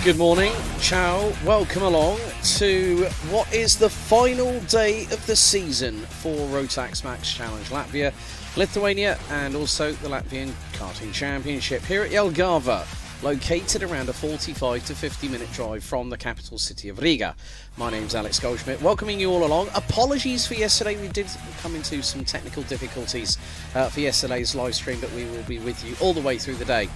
Good morning, ciao, welcome along to what is the final day of the season for Rotax Max Challenge Latvia, Lithuania and also the Latvian Karting Championship here at Jelgava, located around a 45 to 50 minute drive from the capital city of Riga. My name's Alex Goldschmidt, welcoming you all along. Apologies for yesterday, we did come into some technical difficulties for yesterday's live stream, but we will be with you all the way through the day.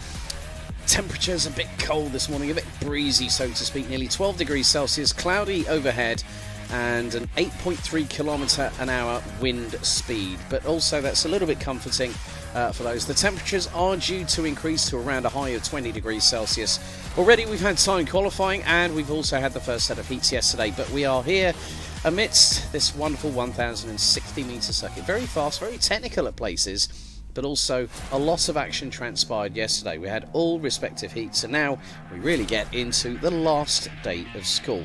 Temperatures a bit cold this morning, a bit breezy so to speak, nearly 12 degrees Celsius, cloudy overhead and an 8.3 kilometre an hour wind speed, but also that's a little bit comforting for those. The temperatures are due to increase to around a high of 20 degrees Celsius. Already we've had time qualifying and we've also had the first set of heats yesterday, but we are here amidst this wonderful 1060 metre circuit. Very fast, very technical at places, but also a lot of action transpired yesterday. We had all respective heats, and now we really get into the last day of school.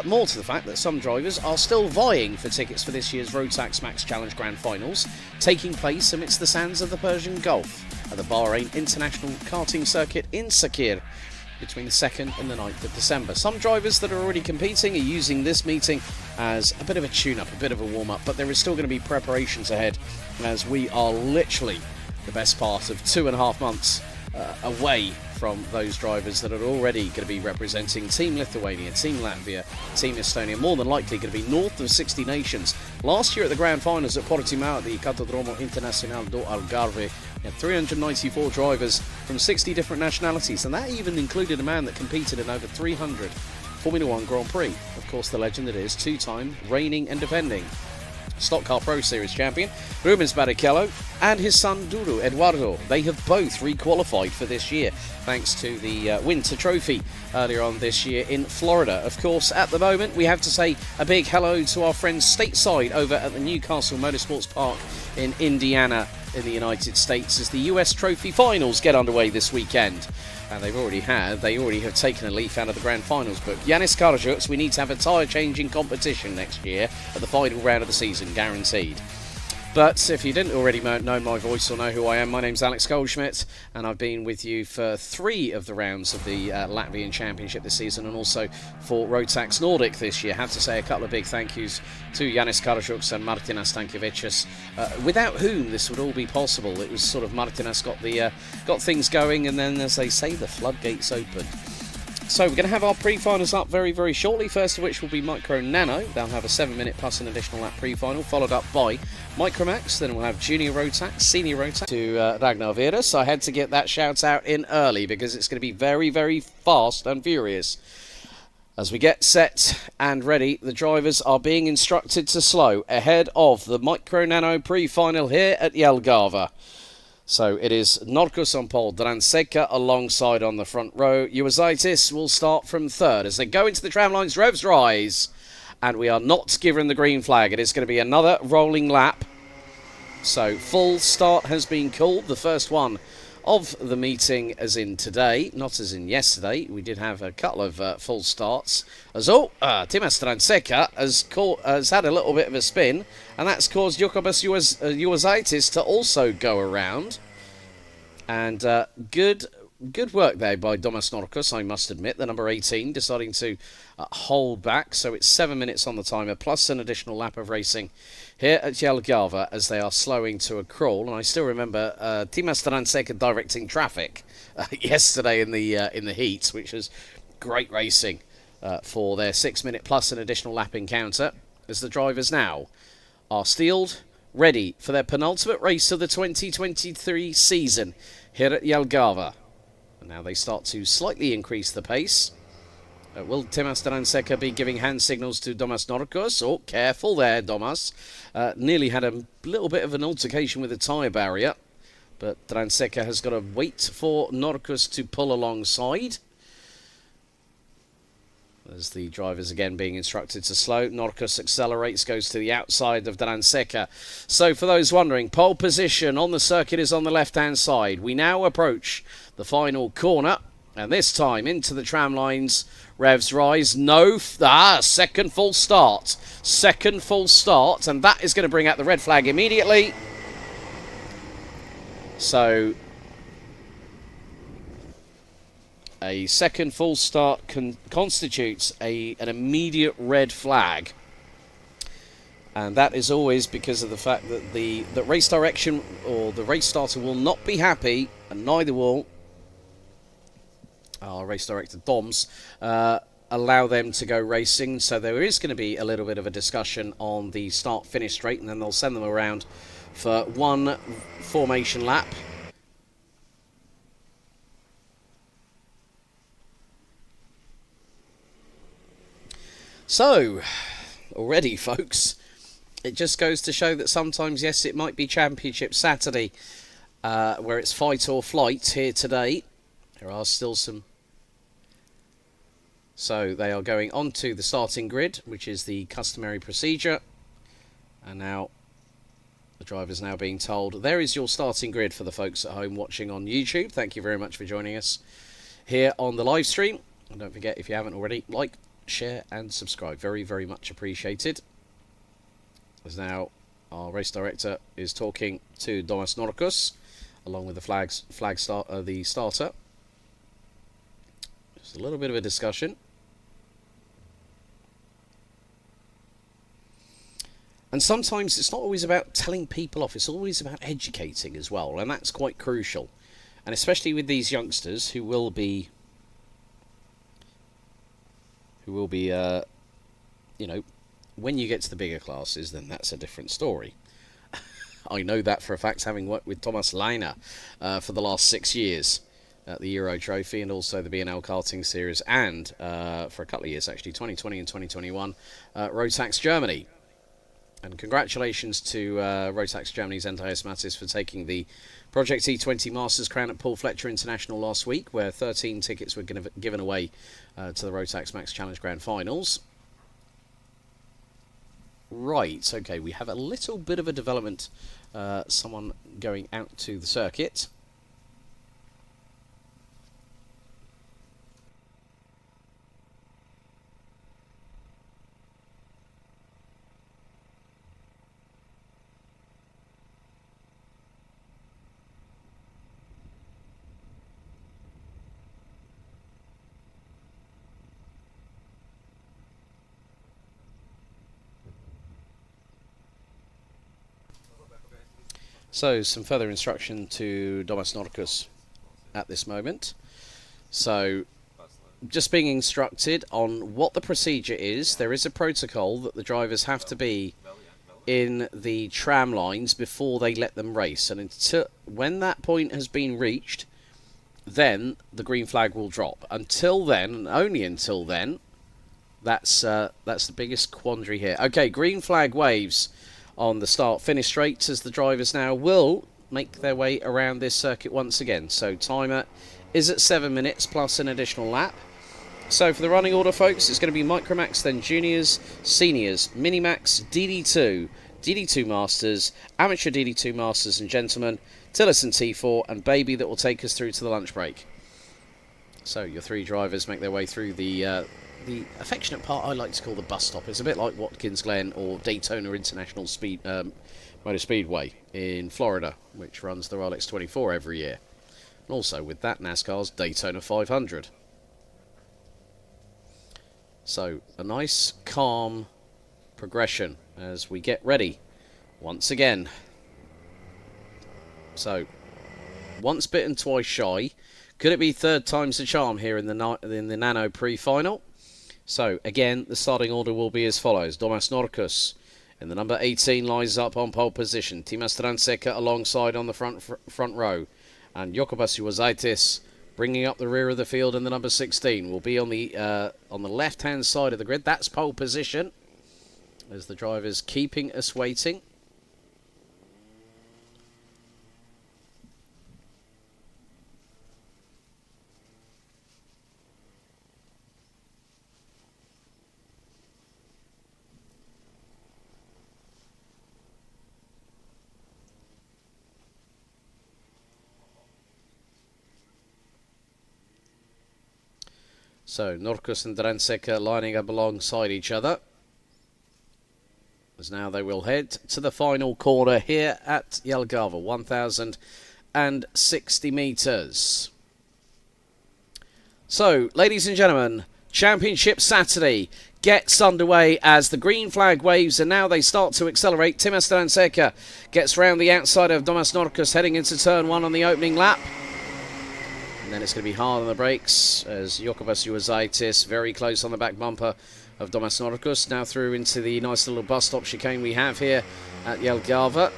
More to the fact that some drivers are still vying for tickets for this year's Rotax Max Challenge Grand Finals, taking place amidst the sands of the Persian Gulf at the Bahrain International Karting Circuit in Sakir between the 2nd and the 9th of December. Some drivers that are already competing are using this meeting as a bit of a tune-up, a bit of a warm-up, but there is still going to be preparations ahead as we are literally the best part of 2.5 months away from those drivers that are already going to be representing Team Lithuania, Team Latvia, Team Estonia, more than likely going to be north of 60 nations. Last year at the Grand Finals at Portimao at the Catodromo Internacional do Algarve, we had 394 drivers from 60 different nationalities, and that even included a man that competed in over 300 Formula 1 Grand Prix. Of course, the legend that is two-time reigning and defending Stock Car Pro Series champion Rubens Barrichello and his son Duru Eduardo. They have both re-qualified for this year thanks to the Winter Trophy earlier on this year in Florida. Of course, at the moment we have to say a big hello to our friends stateside over at the Newcastle Motorsports Park in Indiana in the United States as the US Trophy Finals get underway this weekend. And they already have taken a leaf out of the Grand Finals book. Yanis Karajuks, we need to have a tyre changing competition next year at the final round of the season, guaranteed. But if you didn't already know my voice or know who I am, my name's Alex Goldschmidt, and I've been with you for 3 of the rounds of the Latvian Championship this season, and also for Rotax Nordic this year. I have to say a couple of big thank yous to Yanis Karajuks and Martinas Stankiewicz, without whom this would all be possible. It was sort of Martinas got things going, and then, as they say, the floodgates opened. So we're going to have our pre-finals up very, very shortly, first of which will be Micro Nano. They'll have a 7-minute plus an additional lap pre-final, followed up by Micromax. Then we'll have Junior Rotax, Senior Rotax to Ragnar Vera. So I had to get that shout out in early because it's going to be very, very fast and furious. As we get set and ready, the drivers are being instructed to slow ahead of the Micro Nano pre-final here at Jelgava. So it is Norkus on pole, Dranseka alongside on the front row. Uazaitis will start from 3rd. As they go into the tramlines, revs rise. And we are not given the green flag. It is going to be another rolling lap. So full start has been called. The first one of the meeting as in today, not as in yesterday. We did have a couple of full starts. As Timas Dranseka has had a little bit of a spin, and that's caused Jokobas Uazaitis to also go around. And good work there by Domas Norkus, I must admit. The number 18 deciding to hold back. So it's 7 minutes on the timer, plus an additional lap of racing here at Jelgava as they are slowing to a crawl. And I still remember Timas Dranseka directing traffic yesterday in the heats, which was great racing for their 6-minute plus an additional lap encounter, as the drivers now are steeled, ready for their penultimate race of the 2023 season here at Jelgava. And now they start to slightly increase the pace. Will Timas Dranseka be giving hand signals to Domas Norkus? Oh, careful there, Domas. Nearly had a little bit of an altercation with the tyre barrier. But Dranseka has got to wait for Norkus to pull alongside. As the drivers again being instructed to slow, Norkus accelerates, goes to the outside of Dranseka. So for those wondering, pole position on the circuit is on the left-hand side. We now approach the final corner, and this time into the tram lines. Revs rise. Second full start. Second full start, and that is going to bring out the red flag immediately. So A second false start constitutes an immediate red flag. And that is always because of the fact that the race direction or the race starter will not be happy, and neither will our race director Doms allow them to go racing. So there is going to be a little bit of a discussion on the start-finish straight, and then they'll send them around for one formation lap. So, already, folks, it just goes to show that sometimes, yes, it might be Championship Saturday, where it's fight or flight here today. There are still some. So they are going onto the starting grid, which is the customary procedure. And now the driver's now being told, there is your starting grid for the folks at home watching on YouTube. Thank you very much for joining us here on the live stream. And don't forget, if you haven't already, like, share and subscribe. Very, very much appreciated. As now our race director is talking to Domas Norkus, along with the starter. Just a little bit of a discussion. And sometimes it's not always about telling people off, it's always about educating as well, and that's quite crucial. And especially with these youngsters who will be you know, when you get to the bigger classes, then that's a different story. I know that for a fact, having worked with Thomas Leiner for the last 6 years at the Euro Trophy and also the B&L Karting Series, and for a couple of years actually, 2020 and 2021, Rotax Germany. And congratulations to Rotax Germany's Andreas Mattis for taking the Project E20 Masters crown at Paul Fletcher International last week, where 13 tickets were given away to the Rotax Max Challenge Grand Finals. Right, okay, we have a little bit of a development, someone going out to the circuit. So, some further instruction to Domas Norkus at this moment. So, just being instructed on what the procedure is. There is a protocol that the drivers have to be in the tram lines before they let them race. And until, when that point has been reached, then the green flag will drop. Until then, and only until then, that's the biggest quandary here. Okay, green flag waves on the start-finish straight as the drivers now will make their way around this circuit once again. So timer is at 7 minutes plus an additional lap. So for the running order, folks, it's going to be Micromax, then Juniors, Seniors, Minimax, DD2, DD2 Masters, Amateur DD2 Masters and Gentlemen, Tillison T4 and Baby that will take us through to the lunch break. So your three drivers make their way through the affectionate part I like to call the bus stop. It's a bit like Watkins Glen or Daytona International Motor Speedway in Florida, which runs the Rolex 24 every year. And also with that, NASCAR's Daytona 500. So a nice, calm progression as we get ready once again. So, once bitten, twice shy. Could it be third time's the charm here in the Nano pre-final? So, again, the starting order will be as follows. Domas Norkus in the number 18 lines up on pole position. Timas Transeca alongside on the front row. And Jokubas Juozaitis bringing up the rear of the field in the number 16. Will be on the left-hand side of the grid. That's pole position. As the drivers keeping us waiting. So, Norkus and Dranseca lining up alongside each other. As now they will head to the final corner here at Jelgava, 1,060 metres. So, ladies and gentlemen, Championship Saturday gets underway as the green flag waves, and now they start to accelerate. Timas Dranseca gets round the outside of Domas Norkus, heading into turn 1 on the opening lap. And then it's going to be hard on the brakes as Jokubas Juozaitis very close on the back bumper of Domas Norkus. Now through into the nice little bus stop chicane we have here at Jelgava.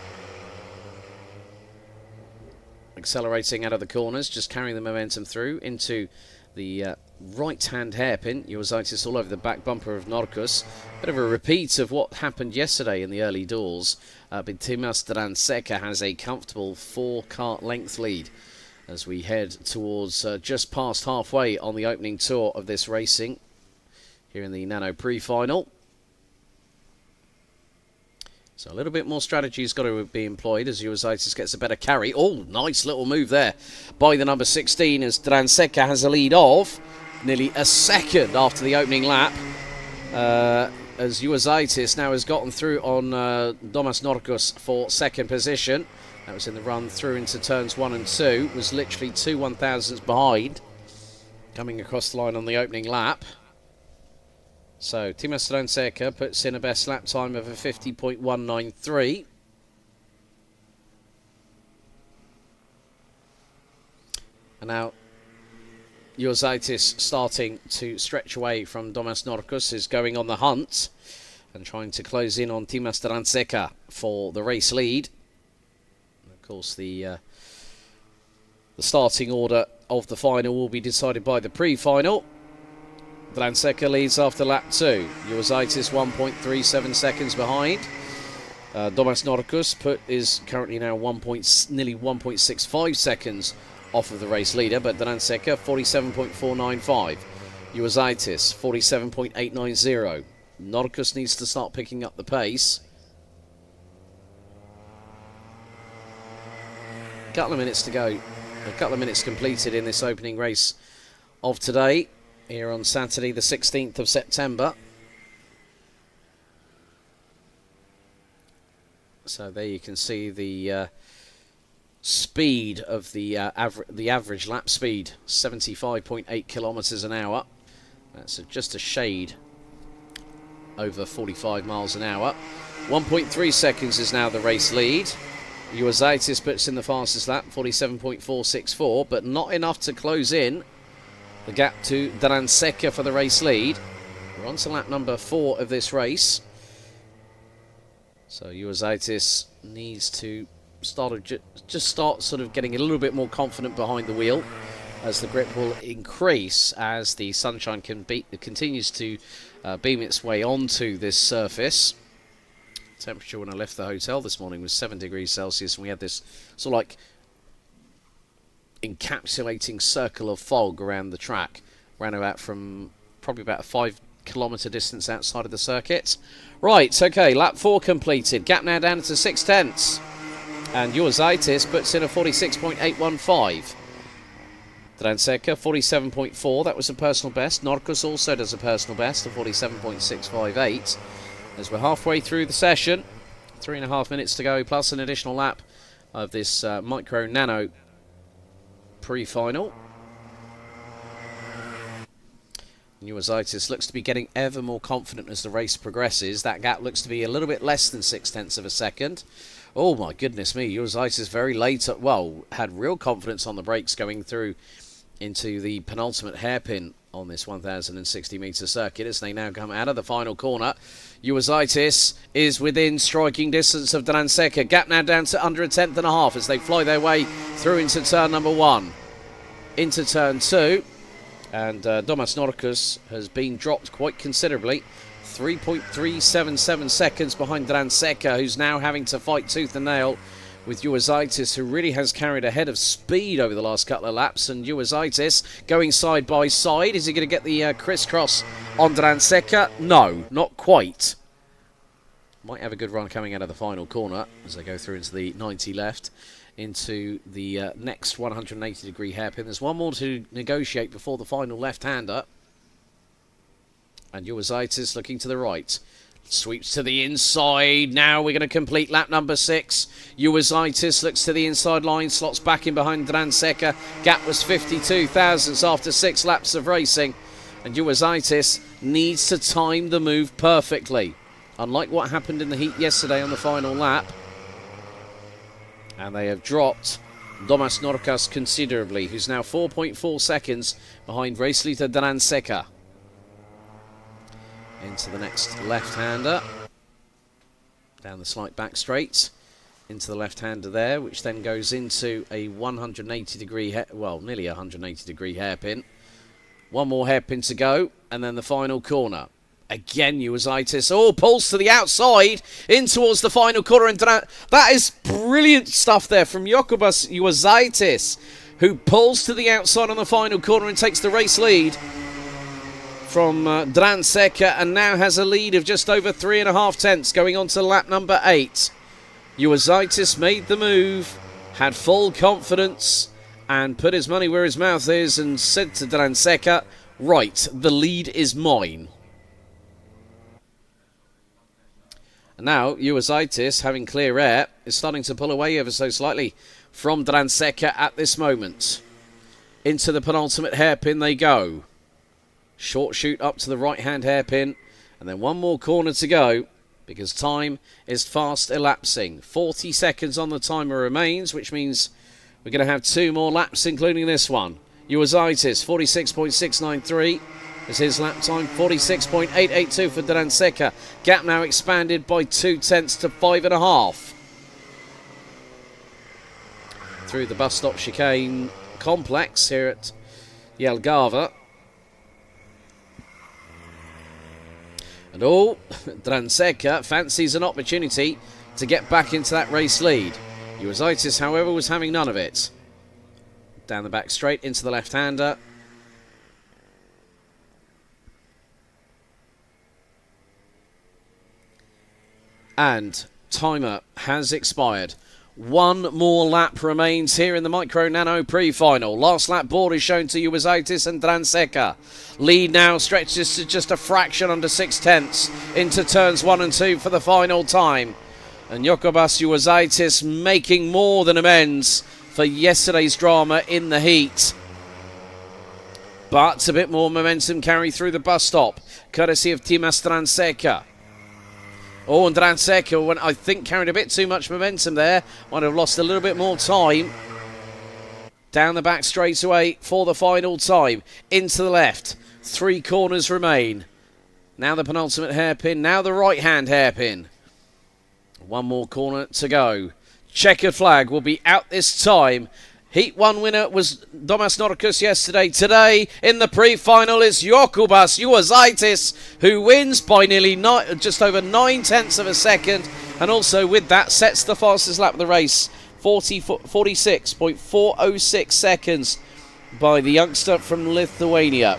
Accelerating out of the corners, just carrying the momentum through into the right-hand hairpin. Juozaitis all over the back bumper of Norkus. Bit of a repeat of what happened yesterday in the early doors. But Timas Dranseca has a comfortable 4-kart length lead as we head towards just past halfway on the opening tour of this racing here in the Nano pre-final. So a little bit more strategy has got to be employed as Juozaitis gets a better carry. Oh, nice little move there by the number 16 as Dranseca has a lead of nearly a second after the opening lap. As Juozaitis now has gotten through on Domas Norkus for second position. That was in the run through into turns 1 and 2. Was literally 2 1,000ths behind coming across the line on the opening lap. So, Timas Dranseca puts in a best lap time of a 50.193. And now, Juozaitis starting to stretch away from Domas Norkus, is going on the hunt and trying to close in on Timas Dranseca for the race lead. And of course, the starting order of the final will be decided by the pre-final. Dranseca leads after lap 2. Juozaitis 1.37 seconds behind. Domas Norkus is currently now nearly 1.65 seconds off of the race leader, but Dranseca 47.495. Juozaitis 47.890. Norkus needs to start picking up the pace. A couple of minutes to go. A couple of minutes completed in this opening race of today, here on Saturday the 16th of September. So there you can see the speed of the average lap speed, 75.8 kilometers an hour. That's just a shade over 45 miles an hour. 1.3 seconds is now the race lead. Juozaitis puts in the fastest lap, 47.464, but not enough to close in the gap to Dranseca for the race lead. We're on to lap number 4 of this race. So Juozaitis needs to start sort of getting a little bit more confident behind the wheel as the grip will increase as the sunshine continues to beam its way onto this surface. Temperature when I left the hotel this morning was 7 degrees Celsius, and we had this sort of like encapsulating circle of fog around the track, ran about from probably about a 5-kilometre distance outside of the circuit. Right, okay, lap 4 completed. Gap now down to 6/10, and Juozaitis puts in a 46.815. Dranseca 47.4, that was a personal best. Norkus also does a personal best of 47.658. As we're halfway through the session, 3.5 minutes to go, plus an additional lap of this Micro Nano pre-final. Juozaitis looks to be getting ever more confident as the race progresses. That gap looks to be a little bit less than 0.6 of a second. Oh my goodness me, Juozaitis very late, had real confidence on the brakes going through into the penultimate hairpin on this 1,060 metre circuit as they now come out of the final corner. Juozaitis is within striking distance of Dranseca. Gap now down to under 1/10.5 as they fly their way through into turn number 1. Into turn 2. And Domas Norkus has been dropped quite considerably. 3.377 seconds behind Dranseca, who's now having to fight tooth and nail with Juozaitis, who really has carried a head of speed over the last couple of laps. And Juozaitis going side by side. Is he going to get the crisscross on Dranseca? No, not quite. Might have a good run coming out of the final corner as they go through into the 90 left. Into the next 180 degree hairpin. There's one more to negotiate before the final left-hander. And Juozaitis looking to the right. Sweeps to the inside. Now we're going to complete lap number 6. Uwazaitis looks to the inside line, slots back in behind Dranseca. Gap was 52 thousandths after 6 laps of racing. And Uwazaitis needs to time the move perfectly. Unlike what happened in the heat yesterday on the final lap. And they have dropped Domas Norkas considerably, who's now 4.4 seconds behind race leader Dranseca. Into the next left-hander. Down the slight back straight. Into the left-hander there, which then goes into a 180 degree, well, nearly 180 degree hairpin. One more hairpin to go, and then the final corner. Again, Uwazaitis. Oh, pulls to the outside, in towards the final corner. And that is brilliant stuff there from Jokubas Uwazaitis, who pulls to the outside on the final corner and takes the race lead from Dranseca, and now has a lead of just over 3.5 tenths going on to lap number 8. Uwazaitis made the move, had full confidence, and put his money where his mouth is and said to Dranseca, right, the lead is mine. And now Uwazaitis, having clear air, is starting to pull away ever so slightly from Dranseca at this moment. Into the penultimate hairpin they go. Short shoot up to the right-hand hairpin, and then one more corner to go because time is fast elapsing. 40 seconds on the timer remains, which means we're going to have 2 more laps, including this one. Uwazaitis, 46.693 is his lap time, 46.882 for Dranseca. Gap now expanded by 2 tenths to 5.5. Through the bus stop chicane complex here at Jelgava. And Dranseca fancies an opportunity to get back into that race lead. Uwazaitis, however, was having none of it. Down the back straight into the left-hander. And timer has expired. 1 more lap remains here in the Micro Nano pre-final. Last lap board is shown to Uwazaitis and Dranseca. Lead now stretches to just a fraction under 6 tenths into turns 1 and 2 for the final time. And Jokubas Uwazaitis making more than amends for yesterday's drama in the heat. But a bit more momentum carried through the bus stop, courtesy of Timas Dranseca. Oh, and Dranseca, I think, carried a bit too much momentum there. Might have lost a little bit more time. Down the back straightaway for the final time. Into the left. 3 corners remain. Now the penultimate hairpin. Now the right-hand hairpin. 1 more corner to go. Checkered flag will be out this time. Heat 1 winner was Domas Norkas yesterday. Today, in the pre-final, is Jokubas Uwazaitis, who wins by nearly just over 9 tenths of a second. And also, with that, sets the fastest lap of the race. 46.406 seconds by the youngster from Lithuania.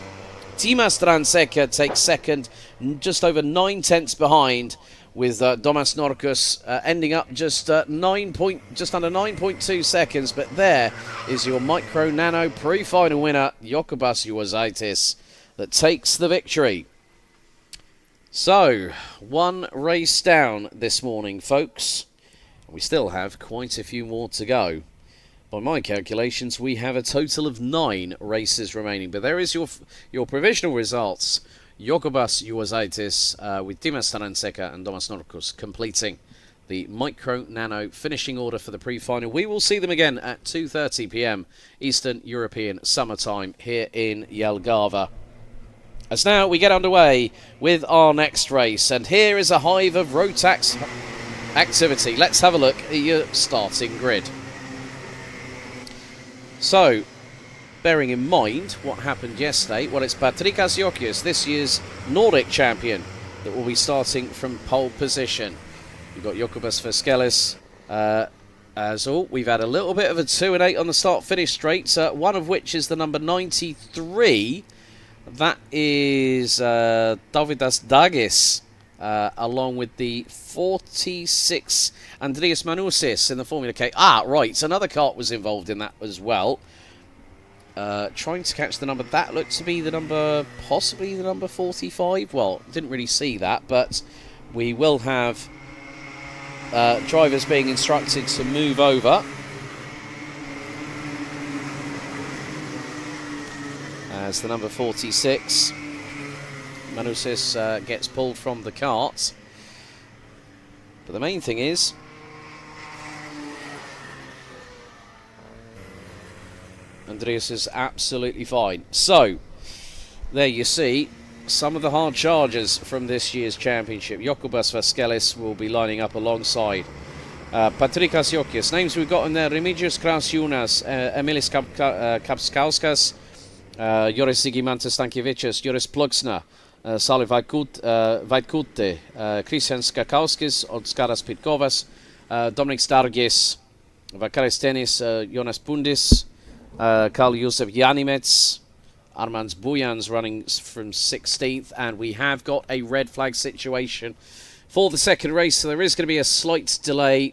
Timas Dranseca takes second, just over 9 tenths behind, with Domas Norkas ending up just under 9.2 seconds. But there is your Micro Nano pre-final winner, Jokubas Uwazaitis, that takes the victory. So, 1 race down this morning, folks. We still have quite a few more to go. By my calculations, we have a total of 9 races remaining. But there is your provisional results. Jokubas Uwazaitis with Timas Dranseca and Domas Norkas completing the Micro Nano finishing order for the pre-final. We will see them again at 2:30 p.m. Eastern European summertime here in Jelgava. As now we get underway with our next race, and here is a hive of Rotax activity. Let's have a look at your starting grid. So, bearing in mind what happened yesterday, well, it's Patrikas Jokius, this year's Nordic champion, that will be starting from pole position. You've got Jokubas Veskelis as all. We've had a little bit of a 2 and 8 on the start-finish straights, one of which is the number 93. That is Davidas Dagis, along with the 46 Andreas Manusis in the Formula K. Ah, right, so another kart was involved in that as well. Trying to catch the number. That looked to be the number, possibly the number 45. Well, didn't really see that, but we will have drivers being instructed to move over. As the number 46, Manusis, gets pulled from the kart. But the main thing is, Andreas is absolutely fine. So, there you see some of the hard chargers from this year's championship. Jokubas Vaskelis will be lining up alongside Patrikas Jokies. Names we've got in there: Remigius Krasjunas, Emilis Kapskauskas, Joris Zigimantas Stankiewicz, Joris Plugsna, Sali Vaitkute, Christian Skakauskis, Odskaras Pitkovas, Dominik Stargis, Vakaris Tenis, Jonas Pundis, Karl Josef Janimets, Armands Bujans running from 16th, and we have got a red flag situation for the second race, so there is going to be a slight delay.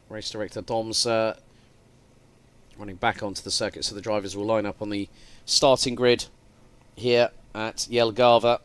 Race director Dom's running back onto the circuit, so the drivers will line up on the starting grid here at Jelgava.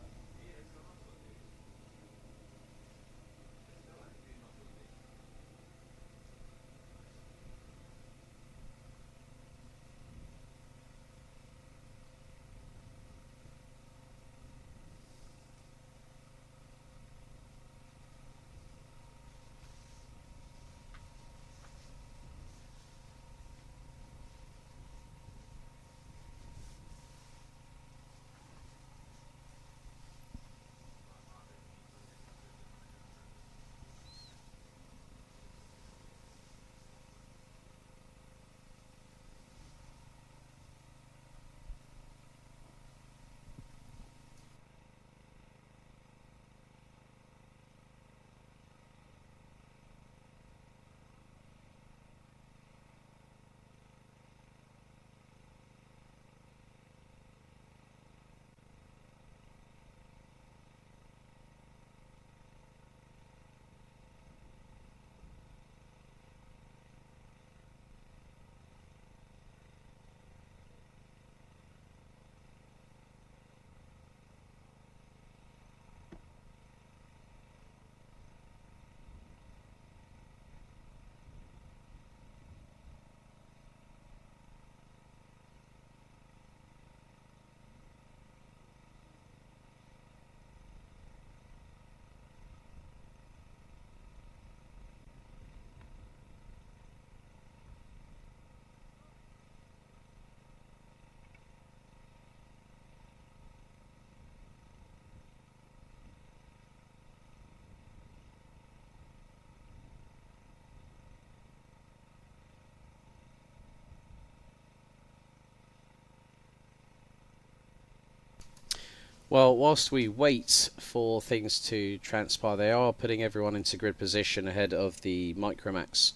Well, whilst we wait for things to transpire, they are putting everyone into grid position ahead of the Micromax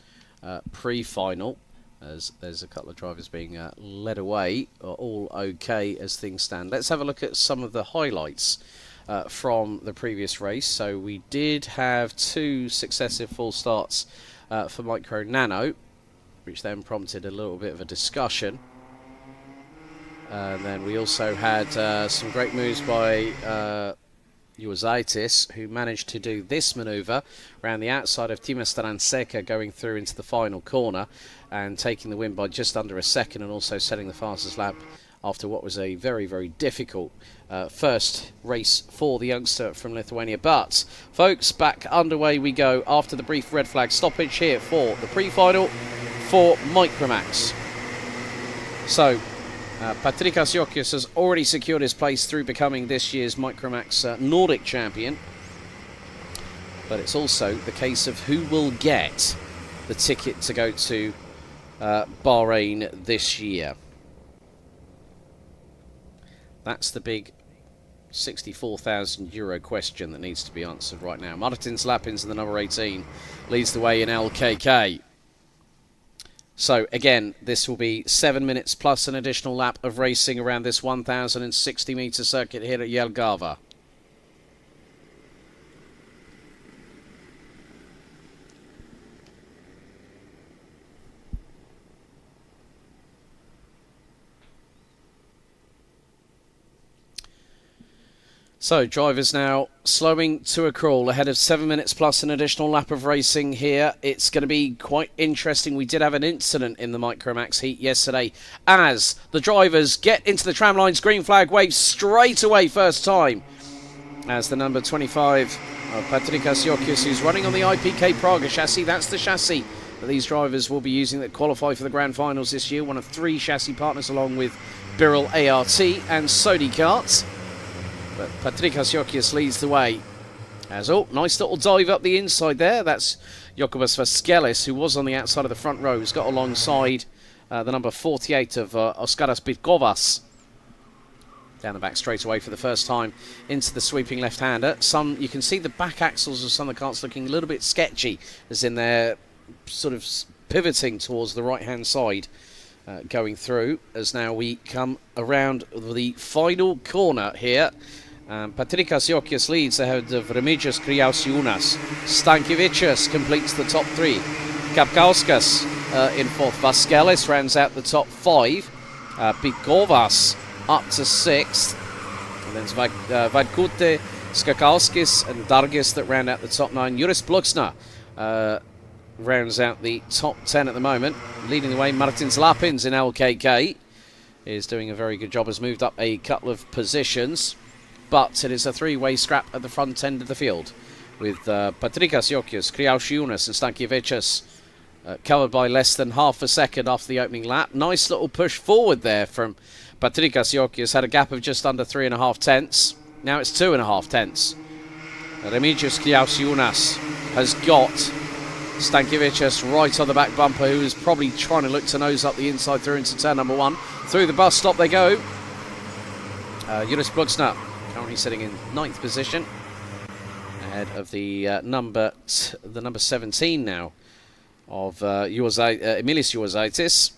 pre-final, as there's a couple of drivers being led away, all okay as things stand. Let's have a look at some of the highlights from the previous race. So we did have 2 successive full starts for Micro Nano, which then prompted a little bit of a discussion. And then we also had some great moves by Juozaitis, who managed to do this manoeuvre around the outside of Tima Staranseka, going through into the final corner and taking the win by just under a second, and also setting the fastest lap after what was a very, very difficult first race for the youngster from Lithuania. But, folks, back underway we go after the brief red flag stoppage here for the pre-final for Micromax. So, Patrikas Jokius has already secured his place through becoming this year's Micromax Nordic champion. But it's also the case of who will get the ticket to go to Bahrain this year. That's the big €64,000 question that needs to be answered right now. Martins Lapins in the number 18 leads the way in LKK. So, again, this will be 7 minutes plus an additional lap of racing around this 1,060-metre circuit here at Jelgava. So, drivers now slowing to a crawl ahead of 7 minutes plus an additional lap of racing here. It's going to be quite interesting. We did have an incident in the Micromax heat yesterday as the drivers get into the tram lines. Green flag waves straight away first time as the number 25 of Patrikas Jokius, who's running on the IPK Praga chassis. That's the chassis that these drivers will be using that qualify for the grand finals this year. One of 3 chassis partners along with Birol ART and Sodi Karts. But Patrikas Jokius leads the way. As nice little dive up the inside there. That's Jokubas Vaskelis, who was on the outside of the front row. He's got alongside the number 48 of Oskaras Bitkovas. Down the back straight away for the first time into the sweeping left-hander. You can see the back axles of some of the carts looking a little bit sketchy, as in they're sort of pivoting towards the right-hand side. Going through as now we come around the final corner here. Patrikas Jokius leads ahead of Remigius Kriausiunas. Stankiewicz completes the top 3. Kapkauskas in 4th. Vaskelis rounds out the top 5. Bitkovas up to 6th. And then Vaidkute, Skakauskis and Dargis that round out the top 9. Juris Bluksna rounds out the top 10 at the moment. Leading the way, Martins Lapins in LKK is doing a very good job, has moved up a couple of positions, but it is a 3-way scrap at the front end of the field with Patrikas Jokius, Kriausiunas and Stankiewicz covered by less than half a second after the opening lap. Nice little push forward there from Patrikas Jokius, had a gap of just under 3.5 tenths. Now it's 2.5 tenths. Remigius Kriausiunas has got Stankiewicz right on the back bumper, who is probably trying to look to nose up the inside through into turn number 1. Through the bus stop they go. Juris Bluksna currently sitting in 9th position, ahead of the number 17 now of Emilis Juozaitis,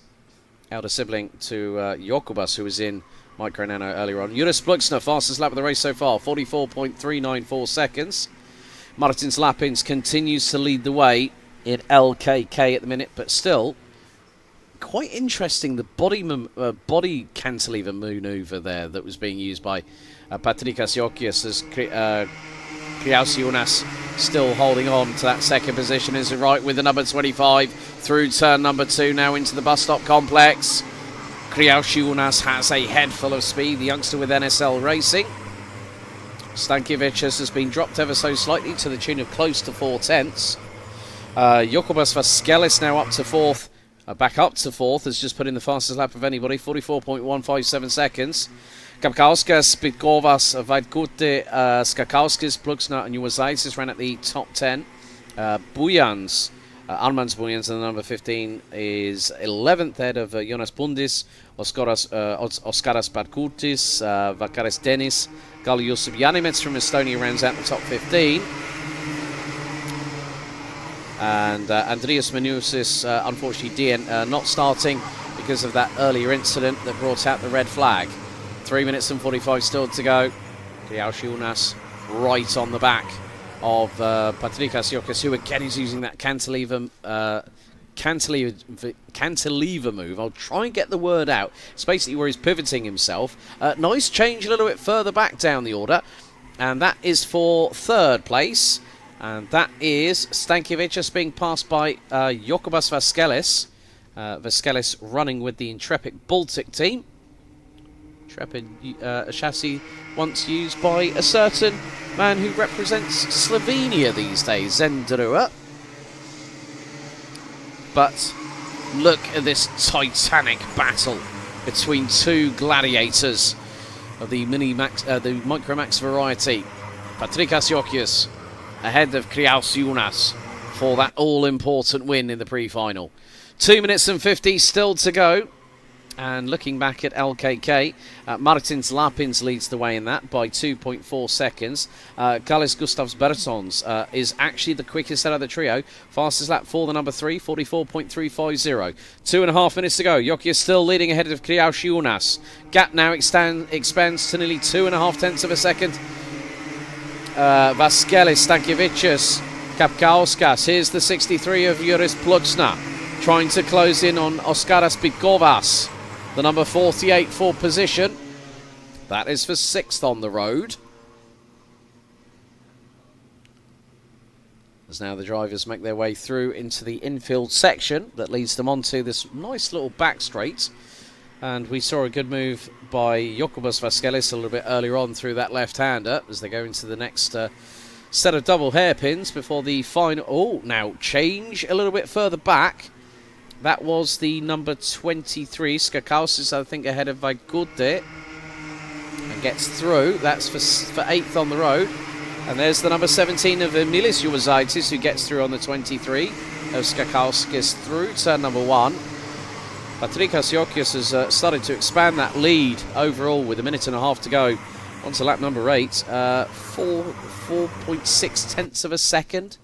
elder sibling to Jokubas, who was in Micro Nano earlier on. Juris Bluksna, fastest lap of the race so far, 44.394 seconds. Martins Lapins continues to lead the way in LKK at the minute, but still quite interesting, the body cantilever manoeuvre there that was being used by Patrikas Jokius, as Kriausiunas still holding on to that second position. Is right with the number 25 through turn number 2 now into the bus stop complex. Kriausiunas has a head full of speed, the youngster with NSL Racing. Stankiewicz has been dropped ever so slightly to the tune of close to 4 tenths. Jokubas Vaskelis now up to 4th. Back up to 4th, has just put in the fastest lap of anybody, 44.157 seconds. Kapkauskas, Bitkovas, Vaidkute, Skakauskis, Bluksna and Juozaitis ran at the top 10. Bujans, Armans Bujans, the number 15, is 11th ahead of Jonas Bundis, Oskaras Barkutis, Vakaris Denis. Gal Josip Janimets from Estonia rounds out the top 15. And Andreas Manusis, unfortunately, not starting because of that earlier incident that brought out the red flag. 3 minutes and 45 still to go. Kriausiunas right on the back of Patrikas Jokius, who again is using that cantilever move. I'll try and get the word out. It's basically where he's pivoting himself. Nice change a little bit further back down the order. And that is for 3rd place. And that is Stankiewicz being passed by Jokubas Vaskelis. Vaskelis running with the Intrepid Baltic team. Intrepid, a chassis once used by a certain man who represents Slovenia these days, Zendrua. But look at this titanic battle between 2 gladiators of the the Micromax variety. Patrikas Jokius ahead of Kriausiunas for that all-important win in the pre-final. 2 minutes and 50 still to go. And looking back at LKK, Martins Lapins leads the way in that by 2.4 seconds. Carlos Gustavs Bertons is actually the quickest out of the trio. Fastest lap for the number 3, 44.350. 2.5 minutes to go. Jokius still leading ahead of Kriausiunas. Gap now expands to nearly 2.5 tenths of a second. Vaskelis, Stankiewicz, Kapkauskas. Here's the 63 of Juris Bluksna, trying to close in on Oskaras Bitkovas. The number 48 for position. That is for 6th on the road. as now the drivers make their way through into the infield section that leads them onto this nice little back straight. And we saw a good move by Jokubas Vasquez a little bit earlier on through that left-hander as they go into the next set of double hairpins before the final. Oh, now change a little bit further back. That was the number 23, Skakausis, I think, ahead of Vaigude. And gets through. That's for 8th on the road. And there's the number 17 of Emilis Juozaitis, who gets through on the 23 of Skakauskis through turn number 1. Patrikas Jokius has started to expand that lead overall with a minute and a half to go. On to lap number 8. 4.6 tenths of a second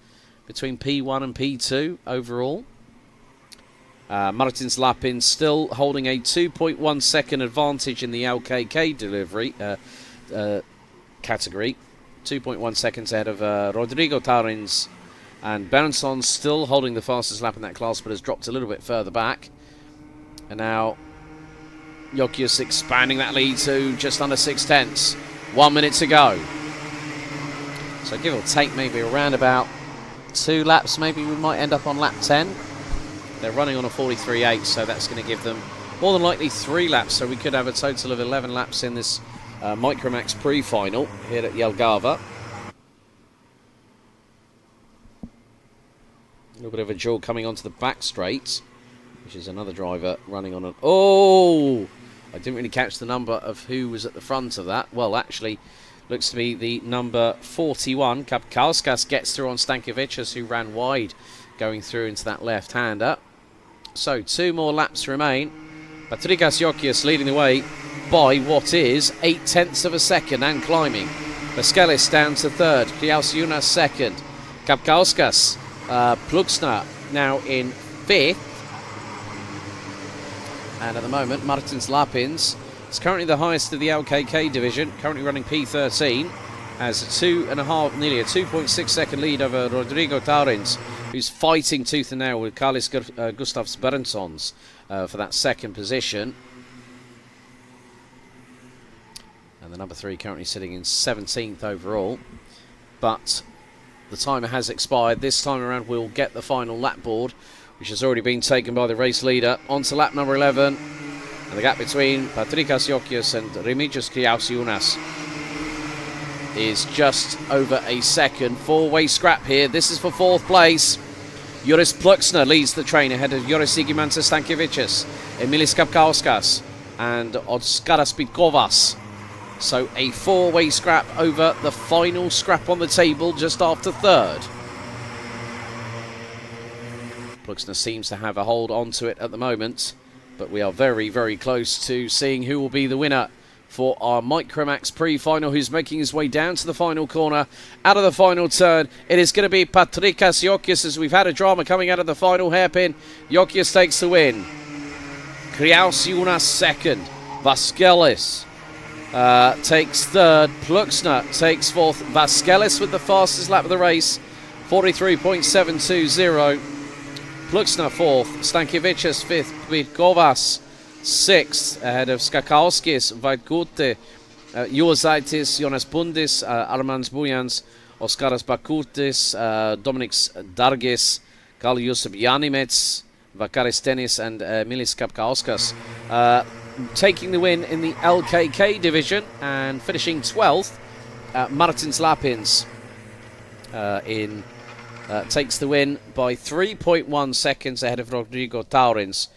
between P1 and P2 overall. Martins Lapin still holding a 2.1 second advantage in the LKK delivery category. 2.1 seconds ahead of Rodrigo Tarins, and Bernson still holding the fastest lap in that class, but has dropped a little bit further back. And now Jokius expanding that lead to just under 6 tenths. 1 minute to go. So give or take maybe around about 2 laps, maybe we might end up on lap 10. They're running on a 43.8, so that's going to give them more than likely 3 laps. So we could have a total of 11 laps in this Micromax pre-final here at Jelgava. A little bit of a duel coming onto the back straight, which is another driver running on an... Oh! I didn't really catch the number of who was at the front of that. Well, actually, looks to be the number 41. Kapkauskas gets through on Stankovičius, who ran wide going through into that left-hander. So 2 more laps remain. Patrikas Jokius leading the way by what is 8 tenths of a second and climbing. Vasquez down to 3rd. Klaus Jonas 2nd. Kapkauskas, Plugsner now in 5th. And at the moment, Martins Lapins is currently the highest of the LKK division, currently running P13, has a 2.5, nearly a 2.6 second lead over Rodrigo Tarins, who's fighting tooth and nail with Carlis Gustavs Berensons for that second position. And the number 3 currently sitting in 17th overall. But the timer has expired. This time around we'll get the final lap board, which has already been taken by the race leader. On to lap number 11. And the gap between Patrikas Jokius and Remigius Kriausiunas is just over a second. 4-way scrap here. This is for 4th place. Joris Pluksner leads the train ahead of Joris Sigimantas Stankovičius, Emilis Kapkauskas and Oskaras Pitkovas. So a 4-way scrap over the final scrap on the table just after 3rd. Pluksner seems to have a hold onto it at the moment, but we are very, very close to seeing who will be the winner for our Micromax pre-final, who's making his way down to the final corner, out of the final turn. It is going to be Patrikas Jokius, as we've had a drama coming out of the final hairpin. Jokius takes the win. Kriausiunas 2nd. Vasquez takes 3rd. Pluksner takes 4th. Vasquez with the fastest lap of the race, 43.720. Pluksner 4th. Stankovičius 5th. Pitkovas 6th, ahead of Skakauskis, Vaigute, Juozaitis, Jonas Bundis, Armans Bujans, Oskaras Bakutis, Dominiks Dargis, Karl Josip Janimets, Vakaris Tenis, and Milis Kapkauskas. Taking the win in the LKK division and finishing 12th, Martins Lapins takes the win by 3.1 seconds ahead of Rodrigo Taurins,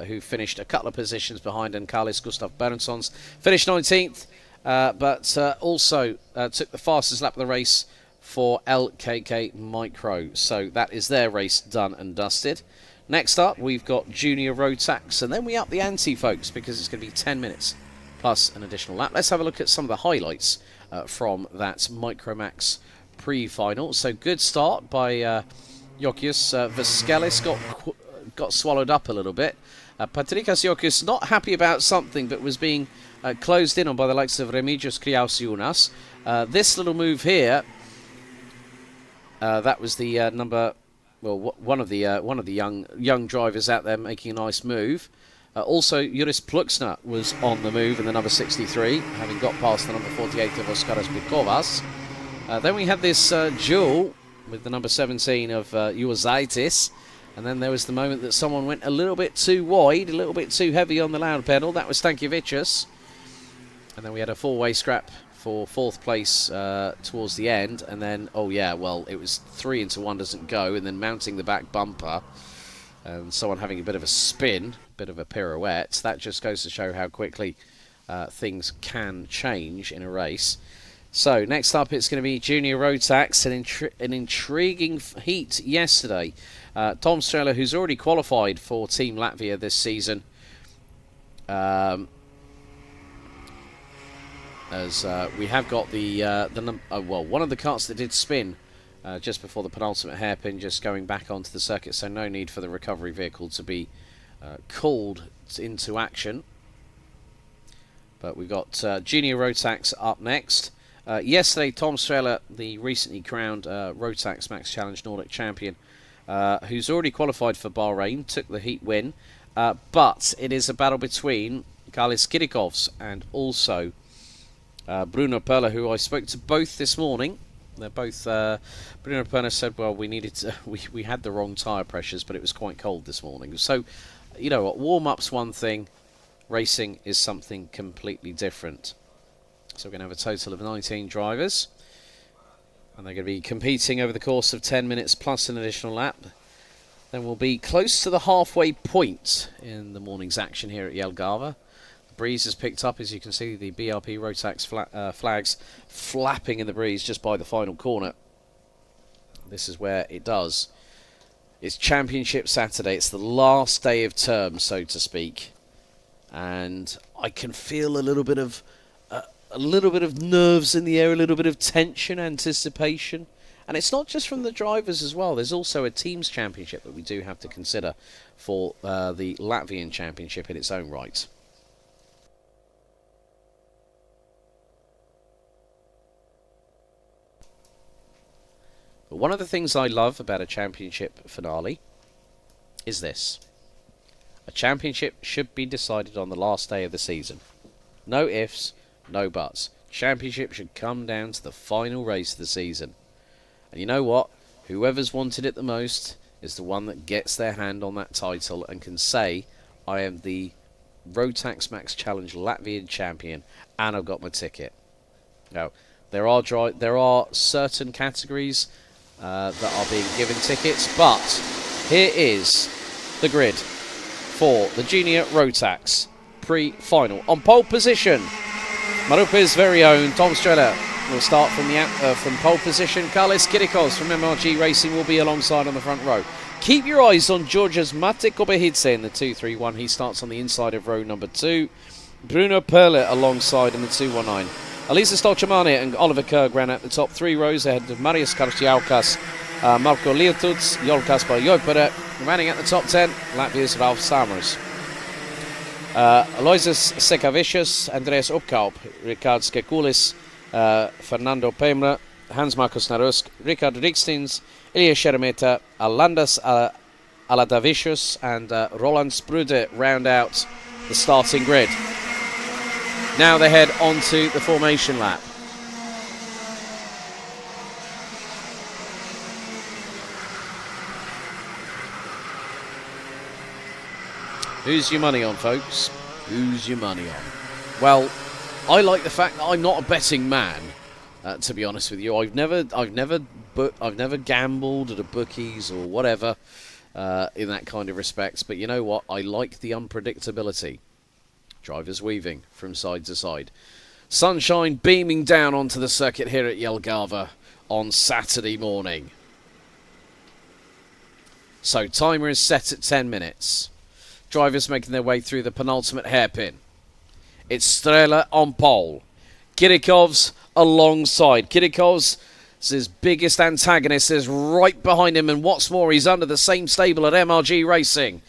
who finished a couple of positions behind, and Carlis Gustav Berensons finished 19th, but also took the fastest lap of the race for LKK Micro. So that is their race done and dusted. Next up, we've got Junior Rotax, and then we up the ante, folks, because it's going to be 10 minutes plus an additional lap. Let's have a look at some of the highlights from that Micromax pre-final. So good start by Jokius. Vasquez got swallowed up a little bit. Patrikas Jokius not happy about something, but was being closed in on by the likes of Remigius Kriausiunas. This little move here, that was the one of the young drivers out there making a nice move. Also, Joris Pluksner was on the move in the number 63, having got past the number 48 of Oskaras Pitkovas. Then we had this duel with the number 17 of Uozaitis. And then there was the moment that someone went a little bit too wide, a little bit too heavy on the loud pedal. That was Stankiewicz. And then we had a four-way scrap for 4th place towards the end. And then, oh yeah, well, it was 3 into 1 doesn't go. And then mounting the back bumper. And someone having a bit of a spin, a bit of a pirouette. That just goes to show how quickly things can change in a race. So, next up, it's going to be Junior Rotax, an intriguing heat yesterday. Tom Streller, who's already qualified for Team Latvia this season, as we have got one of the carts that did spin just before the penultimate hairpin, just going back onto the circuit, so no need for the recovery vehicle to be called into action. But we've got Junior Rotax up next. Yesterday, Tom Streller, the recently crowned Rotax Max Challenge Nordic champion, who's already qualified for Bahrain, took the heat win. But it is a battle between Karlis Kirikovs and also Bruno Perla, who I spoke to both this morning. They're both. Bruno Perla said, "Well, we had the wrong tyre pressures, but it was quite cold this morning." So, you know what? Warm-up's one thing, racing is something completely different. So we're going to have a total of 19 drivers, and they're going to be competing over the course of 10 minutes plus an additional lap. Then we'll be close to the halfway point in the morning's action here at Jelgava. The breeze has picked up, as you can see, the BRP Rotax flags flapping in the breeze just by the final corner. This is where it does. It's Championship Saturday. It's the last day of term, so to speak. And I can feel a little bit of nerves in the air, a little bit of tension, anticipation. And it's not just from the drivers as well. There's also a teams championship that we do have to consider for the Latvian championship in its own right. But one of the things I love about a championship finale is this. A championship should be decided on the last day of the season. No ifs, no buts. Championship should come down to the final race of the season. And you know what? Whoever's wanted it the most is the one that gets their hand on that title and can say, I am the Rotax Max Challenge Latvian champion and I've got my ticket. Now, there are certain categories that are being given tickets, but here is the grid for the Junior Rotax pre-final. On pole position, Marupe's very own Tom Streller will start from pole position. Karlis Kirikovs from MRG Racing will be alongside on the front row. Keep your eyes on Georgia's Mate Kobehidze in the 231. He starts on the inside of row number 2. Bruno Perle alongside in the 219. Elisa Stolchamani and Oliver Kerr ran out the top 3 rows ahead of Marius Karstiaukas, Marko Liututs, Jolkas Jopere. Running at the top 10, Latvia's Ralf Samers. Aloysius Sekavicius, Andreas Upkaup, Ricard Skekulis, Fernando Pemra, Hans Markus Narusk, Richard Rikstins, Ilya Sheremeta, Alandas Aladavicius and Roland Sprude round out the starting grid. Now they head onto the formation lap. Who's your money on, folks? Who's your money on? Well, I like the fact that I'm not a betting man. To be honest with you, I've never gambled at a bookies or whatever in that kind of respects. But you know what? I like the unpredictability. Drivers weaving from side to side. Sunshine beaming down onto the circuit here at Jelgava on Saturday morning. So timer is set at 10 minutes. Drivers making their way through the penultimate hairpin. It's Strela on pole. Kirikovs alongside. Kirikovs, his biggest antagonist, is right behind him, and what's more, he's under the same stable at MRG Racing.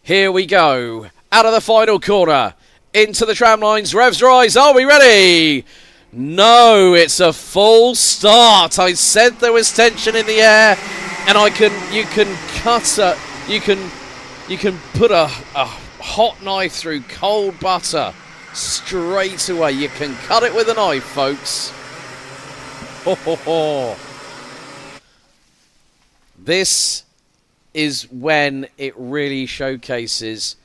Here we go. Out of the final corner. Into the tram lines. Revs rise. Are we ready? No, it's a full start. I said there was tension in the air, and you can put a hot knife through cold butter straight away. You can cut it with a knife, folks. Ho, ho, ho. This is when it really showcases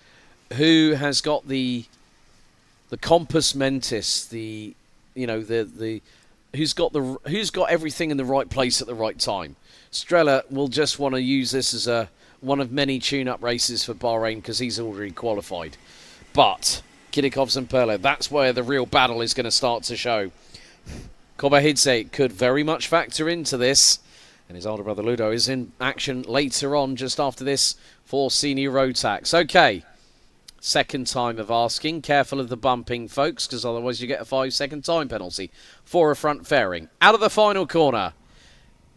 who has got the compos mentis, who's got everything in the right place at the right time. Strella will just want to use this as one of many tune-up races for Bahrain because he's already qualified. But Kirikovs and Perle, that's where the real battle is going to start to show. Kobahidze could very much factor into this, and his older brother Ludo is in action later on, just after this, for senior Rotax. Okay, second time of asking. Careful of the bumping, folks, because otherwise you get a 5-second time penalty for a front fairing. Out of the final corner,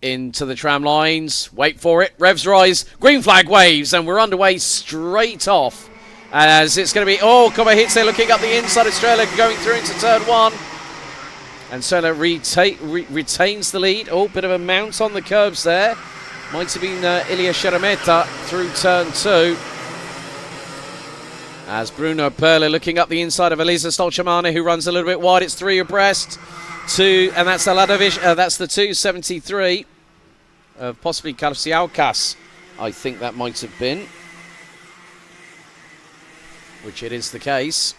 into the tram lines. Wait for it. Revs rise. Green flag waves, and we're underway straight off. As it's going to be, Kobahidze looking up the inside of Strela, going through into turn 1. And Strela retains the lead. Oh, bit of a mount on the curbs there. Might have been Ilya Sheremetya through turn 2. As Bruno Perle looking up the inside of Elisa Stolchamane, who runs a little bit wide. It's 3 abreast. 2, and that's the Ladovic, that's the 273 of possibly Karsiaukas. I think that might have been, which it is the case.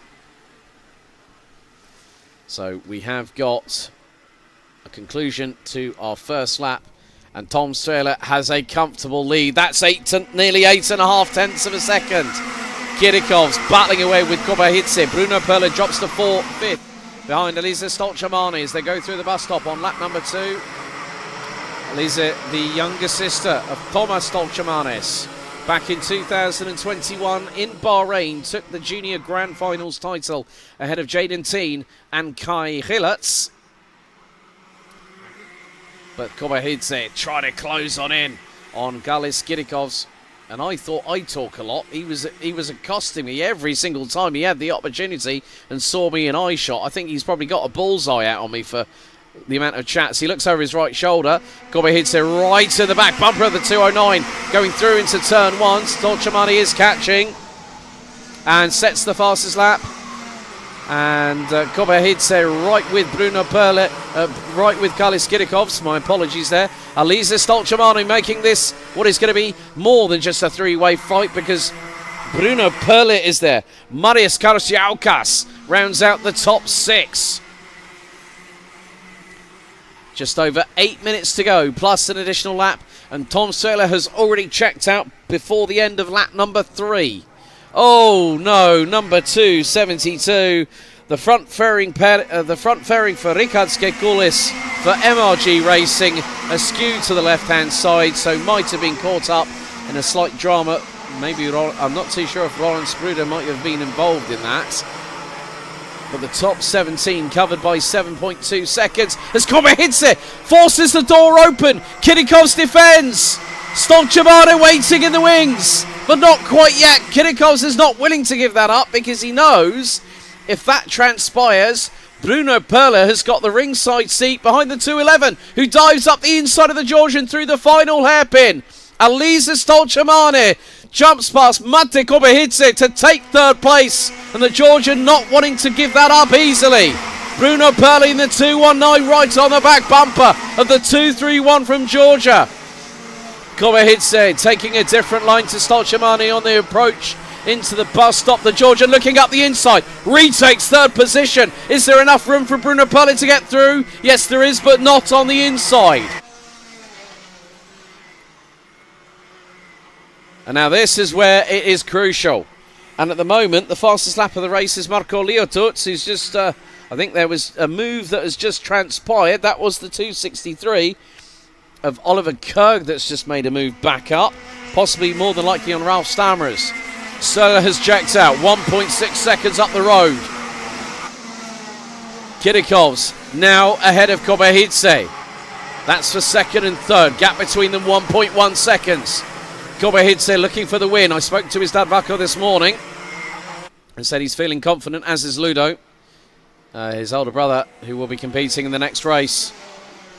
So we have got a conclusion to our first lap, and Tom Strela has a comfortable lead. That's nearly 8.5 tenths of a second. Kirikovs battling away with Kobahidze. Bruno Perle drops to 5th. Behind Elisa Stolchamane as they go through the bus stop on lap number 2. Elisa, the younger sister of Thomas Stolchamanes, back in 2021 in Bahrain, took the Junior Grand Finals title ahead of Jaden Teen and Kai Hillertz. But Kobahidze trying to close in on Galis Kirikovs. And I thought I'd talk a lot. He was accosting me every single time he had the opportunity and saw me in eye shot. I think he's probably got a bullseye out on me for the amount of chats. He looks over his right shoulder. Kobahidze right to the back bumper of the 209, going through into turn 1. Stolchamane is catching and sets the fastest lap. And Kobahidze right with Bruno Perle, right with Galis Kirikovs. My apologies there. Elisa Stolchamane making this what is going to be more than just a 3-way fight, because Bruno Perle is there. Marius Karsiaukas rounds out the top 6. Just over 8 minutes to go, plus an additional lap. And Tom Strela has already checked out before the end of lap number 3. Oh no, number 272. The front fairing for Richard Skekulis for MRG Racing, askew to the left-hand side, so might have been caught up in a slight drama. Maybe I'm not too sure if Roland Spruder might have been involved in that. But the top 17 covered by 7.2 seconds as Kobahidze forces the door open. Kirikovs defends. Stolchamane waiting in the wings, but not quite yet. Kirikovs is not willing to give that up because he knows if that transpires, Bruno Perle has got the ringside seat behind the 211, who dives up the inside of the Georgian through the final hairpin. Elisa Stolchamane jumps past Mate Kobahidze to take 3rd place, and the Georgian not wanting to give that up easily. Bruno Perle in the 219 right on the back bumper of the 231 from Georgia. Kobahidze taking a different line to Stolchamane on the approach into the bus stop. The Georgian looking up the inside, retakes 3rd position. Is there enough room for Bruno Perle to get through? Yes, there is, but not on the inside. And now this is where it is crucial. And at the moment, the fastest lap of the race is Marco Leotuts, who's just, I think there was a move that has just transpired. That was the 263 of Oliver Kerg that's just made a move back up, possibly more than likely on Ralph Stammer's. Strela has checked out, 1.6 seconds up the road. Kirikovs now ahead of Kobahidze. That's for 2nd and 3rd, gap between them 1.1 seconds. Kobahidze looking for the win. I spoke to his dad Vako this morning and said he's feeling confident, as is Ludo, his older brother, who will be competing in the next race.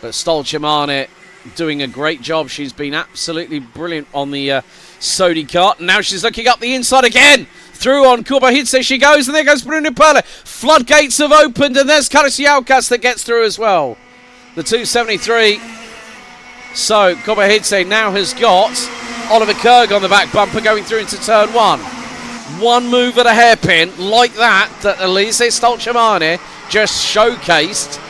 But Stolchamane doing a great job. She's been absolutely brilliant on the Sodi kart. Now she's looking up the inside again. Through on Kobahidze she goes, and there goes Bruno Perle. Floodgates have opened, and there's Karsiaukas that gets through as well. The 273 So Kobahidze now has got Oliver Kerg on the back bumper going through into turn 1. One move at a hairpin like that Elise Stolchamani just showcased.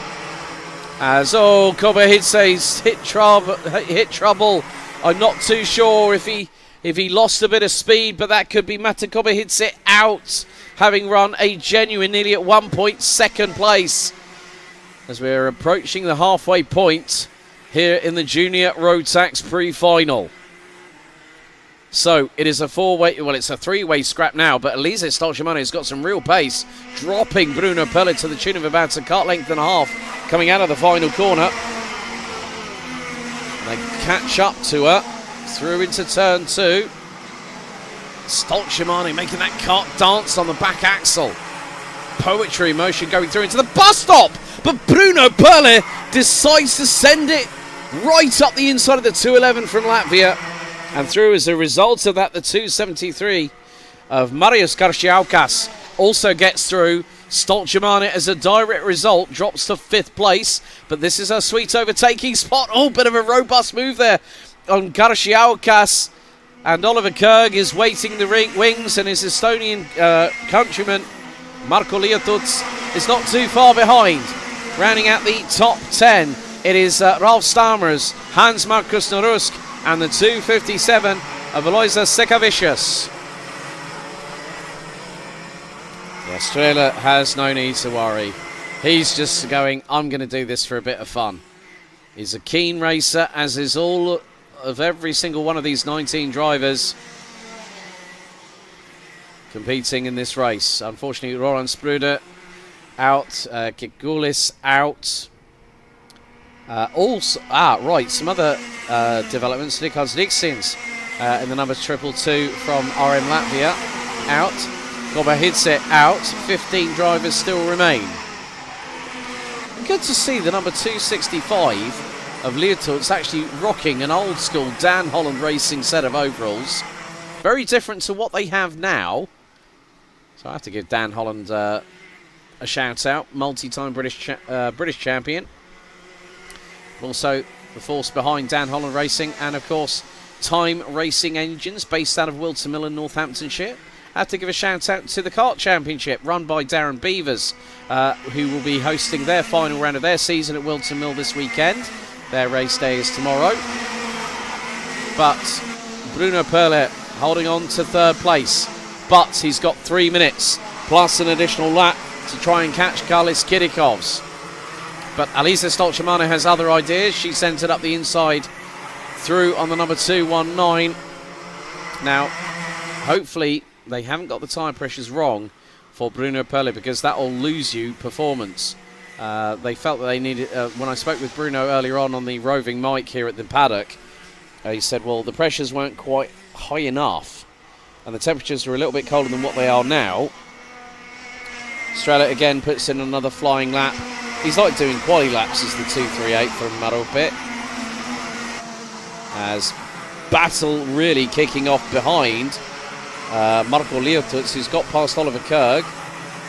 As Kobahidze's hit trouble. I'm not too sure if he lost a bit of speed, but that could be Mate Kobahidze out, having run a genuine nearly at 1 point second place. As we're approaching the halfway point here in the Junior Rotax pre-final. So it is a it's a three-way scrap now, but Elise Stolchamani has got some real pace, dropping Bruno Perlet to the tune of about a cart length and a half, coming out of the final corner. They catch up to her, through into turn 2. Stolchamani making that cart dance on the back axle. Poetry motion going through into the bus stop, but Bruno Perlet decides to send it right up the inside of the 211 from Latvia. And through as a result of that, the 273 of Marius Karšiaukas also gets through. Stolchamani, as a direct result, drops to 5th place. But this is a sweet overtaking spot. Oh, bit of a robust move there on Karšiaukas. And Oliver Kerg is waiting the wings, and his Estonian countryman, Marko Liatuts, is not too far behind. Rounding out the top 10, it is Ralf Stamers, Hans Markus Norusk, and the 257 of Aloisa Sekavicius. Yeah, Strela has no need to worry. He's just going, I'm going to do this for a bit of fun. He's a keen racer, as is all of every single one of these 19 drivers competing in this race. Unfortunately, Roland Spruder out, Kikulis out. Some other developments. Nikas Riksins in the number 222 from RM Latvia out. Kobahidze out. 15 drivers still remain. Good to see the number 265 of Liatuts actually rocking an old school Dan Holland Racing set of overalls. Very different to what they have now. So I have to give Dan Holland a shout out. Multi-time British champion. Also, the force behind Dan Holland Racing, and of course, Time Racing Engines, based out of Wilton Mill in Northamptonshire. I have to give a shout out to the Kart Championship, run by Darren Beavers, who will be hosting their final round of their season at Wilton Mill this weekend. Their race day is tomorrow. But Bruno Perlet holding on to 3rd place, but he's got 3 minutes plus an additional lap to try and catch Karlis Kirikovs. But Elise Stolchamani has other ideas. She sends it up the inside through on the number 219. Now, hopefully they haven't got the tyre pressures wrong for Bruno Perlet, because that will lose you performance. They felt that they needed, when I spoke with Bruno earlier on the roving mic here at the paddock, he said, well, the pressures weren't quite high enough and the temperatures were a little bit colder than what they are now. Strela again puts in another flying lap. He's like doing quali laps as the 238 from Maropit. As battle really kicking off behind Marko Liatuts, who's got past Oliver Kerg.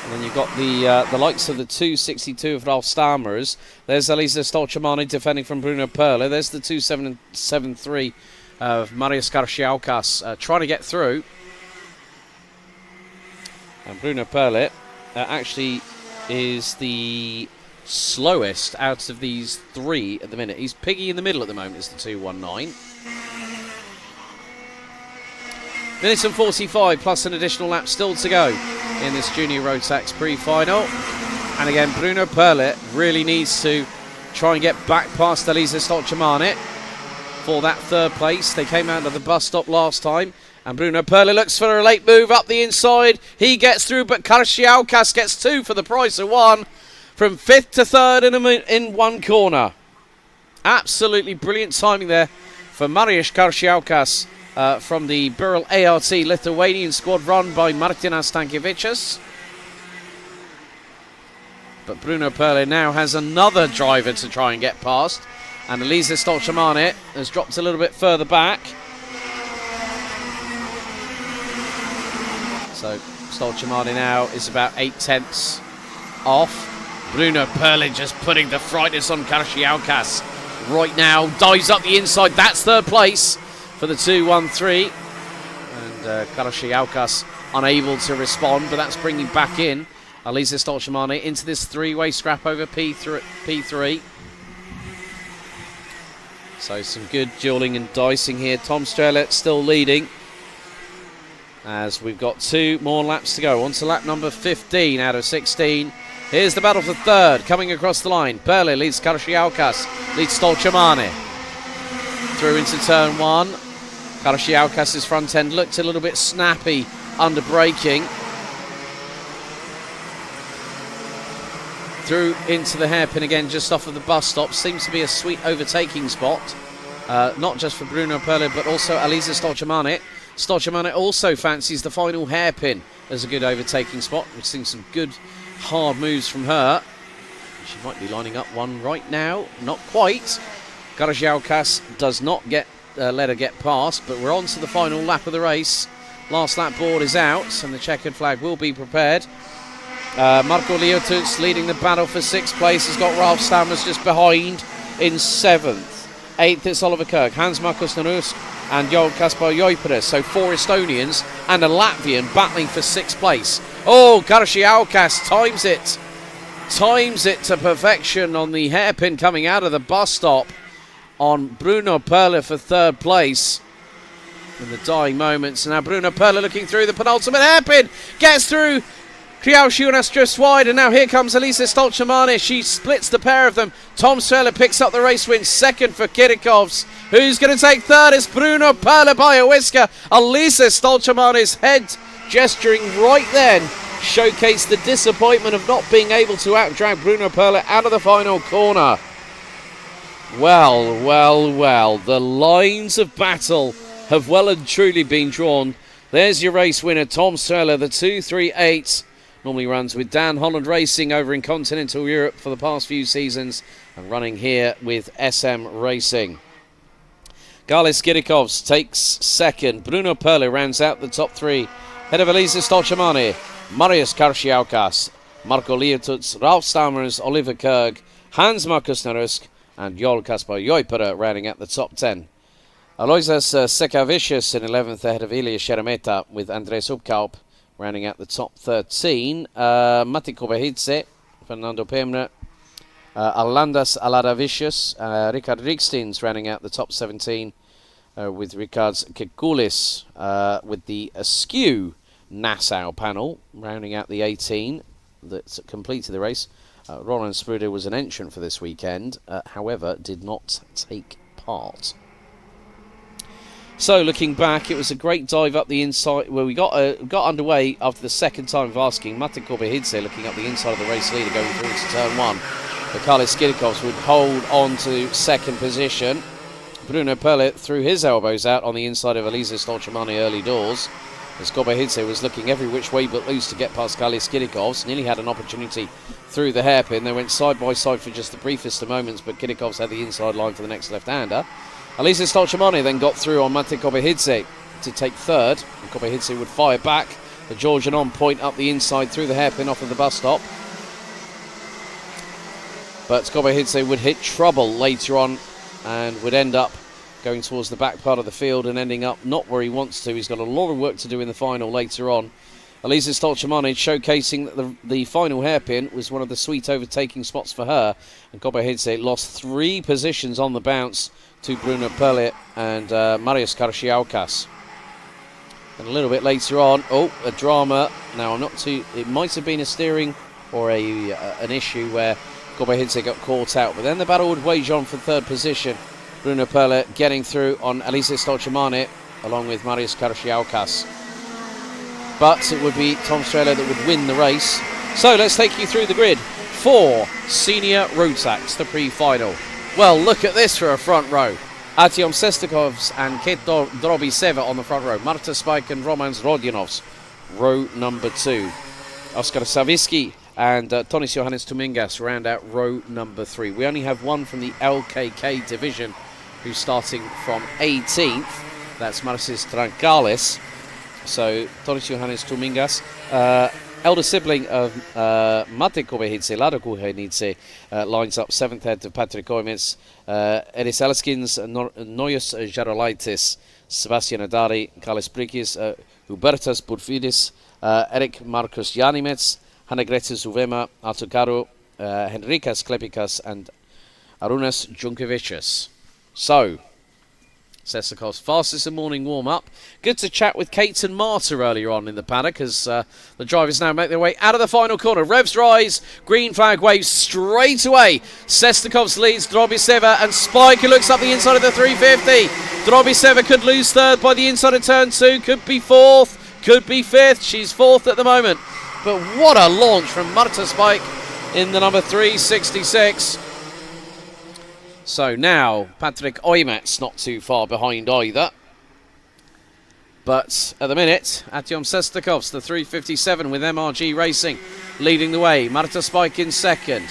And then you've got the likes of the 262 of Ralf Stamers. There's Elisa Stolchamani defending from Bruno Perlet. There's the 273 of Marius Karšiaukas trying to get through. And Bruno Perlet actually is the slowest out of these 3 at the minute. He's piggy in the middle at the moment, is the 219. Minutes and 45 plus an additional lap still to go in this Junior Rotax pre-final. And again, Bruno Perlet really needs to try and get back past Elisa Stolchamani for that 3rd place. They came out of the bus stop last time. And Bruno Perlet looks for a late move up the inside. He gets through, but Karšiaukas gets 2 for the price of 1. From 5th to 3rd in one corner. Absolutely brilliant timing there for Marius Karšiaukas from the Burel ART Lithuanian squad run by Martinas Stankiewicz. But Bruno Perlet now has another driver to try and get past. And Elisa Stolchamani has dropped a little bit further back. So Stolchamani now is about 8 tenths off. Bruno Perlet just putting the frightness on Karšiaukas right now. Dives up the inside. That's third place for the 2-1-3. And Karashiaukas unable to respond, but that's bringing back in Alisa Stolchamane into this three-way scrap over P3. So some good dueling and dicing here. Tom Strellet still leading as we've got 2 more laps to go. On to lap number 15 out of 16. Here's the battle for third coming across the line. Perle leads Karashiaukas, leads Stolchamane. Through into turn 1. Karashiaukas' front end looked a little bit snappy under braking. Through into the hairpin again just off of the bus stop. Seems to be a sweet overtaking spot. Not just for Bruno Perle but also Alisa Stolchamane. Stolchamane also fancies the final hairpin as a good overtaking spot. We've seen some good hard moves from her. She might be lining up one right now. Not quite. Karashiaukas does not let her get past, but we're on to the final lap of the race. Last lap board is out and the checkered flag will be prepared. Marko Liotuz leading the battle for 6th place. Has got Ralf Stammers just behind in 7th. 8th is Oliver Kirk, Hans Markus Narusk and Joel Kaspar Joiperes. So 4 Estonians and a Latvian battling for 6th place. Oh, Karashiaukas times it to perfection on the hairpin coming out of the bus stop on Bruno Perle for 3rd place. In the dying moments, now Bruno Perle looking through the penultimate hairpin, gets through Kriaušiūnas just wide, and now here comes Alisa Stolchamane. She splits the pair of them. Tom Strellet picks up the race win. 2nd for Kirikovs. Who's going to take 3rd? It's Bruno Perle by a whisker. Alisa Stolchamane's head gesturing right then showcased the disappointment of not being able to outdrag Bruno Perle out of the final corner. Well, the lines of battle have well and truly been drawn. There's your race winner, Tom Strellet, the 238. Normally runs with Dan Holland Racing over in continental Europe for the past few seasons and running here with SM Racing. Galis Kirikovs takes 2nd. Bruno Perle rounds out the top 3. Head of Alisa Stolchamane, Marius Karashiaukas, Marko Liotuz, Ralf Stammers, Oliver Kirk, Hans Markus Narusk and Joel Kaspar Joipere rounding out the top 10. Aloisas Sekavicius in 11th ahead of Ilya Sheremeta with Andres Upkaup rounding out the top 13. Matti Kobehidze, Fernando Pemner, Alandas Aladavicius, Richard Rikstins rounding out the top 17 with Ricards Kekulis with the Askew Nassau panel rounding out the 18 that completed the race. Roland Spruder was an entrant for this weekend, however did not take part. So looking back, it was a great dive up the inside where we got underway after the 2nd time of asking. Matti Kobehidze looking up the inside of the race leader going through to turn 1. But Kalis Kirikovs would hold on to 2nd position. Bruno Perle threw his elbows out on the inside of Alisa Stolchamane early doors as Kobehidze was looking every which way but loose to get past Kalis Kirikovs. Nearly had an opportunity through the hairpin. They went side by side for just the briefest of moments, but Kirikovs had the inside line for the next left-hander. Alisa Stolchamane then got through on Matti Kobehidze to take 3rd. And Kobehidze would fire back. The Georgian on point up the inside through the hairpin off of the bus stop. But Kobehidze would hit trouble later on and would end up going towards the back part of the field and ending up not where he wants to. He's got a lot of work to do in the final later on. Alisa Stolchamane showcasing that the final hairpin was one of the sweet overtaking spots for her. And Kobehidze lost 3 positions on the bounce to Bruno Perle and Marius Karashiaukas. And a little bit later on, a drama. Now, I'm not too. It might have been a steering or an issue where Kobehidze got caught out. But then the battle would wage on for 3rd position. Bruno Perle getting through on Alisa Stolchamane along with Marius Karashiaukas. But it would be Tom Strellet that would win the race. So let's take you through the grid for Senior Rotax, the pre-final. Well, look at this for a front row. Artyom Sestikovs and Keto Drobiseva on the front row. Marta Spike and Romans Rodianovs, row number 2. Oskar Savitsky and Tonis Johannes Tumingas round out row number 3. We only have one from the LKK division who's starting from 18th. That's Marcis Trancalis. So Tonis Johannes Tumingas elder sibling of Mate Kobehice, Lado Kobehice, lines up 7th head of Patrick Oimets, Eris Elskins, Noyos Jarolaitis, Sebastian Adari, Carles Brikis, Hubertas Burfidis, Eric Marcus Janimets, Hanegretis Uvema, Artugaro, Henrikas Klepicas, and Arunas Junkevicius. So, Sestakov's fastest in morning warm-up. Good to chat with Kate and Marta earlier on in the paddock as the drivers now make their way out of the final corner. Revs rise, green flag waves straight away. Sestakov's leads Drobiseva and Spike, who looks up the inside of the 350. Drobiseva could lose third by the inside of turn 2, could be fourth, could be fifth. She's fourth at the moment. But what a launch from Marta Spike in the number 366. So now, Patrick Oimets not too far behind either. But at the minute, Artyom Sestakov's the 357 with MRG Racing leading the way. Marta Spike in second.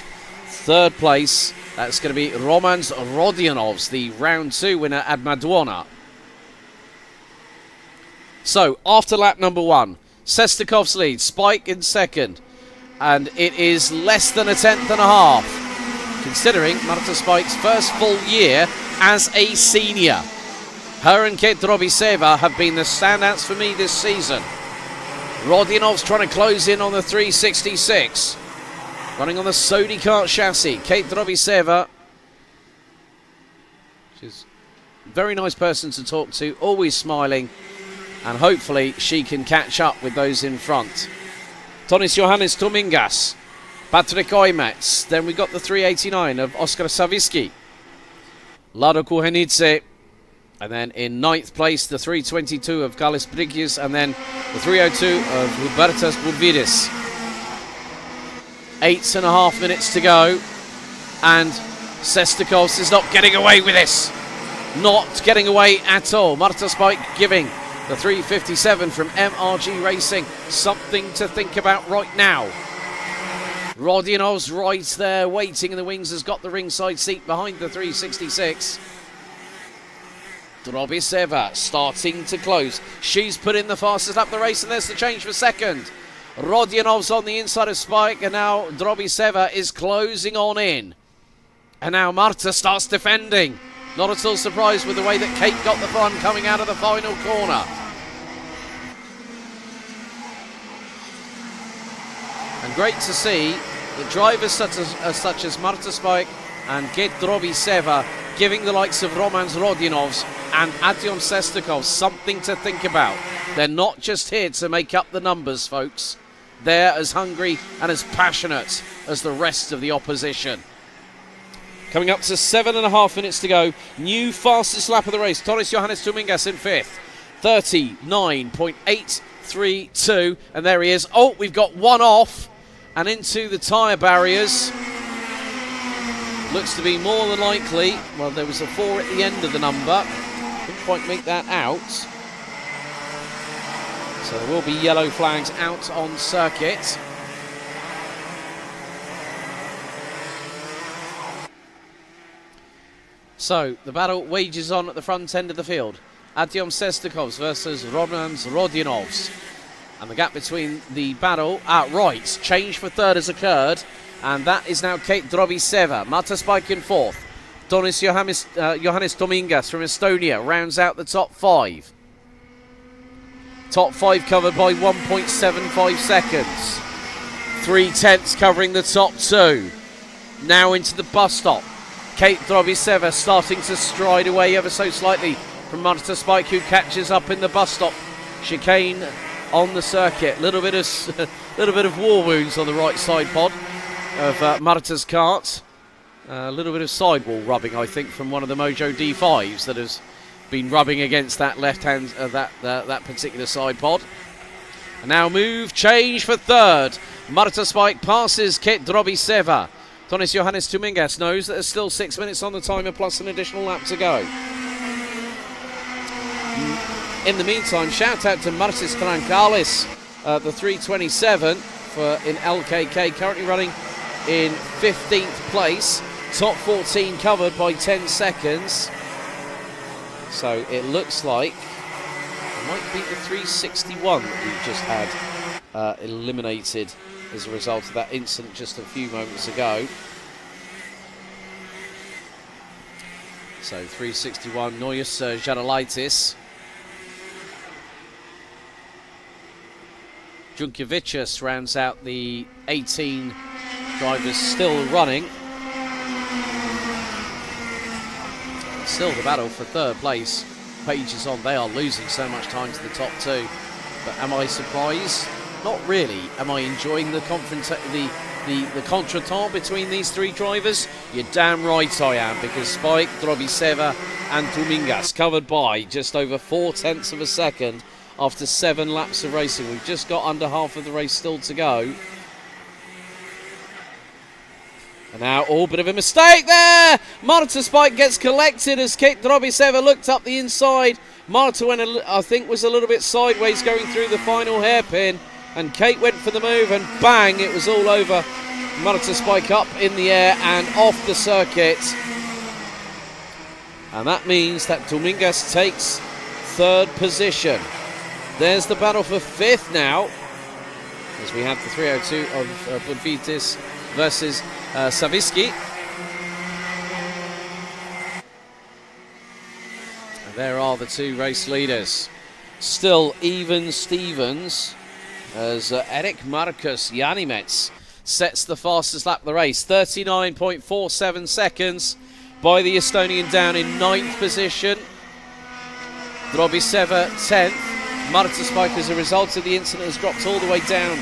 Third place, that's going to be Romans Rodionovs, the round 2 winner at Madwana. So, after lap number 1, Sestakov's lead, Spike in second. And it is less than a tenth and a half, considering Marta Spike's first full year as a senior. Her and Kate Drobiseva have been the standouts for me this season. Rodionov's trying to close in on the 366. Running on the Sodi Kart chassis. Kate Drobiseva, she's a very nice person to talk to, always smiling, and hopefully she can catch up with those in front. Tonis Johannes Tomingas, Patrick Oimets, then we got the 389 of Oskar Savicki, Lado Kuhenice, and then in 9th place the 322 of Carles Brikis, and then the 302 of Hubertas Burvidis. 8.5 minutes to go, and Sestakovs is not getting away with this. Not getting away at all. Marta Spike giving the 357 from MRG Racing something to think about right now. Rodionov's right there, waiting in the wings, has got the ringside seat behind the 366. Drobiseva starting to close. She's put in the fastest lap of the race, and there's the change for second. Rodionov's on the inside of Spike, and now Drobiseva is closing on in. And now Marta starts defending. Not at all surprised with the way that Kate got the fun coming out of the final corner. And great to see the drivers such as Marta Spike and Kate Drobiseva giving the likes of Romans Rodionovs and Artyom Sestakov something to think about. They're not just here to make up the numbers, folks. They're as hungry and as passionate as the rest of the opposition. Coming up to 7.5 minutes to go. New fastest lap of the race. Tonis Johannes Tomingas in 5th. 39.832. And there he is. Oh, we've got one off and into the tyre barriers. Looks to be more than likely. Well, there was a 4 at the end of the number. Couldn't quite make that out. So there will be yellow flags out on circuit. So the battle wages on at the front end of the field. Artyom Sestakovs versus Romans Rodionovs. And the gap between the battle, right, change for third has occurred. And that is now Kate Drobiseva. Marta Spike in 4th. Tonis Johannes Tomingas from Estonia rounds out the top 5. Top 5 covered by 1.75 seconds. 3/10 covering the top 2. Now into the bus stop. Kate Drobiseva starting to stride away ever so slightly from Marta Spike, who catches up in the bus stop chicane on the circuit. Little bit of war wounds on the right side pod of Marta's kart. A little bit of sidewall rubbing, I think, from one of the Mojo D5s that has been rubbing against that left hand, that particular side pod. And now change for third. Marta Spike passes Kate Drobiseva. Tonis Johannes Tomingas knows that there's still 6 minutes on the timer plus an additional lap to go. In the meantime, shout out to Marcis Trancalis, the 327 in LKK, currently running in 15th place. Top 14 covered by 10 seconds. So it looks like it might be the 361 that we've just had eliminated as a result of that incident just a few moments ago. So 361, Noyes Janelaitis. Junkiewicz rounds out the 18 drivers still running. Still the battle for third place. Pages on, they are losing so much time to the top two. But am I surprised? Not really. Am I enjoying the contretemps between these three drivers? You're damn right I am, because Spike, Drobiseva and Dominguez covered by just over 0.4 of a second after 7 laps of racing. We've just got under half of the race still to go. And now, bit of a mistake there! Marta Spike gets collected as Kate Drobiseva looked up the inside. Marta went, I think, was a little bit sideways going through the final hairpin. And Kate went for the move and bang, it was all over. Marta Spike up in the air and off the circuit. And that means that Dominguez takes third position. There's the battle for fifth now, as we have the 302 of Budvytis versus Savicki. And there are the two race leaders. Still even Stevens, as Erik Markus Janimets sets the fastest lap of the race. 39.47 seconds by the Estonian, down in 9th position. Drobiseva 10th. Marta Spike, as a result of the incident, has dropped all the way down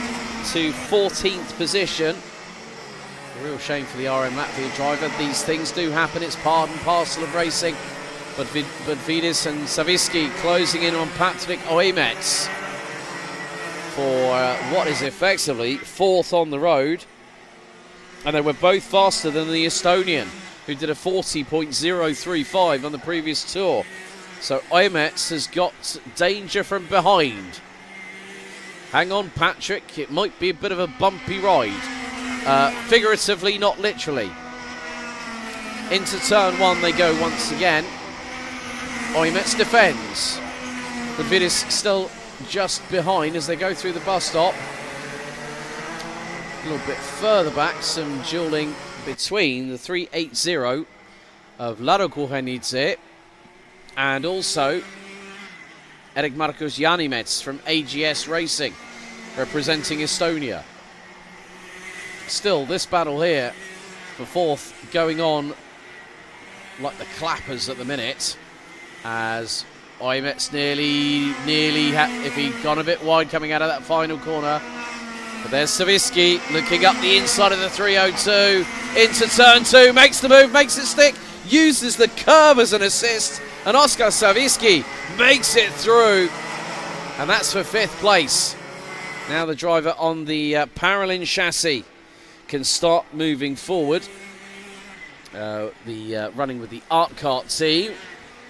to 14th position. A real shame for the RM Latvia driver. These things do happen. It's part and parcel of racing. But Vidis and Savicki closing in on Patrick Oimets for what is effectively 4th on the road. And they were both faster than the Estonian, who did a 40.035 on the previous tour. So Oimets has got danger from behind. Hang on, Patrick. It might be a bit of a bumpy ride. Figuratively, not literally. Into turn 1 they go once again. Oimets defends. The Vidis still just behind as they go through the bus stop. A little bit further back, some dueling between the 380 of Lado Kuhanidze and also Erik Markus Janimets from AGS Racing, representing Estonia. Still, this battle here for 4th going on like the clappers at the minute, as Oimets nearly if he'd gone a bit wide coming out of that final corner. But there's Savicki looking up the inside of the 302 into turn 2, makes the move, makes it stick, uses the curve as an assist, and Oskar Savicki makes it through, and that's for 5th place. Now the driver on the Paralin chassis can start moving forward. Running with the Art Kart team,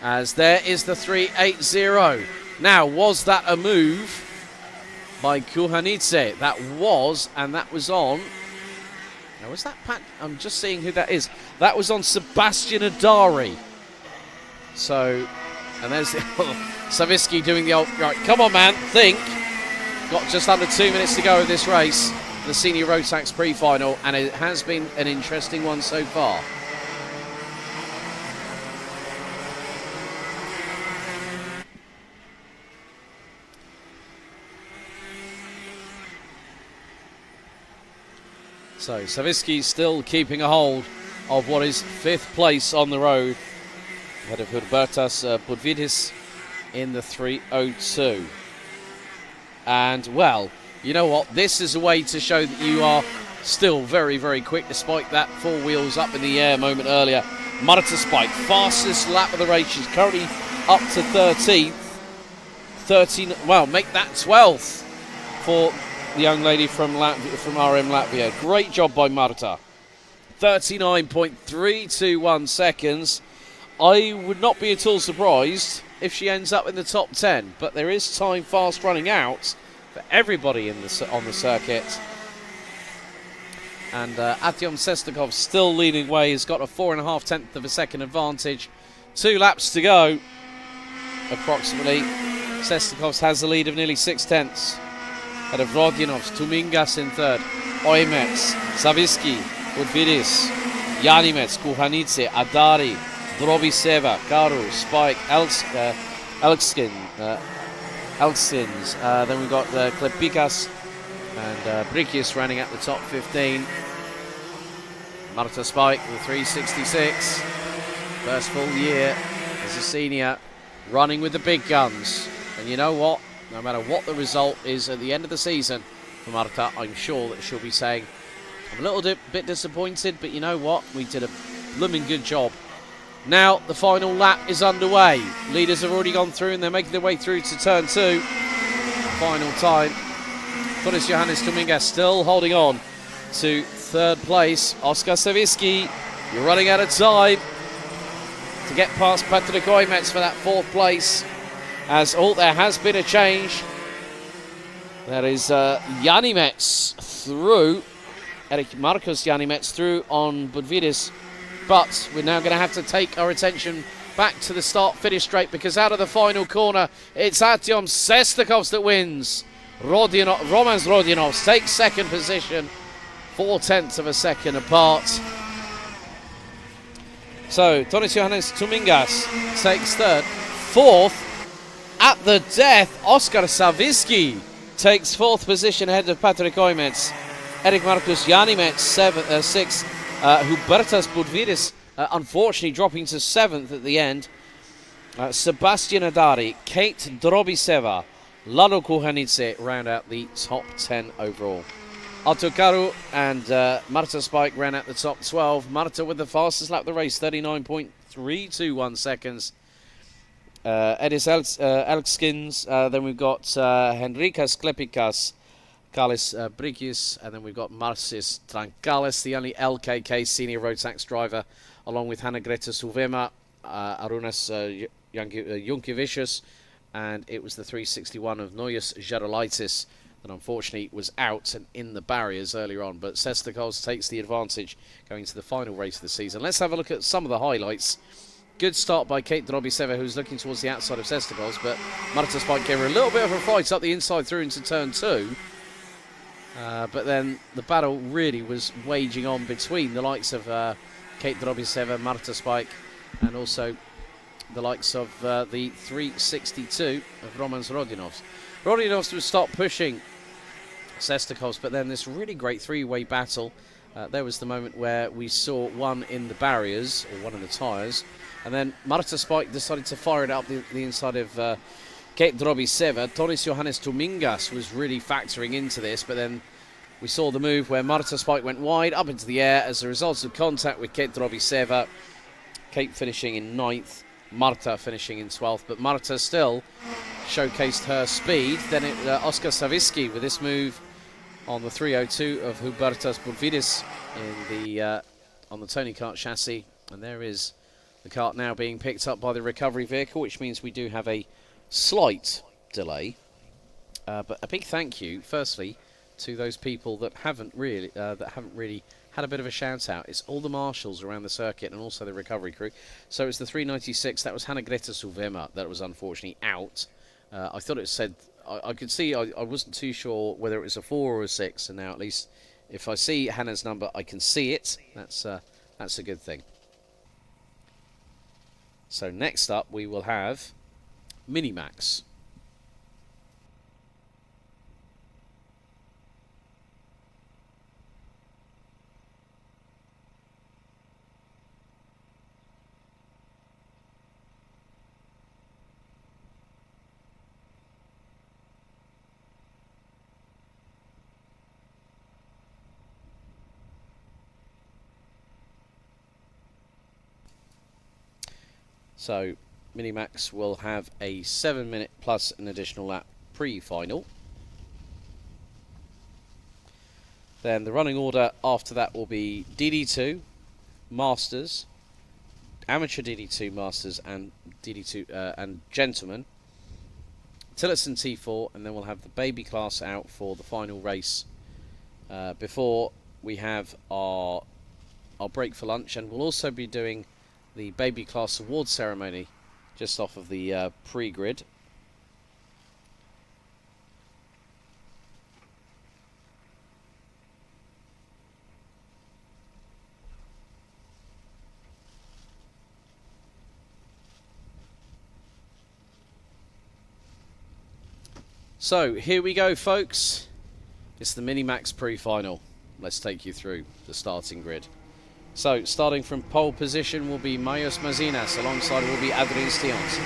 as there is the 380. Now, was that a move by Kuhanidze? That was, and that was on. Now, was that Pat? I'm just seeing who that is. That was on Sebastian Adari. So, and there's Savicki doing the old, right, come on man, think. Got just under 2 minutes to go of this race, the Senior Rotax pre-final, and it has been an interesting one so far. So Savicki still keeping a hold of what is 5th place on the road, ahead of Herbertas Budvidis in the 302. And, well, you know what? This is a way to show that you are still very, very quick, despite that 4 wheels up in the air moment earlier. Marta Spike, fastest lap of the race. She's currently up to 13th. 13, well, make that 12th for the young lady from RM Latvia. Great job by Marta. 39.321 seconds. I would not be at all surprised if she ends up in the top 10, but there is time fast running out for everybody on the circuit. And Artyom Sestakov still leading way. He's got a 4.5 of a second advantage. 2 laps to go, approximately. Sestakov has a lead of nearly 6 tenths. ahead of Rodinovs, Tumingas in third, Oimets, Savitsky, Budvidis, Janimets, Kuhanice, Adari, Drobiseva, Karu, Spike, Elkskins. Then we've got Klepikas and Brikis running at the top 15. Marta Spike with 366. First full year as a senior, running with the big guns. And you know what? No matter what the result is at the end of the season for Marta, I'm sure that she'll be saying, I'm a little bit disappointed, but you know what? We did a blooming good job. Now the final lap is underway. Leaders have already gone through and they're making their way through to turn 2. Final time. Tonis Johannes Tumingas still holding on to third place. Oskar Savitsky, you're running out of time to get past Patrick Oimets for that fourth place. As there has been a change. That is Janimets through. Eric Marcos Janimets through on Budvidis. But we're now going to have to take our attention back to the start-finish straight, because out of the final corner, it's Artyom Sestakov that wins. Romans Rodionovs takes second position, 0.4 of a second apart. So, Tonis Johannes Tumingas takes third. Fourth, at the death, Oskar Savitsky takes fourth position ahead of Patrick Oimets. Eric Marcus Janimets, sixth. Hubertas Budvidis, unfortunately dropping to 7th at the end. Sebastian Adari, Kate Drobiseva, Lado Kuhanice round out the top 10 overall. Artur Karu and Marta Spike ran out the top 12. Marta with the fastest lap of the race, 39.321 seconds. Edis Elkskins, then we've got Henrikas Klepikas, Kalis Brikis, and then we've got Marcis Trankalis, the only LKK senior Rotax driver, along with Hanna Greta Sulvema, Arunas Junkevicius, and it was the 361 of Noyes Gerolaitis that unfortunately was out and in the barriers earlier on. But Sestakos takes the advantage going to the final race of the season. Let's have a look at some of the highlights. Good start by Kate Drobiseva, who's looking towards the outside of Sestakos, but Marta Spike gave her a little bit of a fight up the inside through into turn 2. But then the battle really was waging on between the likes of Kate Drobiseva, Marta Spike, and also the likes of the 362 of Romans Rodinovs. Rodinovs would stop pushing Sestakos, but then this really great three-way battle. There was the moment where we saw one in the barriers, or one in the tyres, and then Marta Spike decided to fire it up the inside of Kate Drobiseva. Tonis Johannes Tumingas was really factoring into this, but then we saw the move where Marta Spike went wide up into the air as a result of contact with Kate Drobiseva. Kate finishing in 9th, Marta finishing in 12th, but Marta still showcased her speed. Then Oskar Savitsky with this move on the 302 of Hubertas Budvidis on the Tony Kart chassis, and there is the kart now being picked up by the recovery vehicle, which means we do have a slight delay, but a big thank you firstly to those people that haven't really had a bit of a shout out. It's all the marshals around the circuit and also the recovery crew. So it's the 396, that was Hanna Greta Sulvema that was unfortunately out. I thought it said, I could see, I wasn't too sure whether it was a 4 or a 6, and now at least if I see Hannah's number I can see it. That's a good thing. So next up we will have Minimax. So Minimax will have a 7-minute plus an additional lap pre-final. Then the running order after that will be DD2, Masters, Amateur DD2 Masters and DD2 and Gentlemen, Tillotson T4, and then we'll have the baby class out for the final race before we have our break for lunch, and we'll also be doing the baby class award ceremony just off of the pre-grid. So here we go, folks. It's the Minimax pre-final. Let's take you through the starting grid. So starting from pole position will be Mayos Mazinas. Alongside will be Adrian Stions,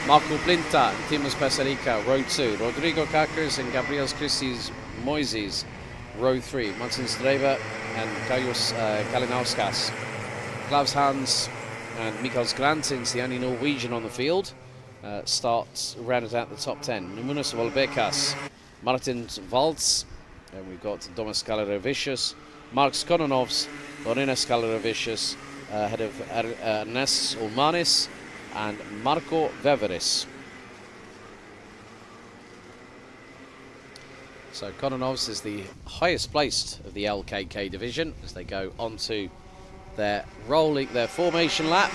Marco Plinta, Timos Pasarica, row 2. Rodrigo Kakers and Gabriel Christis Moises, row 3. Martin Streber and Kajos Kalinauskas. Klaus Hans and Mikael Grantins, the only Norwegian on the field, starts rounded out the top 10. Numunus Volbekas, Martin Valts, and we've got Domas Kalarovicius, Mark Skononovs, Lorena Skalarovicius, ahead of Ernest Ulmanis and Marco Veveris. So Kononovs is the highest placed of the LKK division as they go onto their formation lap.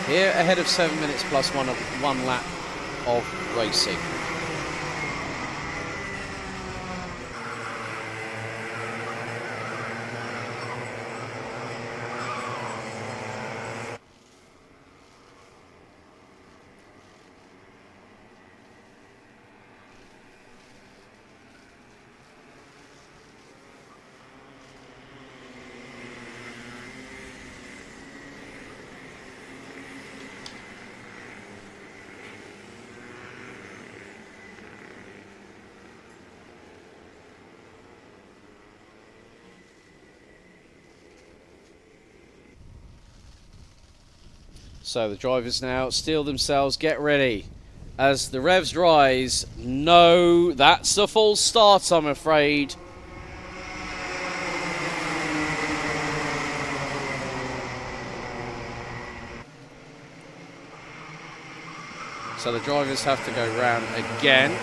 Here ahead of 7 minutes plus one lap of racing. So the drivers now steel themselves, get ready. As the revs rise, no, that's a false start, I'm afraid. So the drivers have to go round again.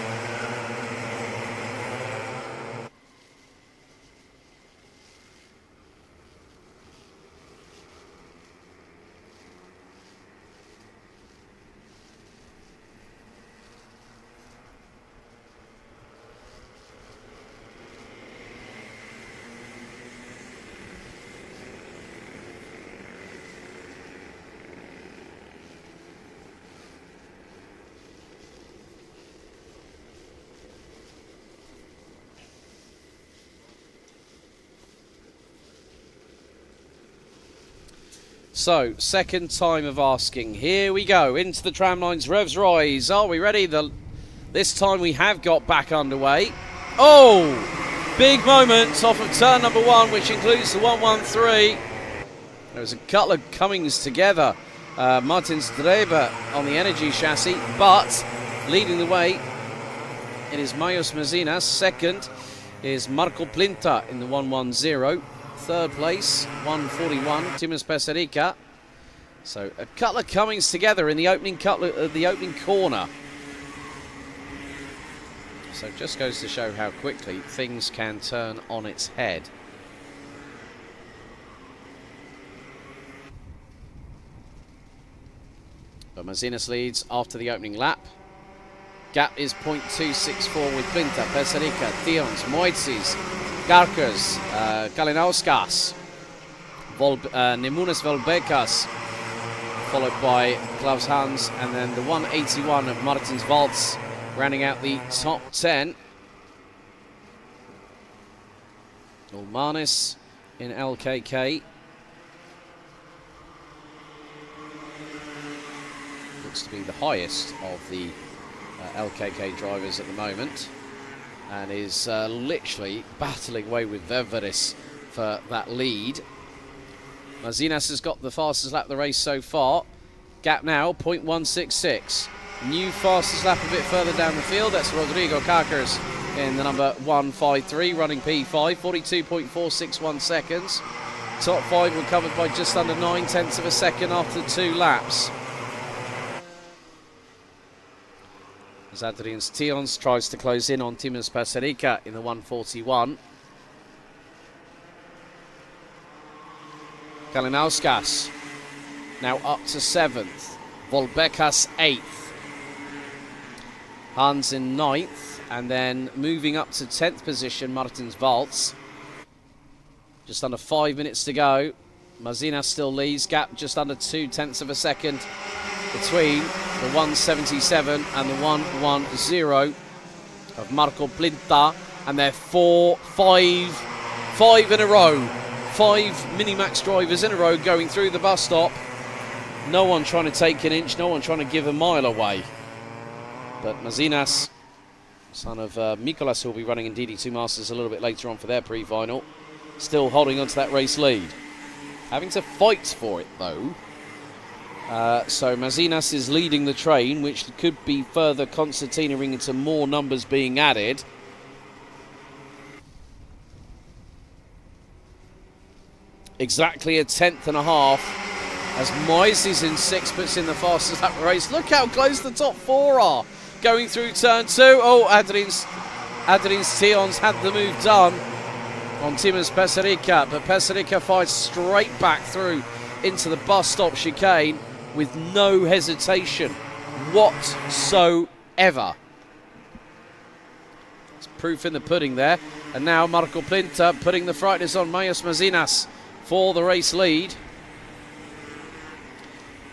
So, second time of asking. Here we go, into the tram lines, revs rise. Are we ready? This time we have got back underway. Oh! Big moment off of turn number 1, which includes the 113. There was a couple of comings together. Martin Streber on the energy chassis, but leading the way, it is Mayos Mazinas. Second is Marco Plinta in the 110. Third place, 141, Timos Peserica. So a couple of comings together in the opening corner. So it just goes to show how quickly things can turn on its head. But Mazinas leads after the opening lap. Gap is 0.264 with Plinta, Peserica, Tions, Moitzis, Garkers, Kalinauskas, Nemunas Volbekas, followed by Klaus Hans, and then the 181 of Martins Valts, rounding out the top 10. Ulmanis in LKK. Looks to be the highest of the LKK drivers at the moment, and is literally battling away with Veveris for that lead. Mazinas has got the fastest lap of the race so far. Gap now, 0.166. New fastest lap a bit further down the field. That's Rodrigo Kakers in the number 153, running P5, 42.461 seconds. Top 5 were covered by just under 9/10 of a second after 2 laps. As Adrian Tions tries to close in on Timos Paserica in the 141. Kalinauskas now up to 7th. Volbekas 8th. Hans in 9th. And then moving up to 10th position, Martins Valts. Just under 5 minutes to go. Mazinas still leads. Gap just under 0.2 of a second between the 177 and the 110. of Marco Plinta, and they're five in a row. 5 Minimax drivers in a row going through the bus stop. No one trying to take an inch, no one trying to give a mile away. But Mazinas, son of Mikolas, who will be running in DD2 Masters a little bit later on for their pre-final, still holding on to that race lead. Having to fight for it, though. So Mazinas is leading the train, which could be further concertinaing into more numbers being added. Exactly a 10th and a half as Moyes is in 6th, but in the fastest lap race. Look how close the top 4 are going through turn 2. Oh, Adrian's Tions had the move done on Timas Peserica, but Peserica fights straight back through into the bus stop chicane with no hesitation whatsoever. It's proof in the pudding there. And now Marco Plinta putting the frighteners on Mayos Mazinas for the race lead.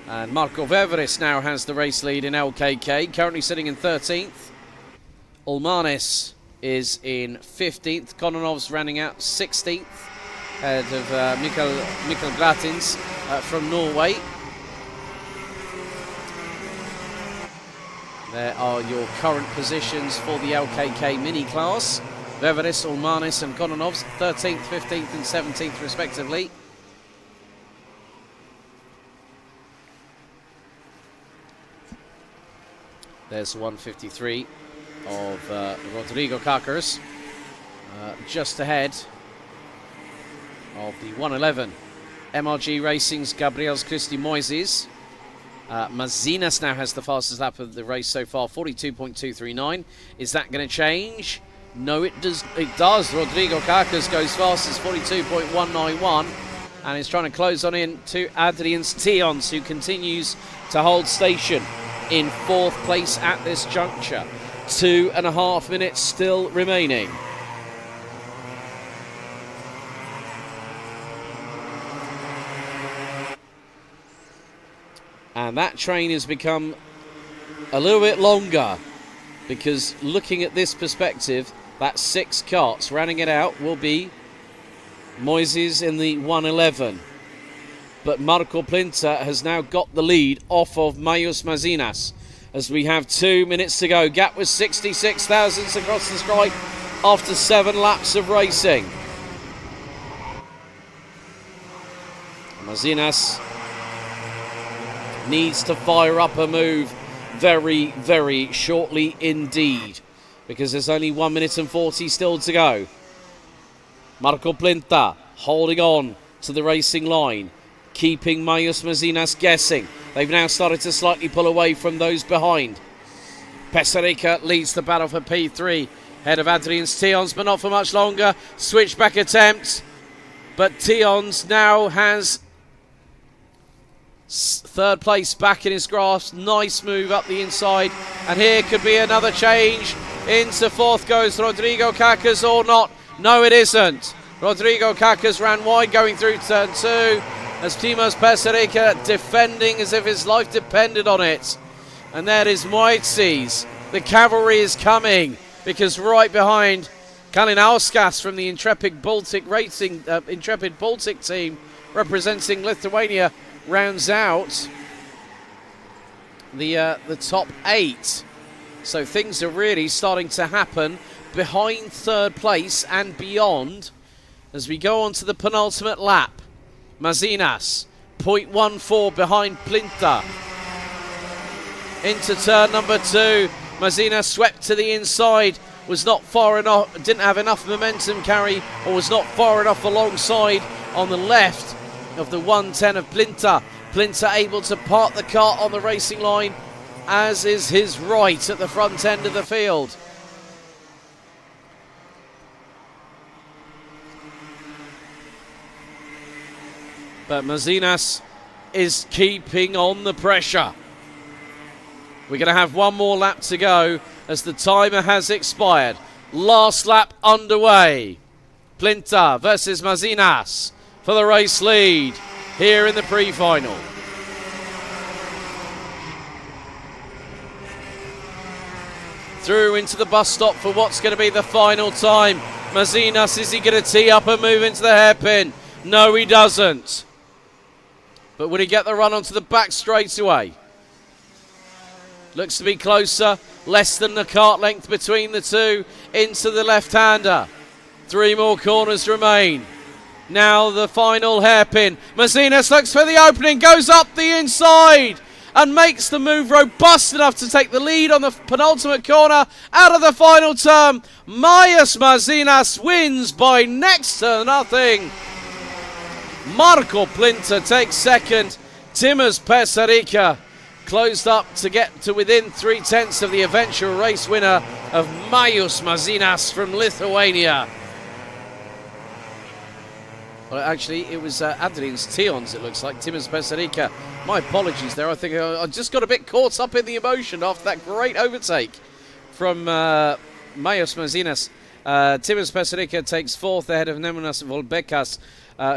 And Marco Veveris now has the race lead in LKK, currently sitting in 13th. Ulmanis is in 15th. Kononov's running out 16th, ahead of Mikkel Gratins from Norway. There are your current positions for the LKK mini class. Veveris, Ulmanis and Kononov's 13th, 15th and 17th respectively. There's 153 of Rodrigo Kakers, just ahead of the 111. MRG Racing's Gabriel's Christy Moises. Mazinas now has the fastest lap of the race so far, 42.239. Is that going to change? No, it does. It does. Rodrigo Kakers goes fastest, 42.191, and is trying to close on in to Adrian's Tions, who continues to hold station in 4th place at this juncture. 2.5 minutes still remaining. And that train has become a little bit longer, because looking at this perspective, that 6 carts rounding it out will be Moises in the 111. But Marco Plinta has now got the lead off of Mayos Mazinas as we have 2 minutes to go. Gap was 66 thousandths across the stripe after 7 laps of racing. Mazinas needs to fire up a move very, very shortly indeed, because there's only 1 minute and 40 still to go. Marco Plinta holding on to the racing line, keeping Mayos Mazinas guessing. They've now started to slightly pull away from those behind. Peserica leads the battle for P3, ahead of Adrian's Tions, but not for much longer. Switchback attempt, but Tions now has 3rd place back in his grasp. Nice move up the inside, and here could be another change. Into 4th goes Rodrigo Kakers, or not. No, it isn't. Rodrigo Kakers ran wide going through turn 2 as Timos Peserica defending as if his life depended on it. And there is Moises. The cavalry is coming, because right behind Kalinauskas from the Intrepid Baltic Racing, Intrepid Baltic team representing Lithuania, rounds out the top 8. So things are really starting to happen behind 3rd place and beyond as we go on to the penultimate lap. Mazinas, 0.14 behind Plinta. Into turn number 2. Mazinas swept to the inside, was not far enough, didn't have enough momentum carry, or was not far enough alongside on the left of the 110 of Plinta. Plinta able to park the kart on the racing line, as is his right at the front end of the field. But Mazinas is keeping on the pressure. We're going to have 1 more lap to go as the timer has expired. Last lap underway. Plinta versus Mazinas for the race lead here in the pre-final. through into the bus stop for what's going to be the final time. Mazinas, is he going to tee up and move into the hairpin? No, he doesn't. But would he get the run onto the back straight away? Looks to be closer. Less than the cart length between the two. Into the left-hander. 3 more corners remain. Now the final hairpin. Mazinas looks for the opening. Goes up the inside. And makes the move robust enough to take the lead on the penultimate corner. Out of the final turn. Maius Mazinas wins by next to nothing. Marco Plinter takes second. Timmers Pesarica closed up to get to within 3/10 of the eventual race winner of Maius Mazinas from Lithuania. Well, actually, it was Adrian's Tions, it looks like. Timmers Pesarica. My apologies there. I think I just got a bit caught up in the emotion after that great overtake from Maius Mazinas. Timmers Pesarica takes fourth ahead of Nemunas Volbekas,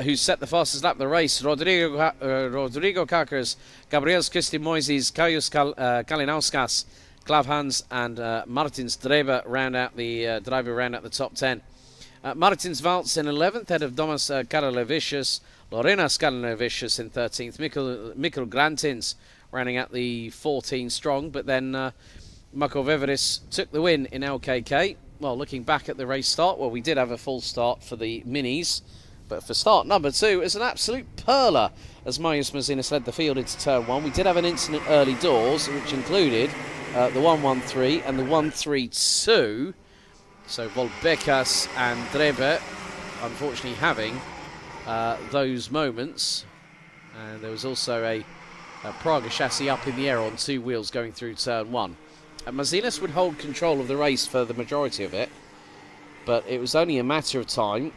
who set the fastest lap of the race. Rodrigo Kakers, Gabriel Kristi Moises, Kaius Kalinauskas, Klavhans, and Martins Dreber round out the top 10. Martins Valts in 11th, head of Domas Karalevicius, Lorena Skaralevicius in 13th, Mikkel Grantins rounding out the 14 strong, but then Mako Veveris took the win in LKK. Well, looking back at the race start, well, we did have a full start for the minis, but for start number 2, it's an absolute perler as Maius Mazinas led the field into turn 1. We did have an incident early doors, which included the 113 and the 132. So Volbekas and Dreber, unfortunately, having those moments. And there was also a Praga chassis up in the air on 2 wheels going through turn 1. And Mazinas would hold control of the race for the majority of it, but it was only a matter of time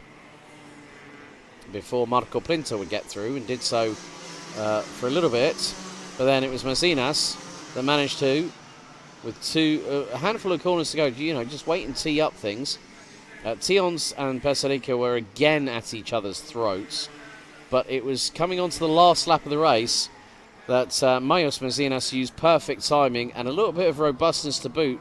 before Marco Plinter would get through, and did so for a little bit. But then it was Mazinas that managed to, with a handful of corners to go, just wait and tee up things. Tions and Pesarica were again at each other's throats, but it was coming on to the last lap of the race that Maius Mazinas used perfect timing and a little bit of robustness to boot.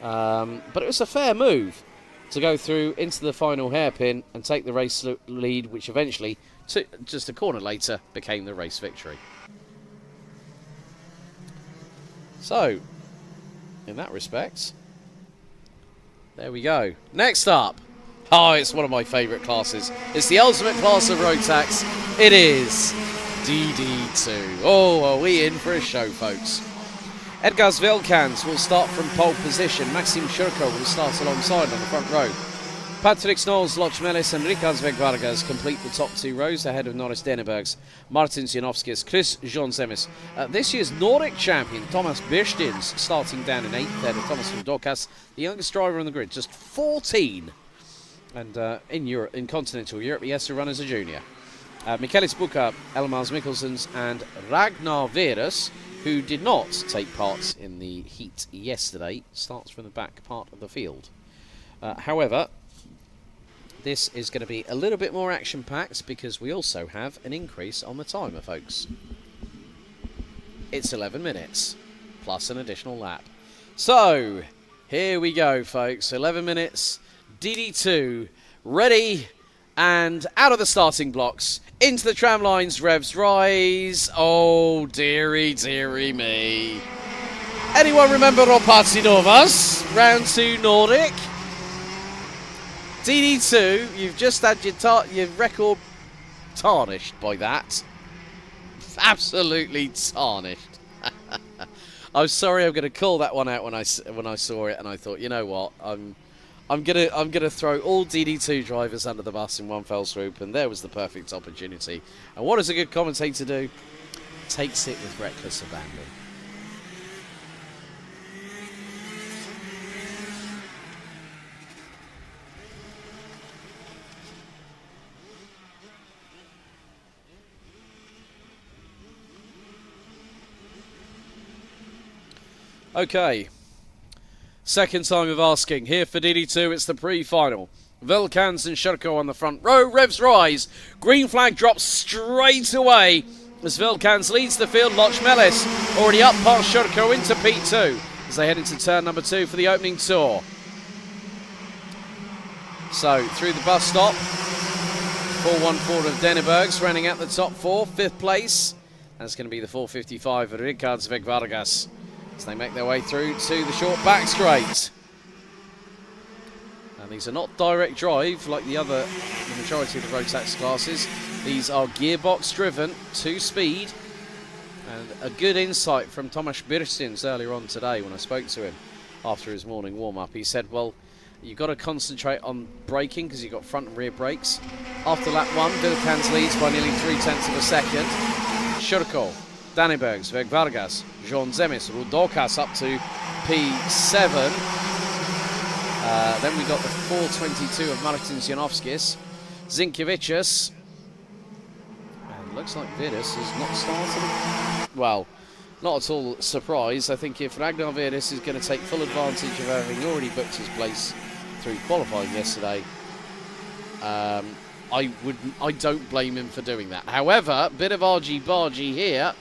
But it was a fair move to go through into the final hairpin and take the race lead, which eventually, just a corner later, became the race victory. So, in that respect, there we go. Next up, it's one of my favourite classes. It's the ultimate class of Rotax. It is DD2. Oh, are we in for a show, folks? Edgars Velkans will start from pole position. Maxim Shurko will start alongside on the front row. Patrick Snolls, Loch Melis and Rikas Vargas complete the top 2 rows ahead of Norris Dennebergs, Martin Zianovskis, Chris Jean-Zemis. This year's Nordic champion, Thomas Birstins, starting down in 8th ahead of Thomas van Dorcas, the youngest driver on the grid, just 14. And in continental Europe, he has to run as a junior. Michaelis Buka, Elmars Mikkelsens and Ragnar Veres, who did not take part in the heat yesterday, starts from the back part of the field. However, this is going to be a little bit more action-packed because we also have an increase on the timer, folks. It's 11 minutes, plus an additional lap. So, here we go, folks. 11 minutes, DD2, ready and out of the starting blocks. Into the tram lines, revs rise. Oh, dearie, dearie me. Anyone remember Ropazzi Novas? Round 2 Nordic. DD2, you've just had your record tarnished by that. Absolutely tarnished. I'm sorry, I'm going to call that one out when I saw it, and I thought, you know what, I'm gonna throw all DD2 drivers under the bus in one fell swoop, and there was the perfect opportunity. And what does a good commentator do? Takes it with reckless abandon. Okay, second time of asking. Here for DD2, it's the pre-final. Velkans and Shurko on the front row. Revs rise. Green flag drops straight away as Velkans leads the field. Loch Melis already up past Shurko into P2. as they head into turn number 2 for the opening tour. So, through the bus stop, 414 of Dennebergs running at the top 4, 5th place. That's going to be the 455 of Ricardsvik Vargas as they make their way through to the short back straight. And these are not direct drive like the majority of the Rotax classes. These are gearbox driven, 2-speed. And a good insight from Tomasz Birstins earlier on today when I spoke to him after his morning warm-up. He said, well, you've got to concentrate on braking because you've got front and rear brakes. After lap 1, Vilkans leads by nearly 0.3 of a second. Shurko, Dannebergs, Veg Vargas, Jean Zemis, Rotax up to P7. Then we got the 422 of Martin Janovskis. Zinkiewicz. And looks like Vidas has not started. Well, not at all surprised. I think if Ragnar Vidas is going to take full advantage of having already booked his place through qualifying yesterday, I don't blame him for doing that. However, bit of argy-bargy here.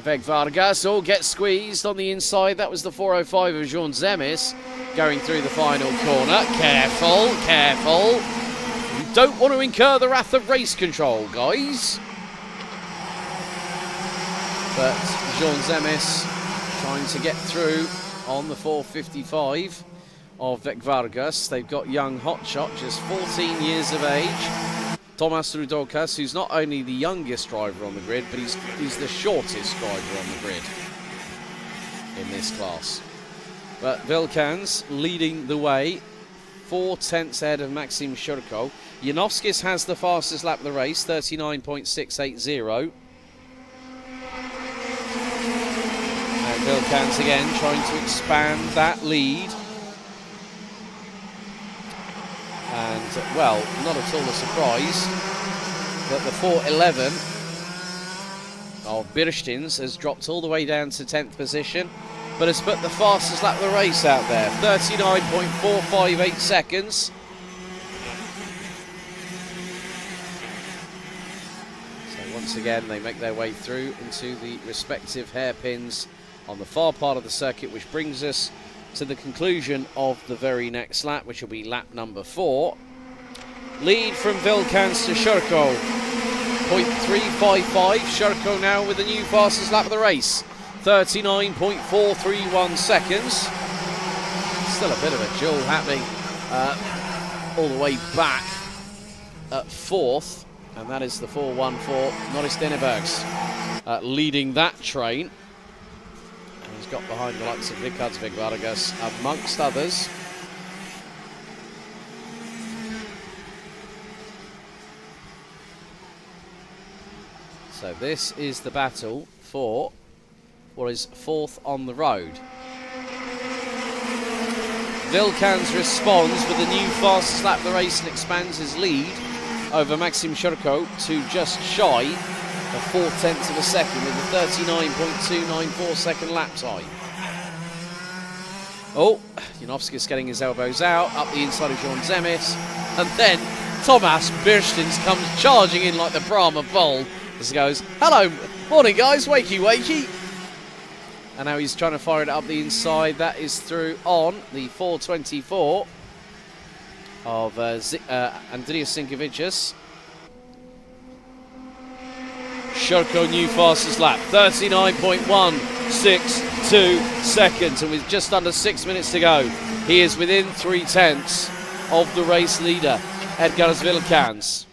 Veg Vargas all gets squeezed on the inside. That was the 405 of Jean Zemis going through the final corner. Careful, careful. You don't want to incur the wrath of race control, guys. But Jean Zemis trying to get through on the 455 of Vec Vargas. They've got young hotshot, just 14 years of age. Tomas Rudokas, who's not only the youngest driver on the grid, but he's the shortest driver on the grid in this class. But Vilkans leading the way, 4/10 ahead of Maxim Shurko. Janovskis has the fastest lap of the race, 39.680. And Vilkans again trying to expand that lead. And, well, not at all a surprise that the 411 of Birstins has dropped all the way down to 10th position, but has put the fastest lap of the race out there, 39.458 seconds. So once again, they make their way through into the respective hairpins on the far part of the circuit, which brings us to the conclusion of the very next lap, which will be lap number 4. Lead from Vilkans to Shurko, 0.355. Shurko now with the new fastest lap of the race, 39.431 seconds. Still a bit of a duel happening all the way back at 4th, and that is the 414 Norris Dennebergs leading that train. He's got behind the likes of Ricardsvik Vargas, amongst others. So this is the battle for what is 4th on the road. Vilkans responds with the new fastest lap of the race and expands his lead over Maxim Shurko to just shy of 4/10 of a second with a 39.294 second lap time. Oh, Janovskis getting his elbows out, up the inside of Jean Zemis, and then Tomas Birstins comes charging in like the Brahma bull as he goes, hello, morning guys, wakey wakey. And now he's trying to fire it up the inside. That is through on the 424 of Andrius Sinkevičius. Shurko new fastest lap, 39.162 seconds, and with just under 6 minutes to go, he is within 3/10 of the race leader, Edgars Vilkans,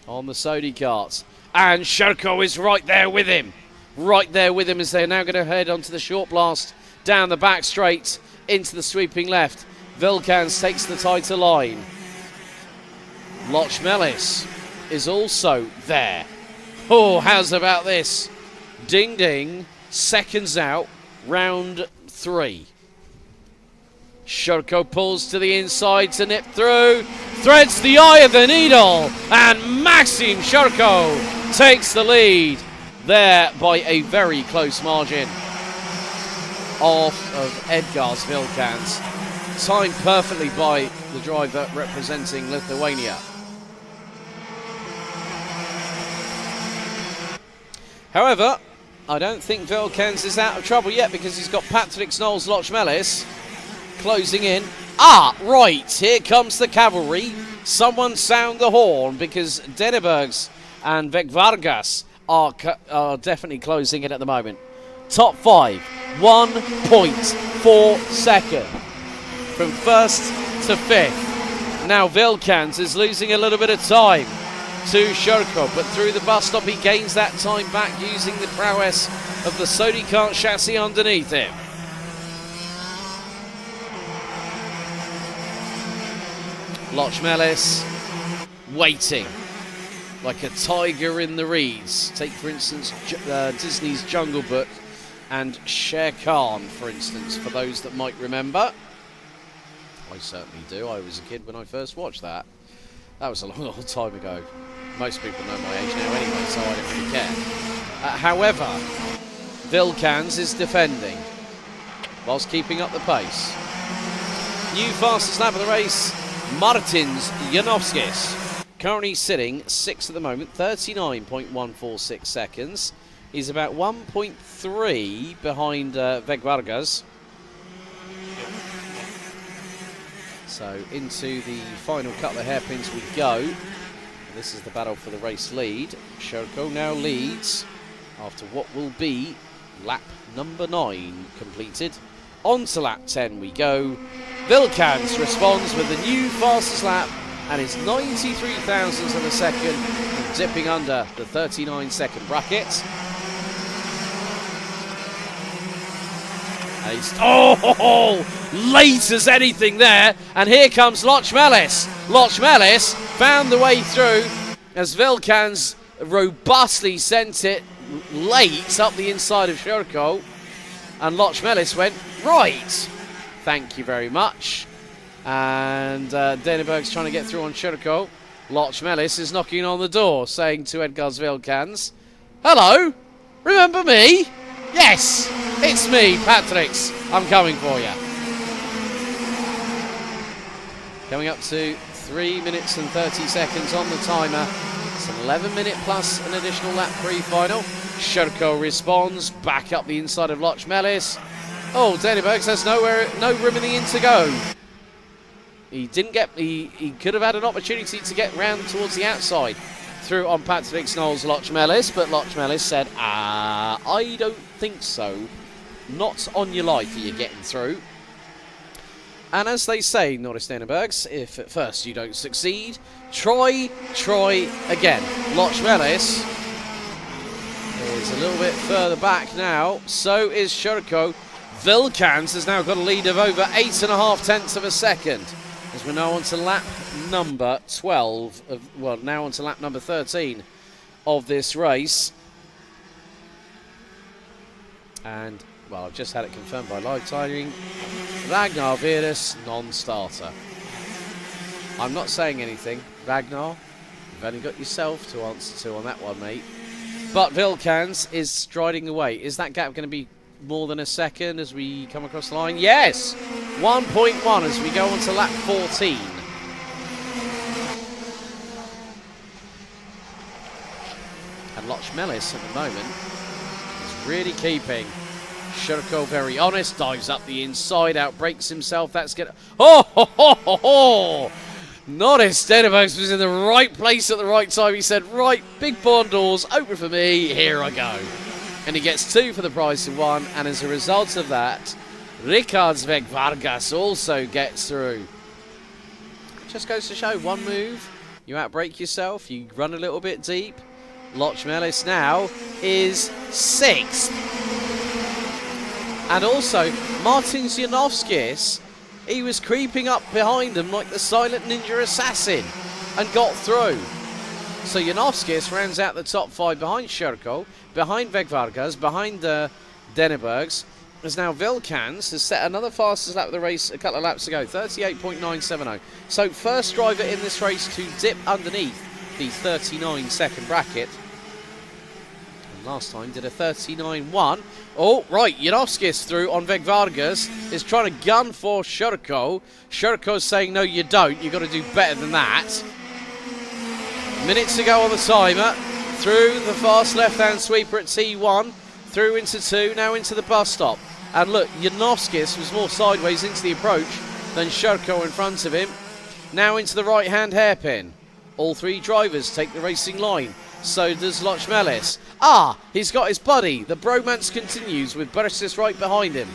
on the Sodi karts. And Shurko is right there with him as they're now going to head onto the short blast down the back straight into the sweeping left. Vilkans takes the tighter line. Loch Melis is also there. Oh, how's about this? Ding ding, seconds out, round 3. Shurko pulls to the inside to nip through, threads the eye of the needle, and Maxim Shurko takes the lead there by a very close margin off of Edgars Vilkans. Timed perfectly by the driver representing Lithuania. However, I don't think Vilkens is out of trouble yet because he's got Patrick Knowles Lochmelis closing in. Ah, right, here comes the cavalry. Someone sound the horn because Dennebergs and Veg Vargas are definitely closing in at the moment. Top 5, 1.4 second from first to fifth. Now Vilkens is losing a little bit of time to Shurko, but through the bus stop he gains that time back using the prowess of the Sony Kart chassis underneath him. Lochmelis waiting like a tiger in the reeds. Take for instance Disney's Jungle Book and Shere Khan, for instance, for those that might remember. I certainly do. I was a kid when I first watched that. That was a long old time ago. Most people know my age now anyway, so I don't really care. However, Vilkens is defending whilst keeping up the pace. New fastest lap of the race, Martins Janowskis. Currently sitting 6th at the moment, 39.146 seconds. He's about 1.3 behind Veg Vargas. So into the final couple of hairpins we go. This is the battle for the race lead. Shurko now leads after what will be lap number 9 completed. On to lap 10 we go. Vilkens responds with the new fastest lap and is 93 thousandths of a second, dipping under the 39-second bracket. Late as anything there, and here comes Lochmelis. Lochmelis found the way through as Vilkens robustly sent it late up the inside of Shurko, and Lochmelis went right. Thank you very much. And Denneberg's trying to get through on Shurko. Lochmelis is knocking on the door, saying to Edgars Vilkens, "Hello, remember me? Yes, it's me, Patrix. I'm coming for you." Coming up to 3 minutes and 30 seconds on the timer. It's an 11-minute plus an additional lap pre-final. Shurko responds back up the inside of Lochmelis. Oh, Dennebergs has no room in the inn to go. He didn't get. He could have had an opportunity to get round towards the outside through on Patrick Knowles Lochmelis, but Lochmelis said, I don't think so. Not on your life are you getting through. And as they say, Norris Dennebergs, if at first you don't succeed, try again. Lochmelis is a little bit further back now. So is Shurko. Vilkens has now got a lead of over 8.5 tenths of a second. As we're now on to lap number 12, now on to lap number 13 of this race. And, well, I've just had it confirmed by live timing. Ragnar Virus, non-starter. I'm not saying anything. Ragnar, you've only got yourself to answer to on that one, mate. But Vilkens is striding away. Is that gap going to be more than a second as we come across the line? Yes! 1.1 as we go on to lap 14. And Lochmelis at the moment is really keeping Shurko very honest. Dives up the inside, outbrakes himself. That's good. Norris Dennebergs was in the right place at the right time. He said, right, big barn doors, open for me, here I go. And he gets 2 for the price of 1, and as a result of that, Ricards Veg Vargas also gets through. Just goes to show, one move, you outbrake yourself, you run a little bit deep. Lochmelis now is 6th. And also, Martin Janowskis, he was creeping up behind them like the silent ninja assassin and got through. So Janowskis rounds out the top 5 behind Shurko, behind Veg Vargas, behind Dennebergs. As now Vilkens has set another fastest lap of the race a couple of laps ago, 38.970. So first driver in this race to dip underneath the 39-second bracket. And last time did a 39.1. Oh, right, Janowskis through on Veg Vargas is trying to gun for Shurko. Shurko's saying, no, you don't. You've got to do better than that. Minutes to go on the timer. Through the fast left-hand sweeper at T1. through into 2, now into the bus stop. And look, Janovskis was more sideways into the approach than Shurko in front of him. Now into the right-hand hairpin. All 3 drivers take the racing line. So does Lochmelis. Ah, he's got his buddy. The bromance continues with Bersis right behind him.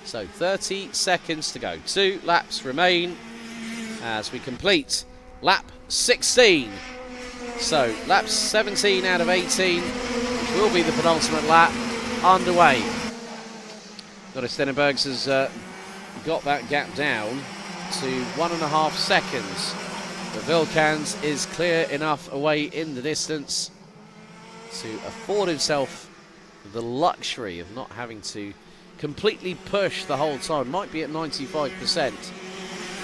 So 30 seconds to go. 2 laps remain as we complete lap 16. So lap 17 out of 18, which will be the penultimate lap, underway. Notice Stenenbergs has got that gap down to 1.5 seconds. The Vilkans is clear enough away in the distance to afford himself the luxury of not having to completely push the whole time. Might be at 95%.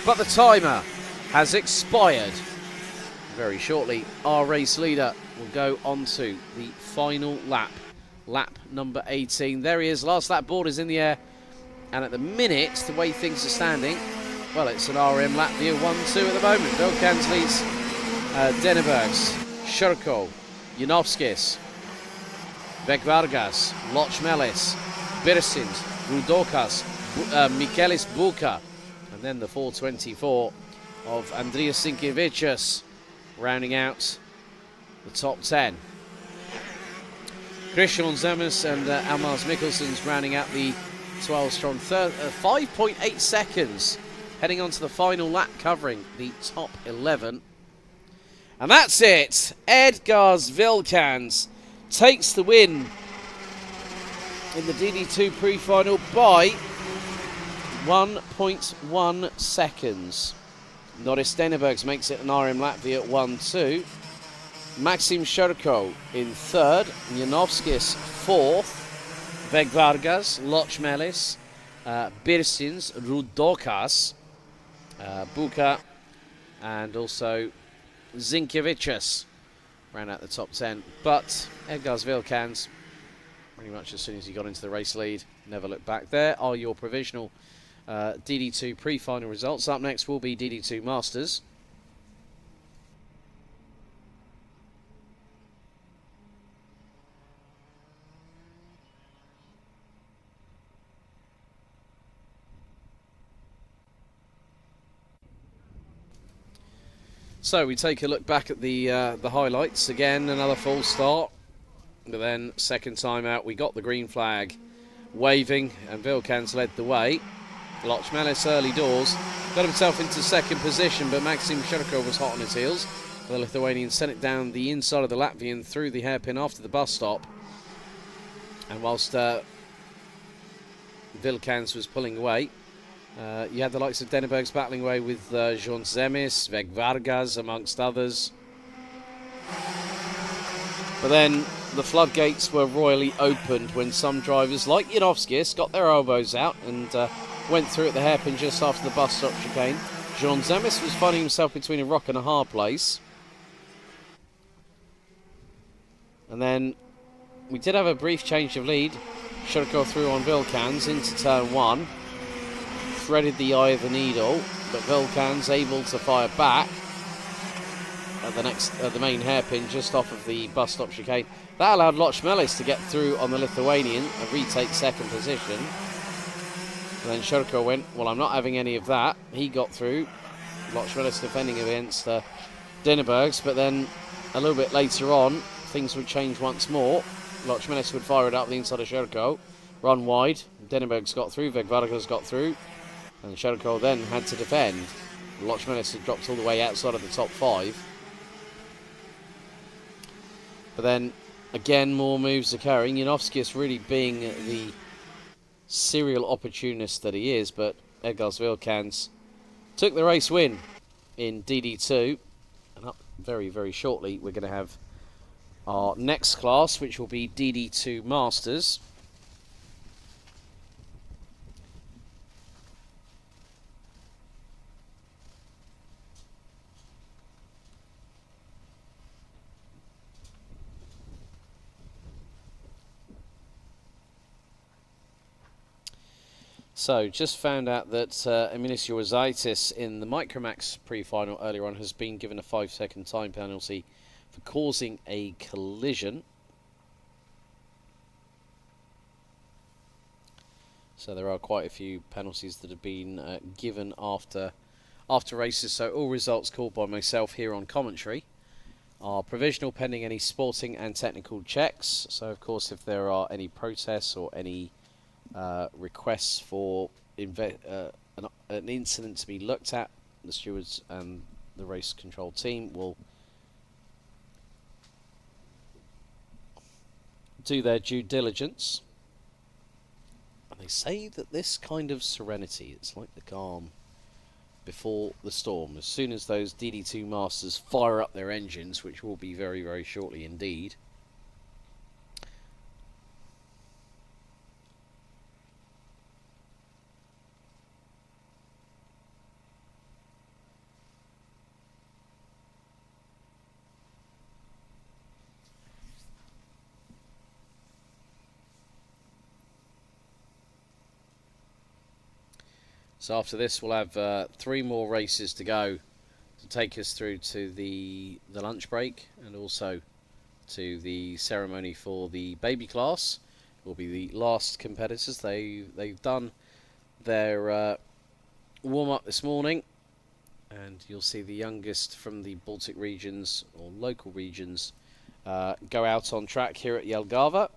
But the timer has expired. Very shortly, our race leader will go on to the final lap. Lap number 18. There he is. Last lap board is in the air. And at the minute, the way things are standing, well, it's an RM Latvia 1-2 at the moment. Vilkans leads Stenenbergs, Shurko, Janovskis, Vegvargas, Lochmelis, Birsins, Rudokas, Michaelis Buka, and then the 424 of Andrius Sinkevičius rounding out the top 10. Christian Zemes and Almars Mikkelsen's rounding out the 12 strong. 5.8 seconds heading on to the final lap covering the top 11. And that's it. Edgars Vilkans takes the win in the DD2 pre-final by 1.1 seconds. Noris Stenenbergs makes it an RM Latvia at 1-2. Maxim Shurko in 3rd. Janovskis 4th. Vegvargas, Lochmelis, Birsins, Rudokas, Buka, and also Sinkevičius round out the top 10. But Edgars Vilkans, pretty much as soon as he got into the race lead, never looked back. There are your provisional DD2 pre-final results. Up next will be DD2 Masters. So we take a look back at the highlights. Again, another false start. But then, second time out, we got the green flag waving, and Vilkans led the way. Lochmelis early doors got himself into second position, but Maxim Shurko was hot on his heels. The Lithuanian sent it down the inside of the Latvian through the hairpin after the bus stop. And whilst Vilkans was pulling away, you had the likes of Stenenbergs battling away with Jean Zemes, Vegvargas, amongst others. But then the floodgates were royally opened when some drivers, like Janovskis, got their elbows out and went through at the hairpin just after the bus stop chicane. Jean Zemes was finding himself between a rock and a hard place. And then we did have a brief change of lead. Shurko through on Vilkans into turn 1. Threaded the eye of the needle, but Vilkans able to fire back at the main hairpin just off of the bus stop chicane. That allowed Lochmelis to get through on the Lithuanian and retake second position. And then Shurko went, well, I'm not having any of that. He got through. Lochmelis defending against Stenenbergs, but then a little bit later on, things would change once more. Lochmelis would fire it up the inside of Shurko, run wide. Stenenbergs got through, Vegvargas got through. And Shurko then had to defend. Lochmelis had dropped all the way outside of the top 5. But then, again, more moves occurring. Janovskis really being the serial opportunist that he is, but Edgars Vilkans took the race win in DD2. And up very, very shortly, we're going to have our next class, which will be DD2 Masters. So, just found out that Emilis Eurozaitis in the Micromax pre-final earlier on has been given a 5-second time penalty for causing a collision. So there are quite a few penalties that have been given after races. So all results called by myself here on commentary are provisional pending any sporting and technical checks. So of course, if there are any protests or any requests for an incident to be looked at, the stewards and the race control team will do their due diligence. And they say that this kind of serenity, it's like the calm before the storm. As soon as those DD2 Masters fire up their engines, which will be very, very shortly indeed, so after this we'll have 3 more races to go to take us through to the lunch break and also to the ceremony for the baby class. Will be the last competitors. They've done their warm-up this morning, and you'll see the youngest from the Baltic regions or local regions go out on track here at Jelgava.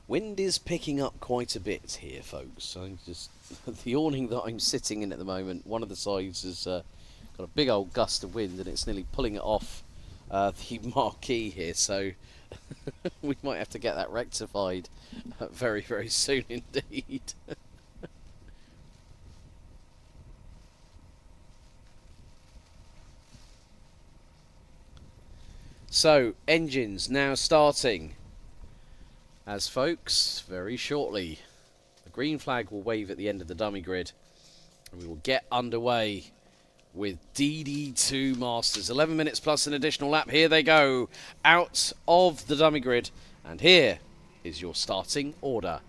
Wind is picking up quite a bit here, folks. I'm just the awning that I'm sitting in at the moment, one of the sides has got a big old gust of wind, and it's nearly pulling it off the marquee here. So we might have to get that rectified very, very soon indeed. So engines now starting. As folks, very shortly, the green flag will wave at the end of the dummy grid, and we will get underway with DD2 Masters. 11 minutes plus an additional lap. Here they go, out of the dummy grid, and here is your starting order.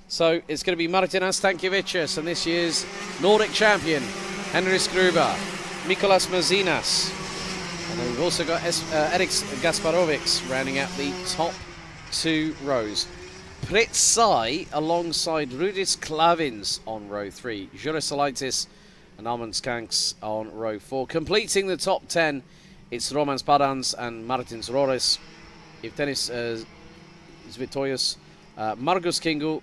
So it's going to be Martinas Stankiewicz and this year's Nordic champion, Henris Gruber, Mikolas Mazinas, and then we've also got Eriks Gasparovics rounding out the top 2 rows. Pritsai alongside Rudis Klavins on row 3. Juresolaitis and Armand Skanks on row 4. Completing the top 10, it's Roman Spadans and Martins Rores, Evtenis Zvitoyus, Margus Kingu,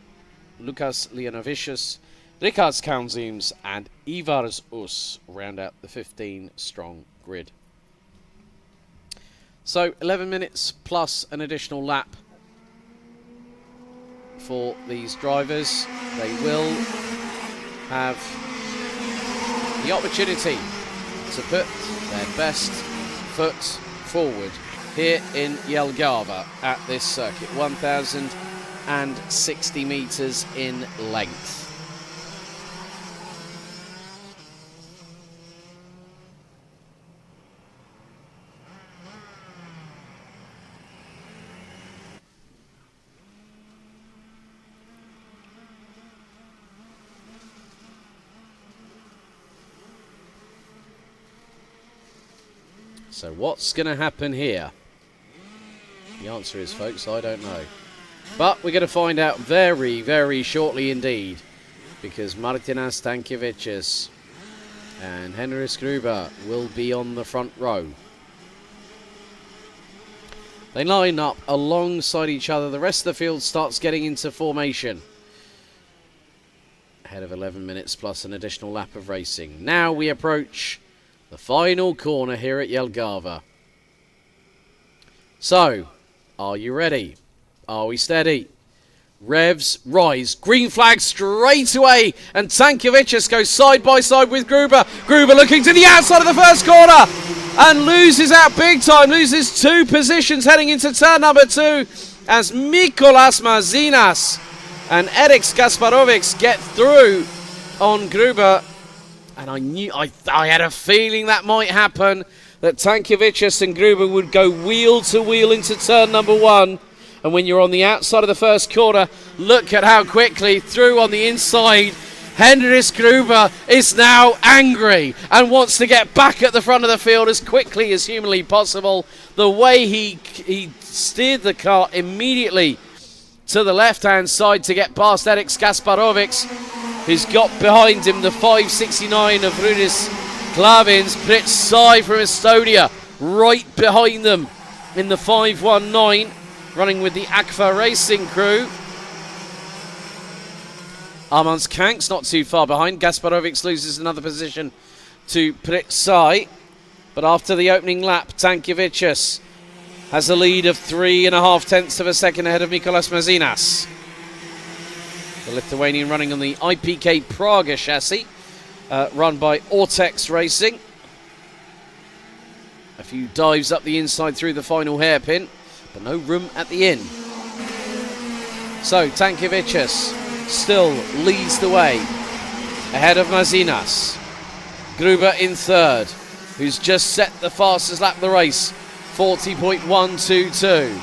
Lukas Leonovicius, Rikards Kaunzims and Ivars Us round out the 15-strong grid. So 11 minutes plus an additional lap for these drivers. They will have the opportunity to put their best foot forward here in Jelgava at this circuit, 1,060 metres in length. So what's going to happen here? The answer is, folks, I don't know. But we're going to find out very, very shortly indeed, because Martinas Stankiewicz and Henris Gruber will be on the front row. They line up alongside each other. The rest of the field starts getting into formation. Ahead of 11 minutes plus an additional lap of racing. Now we approach the final corner here at Jelgava. So, are you ready? Are we steady? Revs rise. Green flag straight away. And Stankiewicz goes side by side with Gruber. Gruber looking to the outside of the first corner and loses out big time. Loses 2 positions heading into turn number 2 as Mikolas Mazinas And Erik Kasparovic get through on Gruber. And I had a feeling that might happen, that Tankevicius and Gruber would go wheel to wheel into turn number 1. And when you're on the outside of the first corner, look at how quickly through on the inside. Henris Gruber is now angry and wants to get back at the front of the field as quickly as humanly possible. The way he steered the car immediately to the left-hand side to get past Erik Kasparovic, who's got behind him the 569 of Rudis Klavins. Pritsai from Estonia right behind them in the 519, running with the Akva Racing crew. Armand's Kanks not too far behind. Kasparovic loses another position to Pritsai. But after the opening lap, Tankevicius has a lead of 3.5 tenths of a second ahead of Mikolas Mazinas. The Lithuanian running on the IPK Praga chassis, run by Rotax Racing. A few dives up the inside through the final hairpin, but no room at the end. So Tankevicius still leads the way ahead of Mazinas. Gruber in third, who's just set the fastest lap of the race, 40.122.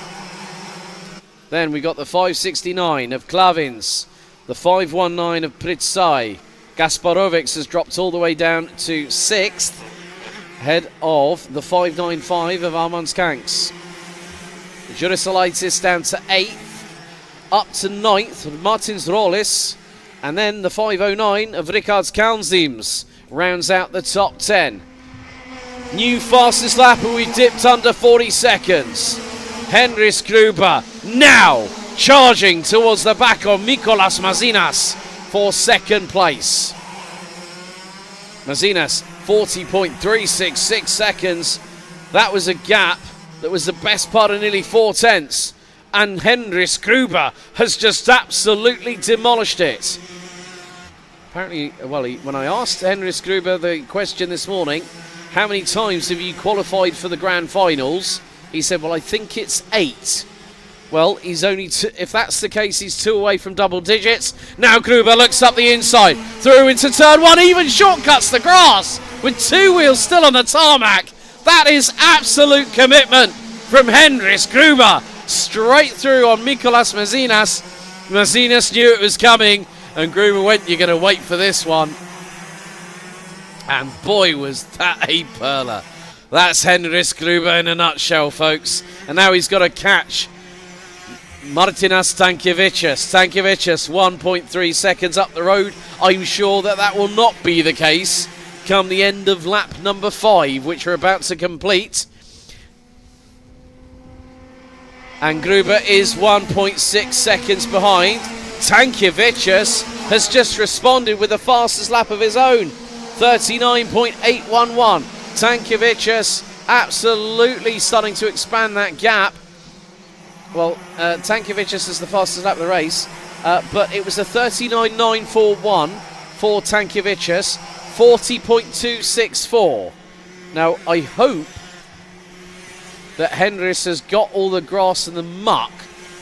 Then we got the 569 of Klavins, the 519 of Pritsai. Kasparovic has dropped all the way down to 6th, ahead of the 595 of Armand Kanks. Jurisalaitis down to 8th, up to 9th with Martins Rollis, and then the 509 of Rikards Kalnzims rounds out the top 10. New fastest lap, and we dipped under 40 seconds. Henris Gruber now charging towards the back of Mikolas Mazinas for second place. Mazinas 40.366 seconds. That was a gap that was the best part of nearly 4 tenths. And Henris Gruber has just absolutely demolished it. Apparently, well, when I asked Henris Gruber the question this morning, how many times have you qualified for the grand finals? He said, well, I think it's 8. Well, he's only if that's the case, he's 2 away from double digits. Now Gruber looks up the inside, through into turn 1, even shortcuts the grass with 2 wheels still on the tarmac. That is absolute commitment from Henris Gruber. Straight through on Mikolas Mazinas. Mazinas knew it was coming, and Gruber went, you're going to wait for this one. And boy, was that a perler. That's Henris Gruber in a nutshell, folks. And now he's got to catch Martinas Tankevicius. Tankevicius 1.3 seconds up the road. I'm sure that will not be the case come the end of lap number 5, which we're about to complete. And Gruber is 1.6 seconds behind. Tankevicius has just responded with the fastest lap of his own, 39.811. Tankevicius absolutely starting to expand that gap. Well, Tankevicius is the fastest lap of the race, but it was a 39.941 for Tankevicius, 40.264. Now, I hope that Henris has got all the grass and the muck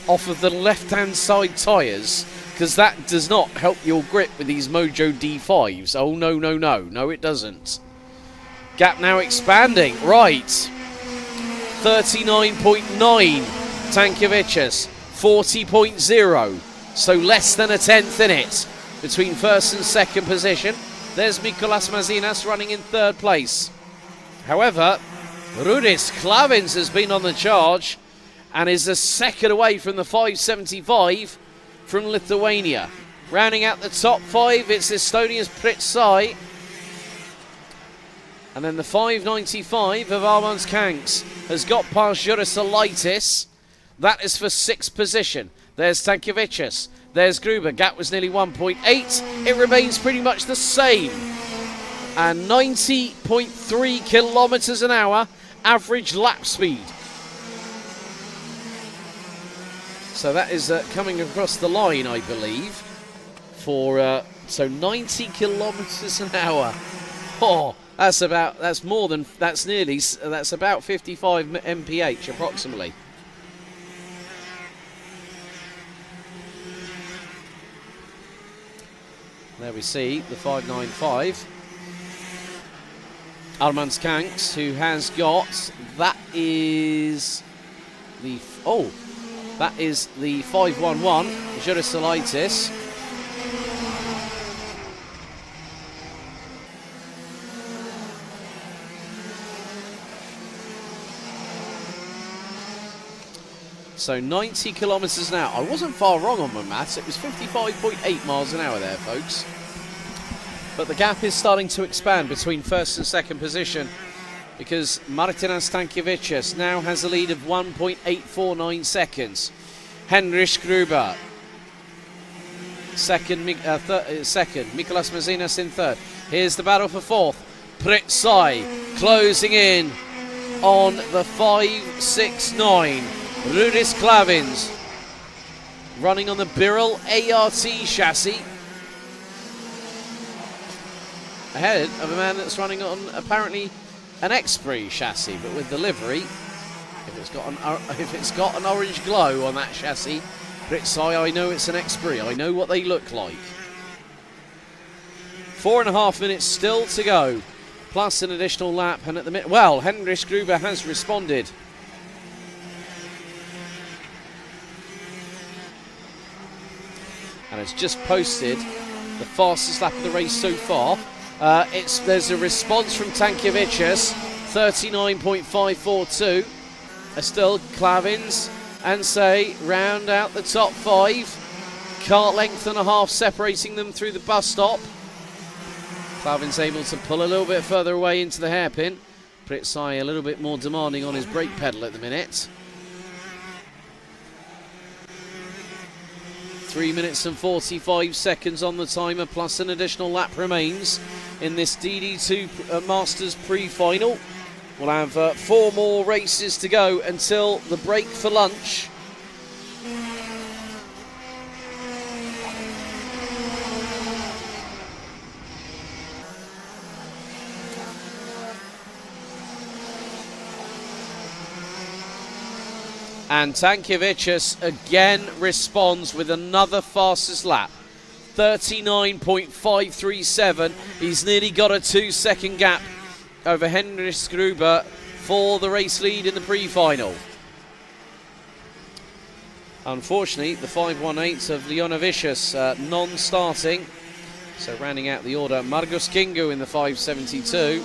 off of the left-hand side tyres, because that does not help your grip with these Mojo D5s. Oh, no, no, no. No, it doesn't. Gap now expanding. Right. 39.9. Tankevicius. 40.0. So less than a tenth in it between first and second position. There's Mikolas Mazinas running in third place. However, Rudis Klavins has been on the charge and is a second away from the 575 from Lithuania. Rounding out the top 5, it's Estonia's Pritsai. And then the 595 of Armand Kanks has got past Jurisalaitis. That is for 6th position. There's Tankevicius. There's Gruber. Gap was nearly 1.8. It remains pretty much the same. And 90.3 kilometres an hour average lap speed. So that is coming across the line, I believe, for so 90 kilometres an hour. Oh, that's about 55 mph approximately. There we see the 595. Armand Kanks, who has got, that is the 511, Jurasolitis. So 90 kilometres an hour. I wasn't far wrong on my maths. It was 55.8 miles an hour there, folks. But the gap is starting to expand between first and second position, because Martinas Stankiewicz now has a lead of 1.849 seconds. Henrich Gruber second, Mikolas Mazinas in third. Here's the battle for fourth. Pritsai closing in on the 569. Rudis Klavins running on the Birol ART chassis, ahead of a man that's running on apparently an Xpree chassis, but with the livery, if it's got an orange glow on that chassis, Pritsai, I know it's an Xpree. I know what they look like. 4.5 minutes still to go, plus an additional lap, and at the minute, well, Henrich Gruber has responded. And has just posted the fastest lap of the race so far. There's a response from Stankiewicz, 39.542. Still Klavins and Say round out the top 5. Kart length and a half separating them through the bus stop. Klavins able to pull a little bit further away into the hairpin. Pritsai a little bit more demanding on his brake pedal at the minute. 3 minutes and 45 seconds on the timer, plus an additional lap remains in this DD2 Masters pre-final. We'll have 4 more races to go until the break for lunch. And Stankiewicz again responds with another fastest lap. 39.537. He's nearly got a 2-second gap over Henrich Gruber for the race lead in the pre-final. Unfortunately, the 518 of Leonovicius non-starting. So rounding out the order, Margus Kingu in the 572.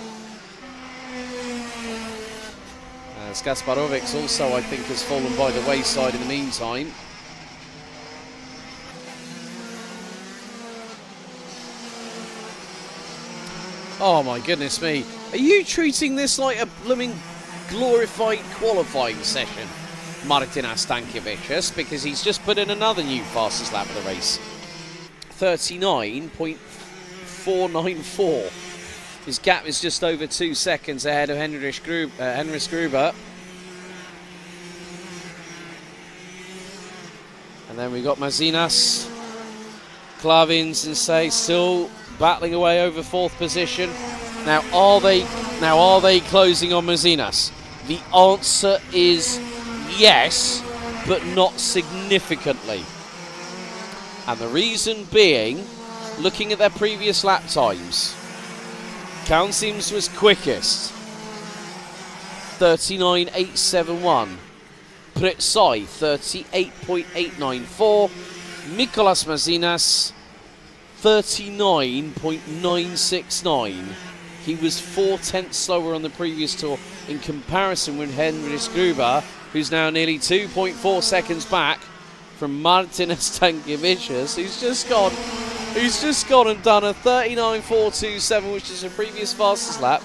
As Gasparovic also, I think, has fallen by the wayside in the meantime. Oh my goodness me. Are you treating this like a blooming glorified qualifying session, Martinas Stankiewicz? Because he's just put in another new fastest lap of the race. 39.494. His gap is just over 2 seconds ahead of Henrich Gruber. And then we've got Mazinas, Klavins and Say still battling away over 4th position. Now are they closing on Mazinas? The answer is yes, but not significantly. And the reason being, looking at their previous lap times, Kansims was quickest, 39.871. Pritsai, 38.894. Mikolas Mazinas, 39.969. He was 4/10 slower on the previous tour in comparison with Henrich Gruber, who's now nearly 2.4 seconds back from Martinas Stankiewicz, who's just gone and done a 39.427, which is the previous fastest lap.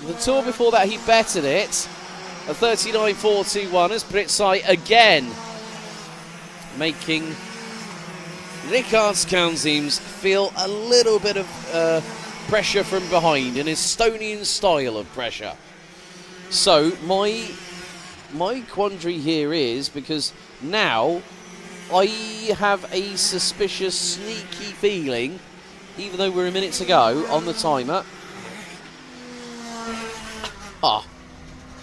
The tour before that, he bettered it, a 39.421, as Pritsai again making Richard Kansims feel a little bit of pressure from behind, an Estonian style of pressure. So my quandary here is, because now I have a suspicious, sneaky feeling, even though we're a minute to go on the timer.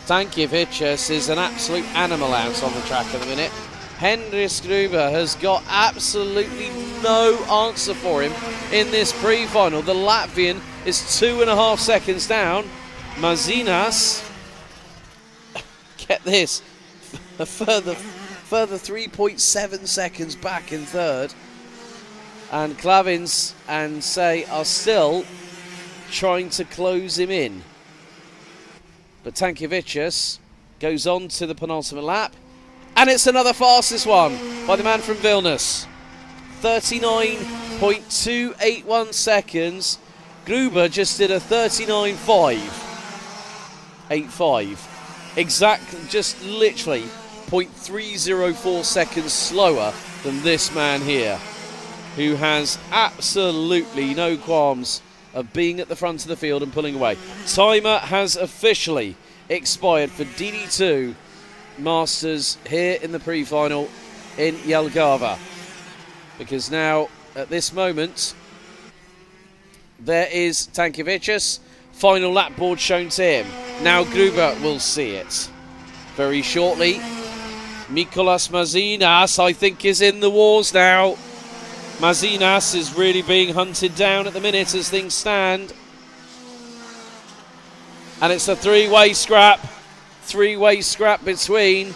Stankiewicz is an absolute animal out on the track at the minute. Henris Gruber has got absolutely no answer for him in this pre-final. The Latvian is 2.5 seconds down. Mazinas, get this, a further 3.7 seconds back in third. And Klavins and Say are still trying to close him in. But Tankevicius goes on to the penultimate lap. And it's another fastest one by the man from Vilnius. 39.281 seconds. Gruber just did a 39.585. Exactly, just literally 0.304 seconds slower than this man here, who has absolutely no qualms of being at the front of the field and pulling away. Timer has officially expired for DD2 Masters here in the pre-final in Jelgava, because now at this moment there is Tankevicius. Final lap board shown to him. Now Gruber will see it very shortly. Mikolas Mazinas, I think, is in the wars now. Mazinas is really being hunted down at the minute as things stand. And it's a three-way scrap. Three-way scrap between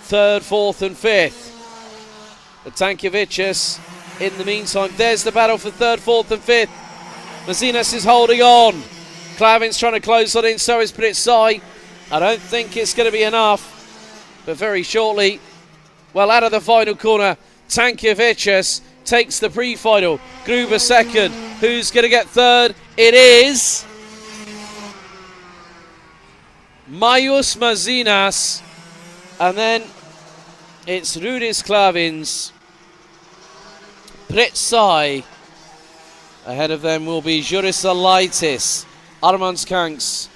third, fourth and fifth. But Tankevicius, in the meantime, there's the battle for third, fourth and fifth. Mazinas is holding on. Klavin's trying to close on in, so is Pritsai. I don't think it's going to be enough. But very shortly, well, out of the final corner, Tankevicius takes the pre-final. Gruber second. Who's going to get third? It is Majus Mazinas, and then it's Rudis Klavins, Pritsai. Ahead of them will be Juris Alaitis, Armand Kanks.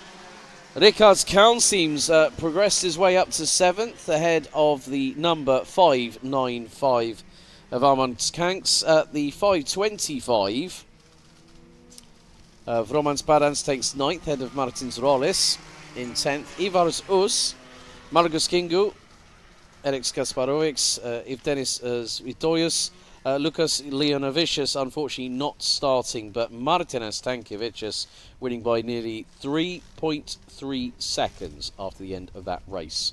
Rickard's Count seems progressed his way up to 7th, ahead of the number 595 of Armand Kanks. At the 525 of Roman Spadans takes 9th, ahead of Martins Rollis. In 10th, Ivars Us, Margus Kingu, Eriks Kasparovics, Evdenis Svitoyus, Lukas Leonovicius, unfortunately not starting, but Martinas Tankevicius winning by nearly 3.3 seconds after the end of that race.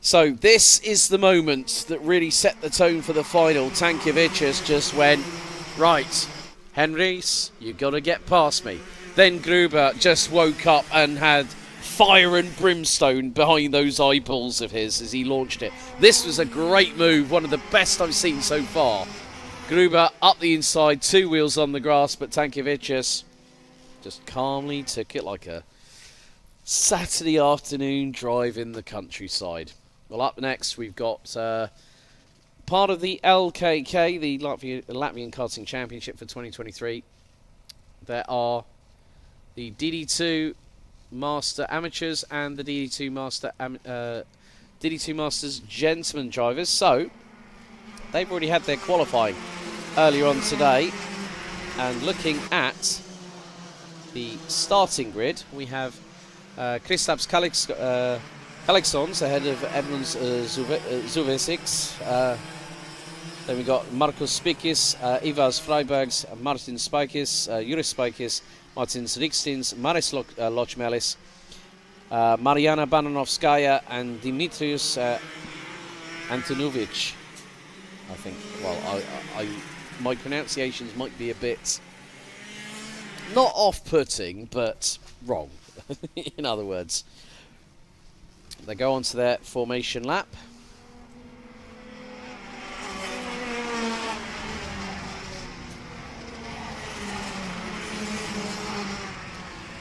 So this is the moment that really set the tone for the final. Tankevicius just went, right, Henris, you got to get past me. Then Gruber just woke up and had fire and brimstone behind those eyeballs of his as he launched it. This was a great move, one of the best I've seen so far. Gruber up the inside, 2 wheels on the grass, but Tankevicius just calmly took it like a Saturday afternoon drive in the countryside. Well, up next we've got part of the LKK, the Latvian Karting Championship for 2023. There are the DD2 Master Amateurs and the DD2 Masters Gentlemen drivers. So they've already had their qualifying earlier on today. And looking at the starting grid, we have Kristaps Kalixons ahead of Edmunds Zuvesics. Then we got Marcos Spikis, Ivars Freibergs, Martin Spikis, Juris Spikis, Martins Rikstins, Maris Lochmelis, Mariana Bananovskaya, and Dimitrius Antonovic. I think, well, my pronunciations might be a bit not off-putting, but wrong, in other words. They go on to their formation lap.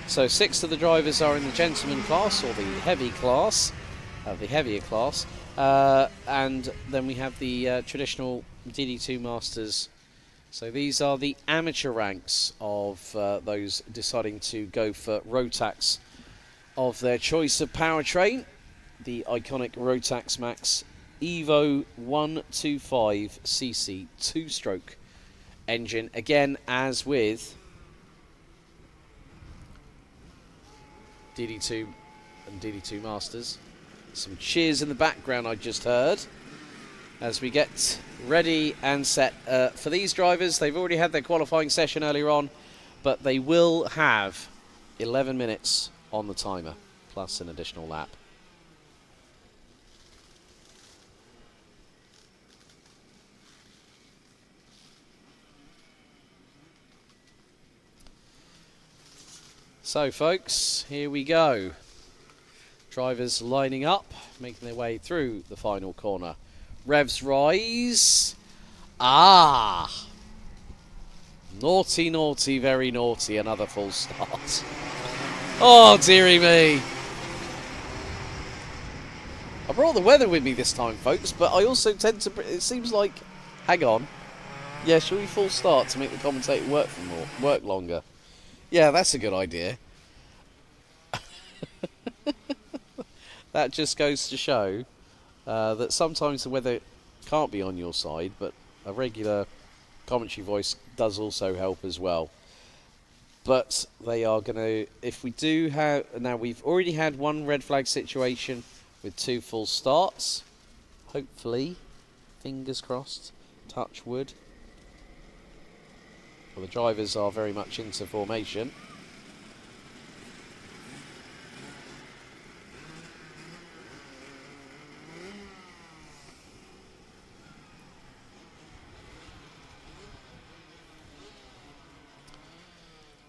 So 6 of the drivers are in the gentleman class, or the heavy class, the heavier class. And then we have the traditional DD2 Masters. So these are the amateur ranks of those deciding to go for Rotax of their choice of powertrain. The iconic Rotax Max Evo 125cc 2-stroke engine. Again, as with DD2 and DD2 Masters. Some cheers in the background I just heard as we get ready and set for these drivers. They've already had their qualifying session earlier on, but they will have 11 minutes on the timer, plus an additional lap. So folks, here we go. Drivers lining up, making their way through the final corner. Revs rise. Ah! Naughty, naughty, very naughty. Another false start. Oh, dearie me. I brought the weather with me this time, folks, but I also tend to... It seems like... Hang on. Yeah, shall we full start to make the commentator work longer? Yeah, that's a good idea. That just goes to show that sometimes the weather can't be on your side, but a regular commentary voice does also help as well. But they are going to, if we do have, now we've already had one red flag situation with 2 full starts. Hopefully, fingers crossed, touch wood. Well, the drivers are very much into formation.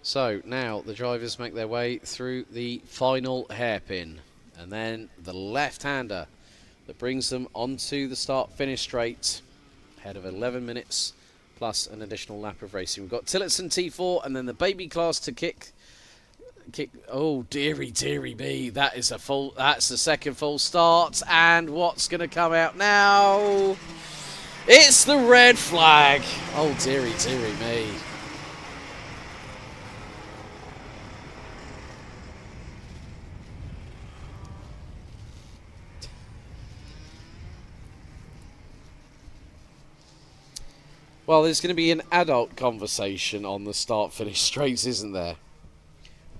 So now the drivers make their way through the final hairpin, and then the left-hander that brings them onto the start-finish straight ahead of 11 minutes plus an additional lap of racing. We've got Tillotson T4 and then the baby class to kick. Oh, dearie, dearie me. That's the second full start. And what's going to come out now? It's the red flag. Oh, dearie, dearie me. Well, there's going to be an adult conversation on the start-finish straights, isn't there?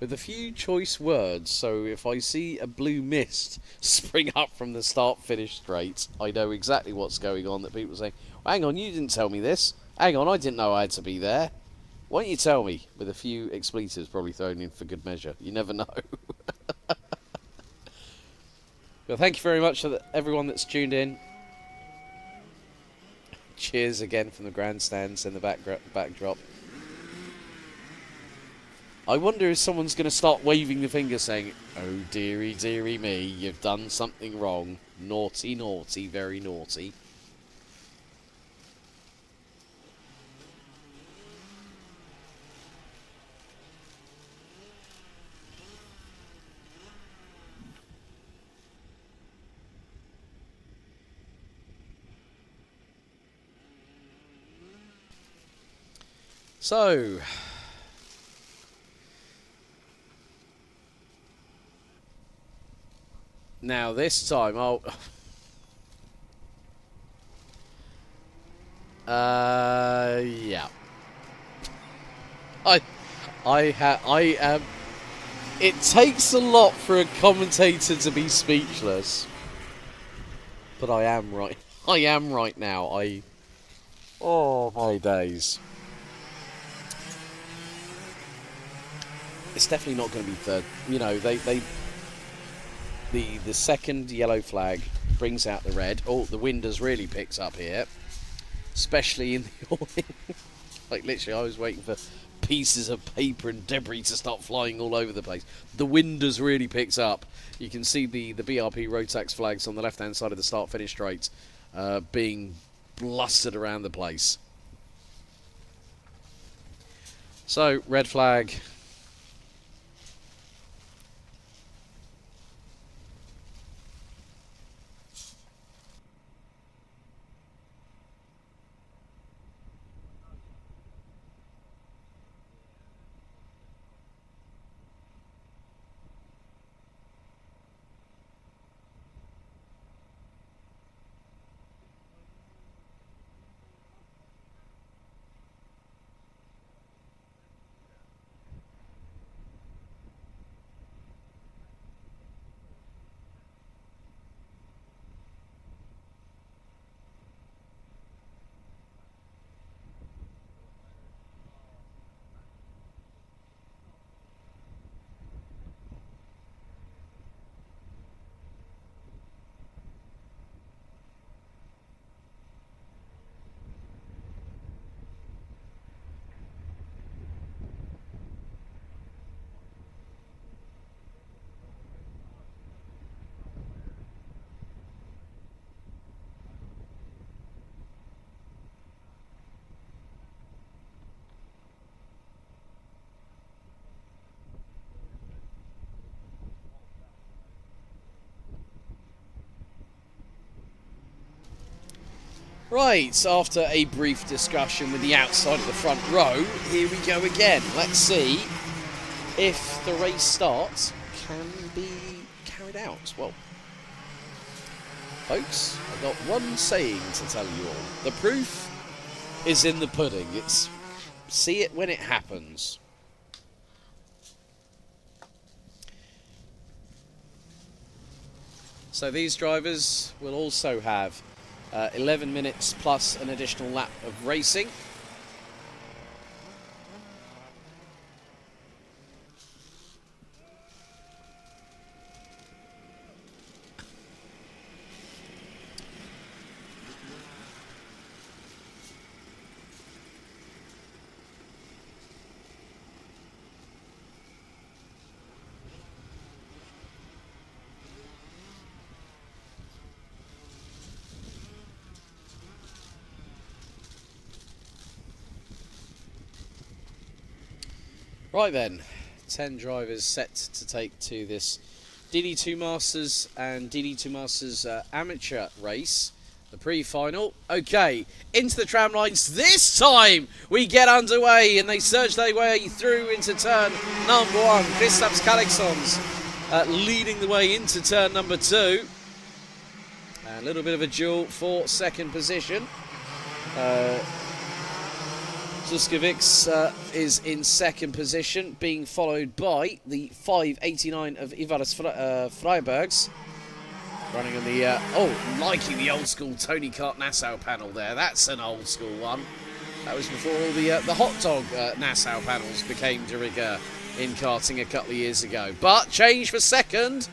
With a few choice words, so if I see a blue mist spring up from the start-finish straight, I know exactly what's going on, that people say, well, hang on, you didn't tell me this. Hang on, I didn't know I had to be there. Why don't you tell me? With a few expletives probably thrown in for good measure. You never know. Well, thank you very much to everyone that's tuned in. Cheers again from the grandstands and the backdrop. I wonder if someone's going to start waving the finger saying, oh dearie, dearie me, you've done something wrong. Naughty, naughty, very naughty. So, now this time, yeah. I am. It takes a lot for a commentator to be speechless, but I am right. I am right now. Oh my days. It's definitely not going to be third. You know, the second yellow flag brings out the red. Oh, the wind has really picked up here, especially in the awning. Like literally, I was waiting for pieces of paper and debris to start flying all over the place. The wind has really picked up. You can see the BRP Rotax flags on the left-hand side of the start-finish straight being blustered around the place. So, red flag. Right, after a brief discussion with the outside of the front row, here we go again. Let's see if the race start can be carried out. Well, folks, I've got one saying to tell you all. The proof is in the pudding. It's see it when it happens. So these drivers will also have 11 minutes plus an additional lap of racing. Right then, 10 drivers set to take to this DD2 Masters and DD2 Masters amateur race, the pre-final. Okay, into the tram lines. This time we get underway and they surge their way through into turn number 1. Kristaps Kalixons leading the way into turn number 2. A little bit of a duel for second position. Zuskovics is in second position, being followed by the 589 of Ivars Freibergs. Running on the, liking the old school Tony Kart Nassau panel there. That's an old school one. That was before all the hot dog Nassau panels became de rigueur in karting a couple of years ago. But change for second.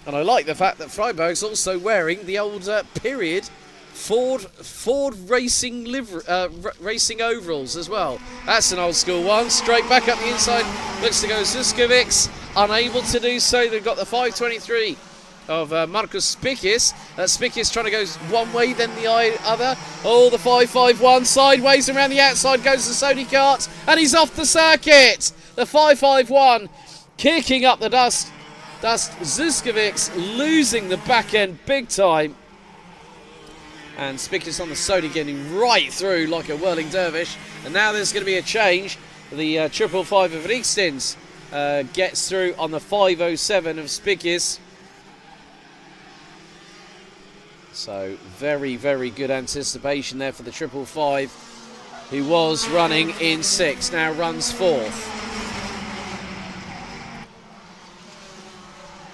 And I like the fact that Freiberg's also wearing the old period Ford racing racing overalls as well. That's an old school one. Straight back up the inside. Looks to go Zuskovics. Unable to do so. They've got the 523 of Markus Spikis. Spikis trying to go one way, then the other. Oh, the 551 sideways around the outside goes the Sony Kart, and he's off the circuit. The 551 kicking up the dust. Zuskovics losing the back end big time. And Spikis on the Sony getting right through like a whirling dervish. And now there's going to be a change. The 555 of Riekstins gets through on the 507 of Spikis. So very, very good anticipation there for the 555, who was running in 6th, now runs 4th.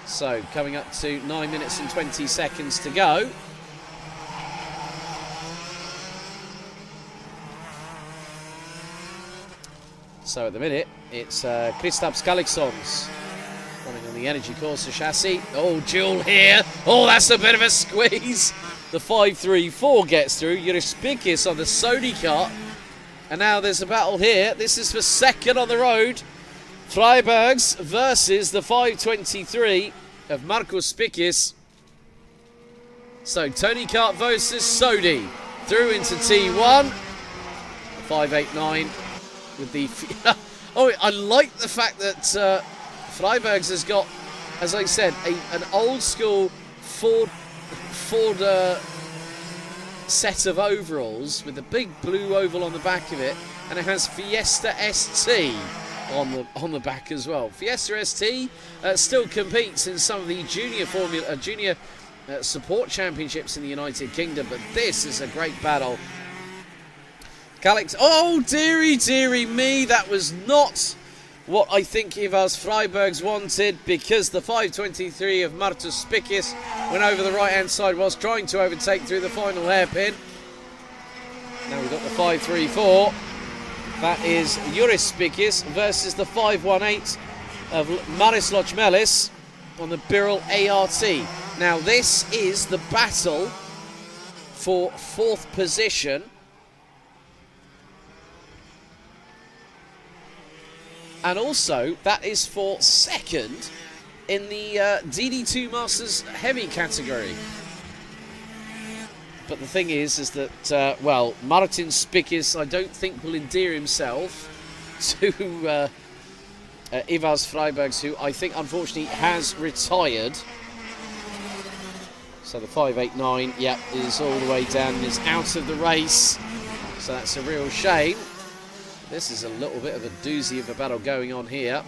So coming up to 9 minutes and 20 seconds to go. So at the minute, it's Kristaps Kalixons running on the Energy Corsa chassis. Oh, duel here. Oh, that's a bit of a squeeze. The 534 gets through. Spikis on the Sony Kart. And now there's a battle here. This is for second on the road. Freibergs versus the 523 of Markus Spikis. So Tony Kart versus Sony. Through into T1. 589. With the oh, I like the fact that Freibergs has got, as I said, an old school Ford set of overalls with a big blue oval on the back of it, and it has Fiesta ST on the back as well. Fiesta ST still competes in some of the junior support championships in the United Kingdom, but this is a great battle. Oh, dearie me, that was not what I think Ivars Freibergs wanted, because the 523 of Martus Spikis went over the right-hand side whilst trying to overtake through the final hairpin. Now we've got the 534. That is Juris Spikis versus the 518 of Marislav Melis on the Birel ART. Now this is the battle for 4th position. And also, that is for second in the DD2 Masters Heavy category. But the thing is that, well, Martin Spikis, I don't think will endear himself to Ivars Freibergs, who I think, unfortunately, has retired. So the 589, yep, is all the way down and is out of the race. So that's a real shame. This is a little bit of a doozy of a battle going on here.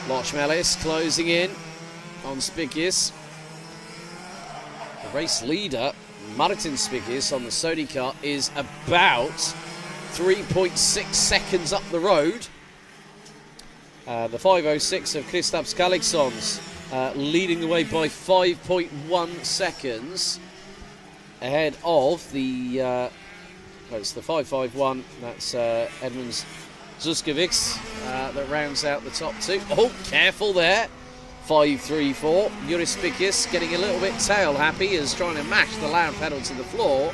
Lochmelis closing in on Spikis. The race leader, Martin Spikis, on the Sony car is about 3.6 seconds up the road. The 506 of Kristaps Kalixons leading the way by 5.1 seconds ahead of the it's the 551, that's Edmunds Zuskovics that rounds out the top two. Oh, careful there. 534. Juris Spikis getting a little bit tail happy as trying to mash the loud pedal to the floor,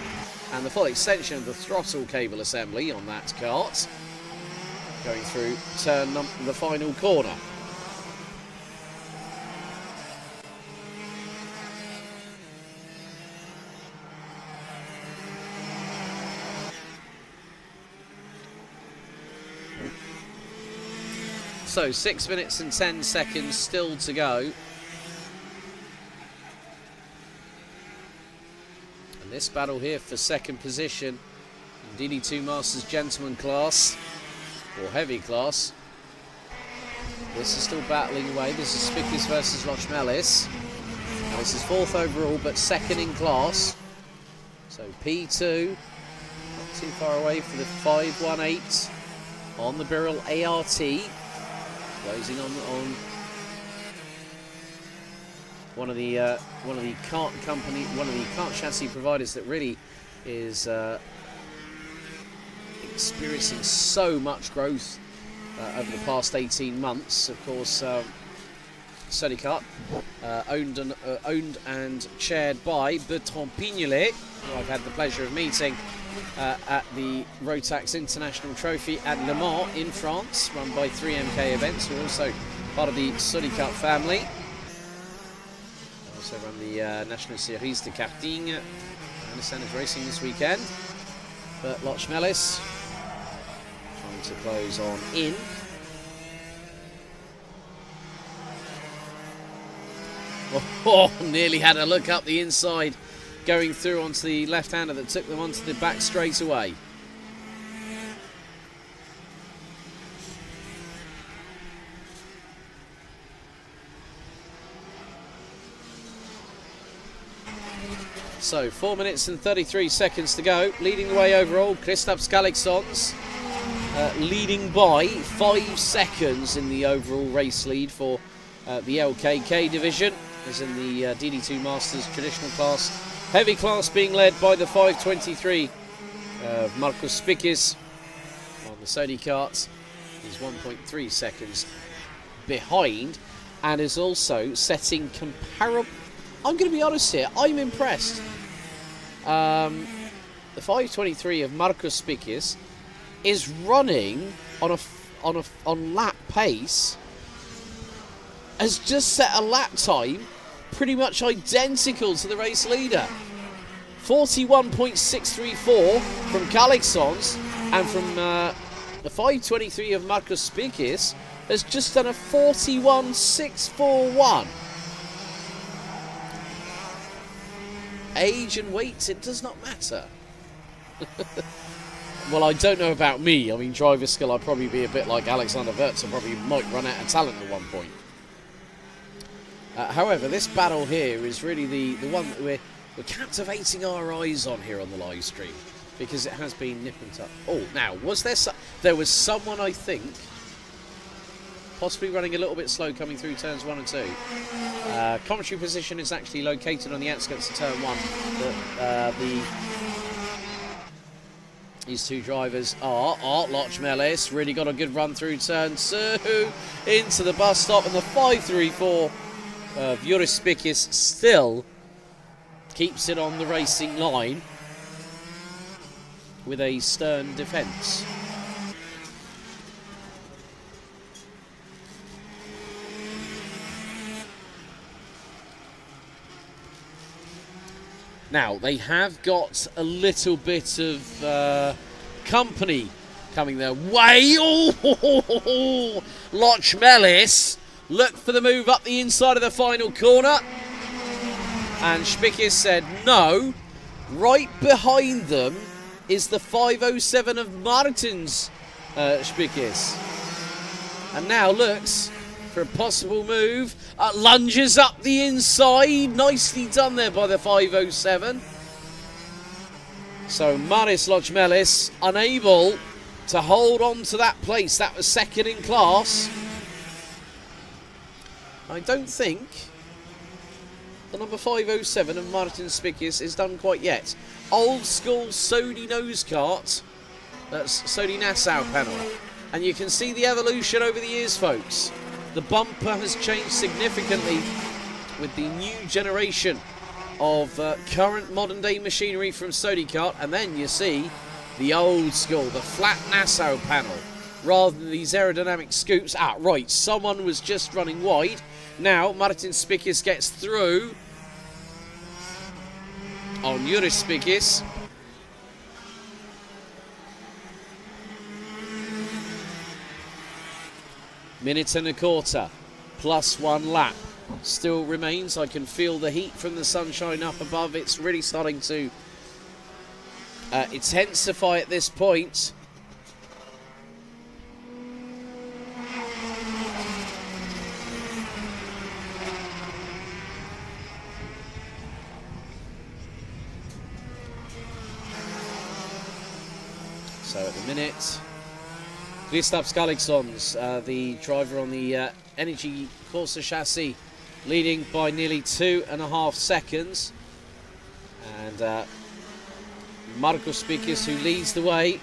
and the full extension of the throttle cable assembly on that kart going through the final corner. So 6 minutes and 10 seconds still to go. And this battle here for second position in DD2 Masters Gentleman class, or heavy class. This is still battling away. This is Spikis versus Lochmelis. Now this is fourth overall, but second in class. So P2, not too far away for the 518 on the Birrell ART. Closing on one of the kart chassis providers that really is experiencing so much growth over the past 18 months. Of course, Sony Kart, owned and chaired by Bertrand Pignolet, who I've had the pleasure of meeting at the Rotax International Trophy at Le Mans in France, run by 3MK Events, who are also part of the Sony Kart family. Also run the National Series de Karting. I understand is racing this weekend. But Lochmelis trying to close on in. Oh, nearly had a look up the inside, going through onto the left-hander that took them onto the back straight away. So 4 minutes and 33 seconds to go. Leading the way overall, Kristaps Kalixons, leading by 5 seconds in the overall race lead for the LKK division, as in the DD2 Masters traditional class. Heavy class being led by the 523 of Marcus Spikis on the Sony karts. He's 1.3 seconds behind and is also setting comparable. I'm going to be honest here, I'm impressed. The 523 of Marcus Spikis is running on lap pace, has just set a lap time pretty much identical to the race leader. 41.634 from Kalixons, and from the 523 of Marcus Spikis has just done a 41.641. Age and weight, it does not matter. Well, I don't know about me. I mean, driver skill, I'd probably be a bit like Alexander Wurz, and probably might run out of talent at one point. However, this battle here is really the one that we're captivating our eyes on here on the live stream, because it has been nip and tuck. Oh, now, there was someone, I think, possibly running a little bit slow coming through turns 1 and 2. Commentary position is actually located on the outskirts of turn 1. These two drivers are Lochmelis, really got a good run through turn 2 into the bus stop, and the 534 of Juris Spikis still keeps it on the racing line with a stern defence. Now, they have got a little bit of company coming their way. Oh, Lochmelis, look for the move up the inside of the final corner. And Spickis said no. Right behind them is the 507 of Martins Spickis. And now looks for a possible move. Lunges up the inside. Nicely done there by the 507. So Maris Lochmelis unable to hold on to that place. That was second in class. I don't think the number 507 of Martin Spickis is done quite yet. Old school Sodi nose cart. That's Sodi Nassau panel. And you can see the evolution over the years, folks. The bumper has changed significantly with the new generation of current modern day machinery from Sodi Kart. And then you see the old school, the flat Nassau panel, rather than these aerodynamic scoops. Right, someone was just running wide. Now Martin Spickis gets through on Juris Spickis. Minute and a quarter, plus 1 lap. Still remains. I can feel the heat from the sunshine up above. It's really starting to intensify at this point. So at the minute, Kristaps Galiksons, the driver on the Energy Corsa chassis, leading by nearly 2.5 seconds. And Markus Spickis, who leads the way.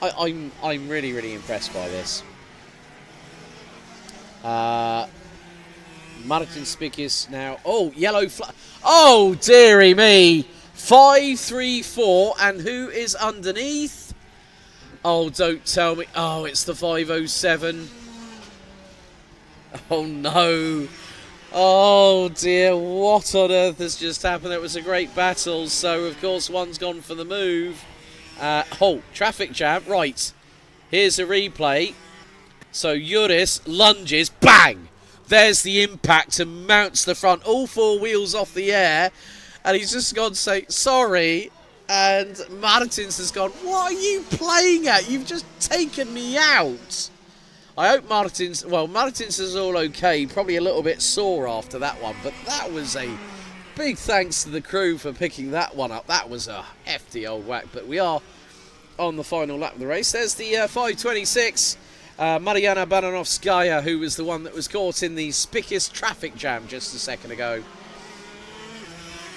I'm really, really impressed by this. Martin Spickis now. Oh, yellow flag. Oh, dearie me. 5-3-4, and who is underneath? Oh, don't tell me. Oh, it's the 507. Oh, no. Oh, dear. What on earth has just happened? It was a great battle. So, of course, one's gone for the move. Traffic jam. Right. Here's a replay. So, Juris lunges. Bang! There's the impact and mounts the front. All 4 wheels off the air. And he's just gone to say, sorry. And Martins has gone, what are you playing at? You've just taken me out. I hope Martins is all okay. Probably a little bit sore after that one. But that was a big thanks to the crew for picking that one up. That was a hefty old whack. But we are on the final lap of the race. There's the 526. Mariana Baranovskaya, who was the one that was caught in the Spickis traffic jam just a second ago.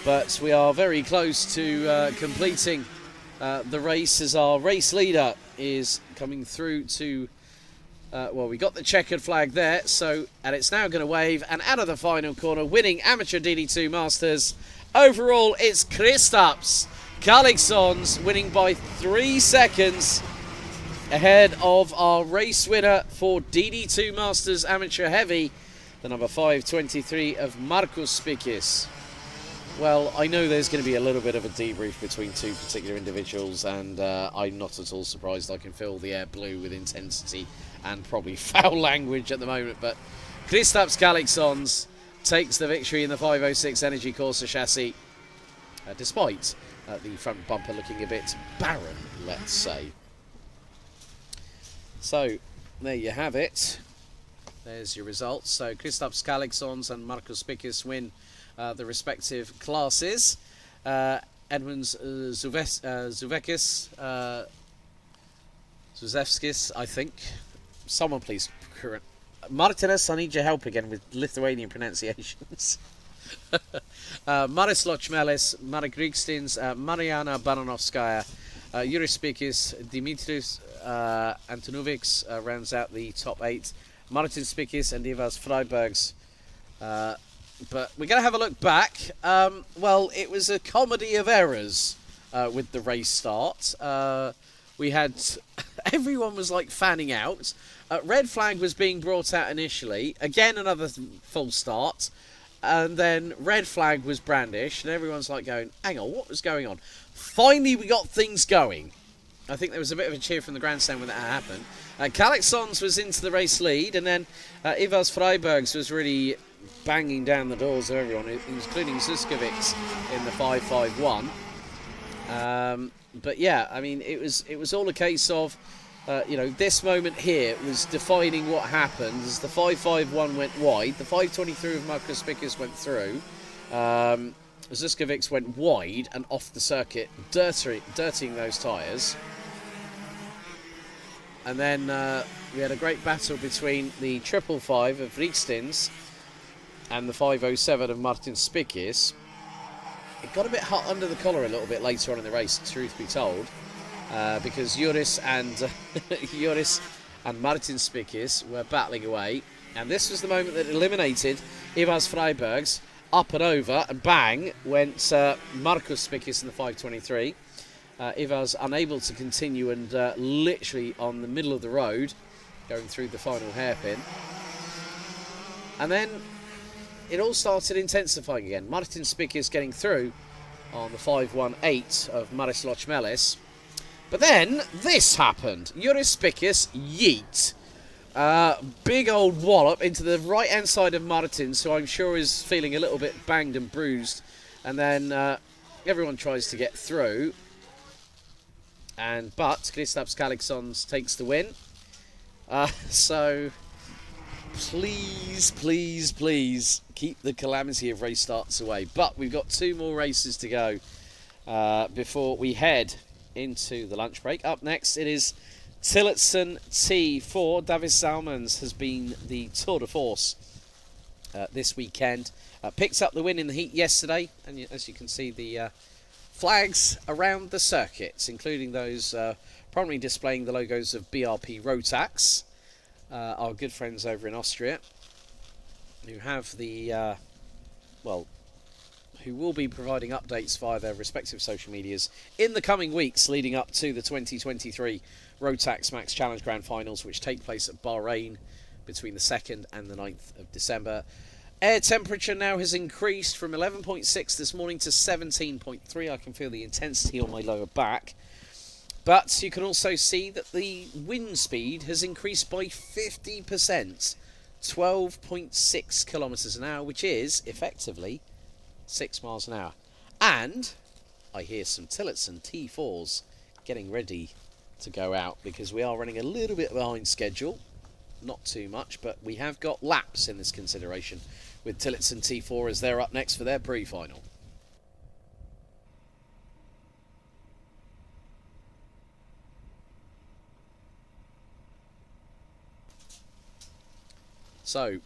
But we are very close to completing the race, as our race leader is coming through to... well, we got the checkered flag there, and it's now going to wave. And out of the final corner, winning Amateur DD2 Masters. Overall, it's Kristaps Galiksons winning by 3 seconds ahead of our race winner for DD2 Masters Amateur Heavy, the number 523 of Markus Spickis. Well, I know there's going to be a little bit of a debrief between two particular individuals, and I'm not at all surprised. I can feel the air blue with intensity and probably foul language at the moment. But Kristaps Galiksons takes the victory in the 506 Energy Corsa chassis, despite the front bumper looking a bit barren, let's say. So, there you have it. There's your results. So, Kristaps Galiksons and Markus Spickis win the respective classes. Edmunds Zuzevskis, I think. Someone please correct. Martinez, I need your help again with Lithuanian pronunciations. Maris Lochmelis, Marek Grigstins, Mariana Baranovskaya, Juris Spickis, Dimitris Antonovics rounds out the top 8. Martin Spickis and Ivars Freibergs. But we're going to have a look back. Well, it was a comedy of errors with the race start. We had... everyone was like fanning out. Red flag was being brought out initially. Again, another false start. And then red flag was brandished. And everyone's like going, hang on, what was going on? Finally, we got things going. I think there was a bit of a cheer from the grandstand when that happened. Galiksons was into the race lead. And then Ivars Freibergs was really banging down the doors of everyone, including Zuskovic in the 551. But yeah, I mean, it was all a case of, this moment here was defining what happened. As the 551 went wide, the 523 of Marcus Spikus went through. Zuskovic went wide and off the circuit, dirtying those tyres. And then we had a great battle between the 555 of Riekstins and the 507 of Martin Spikus. It got a bit hot under the collar a little bit later on in the race, truth be told, because Joris and Martin Spikus were battling away, and this was the moment that eliminated Ivars Freibergs. Up and over, and bang went Marcus Spikus in the 523. Ivars unable to continue, and literally on the middle of the road, going through the final hairpin. And then it all started intensifying again. Martin Spikus getting through on the 518 of Maris Lochmelis. But then this happened. Joris Spikus, yeet. Big old wallop into the right hand side of Martins, who I'm sure is feeling a little bit banged and bruised. And then everyone tries to get through. But Kristaps Kalixons takes the win. So please, please, please keep the calamity of race starts away. But we've got 2 more races to go before we head into the lunch break. Up next, it is Tillotson T4. Davis Salmons has been the tour de force this weekend. Picked up the win in the heat yesterday, and as you can see, the flags around the circuits, including those prominently displaying the logos of BRP Rotax, our good friends over in Austria, who have the, who will be providing updates via their respective social medias in the coming weeks leading up to the 2023 Rotax Max Challenge Grand Finals, which take place at Bahrain between the 2nd and the 9th of December. Air temperature now has increased from 11.6 this morning to 17.3. I can feel the intensity on my lower back. But you can also see that the wind speed has increased by 50%, 12.6 kilometres an hour, which is effectively 6 miles an hour. And I hear some Tillotson T4s getting ready to go out, because we are running a little bit behind schedule. Not too much, but we have got laps in this consideration with Tillotson T4 as they're up next for their pre-final. So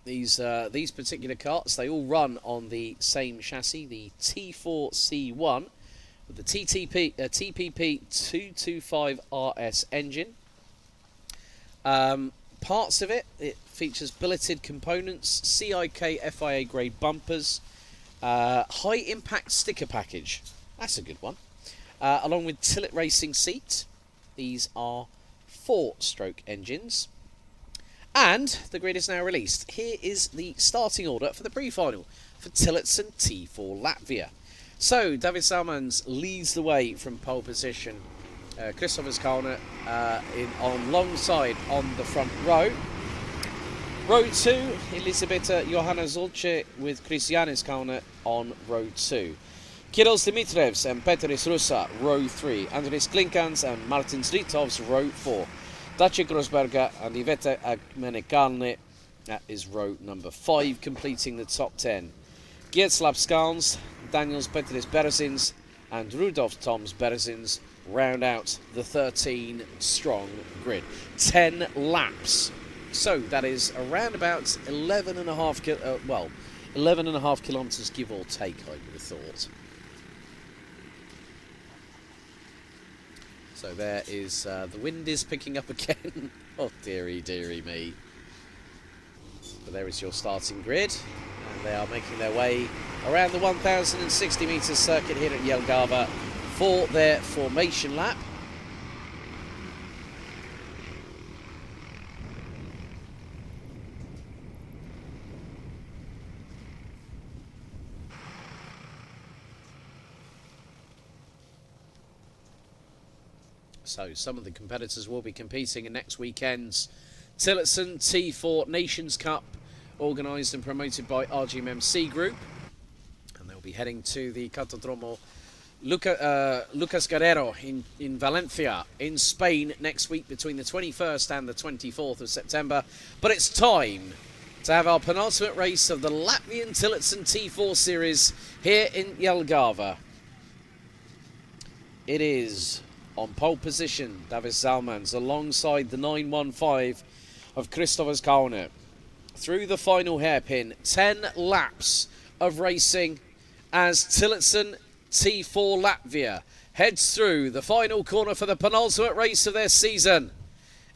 these particular karts, they all run on the same chassis, the T4C1 with the TPP 225 RS engine. Parts of it features billeted components, CIK FIA grade bumpers, high impact sticker package, that's a good one, along with Tillet racing seat. These are 4-stroke engines. And the grid is now released. Here is the starting order for the pre-final for Tillotson T4 Latvia. So, David Salmons leads the way from pole position. Christopher Skalner on long side on the front row. Row 2, Elisabetta Johanna Zulce with Christianis Skalner on row 2. Kirill Dimitrevs and Petris Rusa, row 3. Andres Klinkans and Martin Zritovs, row 4. Dacia Grosberger and Iveta Agmenekalne, that is row number 5, completing the top 10. Geertslav Skans, Daniels Petris Beresins and Rudolf Toms Beresins round out the 13-strong grid. 10 laps. So that is around about 11.5 kilometres give or take, I would have thought. So there is, the wind is picking up again. Oh, dearie, dearie me. But there is your starting grid. And they are making their way around the 1,060 metres circuit here at Jelgava for their formation lap. So some of the competitors will be competing in next weekend's Tillotson T4 Nations Cup, organised and promoted by RGMMC Group. And they'll be heading to the Cartodromo Lucas Guerrero in Valencia, in Spain, next week between the 21st and the 24th of September. But it's time to have our penultimate race of the Latvian Tillotson T4 series here in Jelgava. It is on pole position Davis Zalmans alongside the 915 of Kristofers Kaune. Through the final hairpin, 10 laps of racing as Tillotson T4 Latvia heads through the final corner for the penultimate race of their season.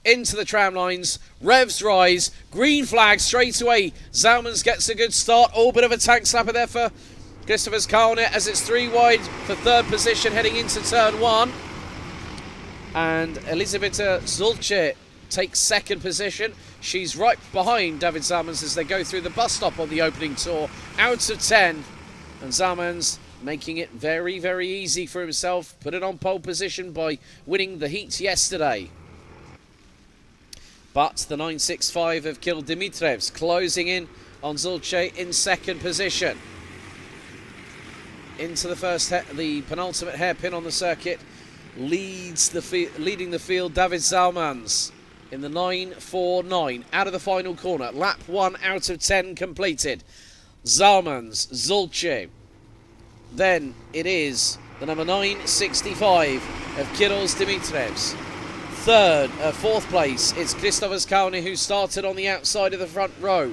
Into the tram lines, revs rise, green flag straight away. Zalmans gets a good start. All bit of a tank slapper there for Kristofers Kaune as it's 3 wide for third position heading into turn 1. And Elisabetta Zulce takes second position. She's right behind David Zalmans as they go through the bus stop on the opening tour. Out of 10. And Zalmans making it very, very easy for himself. Put it on pole position by winning the heat yesterday. But the 965 of Kil Dimitrevs closing in on Zulce in second position. Into the penultimate hairpin on the circuit. Leading the field, David Zalmans in the 949 out of the final corner. Lap 1 out of 10 completed. Zalmans, Zulce. Then it is the number 965 of Kirill Dimitrevs. Fourth place, it's Kristofers Kaune, who started on the outside of the front row.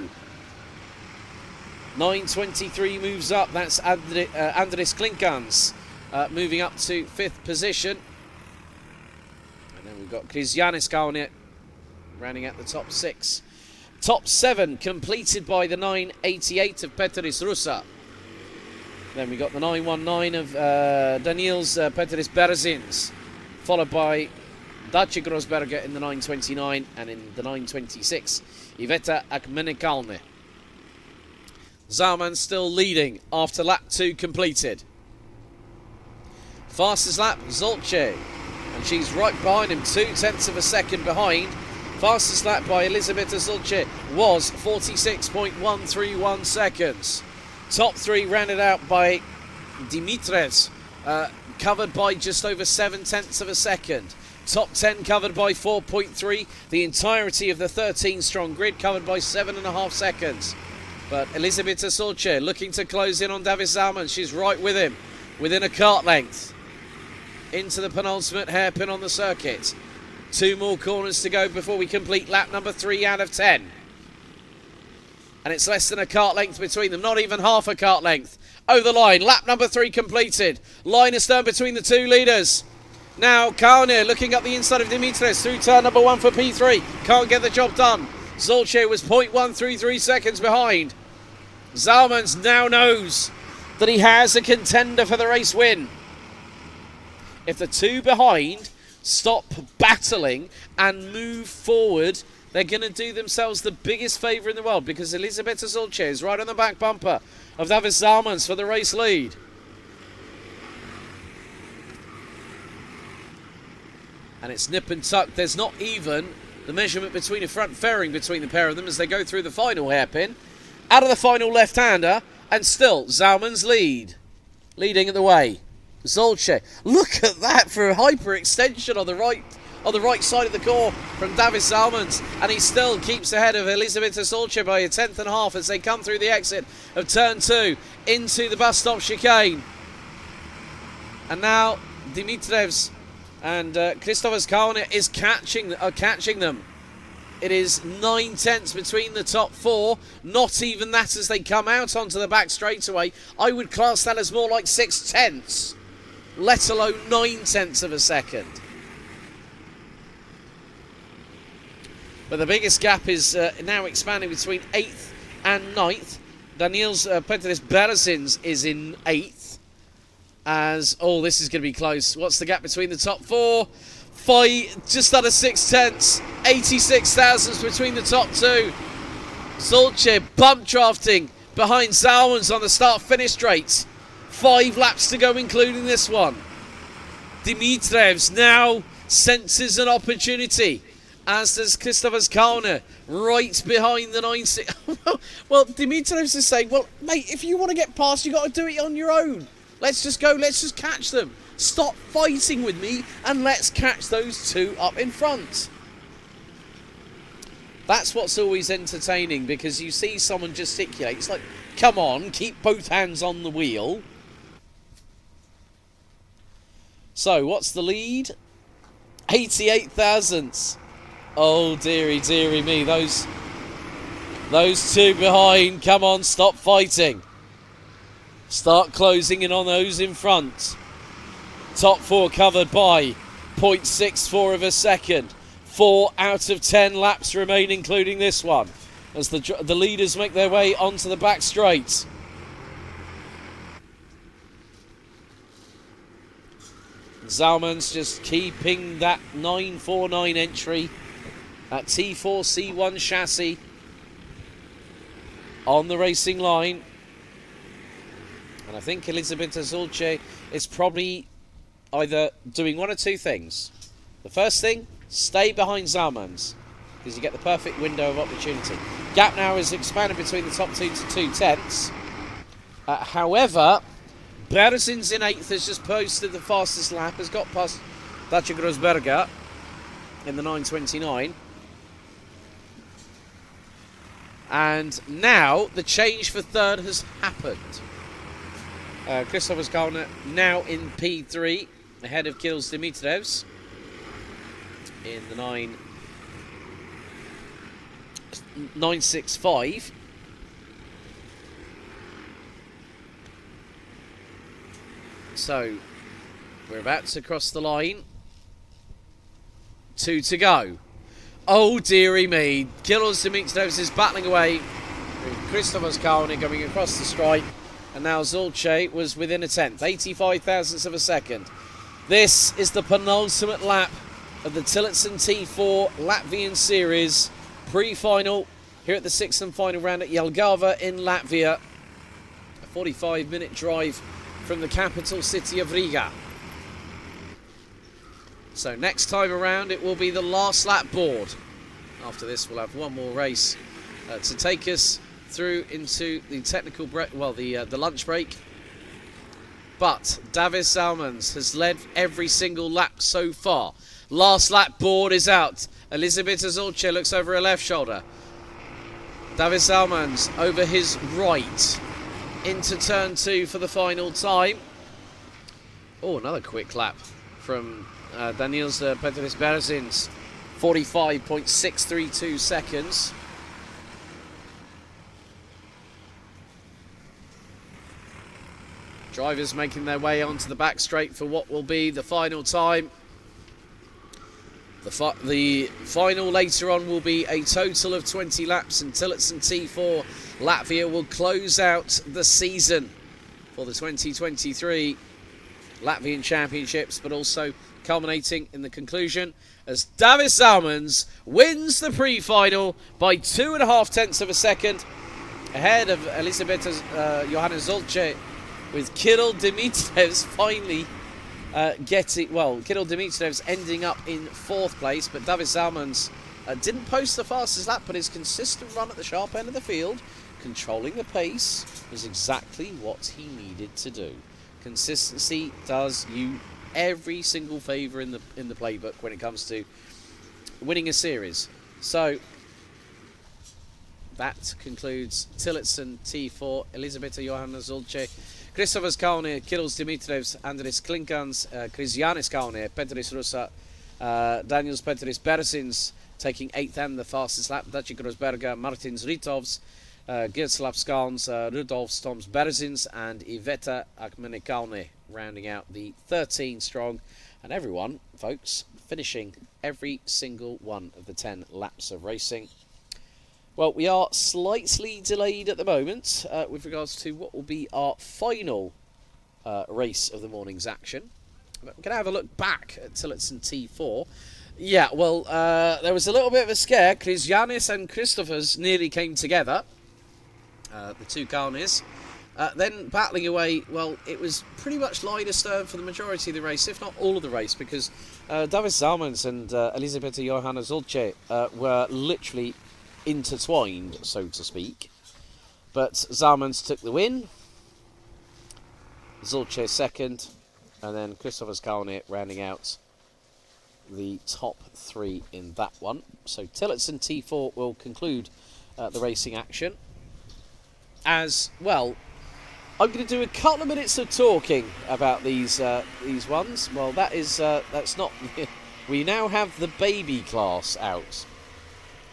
923 moves up, that's Andris Klinkans moving up to 5th position. And then we've got Kristianis Kaune rounding out the top 6. Top 7 completed by the 988 of Petris Rusa. Then we got the 919 of Daniels Petris Berzins, followed by Daci Grosberger in the 929, and in the 926, Iveta Akmenikalne. Zalmans still leading after lap 2 completed. Fastest lap, Zulce, and she's right behind him, 0.2 of a second behind. Fastest lap by Elisabetta Zulce was 46.131 seconds. Top 3 rounded out by Dimitrevs, covered by just over 0.7 of a second. Top 10 covered by 4.3. The entirety of the 13-strong grid covered by 7.5 seconds. But Elisabetta Zulce looking to close in on Davis Zalmans. She's right with him, within a kart length. Into the penultimate hairpin on the circuit. 2 more corners to go before we complete lap number 3 out of 10. And it's less than a kart length between them, not even half a kart length. Over the line, lap number 3 completed. Line astern between the 2 leaders. Now Kaune looking up the inside of Dimitrevs through turn number 1 for P3. Can't get the job done. Zulce was 0.133 seconds behind. Zalmans now knows that he has a contender for the race win. If the 2 behind stop battling and move forward, they're going to do themselves the biggest favour in the world, because Elisabetta Zulce is right on the back bumper of Davis Zalmans for the race lead. And it's nip and tuck. There's not even the measurement between a front fairing between the pair of them as they go through the final hairpin. Out of the final left-hander, and still Zalmans leading at the way. Zulce, look at that for a hyper-extension on the right side of the core from Davis Zalmans, and he still keeps ahead of Elisabetta Zulce by 1.5 as they come through the exit of turn 2 into the bus stop chicane. And now Dimitrevs and Kristofers Kaune is catching them. It is 9/10 between the top 4. Not even that as they come out onto the back straightaway. I would class that as more like 6/10, let alone 9/10 of a second. But the biggest gap is now expanding between 8th and 9th. Daniels Petris Berzins is in 8th. This is going to be close. What's the gap between the top 4? 5, just under 6/10. 86 thousandths between the top 2. Zulce bump drafting behind Zalmans on the start-finish straight. 5 laps to go, including this one. Dimitrevs now senses an opportunity, as does Christopher's Kalner, right behind the 9-6. Well, Dimitrevs is saying, well, mate, if you want to get past, you got to do it on your own. Let's just go, let's just catch them. Stop fighting with me, and let's catch those two up in front. That's what's always entertaining, because you see someone gesticulate. It's like, come on, keep both hands on the wheel. So, what's the lead? 88 thousandths. Oh, dearie, dearie me. Those two behind. Come on, stop fighting. Start closing in on those in front. Top four covered by 0.64 of a second. 4 out of 10 laps remain, including this one, as the leaders make their way onto the back straight. Zalman's just keeping that 949 entry, that T4C1 chassis on the racing line. And I think Elisabetta Zulce is probably either doing one or two things. The first thing, stay behind Zalman's, because you get the perfect window of opportunity. Gap now is expanded between the top two to 2 tenths. However, Berzin's in 8th has just posted the fastest lap, has got past Dacia Grossberger in the 9:29. And now the change for third has happened. Christopher Skalner now in P3, ahead of Kirill Dimitrevs in the 9.65. So we're about to cross the line. 2 to go. Oh dearie me, Kirill Dimitrevs is battling away with Christopher Skalner going across the stripe, and now Zulce was within a tenth, 85 thousandths of a second. This is the penultimate lap of the Tillotson T4 Latvian Series pre-final here at the 6th and final round at Jelgava in Latvia. A 45-minute drive from the capital city of Riga. So next time around it will be the last lap board. After this we'll have one more race to take us through into the technical break, well, the lunch break. But Davis Salmons has led every single lap so far. Last lap board is out. Elisabetta Zulce looks over her left shoulder. Davis Salmons over his right into turn 2 for the final time. Oh, another quick lap from Daniels Petris Berzins, 45.632 seconds. Drivers making their way onto the back straight for what will be the final time. The final later on will be a total of 20 laps, and Tillotson T4 Latvia will close out the season for the 2023 Latvian Championships, but also culminating in the conclusion as Davis Salmons wins the pre-final by 2.5 tenths of a second, ahead of Elisabetta Johanna Zulce, with Kirill Dimitrevs finally Kirill Dimitrevs ending up in 4th place, but Davis Salmons didn't post the fastest lap, but his consistent run at the sharp end of the field, controlling the pace, was exactly what he needed to do. Consistency does you every single favour in the playbook when it comes to winning a series. So that concludes Tillotson T4, Elisabetta Johanna Zulce, Christopher Skalner, Kirill Dimitrevs, Andris Klinkans, Kristianis Skalner, Petris Rusa, Daniels Petris Berzins taking 8th and the fastest lap, Dacia Grossberger, Martins Ritovs, Girslav Skans, Rudolf Stoms Berzins, and Iveta Akmenikaune rounding out the 13 strong. And everyone, folks, finishing every single one of the 10 laps of racing. Well, we are slightly delayed at the moment with regards to what will be our final race of the morning's action. But we're going to have a look back at Tillotson T4. Yeah, well, there was a little bit of a scare. Kristianis and Christophers nearly came together, the two Kalnis. Then battling away, well, it was pretty much line astern for the majority of the race, if not all of the race, because Davis Zalmans and Elisabetta Johanna Zulce were literally intertwined, so to speak. But Zalmans took the win, Zulce second, and then Christopher Skalnick rounding out the top three in that one. So Tillotson T4 will conclude the racing action. As well, I'm going to do a couple of minutes of talking about these ones. Well, that's not. We now have the baby class out,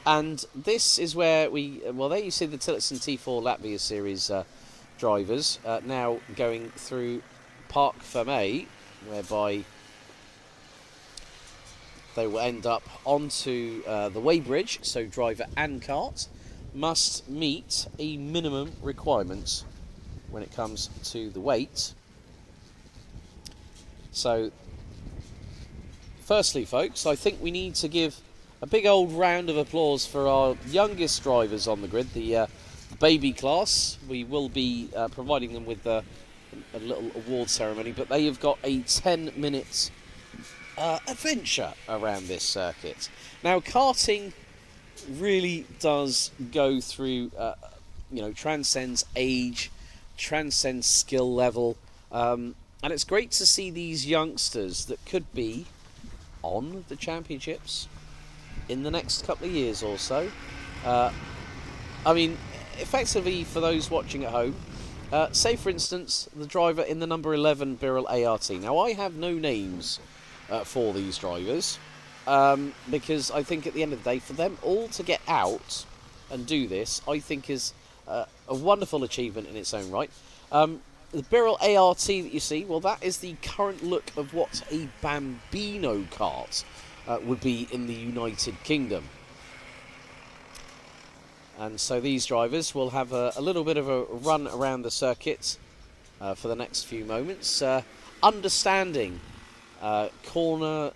and this is where well, there you see the Tillotson T4 Latvia Series drivers now going through Parc Fermé, whereby they will end up onto the weighbridge. So driver and kart must meet a minimum requirement when it comes to the weight. So firstly, folks, I think we need to give a big old round of applause for our youngest drivers on the grid, the baby class. We will be providing them with a little award ceremony, but they have got a 10-minute adventure around this circuit. Now, karting really does go through, transcends age, transcends skill level, and it's great to see these youngsters that could be on the championships in the next couple of years or so. I mean, effectively, for those watching at home, say for instance the driver in the number 11 Birrell ART. Now, I have no names for these drivers, because I think at the end of the day, for them all to get out and do this, I think is a wonderful achievement in its own right. The Birrell ART that you see, well, that is the current look of what a Bambino kart would be in the United Kingdom. And so these drivers will have a little bit of a run around the circuit for the next few moments, understanding corner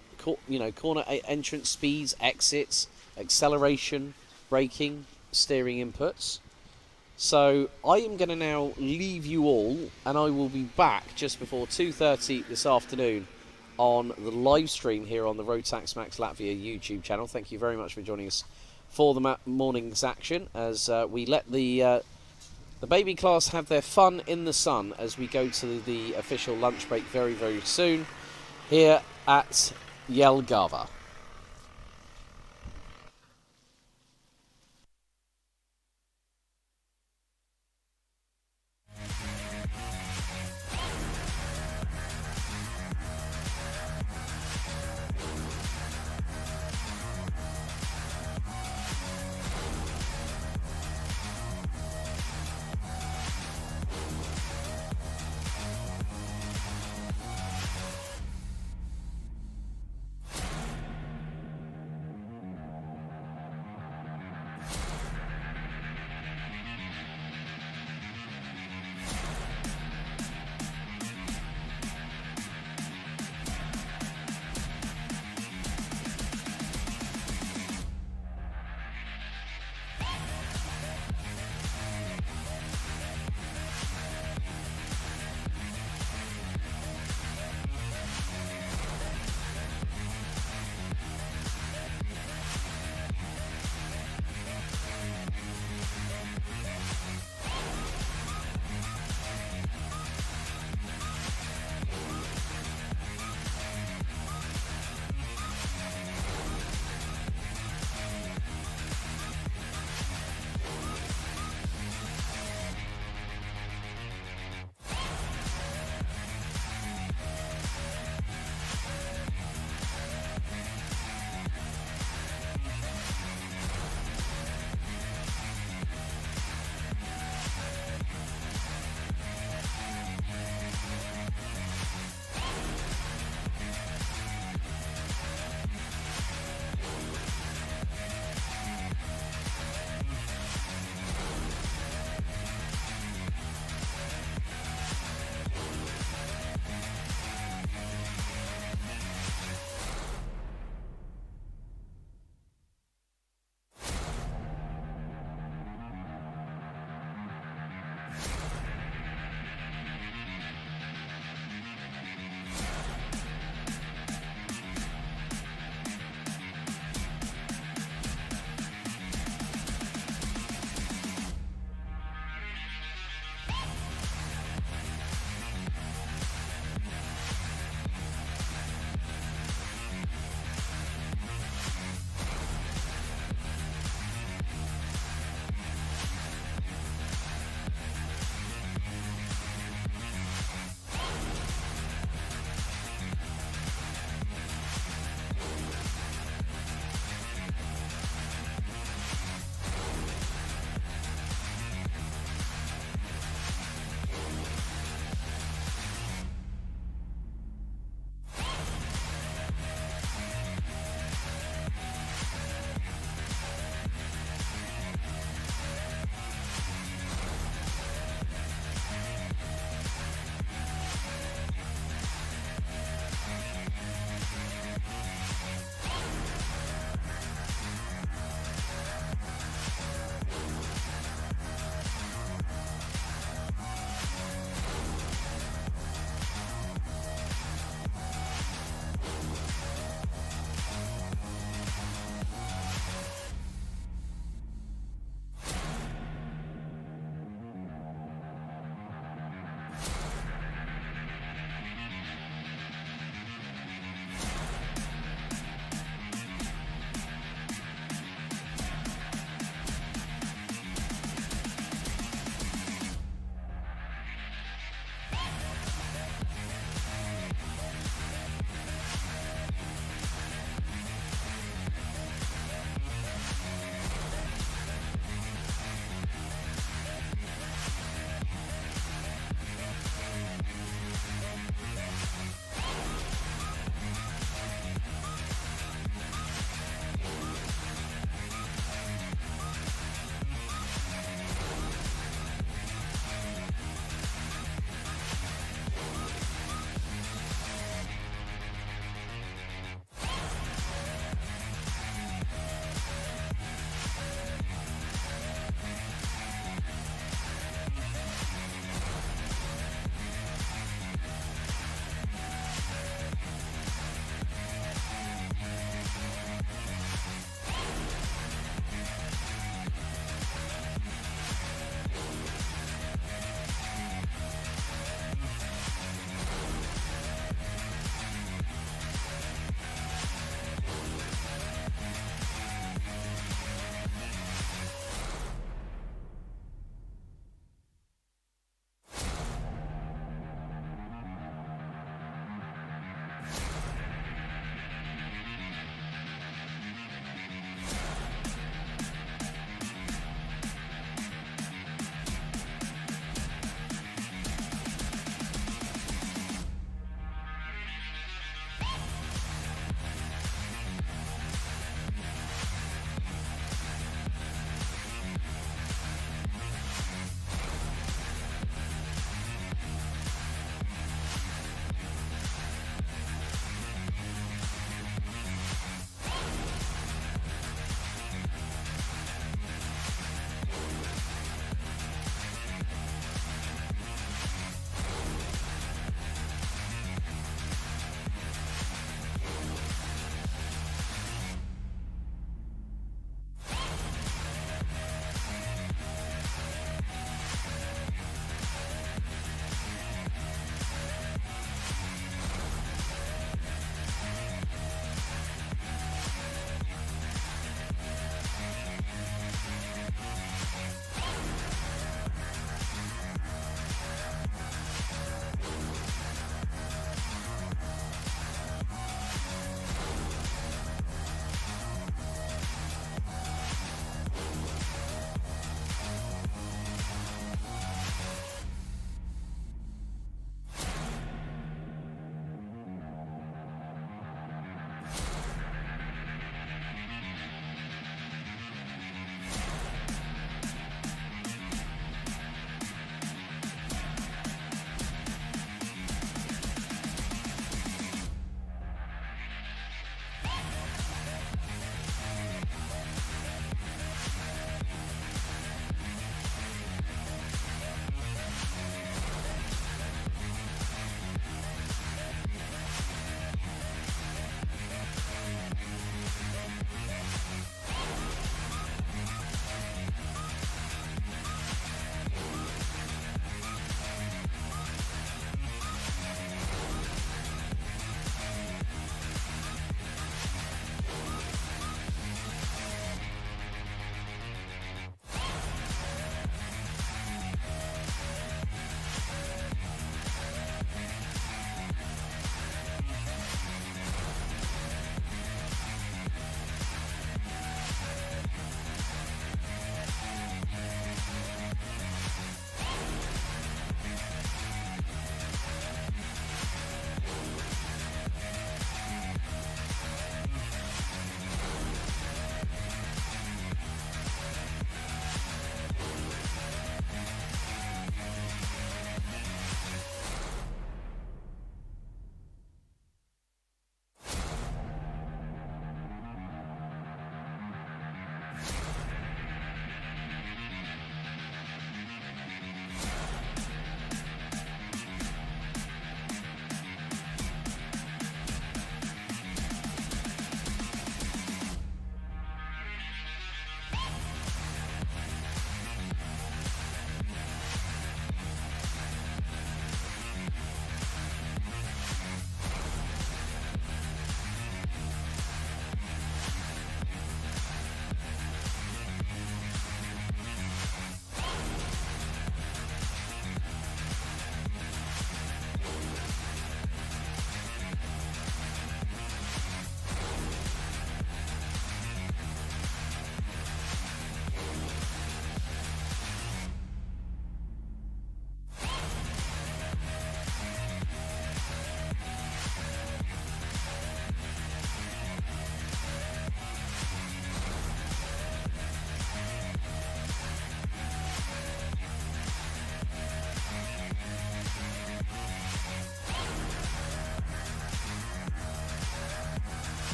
entrance speeds, exits, acceleration, braking, steering inputs. So I am going to now leave you all, and I will be back just before 2:30 this afternoon on the live stream here on the Rotax Max Latvia YouTube channel. Thank you very much for joining us for the morning's action, as we let the baby class have their fun in the sun as we go to the official lunch break very, very soon here at Jelgava.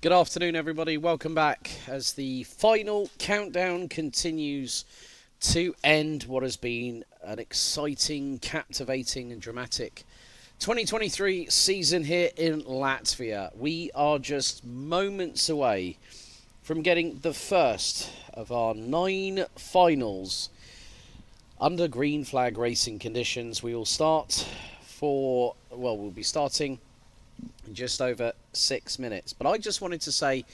Good afternoon, everybody. Welcome back as the final countdown continues to end what has been an exciting, captivating and dramatic 2023 season here in Latvia. We are just moments away from getting the first of our 9 finals under green flag racing conditions. We will start we'll be starting in just over 6 minutes. But I just wanted to say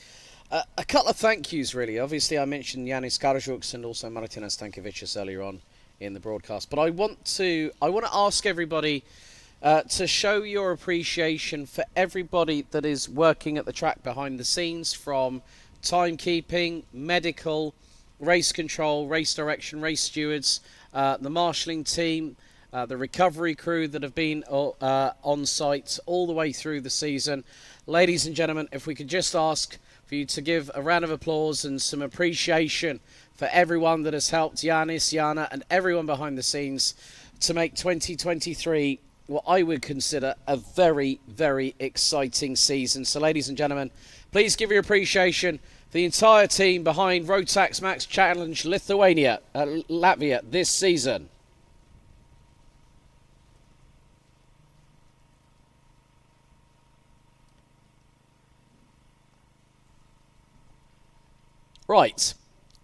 a couple of thank yous, really. Obviously, I mentioned Yanis Karajuks and also Martinas Stankovičius earlier on in the broadcast. But I want to ask everybody to show your appreciation for everybody that is working at the track behind the scenes, from timekeeping, medical, race control, race direction, race stewards, the marshalling team, the recovery crew that have been on site all the way through the season. Ladies and gentlemen, if we could just ask for you to give a round of applause and some appreciation for everyone that has helped Yanis, Yana and everyone behind the scenes to make 2023 what I would consider a very, very exciting season. So ladies and gentlemen, please give your appreciation for the entire team behind Rotax Max Challenge Latvia this season. Right,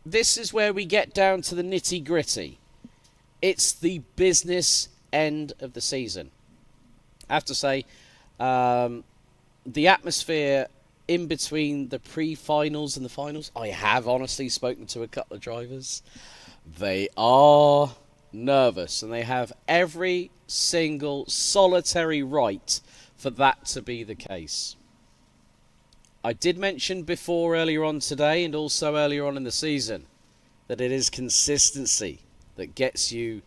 this is where we get down to the nitty-gritty. It's the business end of the season. I have to say, the atmosphere in between the pre-finals and the finals, I have honestly spoken to a couple of drivers. They are nervous, and they have every single solitary right for that to be the case. I did mention before earlier on today and also earlier on in the season that it is consistency that gets you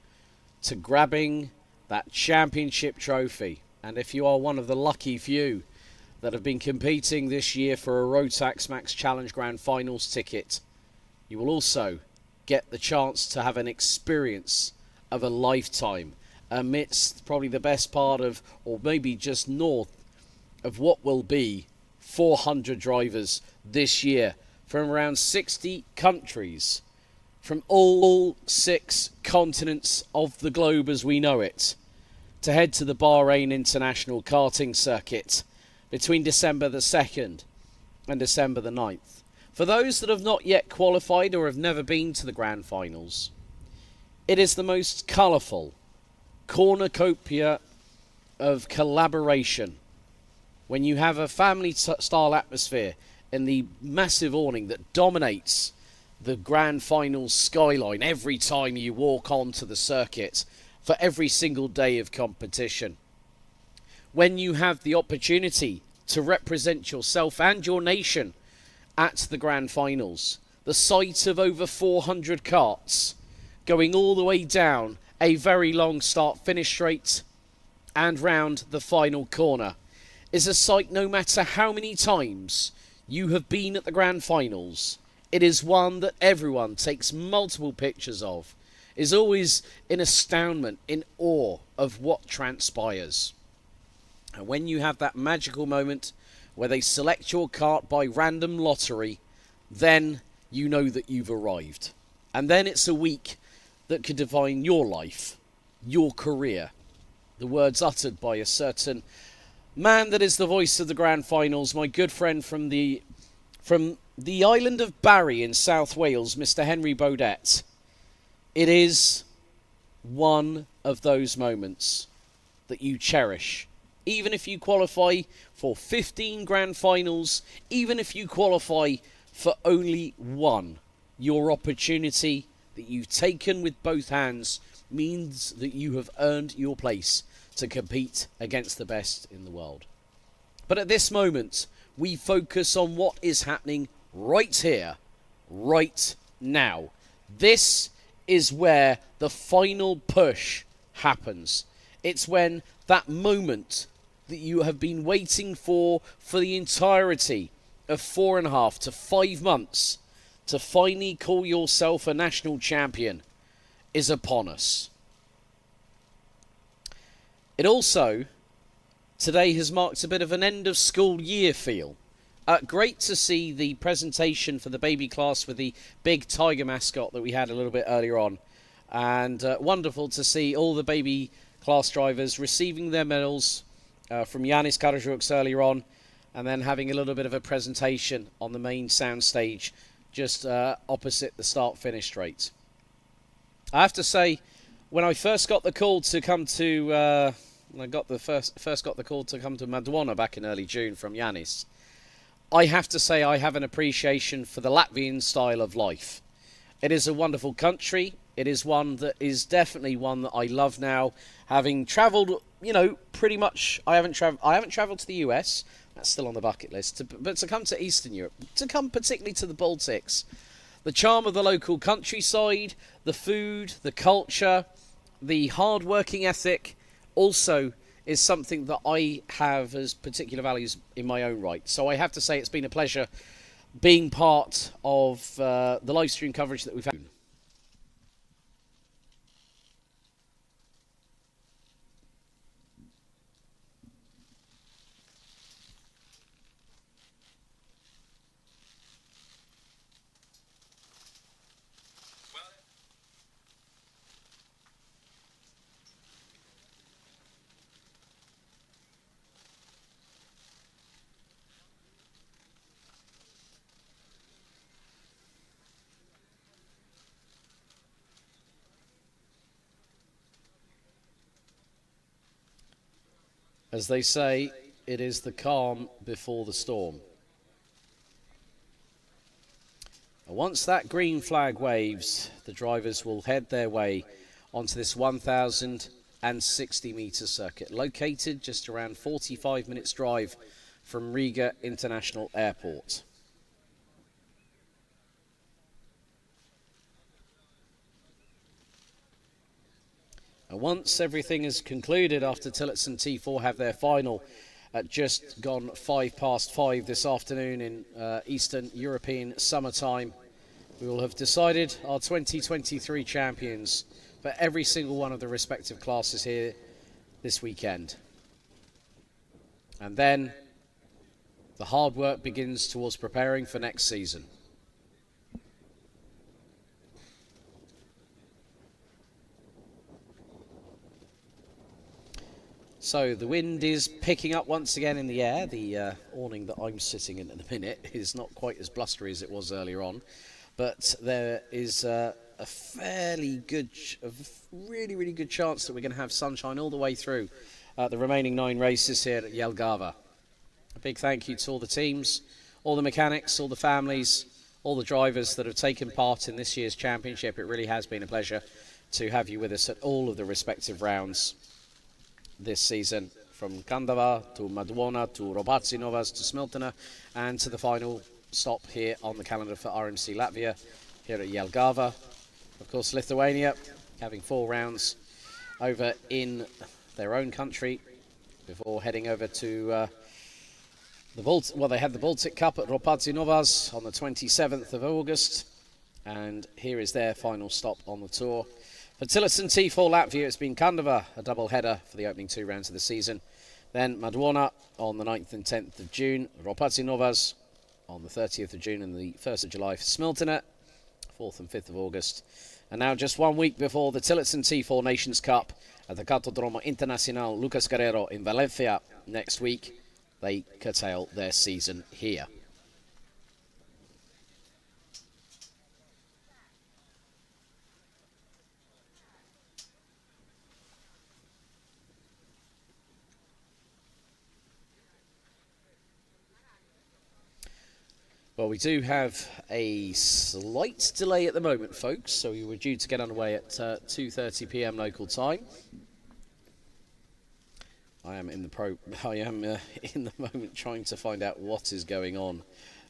to grabbing that championship trophy. And if you are one of the lucky few that have been competing this year for a Rotax Max Challenge Grand Finals ticket, you will also get the chance to have an experience of a lifetime amidst probably the best part of, or maybe just north of, what will be 400 drivers this year from around 60 countries, from all 6 continents of the globe as we know it, to head to the Bahrain International Karting Circuit between December the 2nd and December the 9th. For those that have not yet qualified or have never been to the Grand Finals, it is the most colourful cornucopia of collaboration when you have a family-style atmosphere and the massive awning that dominates the Grand Finals skyline every time you walk onto the circuit for every single day of competition. When you have the opportunity to represent yourself and your nation at the Grand Finals, the sight of over 400 karts going all the way down a very long start-finish straight and round the final corner is a sight no matter how many times you have been at the Grand Finals. It is one that everyone takes multiple pictures of, is always in astoundment, in awe of what transpires. And when you have that magical moment where they select your kart by random lottery, then you know that you've arrived. And then it's a week that could define your life, your career. The words uttered by a certain man that is the voice of the Grand Finals, my good friend from the island of Barry in South Wales, Mr. Henry Baudet. It is one of those moments that you cherish. Even if you qualify for 15 Grand Finals, even if you qualify for only one, your opportunity that you've taken with both hands means that you have earned your place to compete against the best in the world. But at this moment, we focus on what is happening right here, right now. This is where the final push happens. It's when that moment that you have been waiting for the entirety of 4.5 to 5 months to finally call yourself a national champion is upon us. It also, today has marked a bit of an end of school year feel. Great to see the presentation for the baby class with the big tiger mascot that we had a little bit earlier on. And wonderful to see all the baby class drivers receiving their medals from Yanis Karajuks earlier on, and then having a little bit of a presentation on the main sound stage just opposite the start-finish straight. I have to say, when I first got the call to come to... when I got the first got the call to come to Madwana back in early June from Yanis, I have to say I have an appreciation for the Latvian style of life. It is a wonderful country. It is one that is definitely one that I love now. Having travelled, you know, pretty much, I haven't travelled to the US. That's still on the bucket list. But to come to Eastern Europe, to come particularly to the Baltics, the charm of the local countryside, the food, the culture, the hard-working ethic, also is something that I have as particular values in my own right. So I have to say it's been a pleasure being part of the live stream coverage that we've had. As they say, it is the calm before the storm. And once that green flag waves, the drivers will head their way onto this 1,060 metre circuit, located just around 45 minutes drive from Riga International Airport. And once everything is concluded after Tillotson T4 have their final at just gone 5:05 this afternoon in Eastern European summertime, we will have decided our 2023 champions for every single one of the respective classes here this weekend. And then the hard work begins towards preparing for next season. So the wind is picking up once again in the air. The awning that I'm sitting in a minute is not quite as blustery as it was earlier on, but there is a fairly good, really good chance that we're going to have sunshine all the way through the remaining 9 races here at Jelgava. A big thank you to all the teams, all the mechanics, all the families, all the drivers that have taken part in this year's championship. It really has been a pleasure to have you with us at all of the respective rounds this season, from Kandava to Madwana to Robatsy Novas to Smiltene, and to the final stop here on the calendar for RMC Latvia here at Jelgava. Of course, Lithuania having 4 rounds over in their own country before heading over to the Baltic. Well, they had the Baltic Cup at Ropatsy Novas on the 27th of August, and here is their final stop on the tour. For Tillotson T4 Latvia, it's been Kandava, a double header for the opening 2 rounds of the season. Then Madwana on the 9th and 10th of June, Ropatsy Novas on the 30th of June and the 1st of July for Smiltene, 4th and 5th of August. And now just 1 week before the Tillotson T4 Nations Cup at the Cartodromo Internacional Lucas Guerrero in Valencia next week, they curtail their season here. Well, we do have a slight delay at the moment, folks, so we were due to get underway at 2:30 p.m. local time. I am in the moment trying to find out what is going on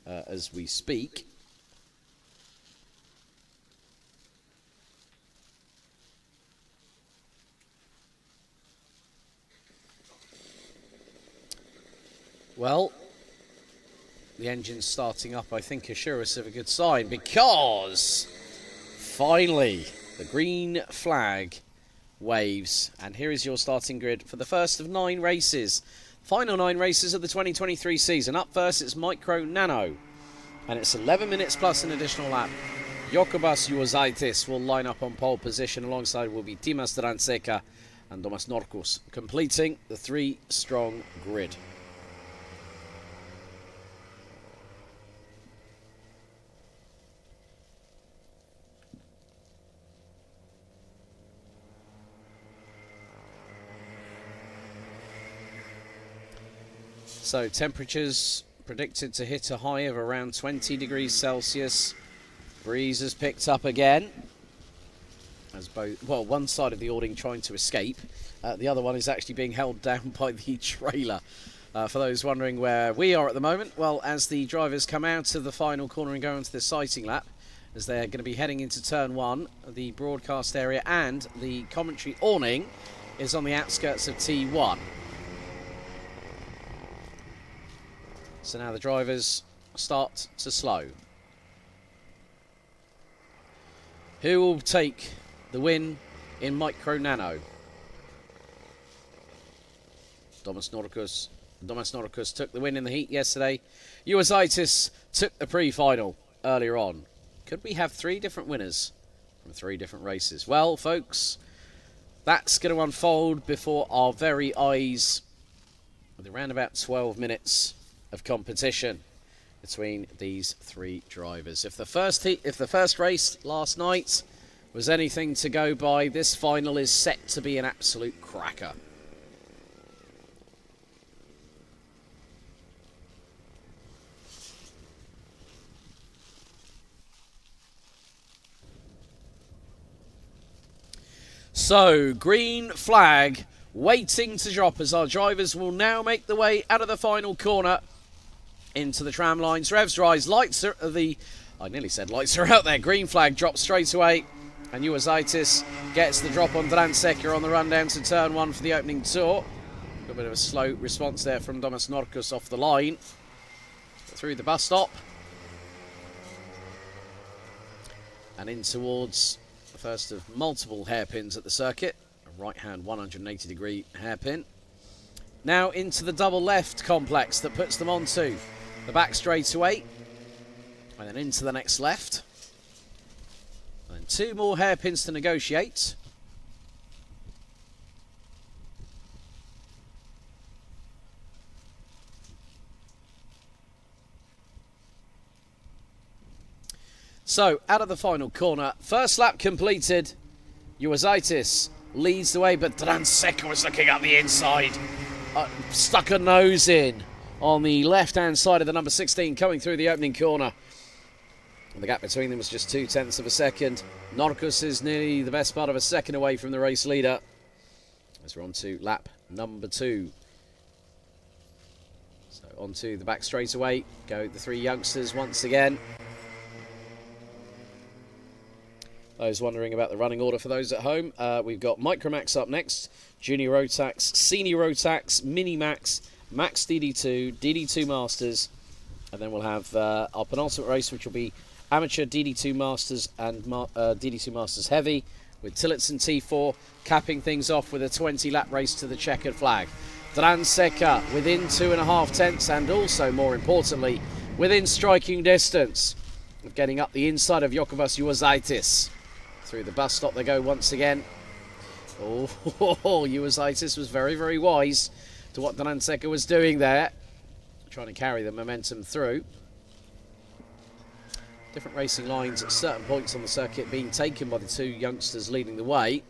as we speak. Well, the engine's starting up, I think, assure us of a good sign, because finally the green flag waves, and here is your starting grid for the first of 9 races. Final 9 races of the 2023 season. Up first, it's Micro Nano. And it's 11 minutes plus an additional lap. Jokubas Juozaitis will line up on pole position. Alongside will be Timas Dranseca and Domas Norkus, completing the 3-strong grid. So temperatures predicted to hit a high of around 20 degrees Celsius. Breeze has picked up again. As both, well, one side of the awning trying to escape. The other one is actually being held down by the trailer. For those wondering where we are at the moment, well, as the drivers come out of the final corner and go into the sighting lap, as they're going to be heading into turn 1, the broadcast area and the commentary awning is on the outskirts of T1. So now the drivers start to slow. Who will take the win in Micro Nano? Domas Norkus took the win in the heat yesterday. Juozaitis took the pre-final earlier on. Could we have 3 different winners from 3 different races? Well, folks, that's going to unfold before our very eyes with around about 12 minutes of competition between these 3 drivers. If the first race last night was anything to go by, this final is set to be an absolute cracker. So, green flag waiting to drop as our drivers will now make the way out of the final corner into the tram lines. Revs rise, lights are I nearly said lights are out there. Green flag drops straight away, and Juozaitis gets the drop on Dranseca on the run down to turn 1 for the opening tour. A little bit of a slow response there from Domas Norkus off the line. Through the bus stop. And in towards the first of multiple hairpins at the circuit. A right-hand 180-degree hairpin. Now into the double left complex that puts them onto the back straightaway. And then into the next left. And then 2 more hairpins to negotiate. So, out of the final corner, first lap completed. Juozaitis leads the way, but Dranseca was looking up the inside. Stuck a nose in on the left-hand side of the number 16 coming through the opening corner. And the gap between them was just 0.2 of a second. Norkus is nearly the best part of a second away from the race leader. As we're on to lap number 2. So onto the back straightaway go the 3 youngsters once again. Those wondering about the running order for those at home, we've got Micromax up next, Junior Rotax, Senior Rotax, Mini Max, Max DD2, DD2 Masters, and then we'll have our penultimate race, which will be Amateur DD2 Masters and DD2 Masters Heavy, with Tillotson T4 capping things off with a 20-lap race to the checkered flag. Dranseca within 2.5 tenths, and also, more importantly, within striking distance of getting up the inside of Jokubas Juozaitis. Through the bus stop they go once again. Oh, Juozaitis was very, very wise to what Dranseca was doing there. Trying to carry the momentum through. Different racing lines at certain points on the circuit being taken by the 2 youngsters leading the way.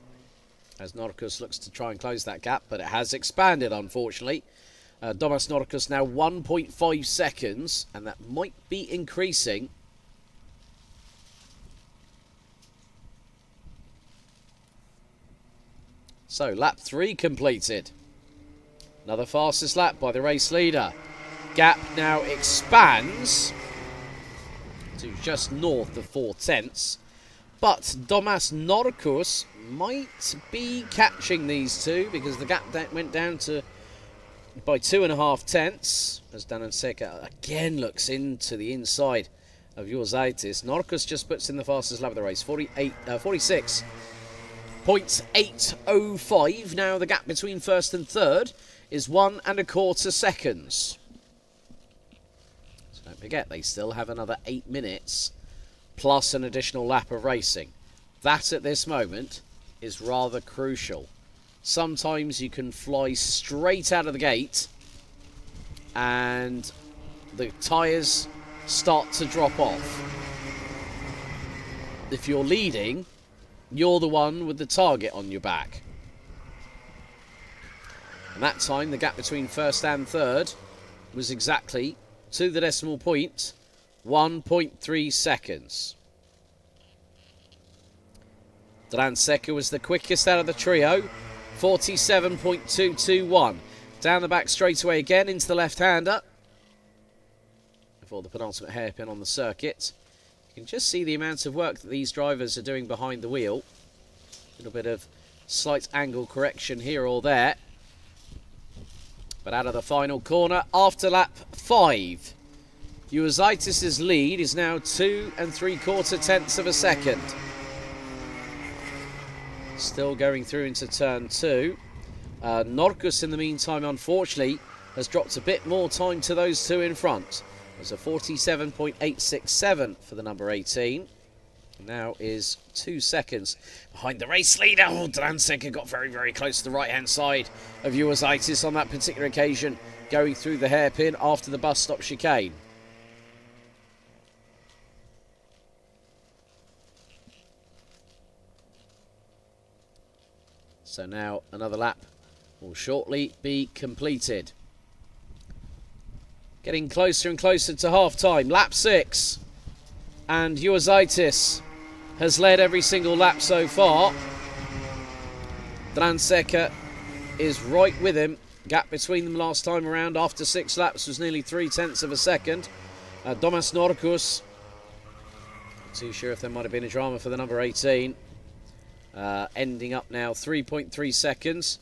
As Norkus looks to try and close that gap, but it has expanded, unfortunately. Domas Norkus now 1.5 seconds, and that might be increasing. So, lap 3 completed. Another fastest lap by the race leader. Gap now expands to just north of 4 tenths. But Domas Norkus might be catching these 2 because the gap went down to by 2.5 tenths. As Dranseca again looks into the inside of Juozaitis. Norkus just puts in the fastest lap of the race, 46.805. Now the gap between first and third is 1¼ seconds. So don't forget, they still have another 8 minutes plus an additional lap of racing. That at this moment is rather crucial. Sometimes you can fly straight out of the gate and the tyres start to drop off. If you're leading, you're the one with the target on your back. And that time, the gap between first and third was exactly, to the decimal point, 1.3 seconds. Dranseca was the quickest out of the trio, 47.221. Down the back straightaway again into the left-hander before the penultimate hairpin on the circuit. You can just see the amount of work that these drivers are doing behind the wheel. A little bit of slight angle correction here or there. But out of the final corner, after lap 5, Uozaitis' lead is now 2¾ tenths of a second. Still going through into turn 2. Norkus, in the meantime, unfortunately, has dropped a bit more time to those two in front. There's a 47.867 for the number 18. Now is 2 seconds behind the race leader. Oh, Dranseca got very, very close to the right-hand side of Uozaitis on that particular occasion, going through the hairpin after the bus stop chicane. So now another lap will shortly be completed. Getting closer and closer to half-time. Lap 6. And Uozaitis has led every single lap so far. Dranseca is right with him. Gap between them last time around after 6 laps was nearly 0.3 of a second. Domas Norkus, not too sure if there might have been a drama for the number 18. Ending up now 3.3 seconds.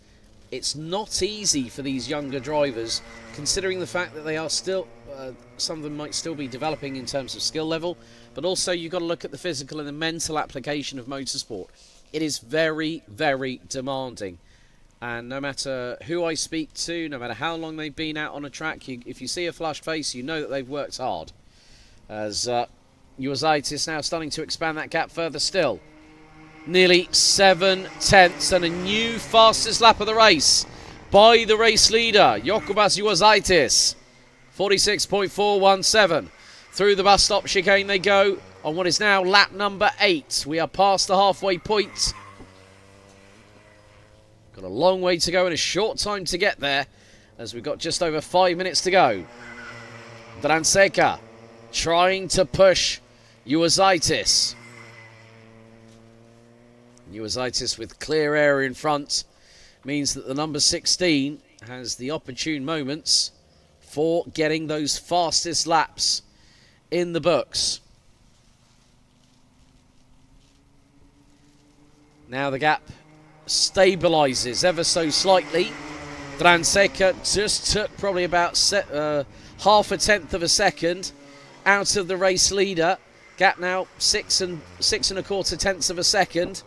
It's not easy for these younger drivers, considering the fact that they are still, some of them might still be developing in terms of skill level, but also you've got to look at the physical and the mental application of motorsport. It is very, very demanding. And no matter who I speak to, no matter how long they've been out on a track, if you see a flushed face, you know that they've worked hard. As Uozaitis now starting to expand that gap further still. Nearly 7 tenths and a new fastest lap of the race by the race leader, Jokubas Uozaitis. 46.417. Through the bus stop chicane they go on what is now lap number 8. We are past the halfway point. Got a long way to go and a short time to get there, as we've got just over 5 minutes to go. Dranseca trying to push Uozaitis. Uozaitis with clear air in front means that the number 16 has the opportune moments for getting those fastest laps in the books. Now the gap stabilises ever so slightly. Dranseca just took probably about half a tenth of a second out of the race leader. Gap now 6¼ tenths of a second.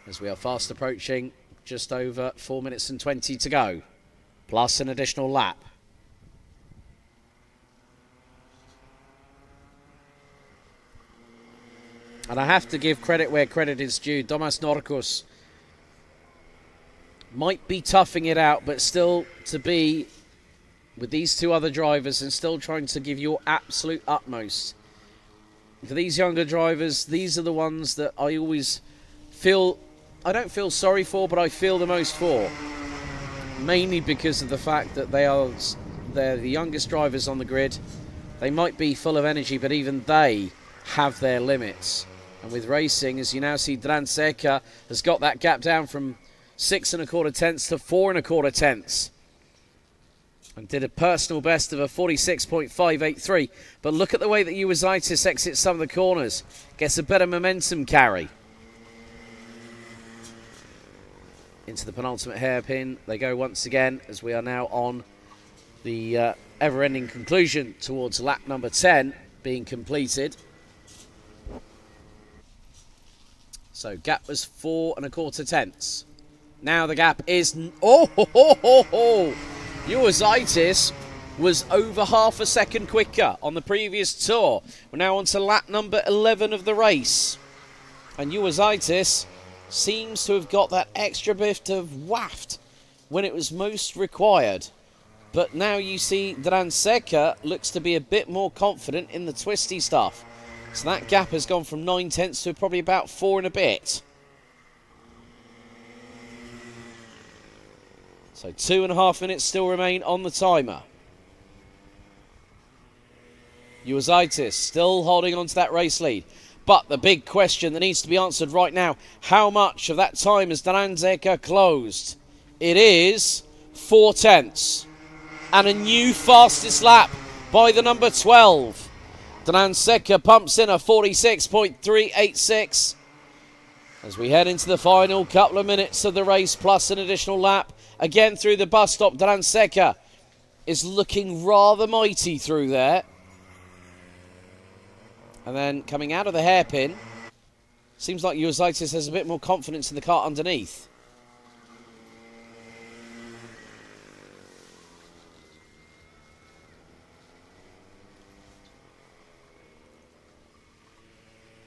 As we are fast approaching just over 4 minutes and 20 to go, plus an additional lap. And I have to give credit where credit is due. Domas Norkus might be toughing it out, but still to be with these two other drivers and still trying to give your absolute utmost. For these younger drivers, these are the ones that I always feel, I don't feel sorry for, but I feel the most for. Mainly because of the fact that they're the youngest drivers on the grid. They might be full of energy, but even they have their limits. And with racing, as you now see, Dranseca has got that gap down from 6¼ tenths to 4¼ tenths. And did a personal best of a 46.583. But look at the way that Uozaitis exits some of the corners. Gets a better momentum carry. Into the penultimate hairpin they go once again, as we are now on the ever-ending conclusion towards lap number 10 being completed. So gap was 4¼ tenths. Now the gap is... Uozaitis was over half a second quicker on the previous tour. We're now on to lap number 11 of the race. And Uozaitis seems to have got that extra bit of waft when it was most required. But now you see Dranseca looks to be a bit more confident in the twisty stuff. So that gap has gone from 9 tenths to probably about 4 and a bit. So 2.5 minutes still remain on the timer. Uozaitis still holding on to that race lead. But the big question that needs to be answered right now, how much of that time has Dranseca closed? It is 4 tenths. And a new fastest lap by the number 12. Dranseca pumps in a 46.386. As we head into the final couple of minutes of the race, plus an additional lap. Again through the bus stop, Dranseca is looking rather mighty through there. And then coming out of the hairpin, seems like Uozaitis has a bit more confidence in the car underneath.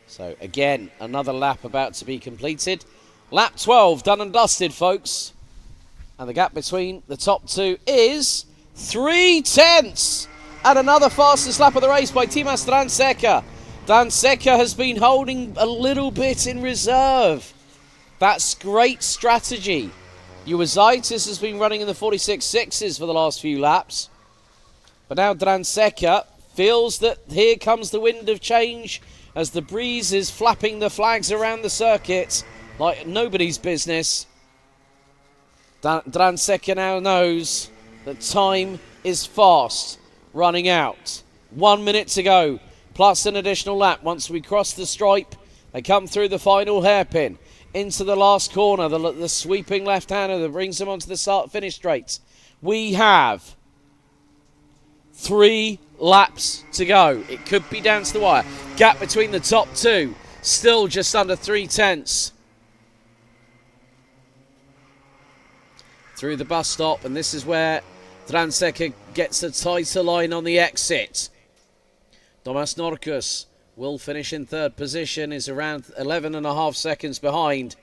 So again, another lap about to be completed. Lap 12 done and dusted, folks. And the gap between the top two is 3 tenths. And another fastest lap of the race by Timas Dranseca. Dranseca has been holding a little bit in reserve. That's great strategy. Uozaitis has been running in the 46.6s for the last few laps. But now Dranseca feels that here comes the wind of change as the breeze is flapping the flags around the circuit like nobody's business. Dranseca now knows that time is fast running out. 1 minute to go, plus an additional lap. Once we cross the stripe, they come through the final hairpin into the last corner, the sweeping left-hander that brings them onto the start-finish straight. We have 3 laps to go. It could be down to the wire. Gap between the top two, still just under 3 tenths. Through the bus stop, and this is where Dranseca gets a tighter line on the exit. Tomas Norkus will finish in third position, is around 11.5 seconds behind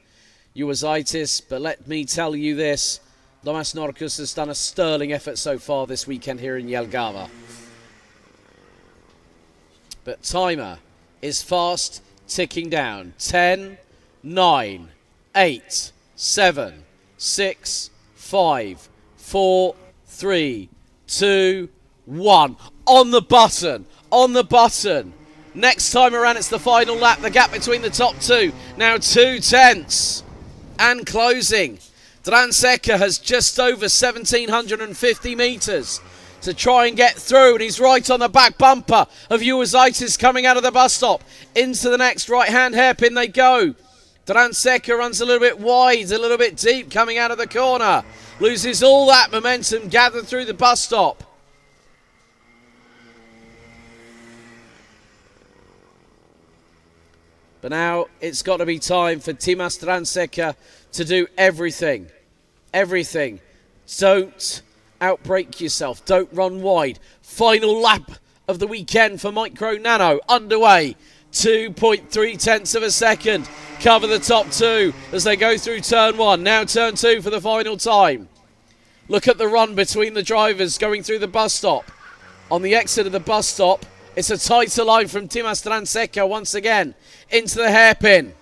Uozaitis, but let me tell you this, Tomas Norkus has done a sterling effort so far this weekend here in Jelgava. But timer is fast ticking down. 10, 9, 8, 7, 6, 5, 4, 3, 2, 1. On the button. On the button. Next time around, it's the final lap. The gap between the top two. Now 2 tenths. And closing. Dranseca has just over 1,750 metres to try and get through. And he's right on the back bumper of Uozaitis coming out of the bus stop. Into the next right-hand hairpin they go. Dranseca runs a little bit wide, a little bit deep coming out of the corner. Loses all that momentum gathered through the bus stop. But now it's got to be time for Timas Dranseca to do everything. Everything. Don't outbrake yourself. Don't run wide. Final lap of the weekend for Micro Nano underway. 2.3 tenths of a second. Cover the top two as they go through turn one. Now turn two for the final time. Look at the run between the drivers going through the bus stop. On the exit of the bus stop, it's a tighter line from Timas Dranseca once again into the hairpin.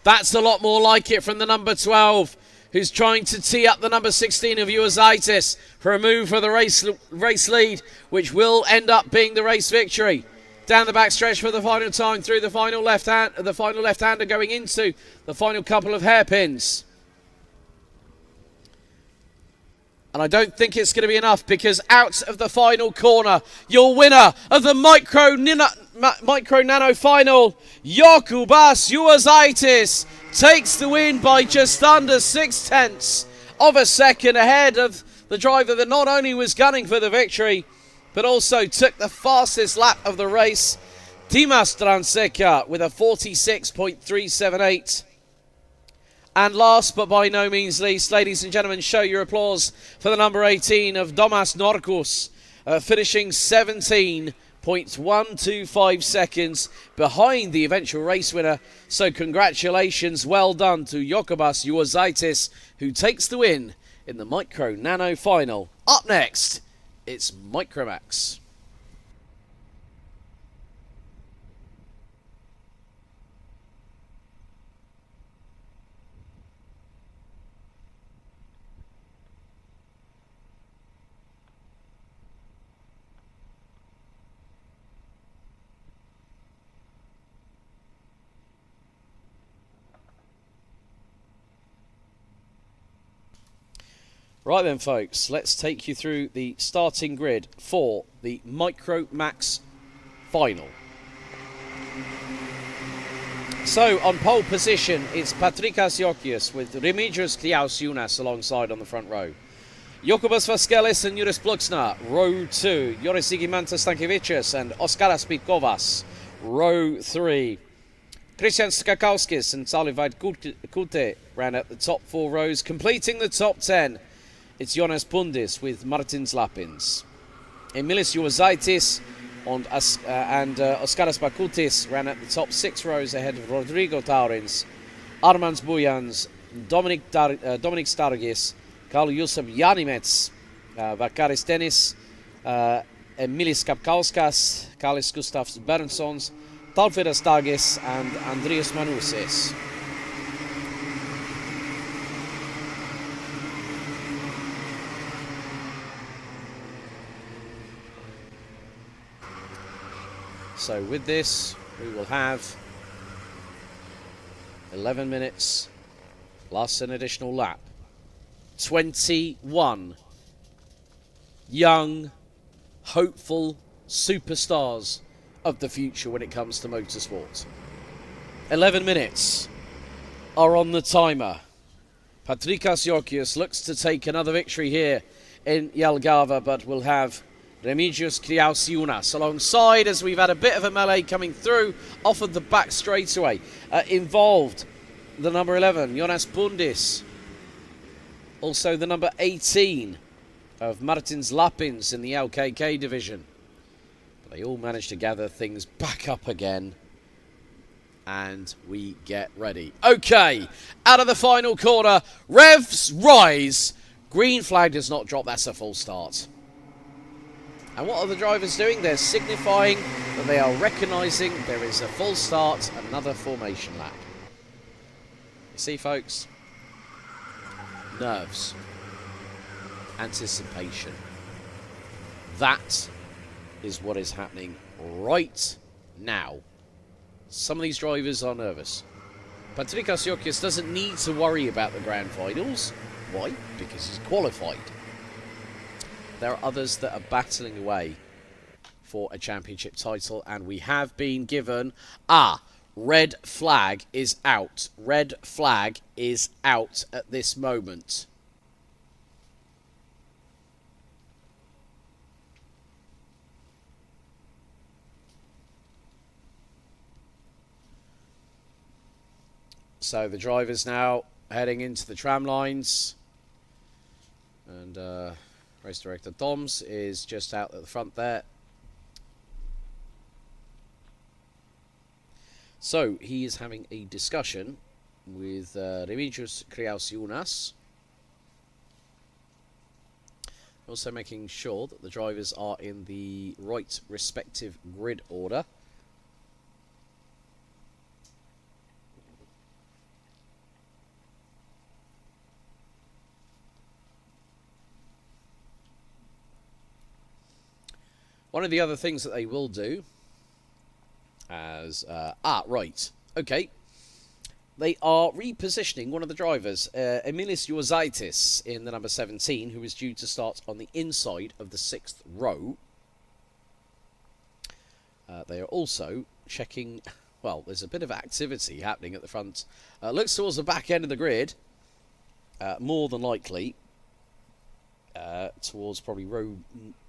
That's a lot more like it from the number 12, who's trying to tee up the number 16 of Uozaitis for a move for the race lead, which will end up being the race victory. Down the backstretch for the final time through the final left-hander going into the final couple of hairpins. And I don't think it's going to be enough, because out of the final corner, your winner of the Micro Nano final, Jokubas Uozaitis, takes the win by just under 6 tenths of a second ahead of the driver that not only was gunning for the victory, but also took the fastest lap of the race. Timas Dranseca with a 46.378. And last but by no means least, ladies and gentlemen, show your applause for the number 18 of Domas Norkus, finishing 17.125 seconds behind the eventual race winner. So congratulations, well done to Jokubas Juozaitis, who takes the win in the Micro Nano final. Up next, it's Micromax. Right then, folks, let's take you through the starting grid for the Micro Max final. So, on pole position, it's Patrikas Jokius with Remigius Kliausiunas alongside on the front row. Jokubas Vaskelis and Juris Bluxna, row 2. Joris Zigimantas Stankiewicz and Oskaras Pitkovas, row 3. Christian Skakauskis and Salivide Kute ran at the top 4 rows, completing the top 10. It's Jonas Pundis with Martins Lapins. Emilis Juozaitis and Oskaras Bakutis ran at the top 6 rows ahead of Rodrigo Taurins, Armand Bujans, Dominic Stargis, Karl Josef Janimets, Vakaris Dennis, Emilis Kapkauskas, Kalis Gustafs Bernssons, Talfidas Stargis and Andreas Manusis. So with this, we will have 11 minutes, plus an additional lap. 21 young, hopeful superstars of the future when it comes to motorsport. 11 minutes are on the timer. Patrikas Jokius looks to take another victory here in Jelgava, but will have Remigius Kliausiunas alongside, as we've had a bit of a melee coming through off of the back straightaway. Involved the number 11, Jonas Pundis. Also the number 18 of Martins Lapins in the LKK division. But they all managed to gather things back up again. And we get ready. Okay, out of the final corner, revs rise. Green flag does not drop, that's a full start. And what are the drivers doing? They're signifying that they are recognising there is a full start, another formation lap. You see, folks? Nerves. Anticipation. That is what is happening right now. Some of these drivers are nervous. Patrikas Jokius doesn't need to worry about the grand finals. Why? Because he's qualified. There are others that are battling away for a championship title, and we have been given red flag is out. Red flag is out at this moment. So the drivers now heading into the tram lines, and race director Doms is just out at the front there. So he is having a discussion with Remigius Kliausiunas. Also making sure that the drivers are in the right respective grid order. One of the other things that they will do as... right. Okay. They are repositioning one of the drivers, Emilis Juozaitis, in the number 17, who is due to start on the inside of the 6th row. They are also checking... Well, there's a bit of activity happening at the front. Looks towards the back end of the grid, more than likely. Towards probably row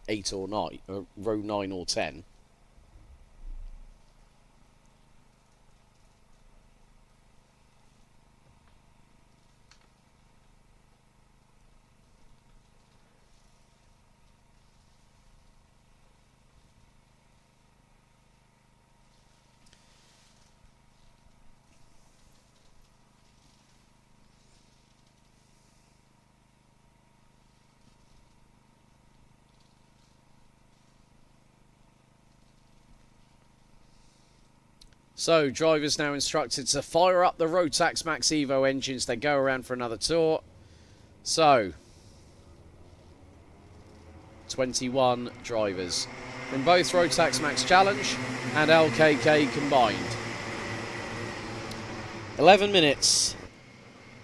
8 or 9, row 9 or 10. So, drivers now instructed to fire up the Rotax Max Evo engines. They go around for another tour. So, 21 drivers from both Rotax Max Challenge and LKK combined. 11 minutes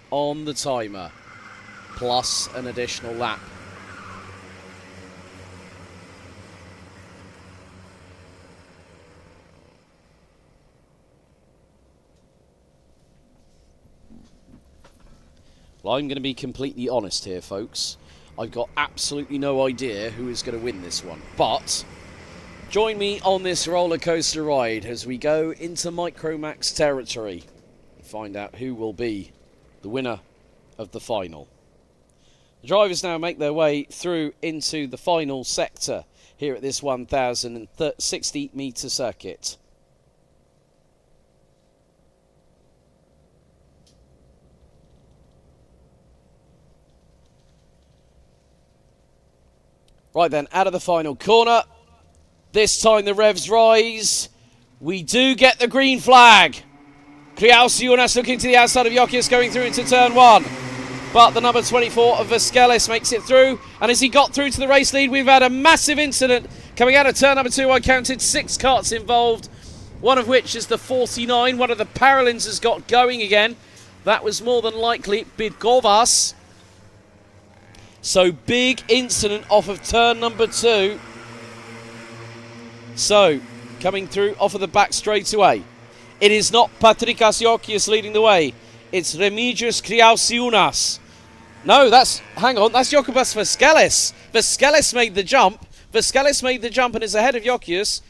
on the timer, plus an additional lap. Well, I'm going to be completely honest here, folks. I've got absolutely no idea who is going to win this one. But join me on this roller coaster ride as we go into Micromax territory and find out who will be the winner of the final. The drivers now make their way through into the final sector here at this 1,060 metre circuit. Right then, out of the final corner. This time the revs rise. We do get the green flag. Kriausiunas looking to the outside of Jokius going through into turn 1. But the number 24 of Vaskelis makes it through. And as he got through to the race lead, we've had a massive incident. Coming out of turn number 2, I counted 6 karts involved. One of which is the 49. One of the Paralins has got going again. That was more than likely Bidgovas. So, big incident off of turn number 2. So, coming through off of the back straight away. It is not Patrikas Jokius leading the way. It's Remigius Kriausiunas. No, hang on, that's Jokubas Vaskelis. Vaskelis made the jump. Vaskelis made the jump and is ahead of Jokius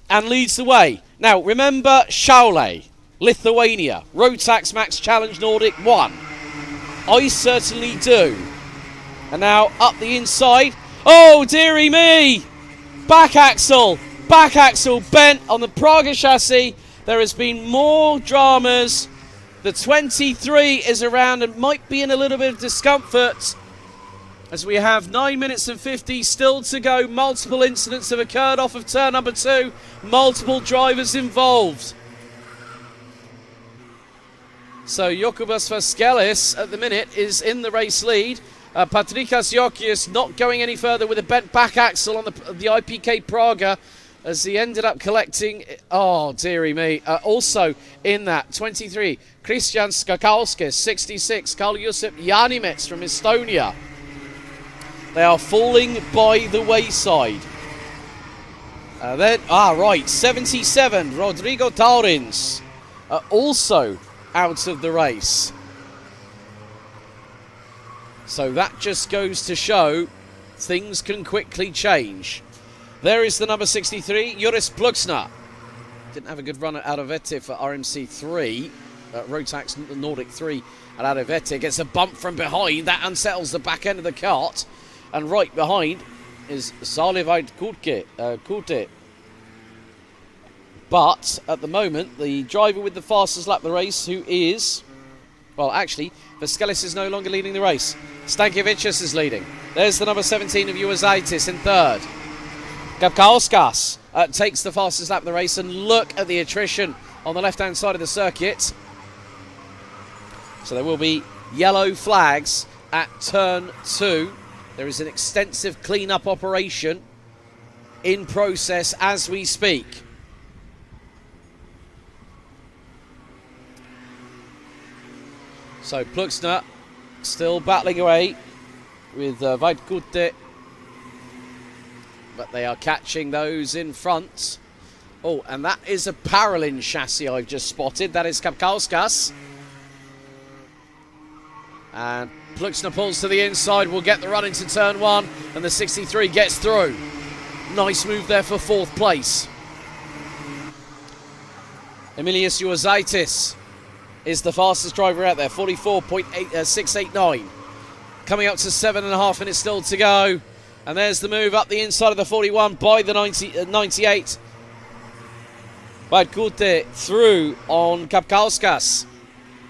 and leads the way. Now, remember Šiauliai, Lithuania, Rotax Max Challenge Nordic 1. I certainly do. And now up the inside. Oh, dearie me! Back axle bent on the Praga chassis. There has been more dramas. The 23 is around and might be in a little bit of discomfort as we have 9 minutes and 50 still to go. Multiple incidents have occurred off of turn number 2. Multiple drivers involved. So Jokubas Vaskelis at the minute is in the race lead. Patrikas Jokius not going any further with a bent back axle on the IPK Praga as he ended up collecting, oh dearie me, also in that 23, Christian Skakauskis, 66, Karl-Josip Janimets from Estonia. They are falling by the wayside. Right, 77, Rodrigo Taurins, also out of the race. So that just goes to show things can quickly change. There is the number 63, Juris Pluksna. Didn't have a good run at Adovete for RMC 3, Rotax Nordic 3 at Adovete. Gets a bump from behind, that unsettles the back end of the cart. And right behind is Salivaid Kute. But at the moment, the driver with the fastest lap of the race, who is, well, actually, Vaskelis is no longer leading the race. Stankiewicz is leading. There's the number 17 of Uazaitis in third. Gabkauskas takes the fastest lap of the race, and look at the attrition on the left-hand side of the circuit. So there will be yellow flags at turn 2. There is an extensive clean-up operation in process as we speak. So Pluksna still battling away with Vaidkute, but they are catching those in front. Oh, and that is a Paralin chassis I've just spotted. That is Kapkauskas. And Pluksna pulls to the inside, will get the run into turn 1, and the 63 gets through. Nice move there for 4th place. Emilius Uazaitis is the fastest driver out there, 44.689. Coming up to 7.5 minutes still to go. And there's the move up the inside of the 41 by the 98. Vaidkute through on Kapkauskas.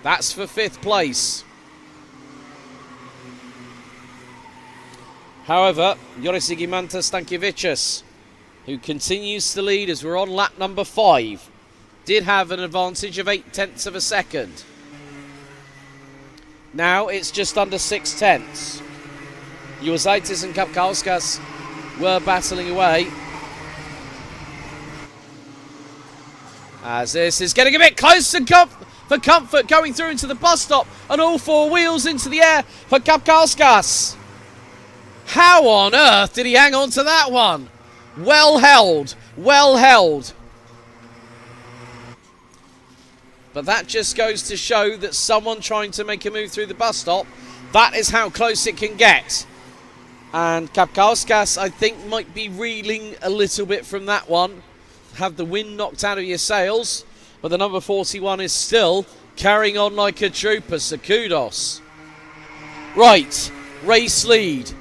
That's for 5th place. However, Joris Igimanta Stankiewicz, who continues to lead as we're on lap number 5. did have an advantage of 0.8 of a second. Now it's just under 0.6. Juozaitis and Kapkauskas were battling away. As this is getting a bit close for comfort, going through into the bus stop and all four wheels into the air for Kapkauskas. How on earth did he hang on to that one? Well held, well held. But that just goes to show that someone trying to make a move through the bus stop, that is how close it can get. And Kapkauskas, I think, might be reeling a little bit from that one. Have the wind knocked out of your sails. But the number 41 is still carrying on like a trooper, so kudos. Right, race lead.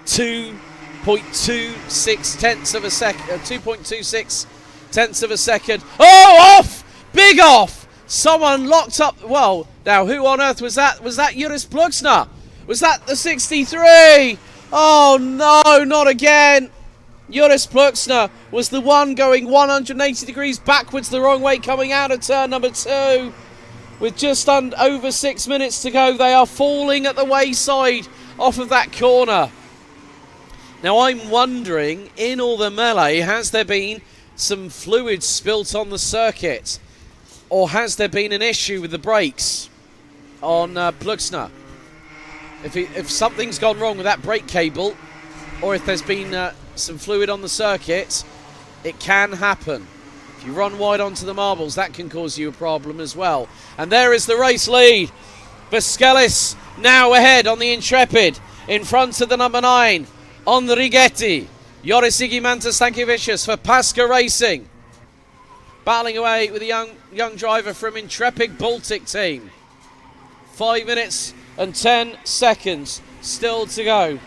2.26 tenths of a second. 2.26 tenths of a second. Oh, off! Big off! Someone locked up. Well, now who on earth was that? Was that Juris Pluxner? Was that the 63? Oh no, not again. Juris Pluxner was the one going 180 degrees backwards the wrong way coming out of turn number 2. With just over 6 minutes to go, they are falling at the wayside off of that corner. Now I'm wondering, in all the melee, has there been some fluid spilt on the circuit? Or has there been an issue with the brakes on Pluxner? If something's gone wrong with that brake cable, or if there's been some fluid on the circuit, it can happen. If you run wide onto the marbles, that can cause you a problem as well. And there is the race lead. Vaskelis now ahead on the Intrepid, in front of the number 9 on the Rigetti. Joris Igimantas Stankiewicz for Pasca Racing. Battling away with a young driver from Intrepid Baltic team. 5 minutes and 10 seconds still to go.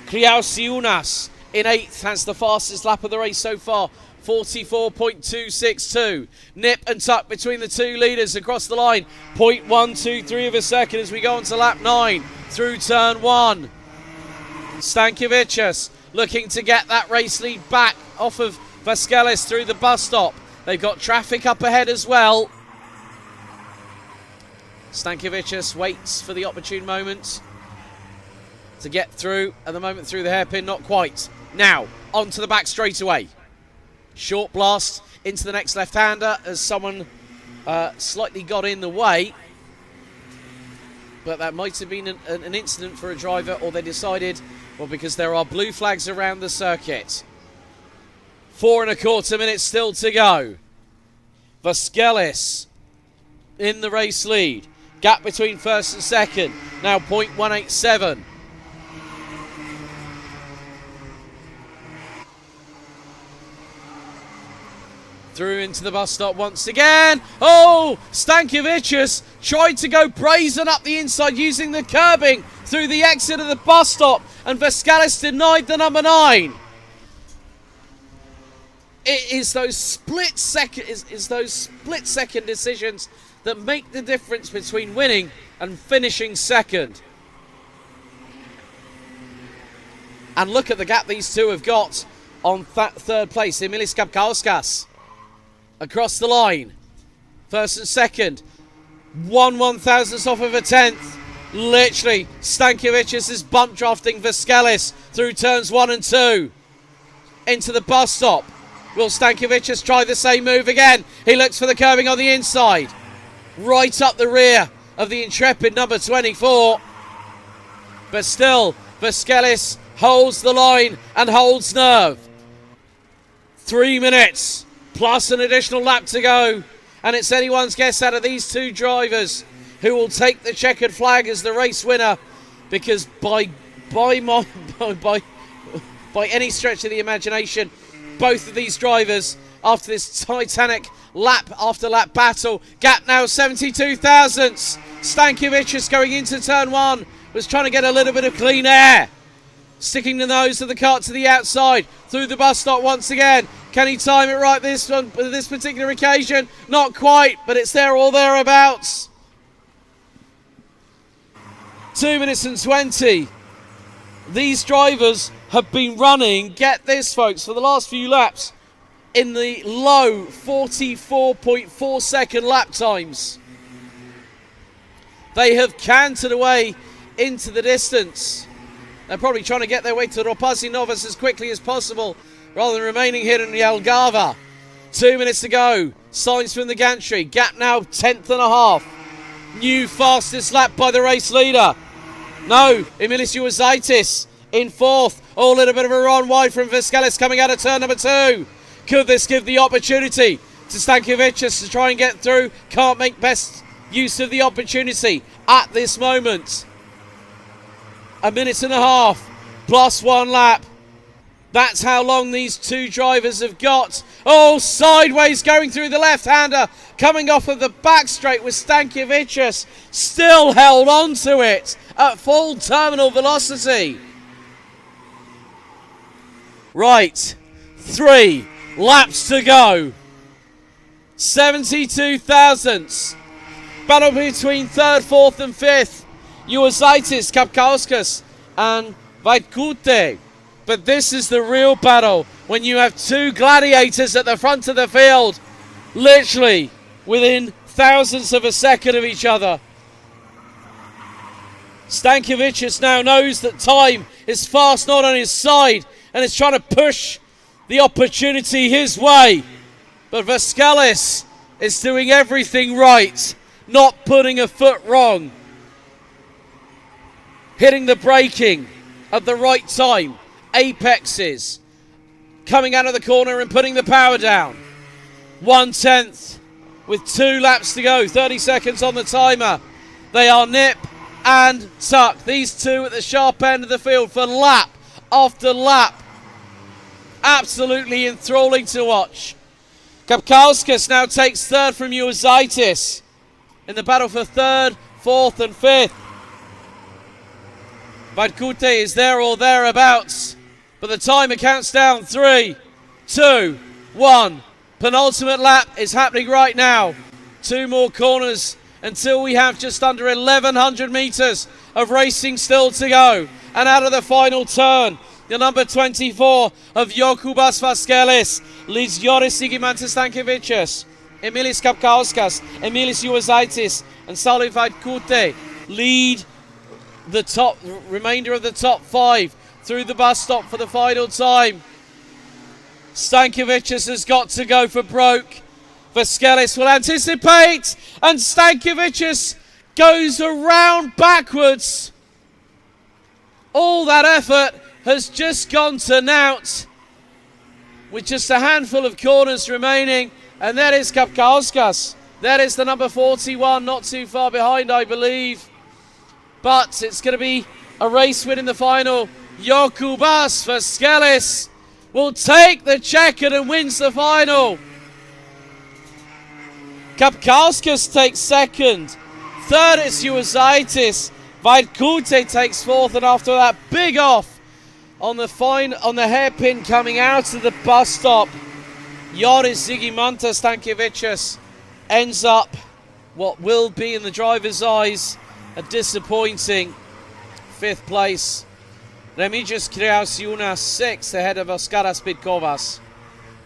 Kriausiunas in 8th has the fastest lap of the race so far, 44.262. Nip and tuck between the two leaders across the line, 0.123 of a second as we go on to lap 9 through turn 1. Stankiewicz looking to get that race lead back off of Vaskelis through the bus stop. They've got traffic up ahead as well. Stankiewicz waits for the opportune moment to get through. At the moment through the hairpin, not quite. Now, onto the back straightaway. Short blast into the next left-hander as someone slightly got in the way. But that might have been an incident for a driver, or they decided, well, because there are blue flags around the circuit. 4.25 minutes still to go. Vaskelis in the race lead. Gap between first and second, now 0.187. Through into the bus stop once again. Oh, Stankiewicz tried to go brazen up the inside using the curbing through the exit of the bus stop, and Vaskelis denied the number 9. It is those split second decisions that make the difference between winning and finishing second. And look at the gap these two have got on third place. Emilis Kapkauskas across the line. First and second. 1/1000th off of a tenth. Literally, Stankiewicz is bump drafting Vaskelis through turns 1 and 2. Into the bus stop. Will Stankiewicz try the same move again? He looks for the curving on the inside. Right up the rear of the Intrepid number 24. But still, Vaskelis holds the line and holds nerve. 3 minutes plus an additional lap to go. And it's anyone's guess out of these two drivers who will take the checkered flag as the race winner. Because by any stretch of the imagination, both of these drivers, after this titanic lap after lap battle, gap now 72 thousandths. Stankiewicz is going into turn 1, was trying to get a little bit of clean air. Sticking the nose of the cart to the outside, through the bus stop once again. Can he time it right this particular occasion? Not quite, but it's there or thereabouts. 2 minutes and 20. These drivers have been running, get this folks, for the last few laps, in the low 44.4 second lap times. They have cantered away into the distance. They're probably trying to get their way to Ropazi Novas as quickly as possible rather than remaining here in the Algarve. 2 minutes to go. Signs from the gantry. Gap now 10th and a half. New fastest lap by the race leader. No, Emilis Uazaitis in 4th. Oh, a little bit of a run wide from Vasquez coming out of turn number 2. Could this give the opportunity to Stankovic to try and get through? Can't make best use of the opportunity at this moment. 1.5 minutes plus 1 lap. That's how long these two drivers have got. Oh, sideways going through the left-hander. Coming off of the back straight with Stankovic. Still held on to it at full terminal velocity. Right, 3 laps to go. 72 thousandths. Battle between 3rd, 4th and 5th. Uazaitis, Kapkauskas and Vaitkute. But this is the real battle when you have two gladiators at the front of the field, literally within thousandths of a second of each other. Stankovic now knows that time is fast not on his side and is trying to push the opportunity his way. But Vasquez is doing everything right, not putting a foot wrong. Hitting the braking at the right time. Apexes. Coming out of the corner and putting the power down. 1/10 with 2 laps to go. 30 seconds on the timer. They are nip and tuck. These two at the sharp end of the field for lap after lap. Absolutely enthralling to watch. Kapkauskas now takes 3rd from Uazaitis in the battle for 3rd, 4th and 5th. Vaitkute is there or thereabouts, but the timer counts down. 3, 2, 1. Penultimate lap is happening right now. 2 more corners until we have just under 1,100 metres of racing still to go. And out of the final turn, the number 24 of Jokubas Vasquez leads Joris Sigimantas Stankovic. Emilis Kapkauskas, Emilis Uazaitis and Sauli Vaitkute lead the remainder of the top 5 through the bus stop for the final time. Stankovic has got to go for broke. Vasquez will anticipate, and Stankovic goes around backwards. All that effort has just gone to naught with just a handful of corners remaining, and that is Kapkauskas. That is the number 41, not too far behind, I believe. But it's going to be a race win in the final. Jokubas Vasquez will take the checkered and wins the final. Kapkauskas takes 2nd. 3rd is Uazaitis. Vaitkute takes 4th, and after that big off on the hairpin coming out of the bus stop, Joris Sigimantas Stankovic ends up what will be in the driver's eyes a disappointing 5th place. Remigius Kriausiunas 6th ahead of Oskaras Pitkovas.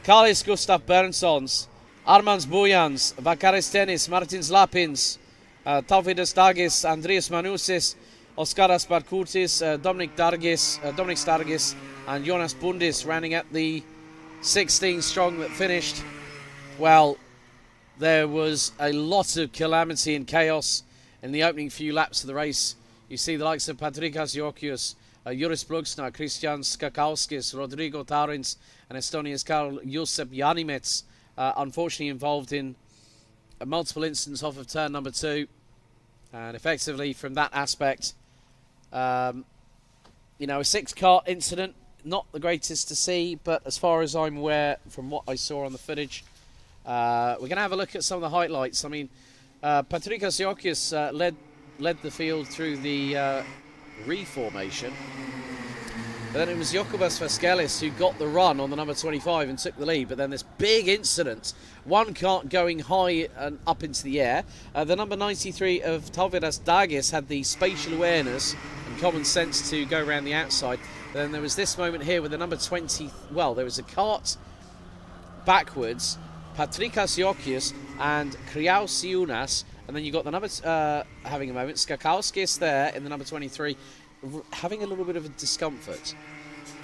Kalis Gustav Bernssons, Armans Bujans, Vakaris Tenis, Martins Lapins, Taufidas Dagis, Andreas Manusis, Oskaras Barkutis, Dominic Stargis and Jonas Bundis rounding up the 16 strong that finished. Well, there was a lot of calamity and chaos in the opening few laps of the race. You see the likes of Patrikas Jokius, Juris Brugsna, Christian Skakauskis, Rodrigo Taurins and Estonia's Karl Josep Janimets unfortunately involved in multiple incidents off of turn number 2. And effectively from that aspect, a 6-car incident, not the greatest to see, but as far as I'm aware from what I saw on the footage, we're going to have a look at some of the highlights. I mean, Patrikas Jokius led the field through the reformation. But then it was Jokubas Vasquez who got the run on the number 25 and took the lead. But then this big incident, one kart going high and up into the air. The number 93 of Taufidas Dagis had the spatial awareness and common sense to go around the outside. Then there was this moment here with the number 20. Well, there was a kart backwards, Patrikas Jokius and Kriausiunas, and then you've got the numbers having a moment. Skakowskis there in the number 23, having a little bit of a discomfort.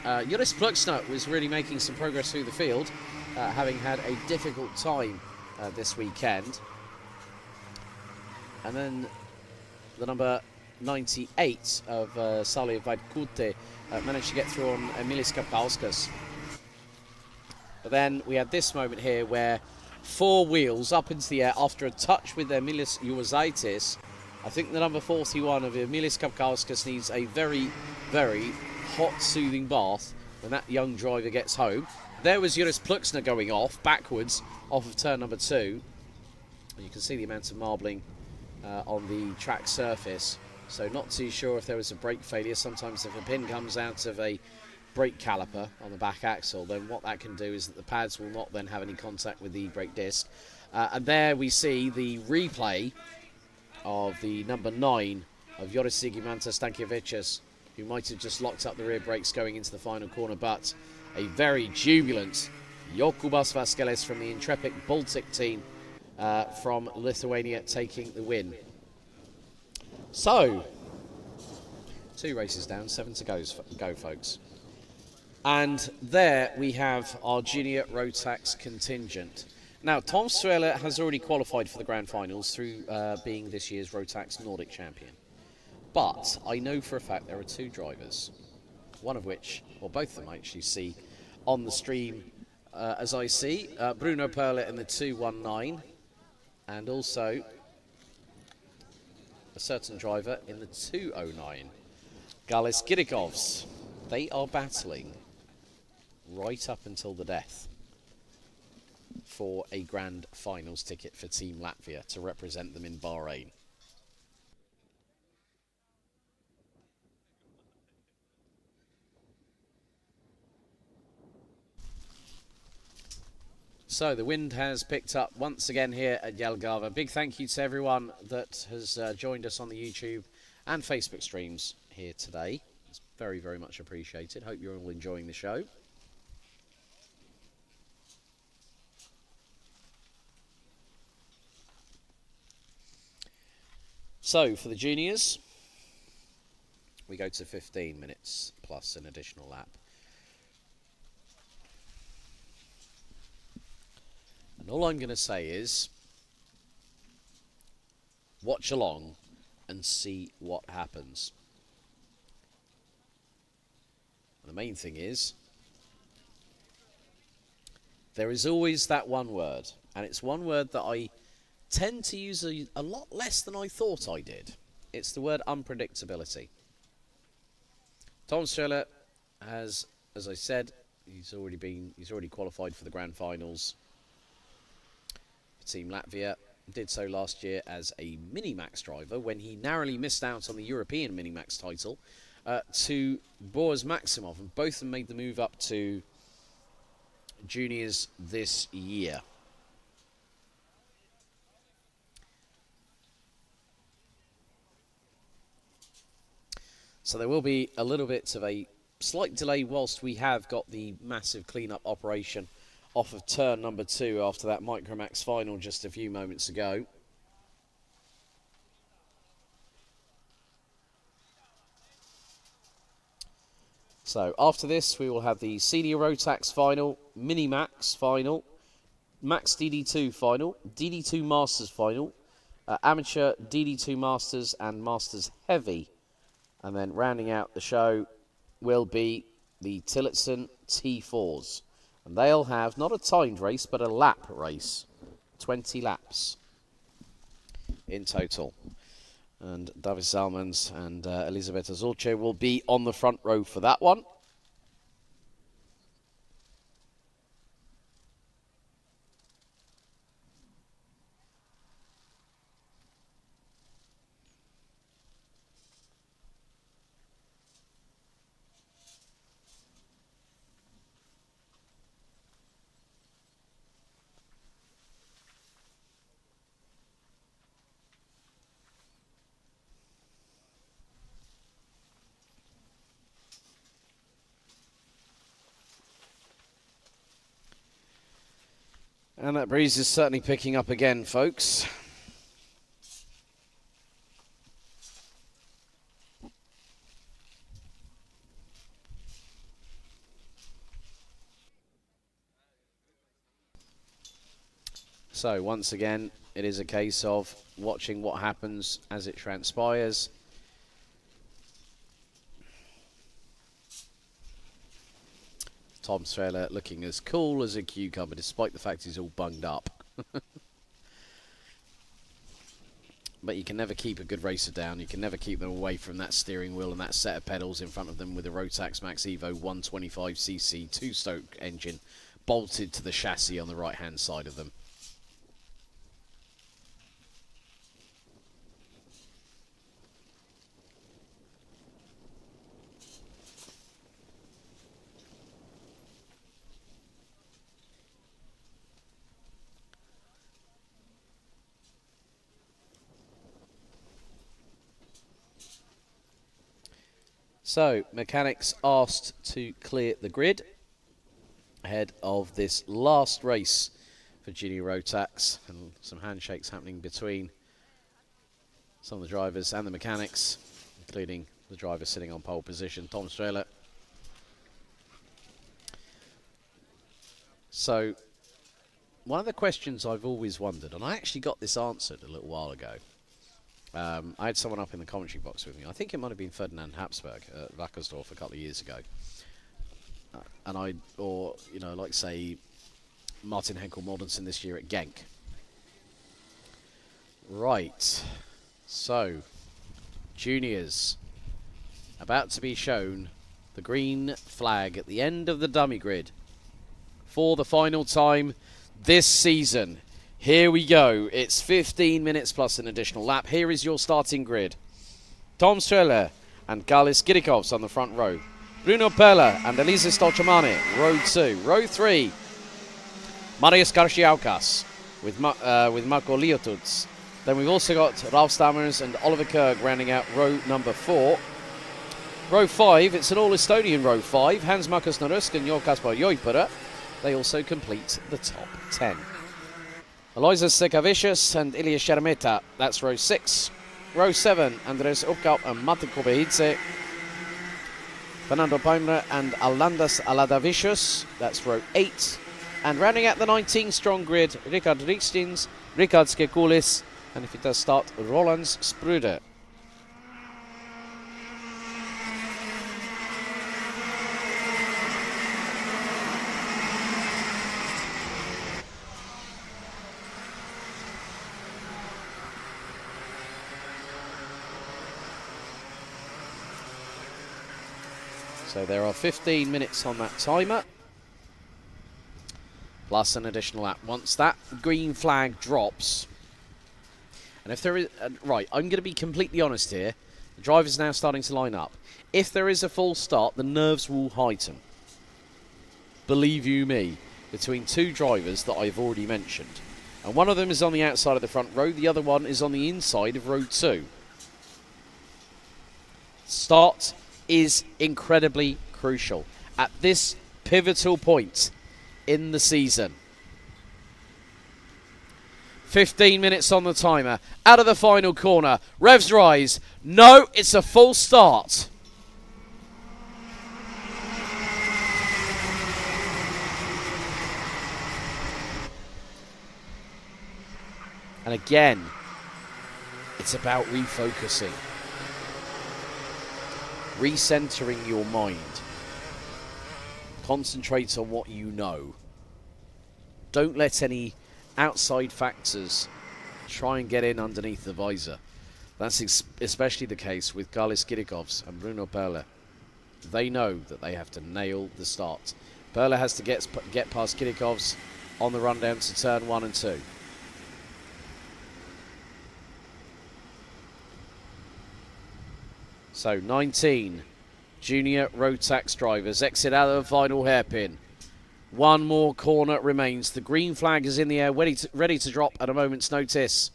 Joris Pluxner was really making some progress through the field, having had a difficult time this weekend. And then the number 98 of Salih Vaidkute managed to get through on Emilis Kapauskas. But then we had this moment here where 4 wheels up into the air after a touch with Emilis Uwazaitis. I think the number 41 of Emilis Kapauskas needs a very, very hot, soothing bath when that young driver gets home. There was Joris Pluxner going off, backwards, off of turn number 2. You can see the amount of marbling on the track surface. So not too sure if there was a brake failure. Sometimes if a pin comes out of a brake caliper on the back axle, then what that can do is that the pads will not then have any contact with the brake disc. And there we see the replay of the number 9 of Joris Sigimantas Stankiewicz, who might have just locked up the rear brakes going into the final corner, but a very jubilant Jokubas Vaskelis from the Intrepid Baltic team from Lithuania taking the win. So, 2 races down, 7 to go, folks. And there we have our junior Rotax contingent. Now, Tom Strehler has already qualified for the grand finals through being this year's Rotax Nordic champion. But I know for a fact there are 2 drivers, one of which, or both of them I actually see on the stream as I see. Bruno Perle in the 219, and also a certain driver in the 209. Galis Girikovs. They are battling right up until the death for a grand finals ticket for Team Latvia to represent them in Bahrain. So the wind has picked up once again here at Jelgava. Big thank you to everyone that has joined us on the YouTube and Facebook streams here today. It's very, very much appreciated. Hope you're all enjoying the show. So for the juniors, we go to 15 minutes plus an additional lap. And all I'm going to say is, watch along and see what happens. And the main thing is, there is always that one word, and it's one word that I tend to use a lot less than I thought I did. It's the word unpredictability. Tom Strehler has, as I said, he's already qualified for the grand finals. Team Latvia did so last year as a Minimax driver when he narrowly missed out on the European Minimax title to Boris Maximov, and both of them made the move up to juniors this year. So there will be a little bit of a slight delay whilst we have got the massive clean-up operation off of turn number 2 after that Micromax final just a few moments ago. So after this we will have the Senior Rotax final, Minimax final, Max DD2 final, DD2 Masters final, Amateur DD2 Masters and Masters Heavy. And then rounding out the show will be the Tillotson T4s. And they'll have not a timed race, but a lap race. 20 laps in total. And David Salmons and Elisabetta Zulce will be on the front row for that one. And that breeze is certainly picking up again, folks. So once again, it is a case of watching what happens as it transpires. Tom Strehler looking as cool as a cucumber, despite the fact he's all bunged up. But you can never keep a good racer down. You can never keep them away from that steering wheel and that set of pedals in front of them with a Rotax Max Evo 125cc two-stroke engine bolted to the chassis on the right-hand side of them. So, mechanics asked to clear the grid ahead of this last race for Junior Rotax, and some handshakes happening between some of the drivers and the mechanics, including the driver sitting on pole position, Tom Strehler. So, one of the questions I've always wondered, and I actually got this answered a little while ago. I had someone up in the commentary box with me. I think it might have been Ferdinand Habsburg at Wackersdorf a couple of years ago. Like say, Martin Henkel Mortensen this year at Genk. Right. So, juniors. About to be shown the green flag at the end of the dummy grid for the final time this season. Here we go. It's 15 minutes plus an additional lap. Here is your starting grid. Tom Strehler and Galis Girikovs on the front row. Bruno Perla and Elisa Stolchamane, row 2. Row 3, Marius Karsiaukas with Marko Liotuts. Then we've also got Ralf Stammers and Oliver Kerg rounding out row number 4. Row 5, it's an all-Estonian row 5. Hans Markus Narusk and Jo-Kaspar Joipere. They also complete the top 10. Aloysius Sekavicius and Ilya Sheremeta, that's row 6. Row 7, Andres Upkaup and Mate Kobehidze. Fernando Paimre and Alandas Aladavicius, that's row 8. And rounding out the 19-strong grid, Richard Rikstins, Richard Skekulis, and if it does start, Roland Spruder. So there are 15 minutes on that timer, plus an additional lap. Once that green flag drops, and if there is, right, I'm going to be completely honest here, the driver's now starting to line up. If there is a full start, the nerves will heighten. Believe you me, between two drivers that I've already mentioned. And one of them is on the outside of the front row, the other one is on the inside of row 2. Start is incredibly crucial at this pivotal point in the season. 15 minutes on the timer. Out of the final corner. Revs rise. No, it's a full start. And again, it's about refocusing. Recentering your mind. Concentrate on what you know. Don't let any outside factors try and get in underneath the visor. That's especially the case with Galis Girikovs and Bruno Perla. They know that they have to nail the start. Perla has to get past Girikovs on the run down to turn 1 and 2. So 19 junior Rotax drivers exit out of the final hairpin. One more corner remains. The green flag is in the air, ready to drop at a moment's notice.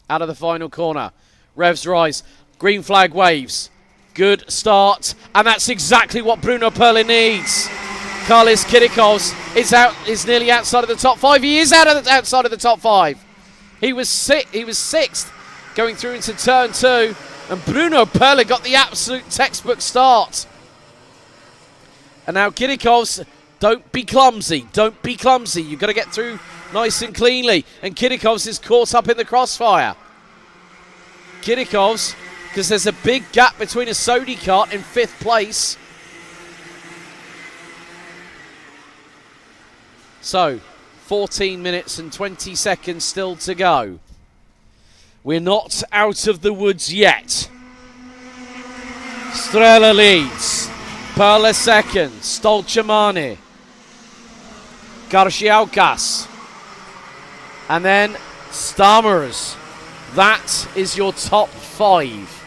Out of the final corner. Revs rise. Green flag waves. Good start. And that's exactly what Bruno Perla needs. Karlis Kirikovs is nearly outside of the top 5. He is outside of the top 5. He was sixth going through into turn 2, and Bruno Perle got the absolute textbook start. And now Kirikovs, don't be clumsy. Don't be clumsy. You've got to get through nice and cleanly. And Kirikovs is caught up in the crossfire. Kirikovs, because there's a big gap between a Sodi kart in 5th place. So, 14 minutes and 20 seconds still to go. We're not out of the woods yet. Strela leads. Perle second. Stolcemani. Garciaukas. And then Stamers. That is your top 5.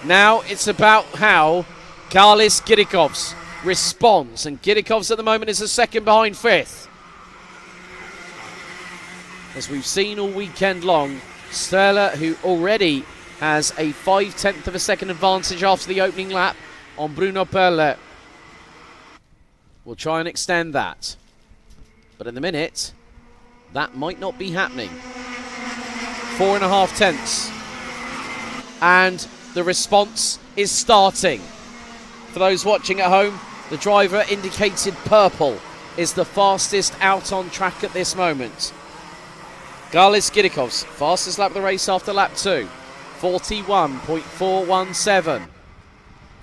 Now it's about how Karlis Kirikovs responds, and Kirikovs at the moment is a second behind 5th. As we've seen all weekend long, Strela, who already has a 5/10 of a second advantage after the opening lap on Bruno Perle, will try and extend that. But in the minute, that might not be happening. 4.5 tenths. And the response is starting. For those watching at home, the driver indicated purple is the fastest out on track at this moment. Karlis Kirikovs, fastest lap of the race after lap 2. 41.417.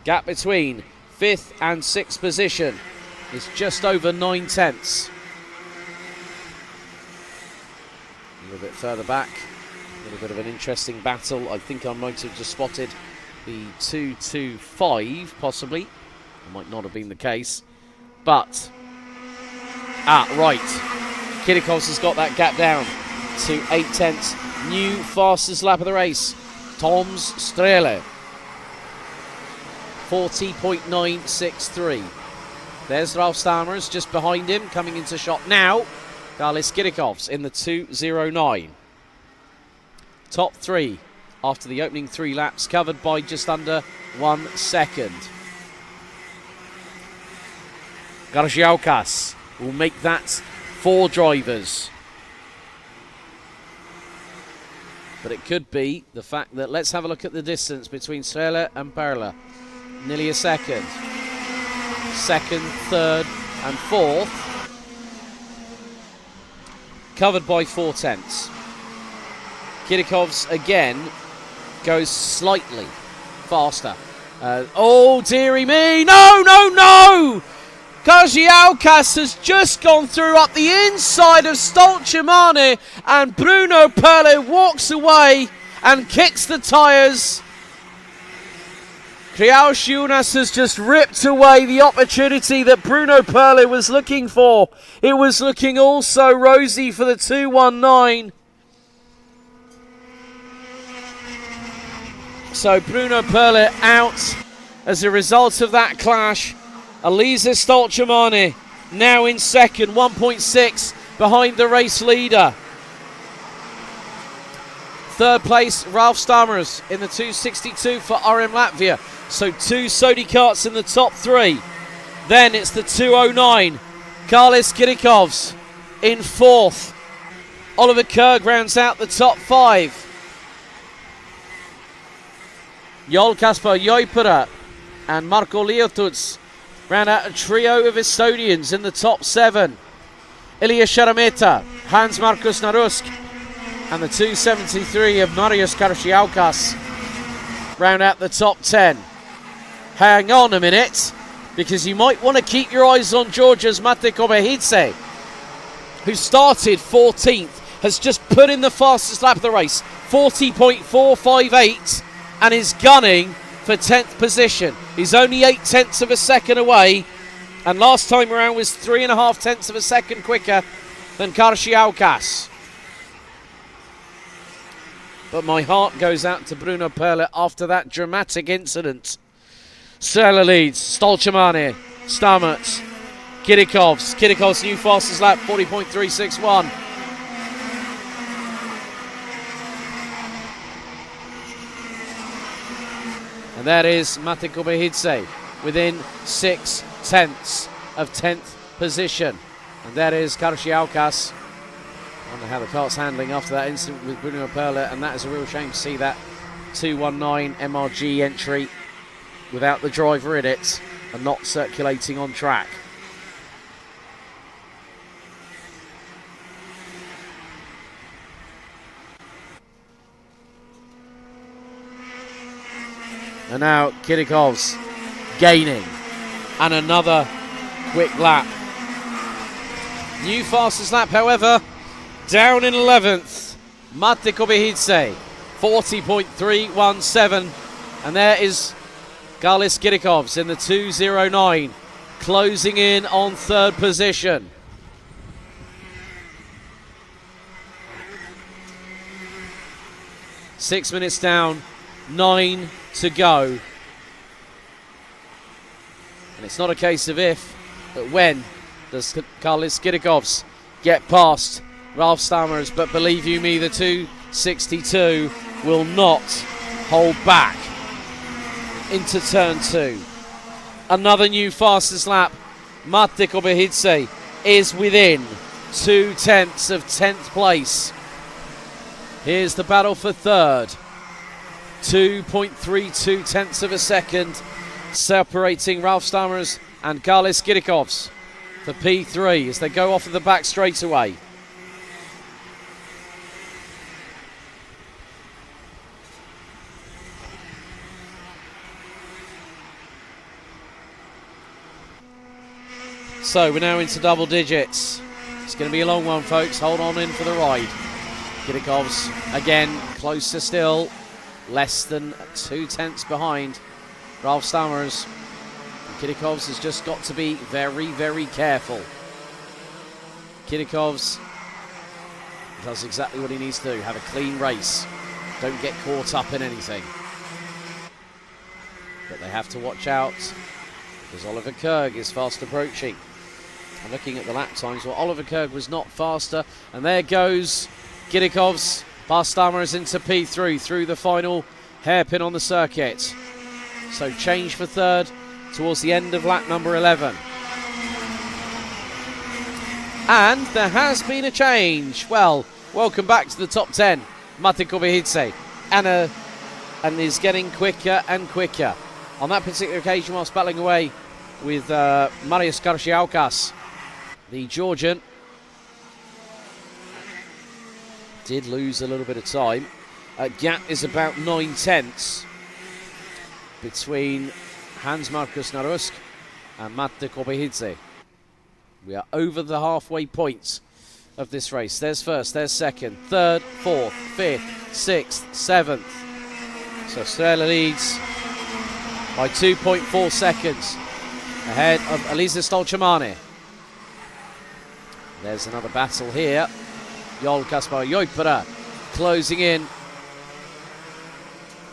Gap between 5th and 6th position is just over 9 tenths. A little bit further back, a little bit of an interesting battle. I think I might have just spotted the 2.25 possibly. It might not have been the case, but right, Kirikovs has got that gap down to 8 tenths. New fastest lap of the race, Toms Strela, 40.963. There's Ralf Stamers just behind him, coming into shot now. Karlis Kirikovs in the 2.09. Top 3 after the opening 3 laps, covered by just under 1 second. Garciaukas will make that 4 drivers. But it could be the fact that, let's have a look at the distance between Strela and Perle. Nearly a second. Second, third and 4th. Covered by 4 tenths. Kirikovs again goes slightly faster. Oh dearie me, no! Garciaukas has just gone through up the inside of Stolcemani, and Bruno Perle walks away and kicks the tyres. Kriaušiūnas has just ripped away the opportunity that Bruno Perle was looking for. It was looking also rosy for the 2.19. So Bruno Perle out as a result of that clash. Elisa Stolcemani now in second, 1.6 behind the race leader. Third place, Ralf Stamers in the 2.62 for RM Latvia. So 2 Sodi karts in the top 3. Then it's the 2.09. Karlis Kirikovs in 4th. Oliver Kerg rounds out the top 5. Jol Kasper Joipera and Marko Liotuz round out a trio of Estonians in the top 7. Ilya Sharameta, Hans Markus Narusk, and the 2.73 of Marius Garciaukas round out the top 10. Hang on a minute, because you might want to keep your eyes on Georgia's Mate Kobehidze, who started 14th, has just put in the fastest lap of the race, 40.458, and is gunning for 10th position. He's only 8 tenths of a second away, and last time around was 3.5 tenths of a second quicker than Garciaukas. But my heart goes out to Bruno Perle after that dramatic incident. Strela leads, Stolcemani, Stamets, Kirikovs new fastest lap, 40.361. And that is Mate Kobehidze within 6/10 of 10th position. And that is Karshiaukas. I wonder how the cart's handling after that incident with Bruno Perla, and that is a real shame to see that 219 MRG entry without the driver in it and not circulating on track. And now Kirikov's gaining, and another quick lap. New fastest lap, however, down in 11th, Mate Kobihidze, 40.317. And there is Galis Kirikovs in the 209, closing in on third position. Six minutes down, 9 to go. And it's not a case of if, but when does Galis Kirikovs get past Ralf Stammers, but believe you me, the 262 will not hold back into turn 2. Another new fastest lap. Mate Kobihidze is within 2/10 of 10th place. Here's the battle for third. 2.32 tenths of a second separating Ralf Stammers and Galis Kirikovs for P3 as they go off of the back straightaway. So we're now into double digits. It's going to be a long one, folks. Hold on in for the ride. Kirikovs again closer still, less than 2/10 behind Ralf Stammers. Kirikovs has just got to be very, very careful. Kirikovs does exactly what he needs to do. Have a clean race. Don't get caught up in anything. But they have to watch out because Oliver Kerg is fast approaching. I'm looking at the lap times. Well, Oliver Kerg was not faster. And there goes Kirikovs past Stammers into P3 through the final hairpin on the circuit. So change for third towards the end of lap number 11. And there has been a change. Well, welcome back to the top 10. Mate Kobihidze. And is getting quicker and quicker. On that particular occasion, whilst battling away with Marius Karshiaukas, the Georgian did lose a little bit of time. Gap is about 9/10 between Hans Markus Narusk and Mate Kobihidze. We are over the halfway point of this race. There's first, there's second, third, fourth, fifth, sixth, seventh. So Strela leads by 2.4 seconds ahead of Elisa Stolchamani. There's another battle here. Jol Kaspar Joipera closing in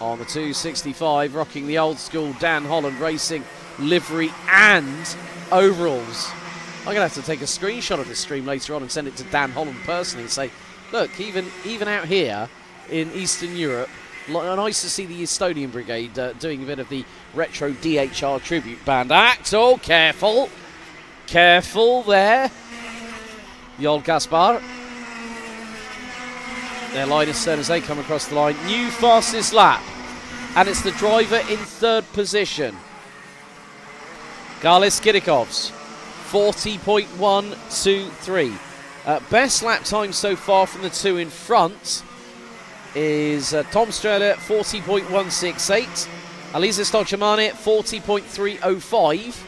on the 265, rocking the old school Dan Holland Racing livery and overalls. I'm going to have to take a screenshot of this stream later on and send it to Dan Holland personally and say, look, even out here in Eastern Europe, nice to see the Estonian Brigade doing a bit of the retro DHR tribute band act. Oh, careful. Careful there. Jol Kaspar. Their line is stern as they come across the line. New fastest lap. And it's the driver in third position. Galis Kirikovs. 40.123. Best lap time so far from the two in front is Tom Strela 40.168. Elisa Stolchamani 40.305.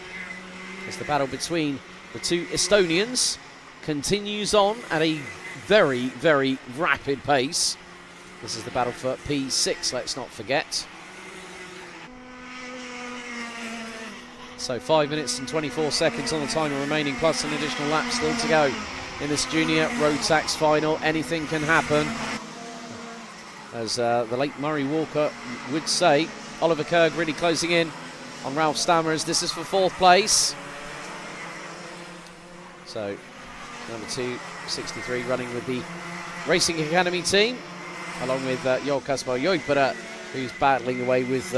As the battle between the two Estonians continues on at a very, very rapid pace. This is the battle for P6, let's not forget. So 5 minutes and 24 seconds on the timer remaining, plus an additional lap still to go in this junior Rotax final. Anything can happen. As the late Murray Walker would say, Oliver Kerg really closing in on Ralf Stammers. This is for fourth place. So number 263 running with the Racing Academy team, along with Jol Kaspar Joipera, who's battling away with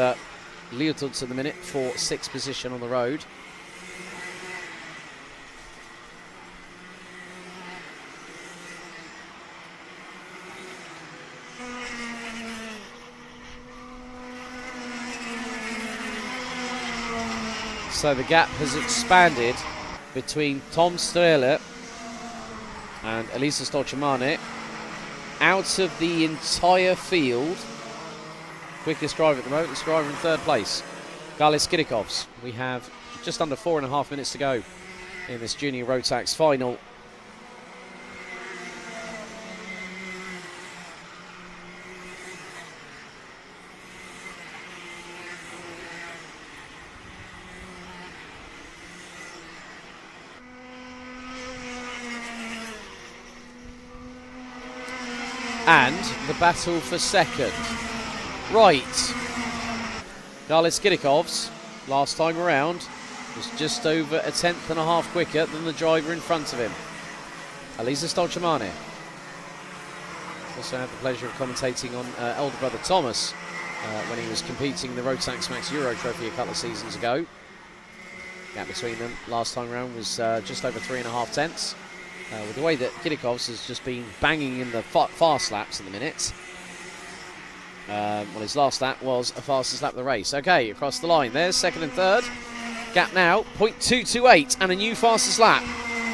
Liutuds at the minute for 6th position on the road. So the gap has expanded between Tom Strehler and Elisa Stolchamane. Out of the entire field, quickest driver at the moment, this driver in 3rd place, Galis Kirikovs. We have just under 4.5 minutes to go in this junior Rotax final. And the battle for 2nd. Right. Galis Kirikovs, last time around, was just over 1/10.5 quicker than the driver in front of him, Elisa Stolchamane. Also had the pleasure of commentating on elder brother Thomas when he was competing in the Rotax Max Euro Trophy a couple of seasons ago. Gap between them last time around was just over 3.5 tenths. With the way that Kirikovs has just been banging in the fast laps at the minute. Well, his last lap was a fastest lap of the race. Okay, across the line. There's 2nd and 3rd. Gap now, 0.228 and a new fastest lap.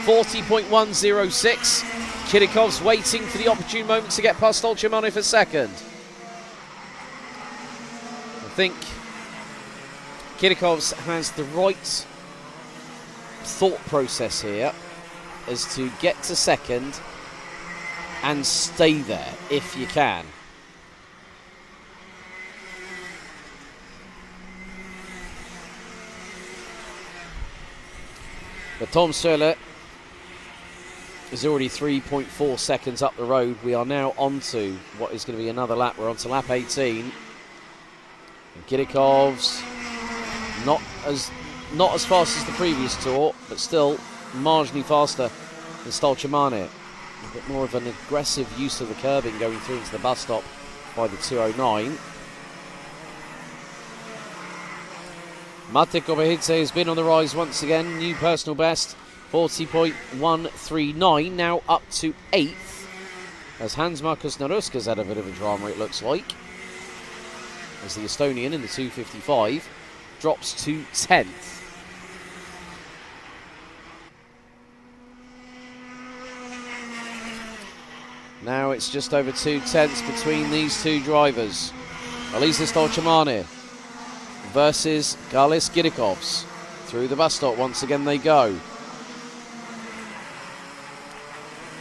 40.106. Kirikovs waiting for the opportune moment to get past Stolchamane for 2nd. I think Kirikovs has the right thought process here, is to get to 2nd and stay there if you can. But Tom Strehler is already 3.4 seconds up the road. We are now on to what is going to be another lap. We're on to lap 18. And Kirikovs not as fast as the previous tour, but still marginally faster than Stolchamane. A bit more of an aggressive use of the curbing going through into the bus stop by the 209. Mate Kobehidze has been on the rise once again. New personal best, 40.139, now up to 8th. As Hans Markus Naruska's had a bit of a drama, it looks like. As the Estonian in the 255 drops to 10th. Now it's just over 2 tenths between these two drivers. Elisa Stolchamane versus Galis Kirikovs. Through the bus stop once again they go.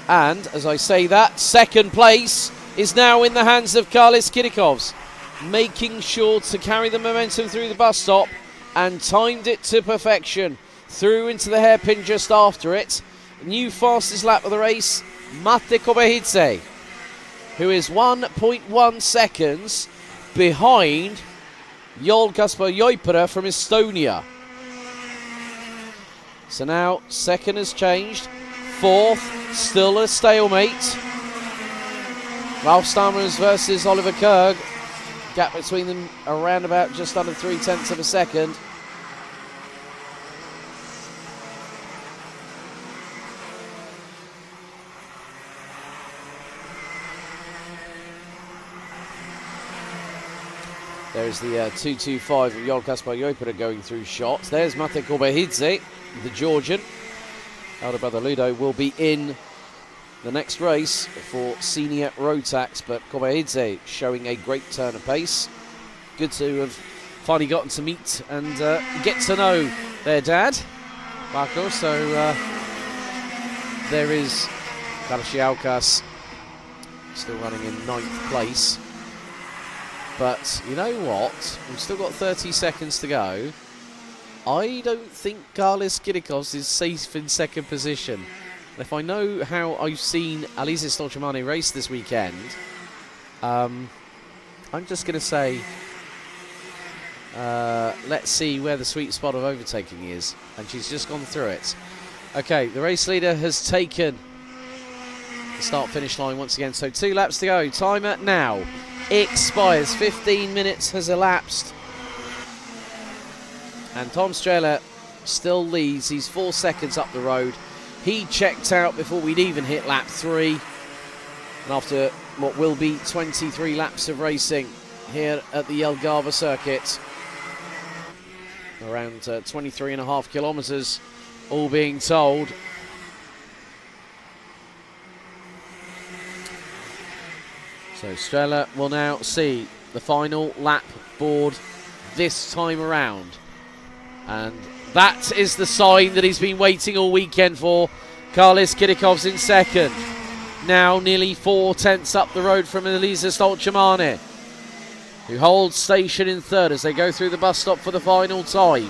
And as I say that, 2nd place is now in the hands of Galis Kirikovs, making sure to carry the momentum through the bus stop and timed it to perfection. Through into the hairpin just after it. New fastest lap of the race, Mate Kobehidze, who is 1.1 seconds behind Joel Kaspar Joipere from Estonia. So now 2nd has changed, 4th still a stalemate. Ralf Stammers versus Oliver Kerg, gap between them around about just under 0.3 of a second. There's the 2.25 of Joel Kaspar Joipere going through shots. There's Mate Kobehidze, the Georgian. Elder brother Ludo will be in the next race for senior Rotax, but Kobehidze showing a great turn of pace. Good to have finally gotten to meet and get to know their dad, Marco. So there is Kalashiaukas still running in 9th place. But you know what? We've still got 30 seconds to go. I don't think Galis Kirikovs is safe in 2nd position. And if I know how I've seen Elisa Stolchamane race this weekend, I'm just going to say, let's see where the sweet spot of overtaking is. And she's just gone through it. Okay, the race leader has taken the start-finish line once again. So 2 laps to go. Timer now expires. 15 minutes has elapsed And Tom Strehler still leads. He's 4 seconds up the road. He checked out before we'd even hit lap 3. And after what will be 23 laps of racing here at the Jelgava circuit, around 23.5 kilometres, all being told. So Strehler will now see the final lap board this time around. And that is the sign that he's been waiting all weekend for. Karlis Kirikov's in second. Now nearly 4 tenths up the road from Elisa Stolchamani, who holds station in third as they go through the bus stop for the final time.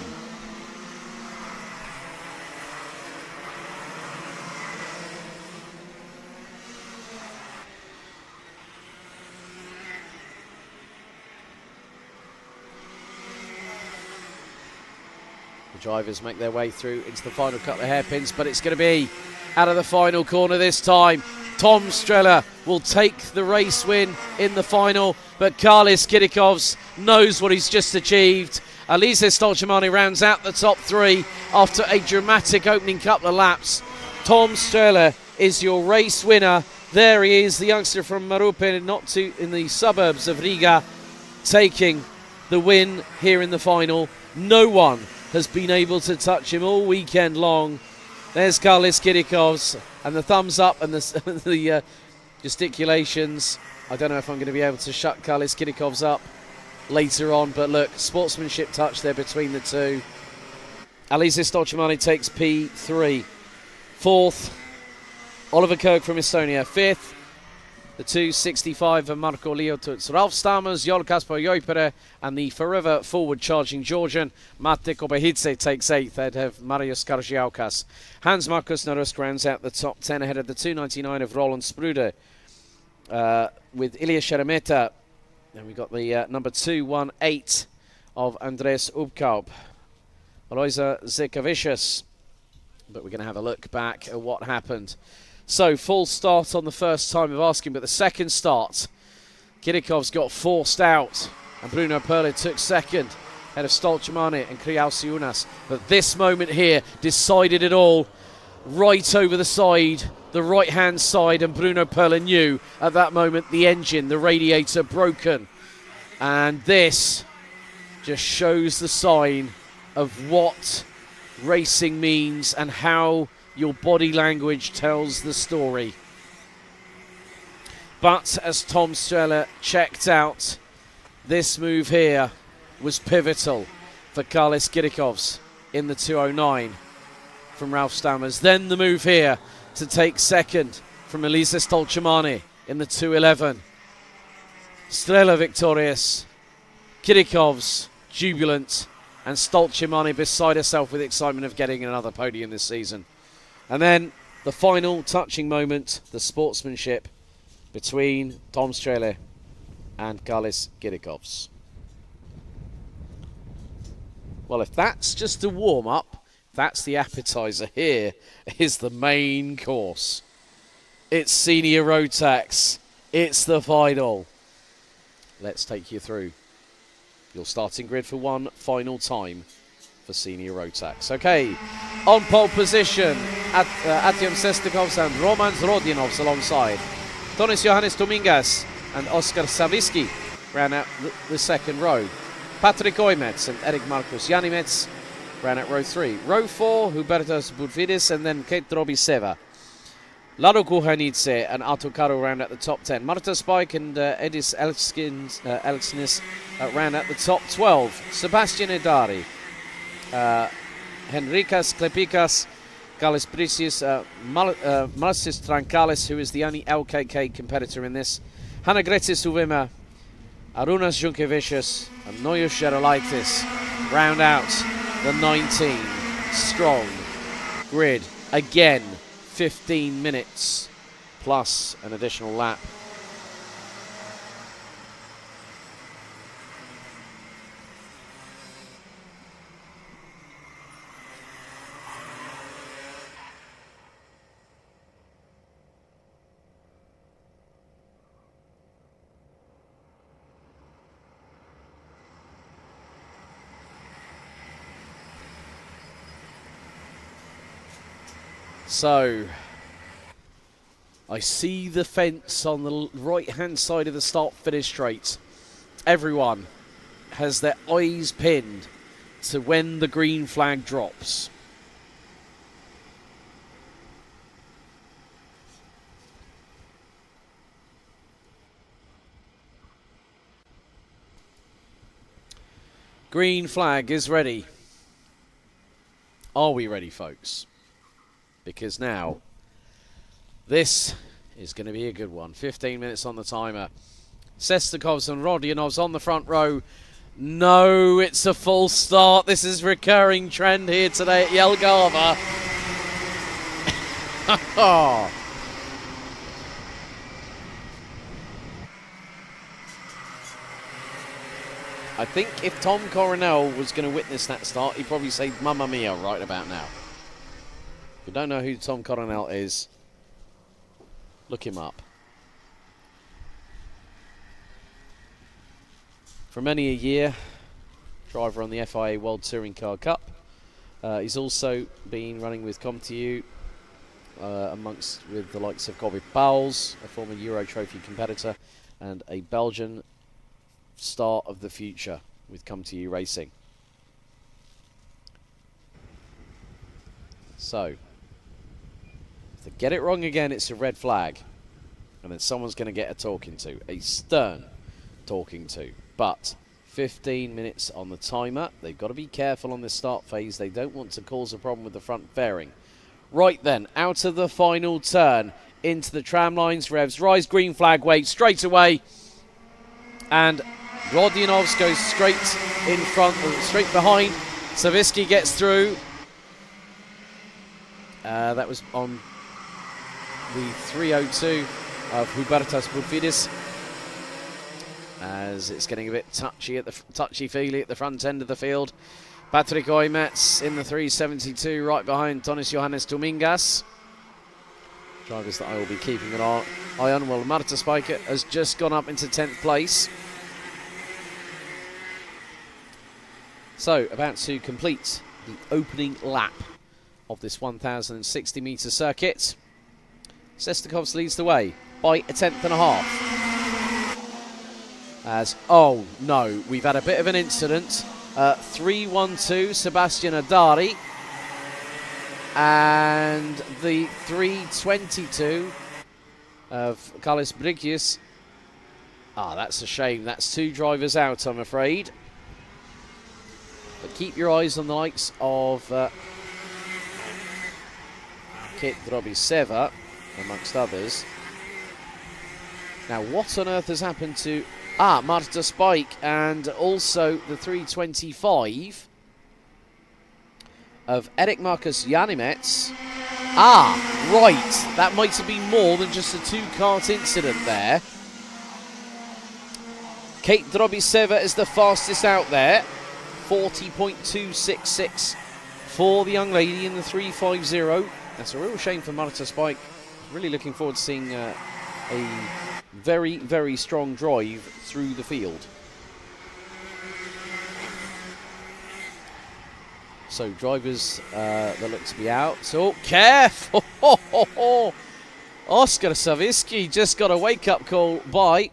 The drivers make their way through into the final couple of hairpins, but it's going to be out of the final corner this time. Tom Strehler will take the race win in the final, but Karlis Kirikovs knows what he's just achieved. Elisa Stolchamani rounds out the top 3 after a dramatic opening couple of laps. Tom Strehler is your race winner. There he is, the youngster from Marupe, not too in the suburbs of Riga, taking the win here in the final. No one has been able to touch him all weekend long. There's Karlis Kirikovs, and the thumbs up and the gesticulations. I don't know if I'm going to be able to shut Karlis Kirikovs up later on, but look, sportsmanship touch there between the two. Elisa Stolchamani takes P3. 4th, Oliver Kirk from Estonia. 5th, the 265 of Marko Liotuts. Ralf Stammers, Jol Kasper Joipere, and the forever forward-charging Georgian Mate Kobehidze takes 8th ahead of Marius Karziaukas. Hans Markus Narusk rounds out the top 10 ahead of the 299 of Roland Sprude, with Ilya Sheremeta. Then we've got the number 218 of Andres Ubkaup. Aloisa Zekavicius. But we're going to have a look back at what happened. So, full start on the first time of asking, but the second start, Kirikov's got forced out, and Bruno Perle took second, ahead of Stolchamani and Kriausiunas. But this moment here decided it all, right over the side, the right-hand side, and Bruno Perle knew at that moment the engine, the radiator broken. And this just shows the sign of what racing means and how your body language tells the story. But as Tom Strehler checked out, this move here was pivotal for Karlis Kirikovs in the 209 from Ralf Stammers. Then the move here to take second from Elisa Stolchamani in the 211. Strehler victorious, Kirikovs jubilant, and Stolchamani beside herself with excitement of getting another podium this season. And then the final touching moment, the sportsmanship between Tom Strehler and Karlis Kirikovs. Well, if that's just a warm-up, that's the appetizer. Here is the main course. It's Senior Rotax. It's the final. Let's take you through your starting grid for one final time for Senior Rotax. Okay, on pole position, Artyom Sestikovs and Roman Zrodinovs alongside. Tonis Johannes Dominguez and Oskar Saviski ran out the second row. Patrick Oimets and Eric Markus Janimets ran out row 3. Row 4, Hubertas Budvidis and then Kate Robiseva. Lado Kuhanidze and Artur Karo ran at the top 10. Marta Spike and Edis Elksnis ran at the top 12. Sebastian Edari, Henrikas Klepikas, Galis Brisius, Marcis Trankalis, who is the only LKK competitor in this, Hanna Gretis Uvima, Arunas Junkevicius, and Noyos Gerolaitis round out the 19 strong grid. Again, 15 minutes plus an additional lap. So, I see the fence on the right-hand side of the start-finish straight. Everyone has their eyes pinned to when the green flag drops. Green flag is ready. Are we ready, folks? Because now, this is going to be a good one. 15 minutes on the timer. Sestakovs and Rodionovs on the front row. No, it's a false start. This is recurring trend here today at Jelgava. I think if Tom Coronel was going to witness that start, he'd probably say Mamma Mia right about now. If you don't know who Tom Coronel is, look him up. For many a year, driver on the FIA World Touring Car Cup. He's also been running with ComTU with the likes of Kobe Pauls, a former Euro Trophy competitor, and a Belgian star of the future with ComTU Racing. So, if they get it wrong again, it's a red flag. And then someone's going to get a talking to, a stern talking to. But 15 minutes on the timer. They've got to be careful on this start phase. They don't want to cause a problem with the front fairing. Right then, out of the final turn, into the tram lines, revs rise, green flag wait straight away. And Rodionovs goes straight in front, straight behind. Savitsky gets through. That was on the 302 of Hubertas Budvidis. As it's getting a bit touchy-feely at the front end of the field. Patrick Oimets in the 372, right behind Tonis Johannes Domingas. Drivers that I will be keeping an eye on. Well, Marta Spiker has just gone up into 10th place. So, about to complete the opening lap of this 1,060-metre circuit. Sestakovs leads the way by a tenth and a half. As, oh no, we've had a bit of an incident. 312, Sebastian Adari. And the 322 of Carlos Brigius. Ah, that's a shame. That's two drivers out, I'm afraid. But keep your eyes on the likes of Kit Drobiseva, amongst others. Now, what on earth has happened to Marta Spike and also the 325 of Erik Marcus Janimets. Right. That might have been more than just a two-kart incident there. Kate Drobiseva is the fastest out there. 40.266 for the young lady in the 350. That's a real shame for Marta Spike. Really looking forward to seeing a very, very strong drive through the field. So drivers that look to be out. So careful! Oskar Savitsky just got a wake-up call by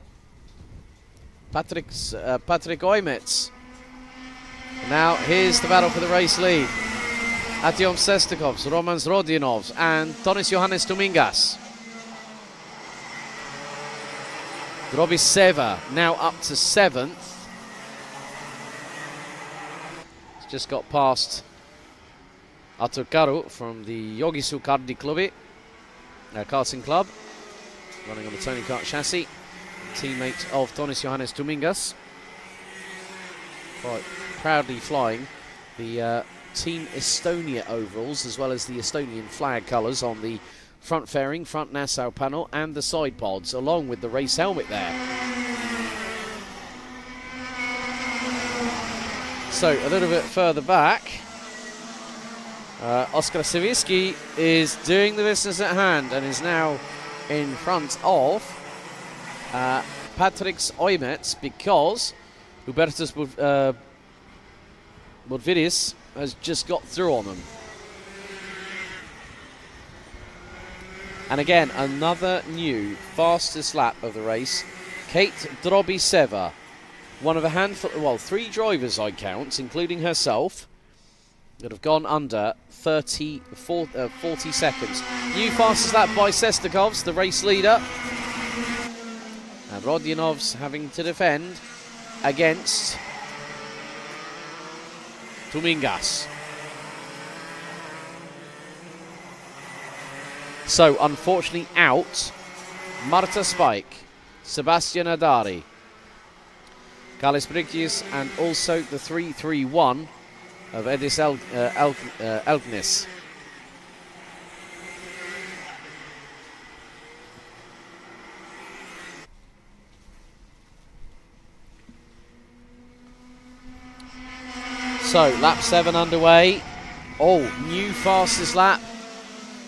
Patrick Oimets. Now here's the battle for the race lead. Artyom Sestakovs, Romans Rodionovs, and Tonis Johannes Domingas. Drobiseva now up to 7th. He's just got past Artur Karu from the Jogisu Kardi karting club, running on the Tony Kart chassis. Teammate of Tonis Johannes Domingas. Quite proudly flying the Team Estonia overalls, as well as the Estonian flag colours on the front fairing, front Nassau panel, and the side pods, along with the race helmet there. So, a little bit further back, Oskar Savitsky is doing the business at hand and is now in front of Patrick Oimets, because Hubertas Budvidis has just got through on them. And again, another new fastest lap of the race. Kate Drobiseva, one of a handful, well, 3 drivers I count, including herself, that have gone under 40 seconds. New fastest lap by Sestakovs, the race leader. And Rodionovs having to defend against Tumingas. So, unfortunately out, Marta Spike, Sebastian Adari, Carles Briggs, and also the 3-3-1 of Edis Elknis. So, lap 7 underway. Oh, new fastest lap.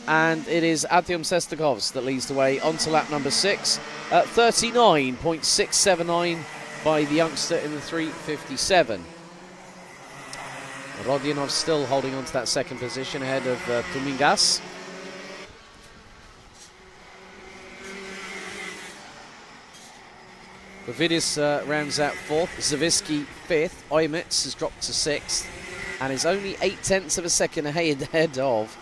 And it is Artyom Sestakovs that leads the way onto lap number 6 at 39.679 by the youngster in the 3:57. Rodionov still holding on to that second position ahead of Tumingas. Bovidis rounds out 4th, Zavisky 5th, Oimets has dropped to 6th and is only 0.8 of a second ahead of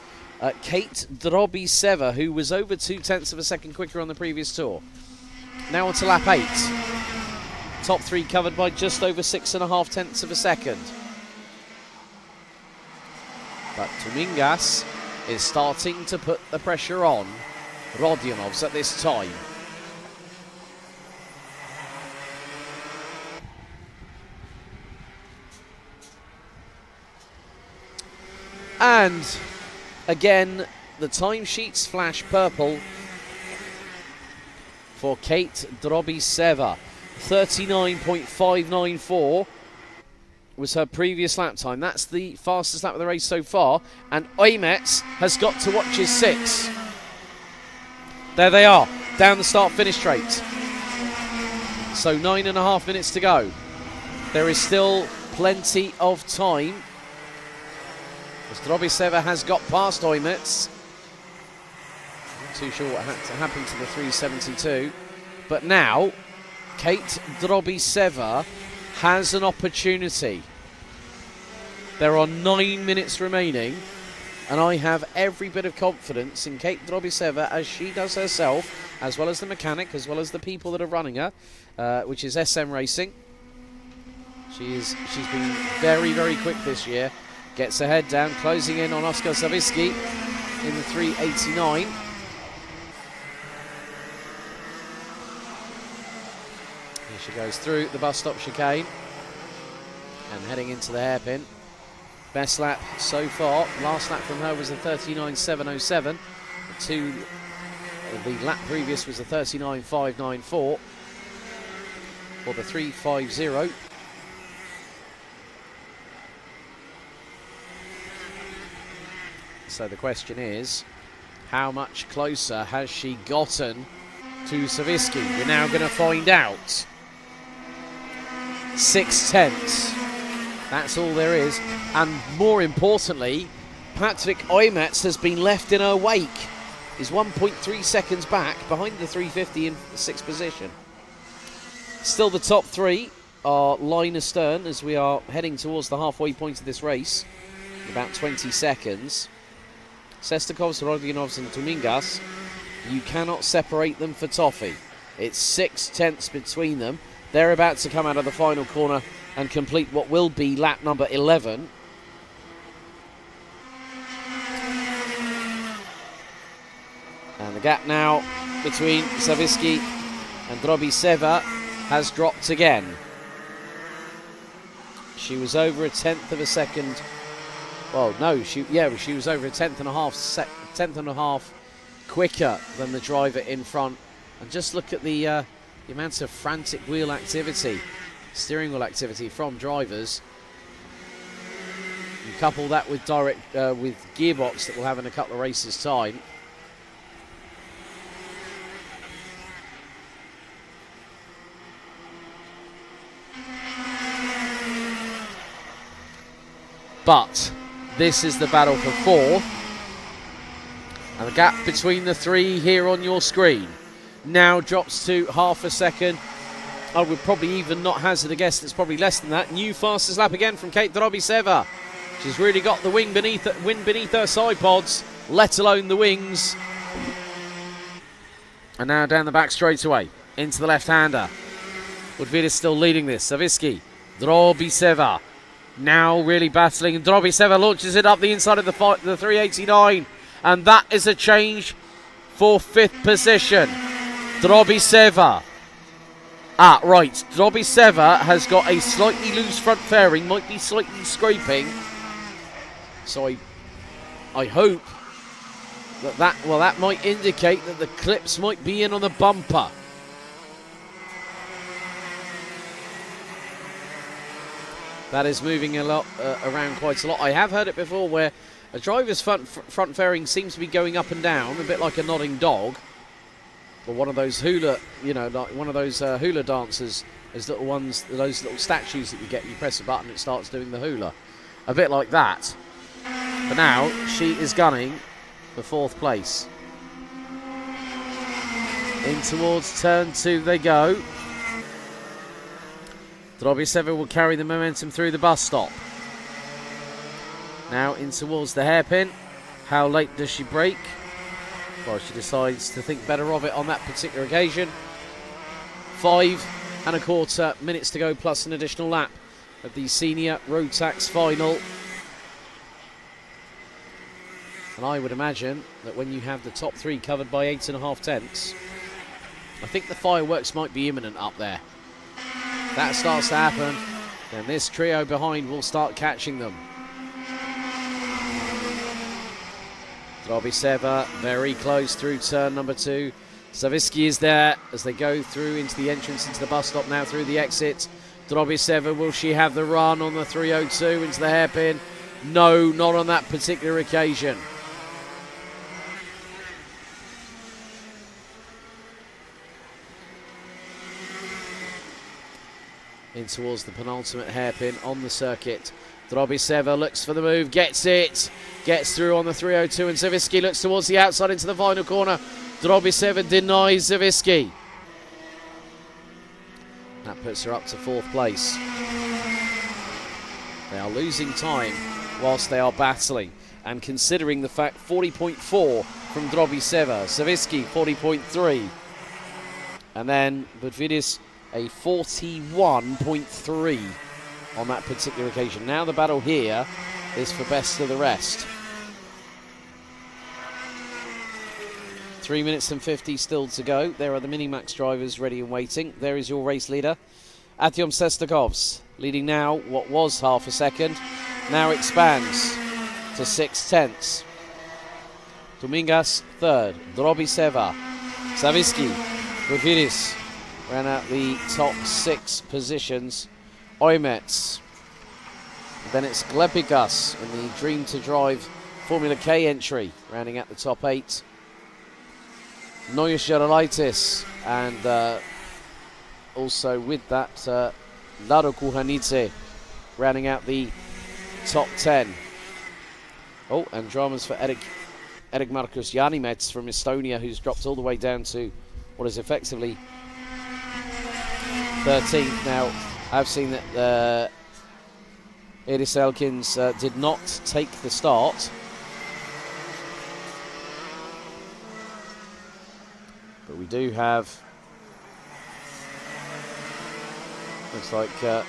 Kate Drobiseva, who was over 0.2 of a second quicker on the previous tour. Now on to lap 8. Top 3 covered by just over 6.5 of a second. But Tumingas is starting to put the pressure on Rodionovs at this time. And again, the timesheets flash purple for Kate Drobiseva. 39.594 was her previous lap time. That's the fastest lap of the race so far. And Oimets has got to watch his 6. There they are, down the start-finish straight. So 9.5 minutes to go. There is still plenty of time, as Drobiseva has got past Oimets. Not too sure what had to happen to the 372. But now, Kate Drobiseva has an opportunity. There are 9 minutes remaining, and I have every bit of confidence in Kate Drobiseva, as she does herself, as well as the mechanic, as well as the people that are running her, which is SM Racing. She's been very, very quick this year. Gets her head down, closing in on Oskar Zavisky in the 389. Here she goes through the bus stop chicane and heading into the hairpin. Best lap so far. Last lap from her was a 39.707. The lap previous was a 39.594 for the 350. So the question is, how much closer has she gotten to Zavisky? We're now going to find out. 0.6. That's all there is. And more importantly, Patrick Oimets has been left in her wake. He's 1.3 seconds back behind the 350 in 6th position. Still the top 3 are line astern as we are heading towards the halfway point of this race. About 20 seconds. Sestakovs, Rodionovs and Tumingas, you cannot separate them for toffee. It's 0.6 between them. They're about to come out of the final corner and complete what will be lap number 11. And the gap now between Zavisky and Drobiseva has dropped again. She was over 1/10 of a second. Well, no, she was over 1/10 and a half quicker than the driver in front. And just look at the amount of frantic wheel activity, steering wheel activity from drivers. You couple that with with gearbox that we'll have in a couple of races' time. But this is the battle for 4th, And the gap between the three here on your screen now drops to half a second. I would probably even not hazard a guess, it's probably less than that. New fastest lap again from Kate Drobiseva. She's really got the wind beneath her side pods, let alone the wings. And now down the back straightaway, into the left-hander. Woodvid is still leading this. Savitsky, Drobiseva, now really battling. And Drobiseva launches it up the inside of the 389. And that is a change for 5th position. Drobiseva. Right. Drobiseva has got a slightly loose front fairing, might be slightly scraping. So I hope that might indicate that the clips might be in on the bumper. That is moving a lot around quite a lot. I have heard it before where a driver's front fairing seems to be going up and down, a bit like a nodding dog. Or one of those hula, like one of those hula dancers, those little statues that you get. You press a button, it starts doing the hula. A bit like that. But now she is gunning for 4th place. In towards turn 2 they go. Drobiseva will carry the momentum through the bus stop. Now in towards the hairpin. How late does she brake? Well, she decides to think better of it on that particular occasion. 5 1/4 minutes to go, plus an additional lap of the senior Rotax final. And I would imagine that when you have the top 3 covered by 8.5 tenths, I think the fireworks might be imminent up there. If that starts to happen, then this trio behind will start catching them. Drobiseva very close through turn number 2. Savitsky is there as they go through into the entrance into the bus stop, now through the exit. Drobiseva, will she have the run on the 302 into the hairpin? No, not on that particular occasion. In towards the penultimate hairpin on the circuit. Drobiseva looks for the move, gets it, gets through on the 302, and Savitsky looks towards the outside into the final corner. Drobiseva denies Savitsky. That puts her up to 4th place. They are losing time whilst they are battling, and considering the fact 40.4 from Drobiseva, Savitsky 40.3, and then Budvidis a 41.3 on that particular occasion. Now the battle here is for best of the rest. 3 minutes and 50 still to go. There are the Minimax drivers ready and waiting. There is your race leader, Artyom Sestakovs, leading now what was half a second, now expands to 6 tenths. Domingas 3rd, Drobiseva, Savitsky, Budvidis ran out the top 6 positions. Oimets. Then it's Glepikas in the Dream to Drive Formula K entry, rounding out the top 8. Noyes Jarolaitis, and also with that, Lado Kuhanidze rounding out the top 10. Oh, and dramas for Erik Markus Janimets from Estonia, who's dropped all the way down to what is effectively 13th. Now, I've seen that Edis Elkins did not take the start. But we do have, looks like a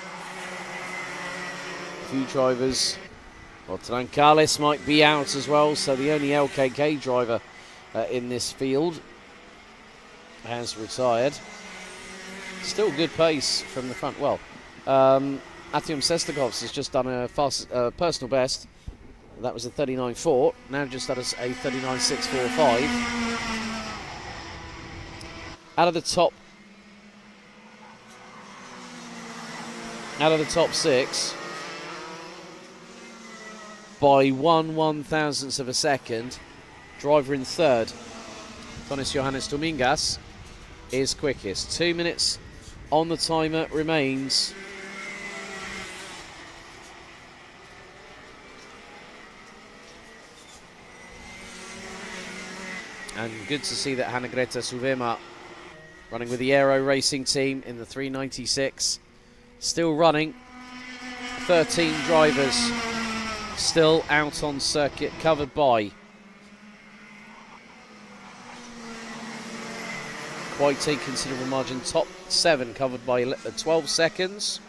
few drivers. Well, Trancales might be out as well, so the only LKK driver in this field has retired. Still good pace from the front. Well, Artyom Sestakovs has just done a fast personal best. That was a 39.4. Now just done a 39.645. Out of the top 6 by 1/1000th of a second. Driver in 3rd, Tonis Johannes Domingas, is quickest. 2 minutes on the timer remains. And good to see that Hanna-Greta Suvema running with the Aero Racing team in the 396. Still running. 13 drivers still out on circuit, covered by quite a considerable margin. Top 7 covered by 12 seconds.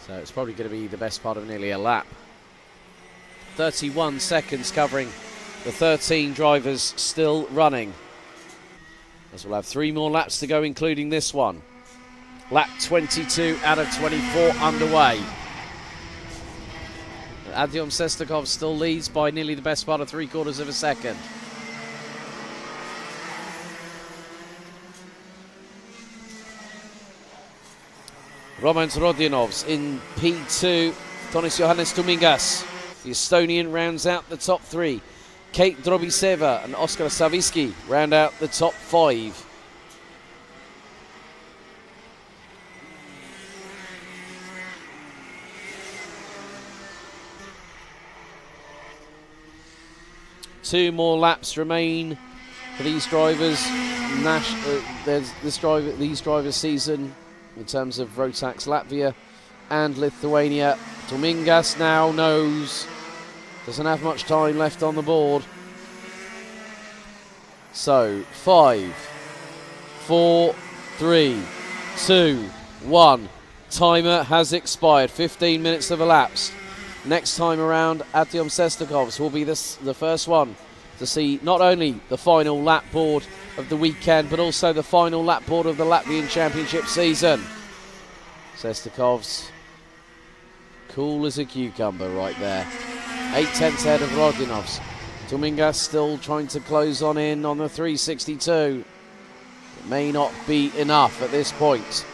So it's probably going to be the best part of nearly a lap. 31 seconds covering the 13 drivers still running. As we'll have 3 more laps to go, including this one. Lap 22 out of 24 underway. Artyom Sestakov still leads by nearly the best part of 3/4 of a second. Roman Rodinovs in P2. Tonis Johannes Tumingas, the Estonian, rounds out the top 3. Kate Drobiseva and Oskar Savicki round out the top 5. Two more laps remain for these drivers. There's these drivers' season in terms of Rotax Latvia and Lithuania. Tumingas now knows doesn't have much time left on the board. So 5, 4, 3, 2, 1. Timer has expired. 15 minutes have elapsed. Next time around, Artyom Sestakovs will be the first one to see not only the final lap board of the weekend, but also the final lap board of the Latvian Championship season. Sestakovs, cool as a cucumber right there. 8/10 ahead of Rodinovs. Tumingas still trying to close on in on the 362. It may not be enough at this point.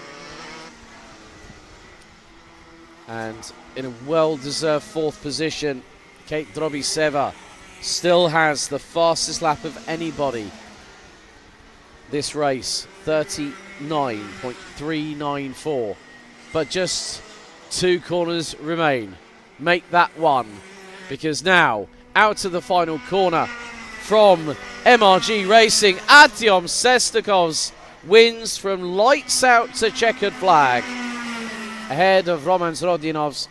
And in a well-deserved 4th position, Kate Drobiseva still has the fastest lap of anybody this race, 39.394. But just 2 corners remain. Make that one, because now out to the final corner from MRG Racing, Artyom Sestakovs wins from lights out to checkered flag. Ahead of Roman Rodinovs.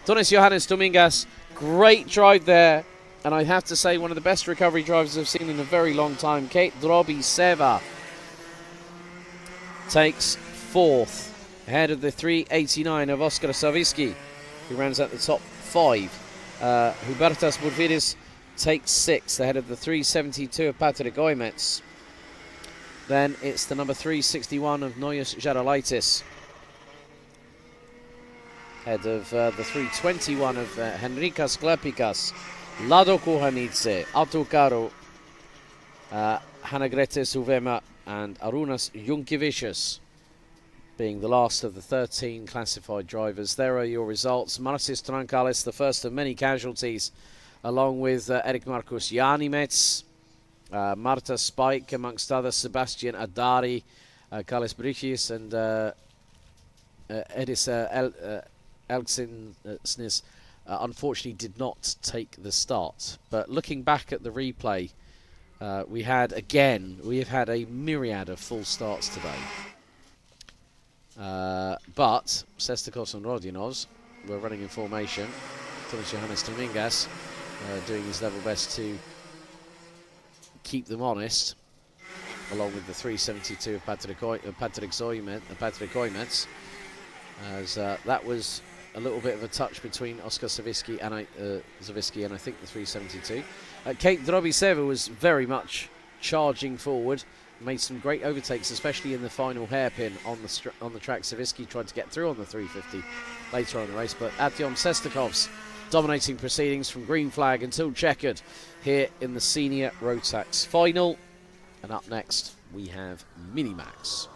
Tonis Johannes Tumingas, great drive there. And I have to say, one of the best recovery drivers I've seen in a very long time. Kate Drobiseva takes 4th, ahead of the 389 of Oskar Savicki, who rounds out the top 5. Hubertas Burvidis takes 6th, ahead of the 372 of Patrick Oimets. Then it's the number 361 of Noyes Jarolaitis, ahead of the 321 of Henrikas Klepikas, Lado Kuhanidze, Autokaro, Hanna-Greta Suvema and Arunas Junkevicius being the last of the 13 classified drivers. There are your results. Marcis Trankalis, the first of many casualties, along with Eric Markus Janimets, Marta Spike, amongst others, Sebastian Adari, Kalis Brichis and Edis Elksinsnis. Unfortunately did not take the start. But looking back at the replay, we have had a myriad of full starts today. But Sestakovs and Rodinovs were running in formation. Tonis Johannes Tumingas doing his level best to keep them honest, along with the 372 of Patrick Oimets, as that was a little bit of a touch between Oskar Savicki and I think the 372. Kate Drobiseva was very much charging forward, made some great overtakes, especially in the final hairpin on the track. Savicki tried to get through on the 350 later on in the race, but Artyom Sestakovs dominating proceedings from green flag until checkered here in the senior Rotax final. And up next we have Minimax.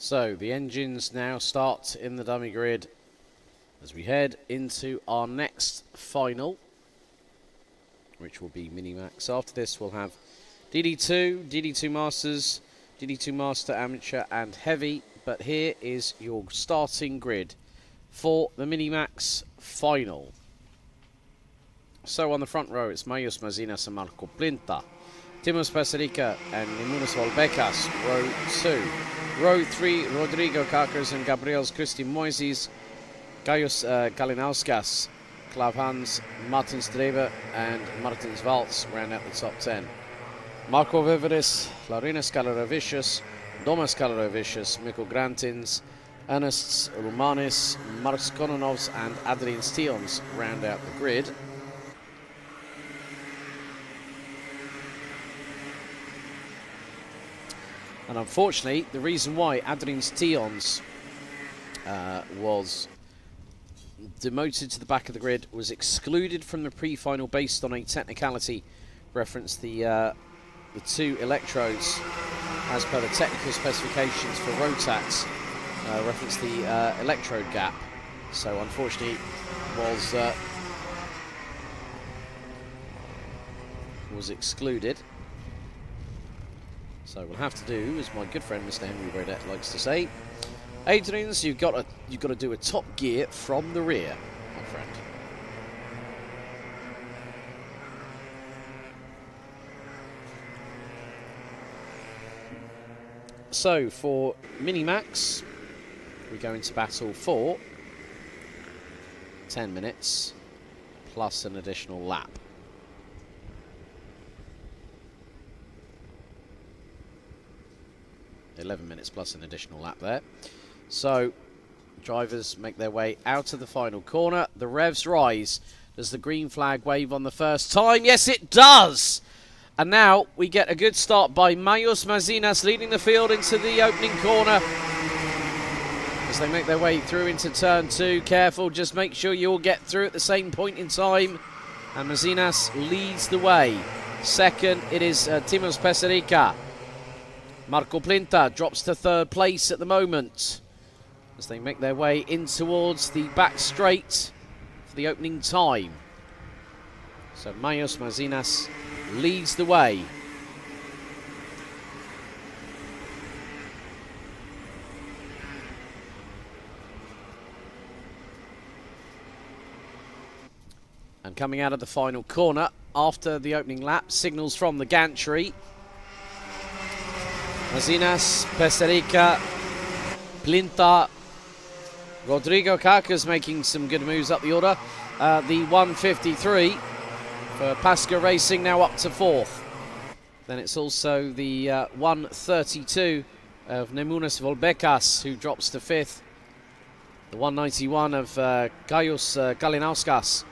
So the engines now start in the dummy grid as we head into our next final, which will be Minimax. After this, we'll have DD2, DD2 Masters, DD2 Master, Amateur, and Heavy. But here is your starting grid for the Minimax final. So on the front row, it's Mayos Mazinas and Marco Plinta. Timos Pasarica and Nimunas Volbecas, row 2. Row 3, Rodrigo Kakers and Gabriels Christi Moises, Gaius Kalinauskas, Klavhans, Martin Streber, and Martins Valts round out the top 10. Marco Viveris, Laurinas Kalaravicius, Domas Kalaravicius, Mikko Grantins, Ernests Rumanis, Marks Kononovs, and Adrian Stions round out the grid. And unfortunately, the reason why Adrian Stions was demoted to the back of the grid, was excluded from the pre-final based on a technicality, reference the 2 electrodes as per the technical specifications for Rotax, reference the electrode gap. So unfortunately was excluded. So we'll have to do, as my good friend Mr. Henry Burdett likes to say, Adrians, you've got to do a top gear from the rear, my friend. So for Minimax, we go into battle for 10 minutes plus an additional lap. .11 minutes plus an additional lap there. So drivers make their way out of the final corner. The revs rise. Does the green flag wave on the first time? Yes, it does. And now we get a good start by Mayos Mazinas leading the field into the opening corner as they make their way through into turn 2. Careful, just make sure you all get through at the same point in time. And Mazinas leads the way. Second, it is Timos Peserica. Marco Plinta drops to 3rd place at the moment as they make their way in towards the back straight for the opening time. So Mayos Mazinas leads the way. And coming out of the final corner after the opening lap, signals from the gantry. Mazinas, Peserica, Plinta, Rodrigo Kakas making some good moves up the order. The 153 for Pasca Racing now up to 4th. Then it's also the 132 of Nemunas Volbecas who drops to 5th. The 191 of Gaius Kalinauskas.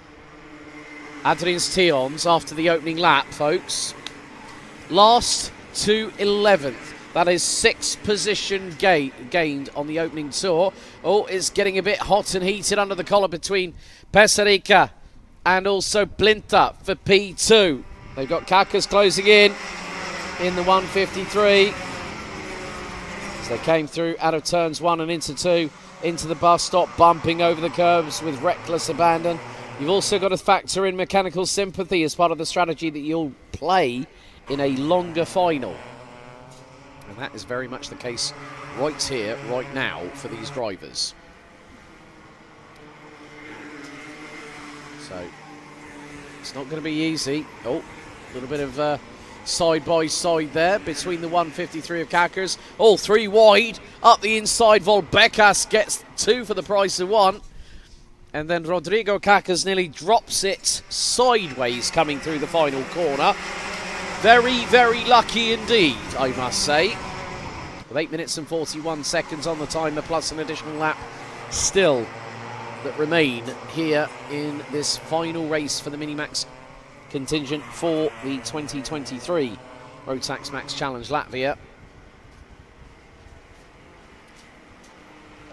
Adrian Stions after the opening lap, folks. Last to 11th. That is 6th position gained on the opening tour. Oh, it's getting a bit hot and heated under the collar between Peserica and also Plinta for P2. They've got Kakas closing in the 153. As they came through out of turns 1 and into 2, into the bus stop, bumping over the curbs with reckless abandon. You've also got to factor in mechanical sympathy as part of the strategy that you'll play in a longer final. And that is very much the case right here, right now, for these drivers. So, it's not going to be easy. Oh, a little bit of side by side there between the 153 of Kakas. All 3 wide. Up the inside, Volbecas gets 2 for the price of 1. And then Rodrigo Kakas nearly drops it sideways coming through the final corner. Very, very lucky indeed, I must say. With 8 minutes and 41 seconds on the timer, plus an additional lap still that remain here in this final race for the Minimax contingent for the 2023 Rotax Max Challenge Latvia.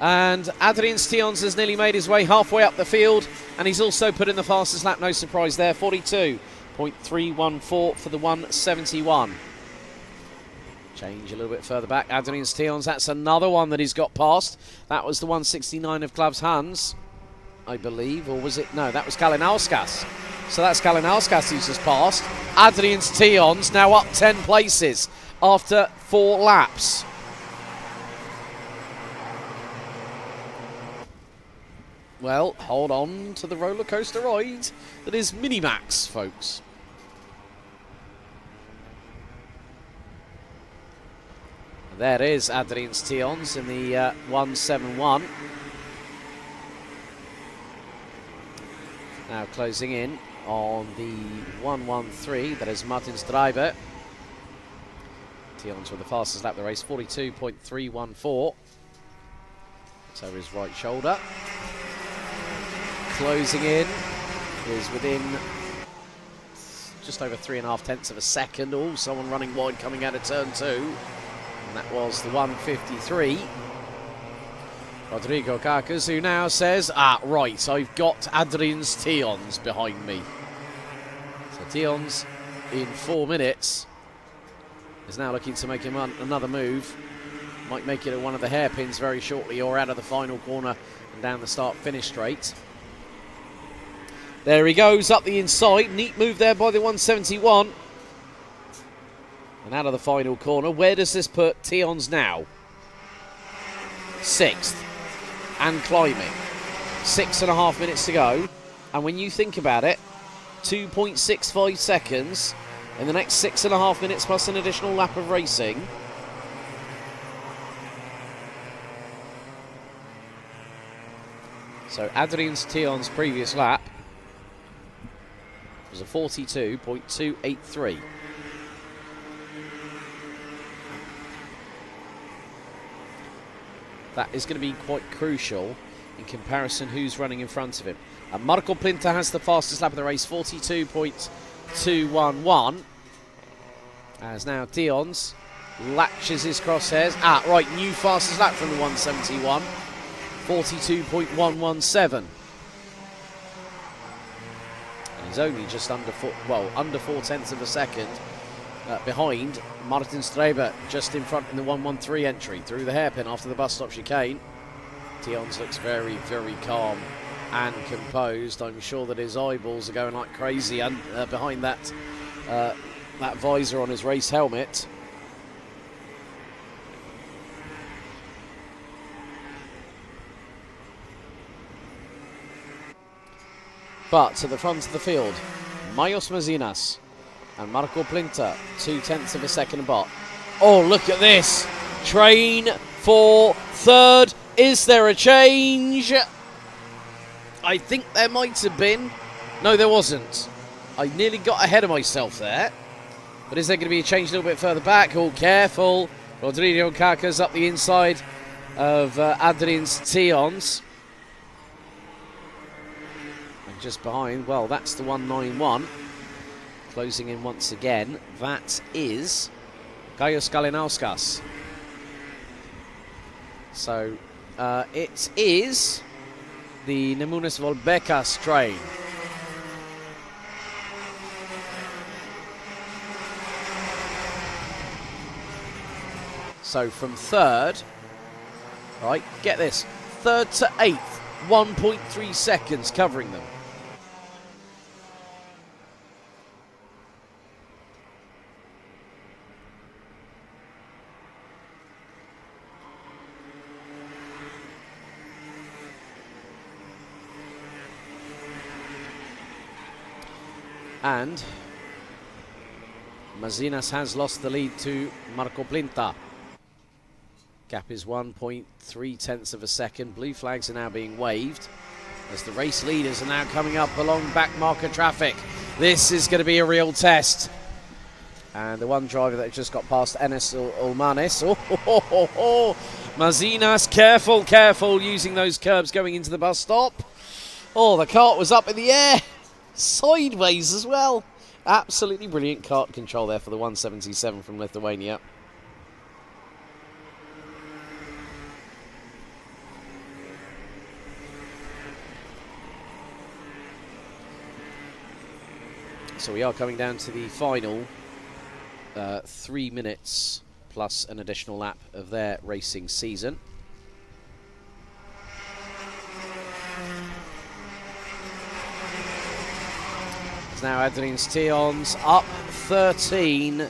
And Adrian Stions has nearly made his way halfway up the field, and he's also put in the fastest lap, no surprise there, 42.314 for the 171. Change a little bit further back. Adrian's Tions, that's another one that he's got past. That was the 169 of Gloves Hans, I believe. Or was it? No, that was Kalinauskas. So that's Kalinauskas who's just passed. Adrian's Tions now up 10 places after 4 laps. Well, hold on to the roller coaster ride that is Minimax, folks. There is Adrian's Tions in the 171. Now closing in on the 113, that is Martin's driver. Tions with the fastest lap of the race, 42.314. It's over his right shoulder. Closing in is within just over 3.5 tenths of a second. Oh, someone running wide coming out of turn 2. And that was the 153. Rodrigo Carcas, who now says, right, I've got Adrian's Tions behind me. So Tions, in 4 minutes, is now looking to make him another move. Might make it at one of the hairpins very shortly, or out of the final corner and down the start-finish straight. There he goes, up the inside. Neat move there by the 171. And out of the final corner. Where does this put Tions now? 6th. And climbing. 6.5 minutes to go. And when you think about it, 2.65 seconds in the next 6.5 minutes plus an additional lap of racing. So Adrian's Tions' previous lap was a 42.283. That is going to be quite crucial in comparison who's running in front of him. Marco Plinta has the fastest lap of the race, 42.211. As now Tions latches his crosshairs. Right, new fastest lap from the 171, 42.117. He's only just under 4 tenths of a second behind Martin Streber, just in front in the 113 entry through the hairpin after the bus stop chicane. Tions looks very, very calm and composed. I'm sure that his eyeballs are going like crazy behind that that visor on his race helmet. But to the front of the field, Mayos Mazinas and Marco Plinta, 0.2 of a second apart. Oh, look at this. Train for third. Is there a change? I think there might have been. No, there wasn't. I nearly got ahead of myself there. But is there going to be a change a little bit further back? Oh, careful. Rodrigo Carcas up the inside of Adrian's Tions. And just behind, well, that's the 191. Closing in once again, that is Gaius Kalinauskas. So it is the Nemunas Volbekas train. So from third, right, get this, third to 8th, 1.3 seconds covering them. And Mazinas has lost the lead to Marco Plinta. Gap is 1.3 of a second. Blue flags are now being waved as the race leaders are now coming up along back marker traffic. This is going to be a real test. And the one driver that just got past Enes Ulmanis. Mazinas, careful, careful, using those curbs going into the bus stop. Oh, the kart was up in the air. Sideways as well. Absolutely brilliant kart control there for the 177 from Lithuania. So we are coming down to the final 3 minutes plus an additional lap of their racing season. Now Adrian Styon's up 13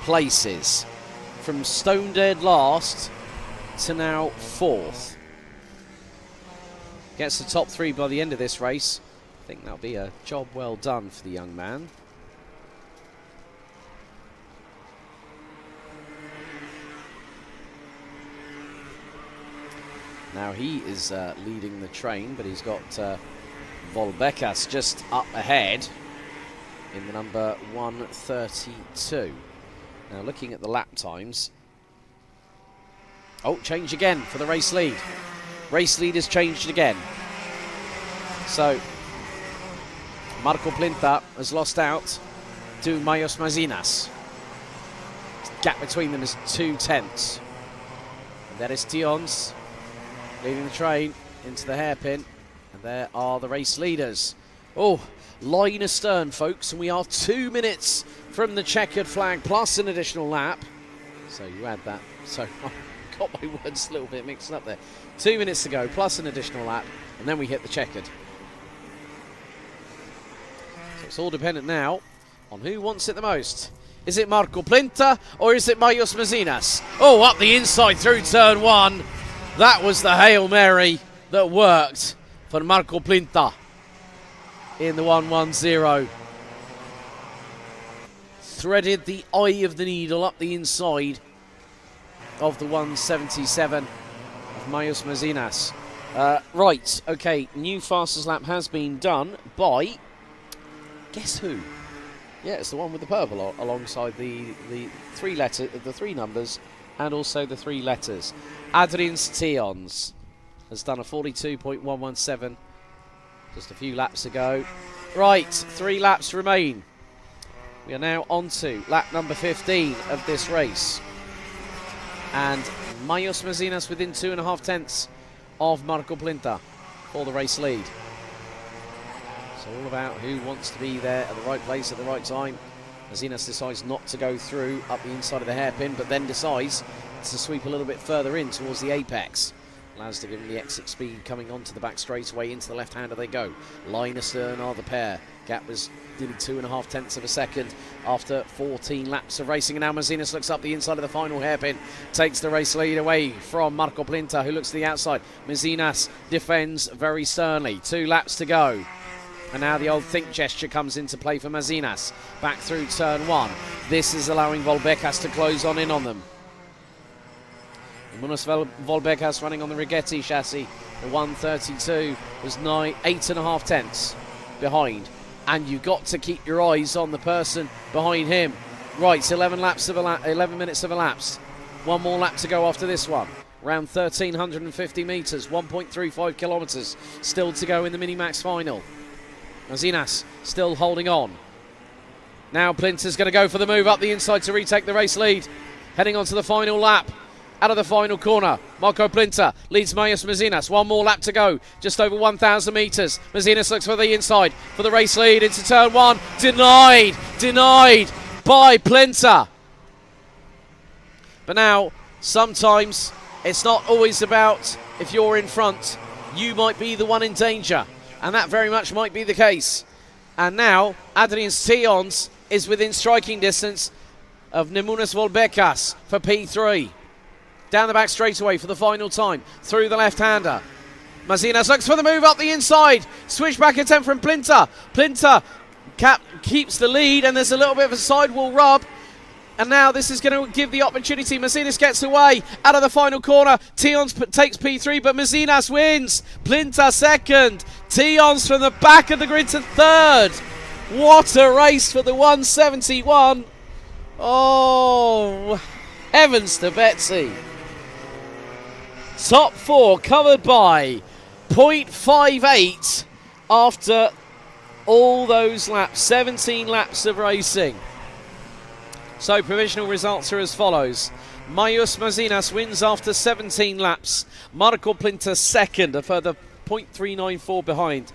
places, from stone dead last to now 4th. Gets the top 3 by the end of this race. I think that'll be a job well done for the young man. Now he is leading the train, but he's got Volbekas just up ahead in the number 132. Now looking at the lap times. Oh, change again for the race lead. Race lead has changed again. So Marco Plinta has lost out to Mayos Mazinas. Gap between them is 2/10. And there is Styons leading the train into the hairpin. And there are the race leaders. Oh, line astern, folks, and we are 2 minutes from the checkered flag plus an additional lap. So you add that. So I got my words a little bit mixed up there. 2 minutes to go plus an additional lap, and then we hit the checkered. So it's all dependent now on who wants it the most. Is it Marco Plinta or is it Mayos Mazinas? Oh, up the inside through turn 1. That was the Hail Mary that worked for Marco Plinta in the 110. Threaded the eye of the needle up the inside of the 177 of Mayos Mazinas. Right, okay, new fastest lap has been done by, guess who? Yeah, it's the one with the purple alongside the 3 letters, the 3 numbers, and also the 3 letters. Adrian Styons has done a 42.117 just a few laps ago. Right, 3 laps remain. We are now on to lap number 15 of this race. And Mayos Mazinas within 2.5 tenths of Marco Plinta for the race lead. So all about who wants to be there at the right place at the right time. Mazinas decides not to go through up the inside of the hairpin, but then decides to sweep a little bit further in towards the apex. Allows to give him the exit speed coming onto the back straightaway. Into the left-hander they go. Line astern are the pair. Gap was nearly 2.5 tenths of a second after 14 laps of racing. And now Mazinas looks up the inside of the final hairpin. Takes the race lead away from Marco Plinta, who looks to the outside. Mazinas defends very sternly. 2 laps to go. And now the old think gesture comes into play for Mazinas. Back through turn 1. This is allowing Volbekas to close on in on them. Munoz Volbekas running on the Rigetti chassis. The 132 was 8.5 tenths behind. And you've got to keep your eyes on the person behind him. Right, 11 minutes have elapsed. 1 more lap to go after this one. Around 1,350 metres, 1.35 kilometres still to go in the Minimax final. Mazinas still holding on. Now Plinta's going to go for the move up the inside to retake the race lead. Heading on to the final lap. Out of the final corner, Marco Plinta leads Mayos Mazinas. 1 more lap to go, just over 1,000 metres. Mazinas looks for the inside for the race lead into turn 1. Denied by Plinta. But now, sometimes it's not always about if you're in front, you might be the one in danger. And that very much might be the case. And now, Adrian Styons is within striking distance of Nemunas Volbekas for P3. Down the back straightaway for the final time. Through the left-hander. Mazinas looks for the move up the inside. Switchback attempt from Plinta. Plinta keeps the lead, and there's a little bit of a sidewall rub. And now this is going to give the opportunity. Mazinas gets away out of the final corner. Styons takes P3, but Mazinas wins. Plinta second. Styons from the back of the grid to third. What a race for the 171. Oh, heavens to Betsy. Top 4 covered by 0.58 after all those laps. 17 laps of racing. So provisional results are as follows. Mayos Mazinas wins after 17 laps. Marco Plinta second, a further 0.394 behind.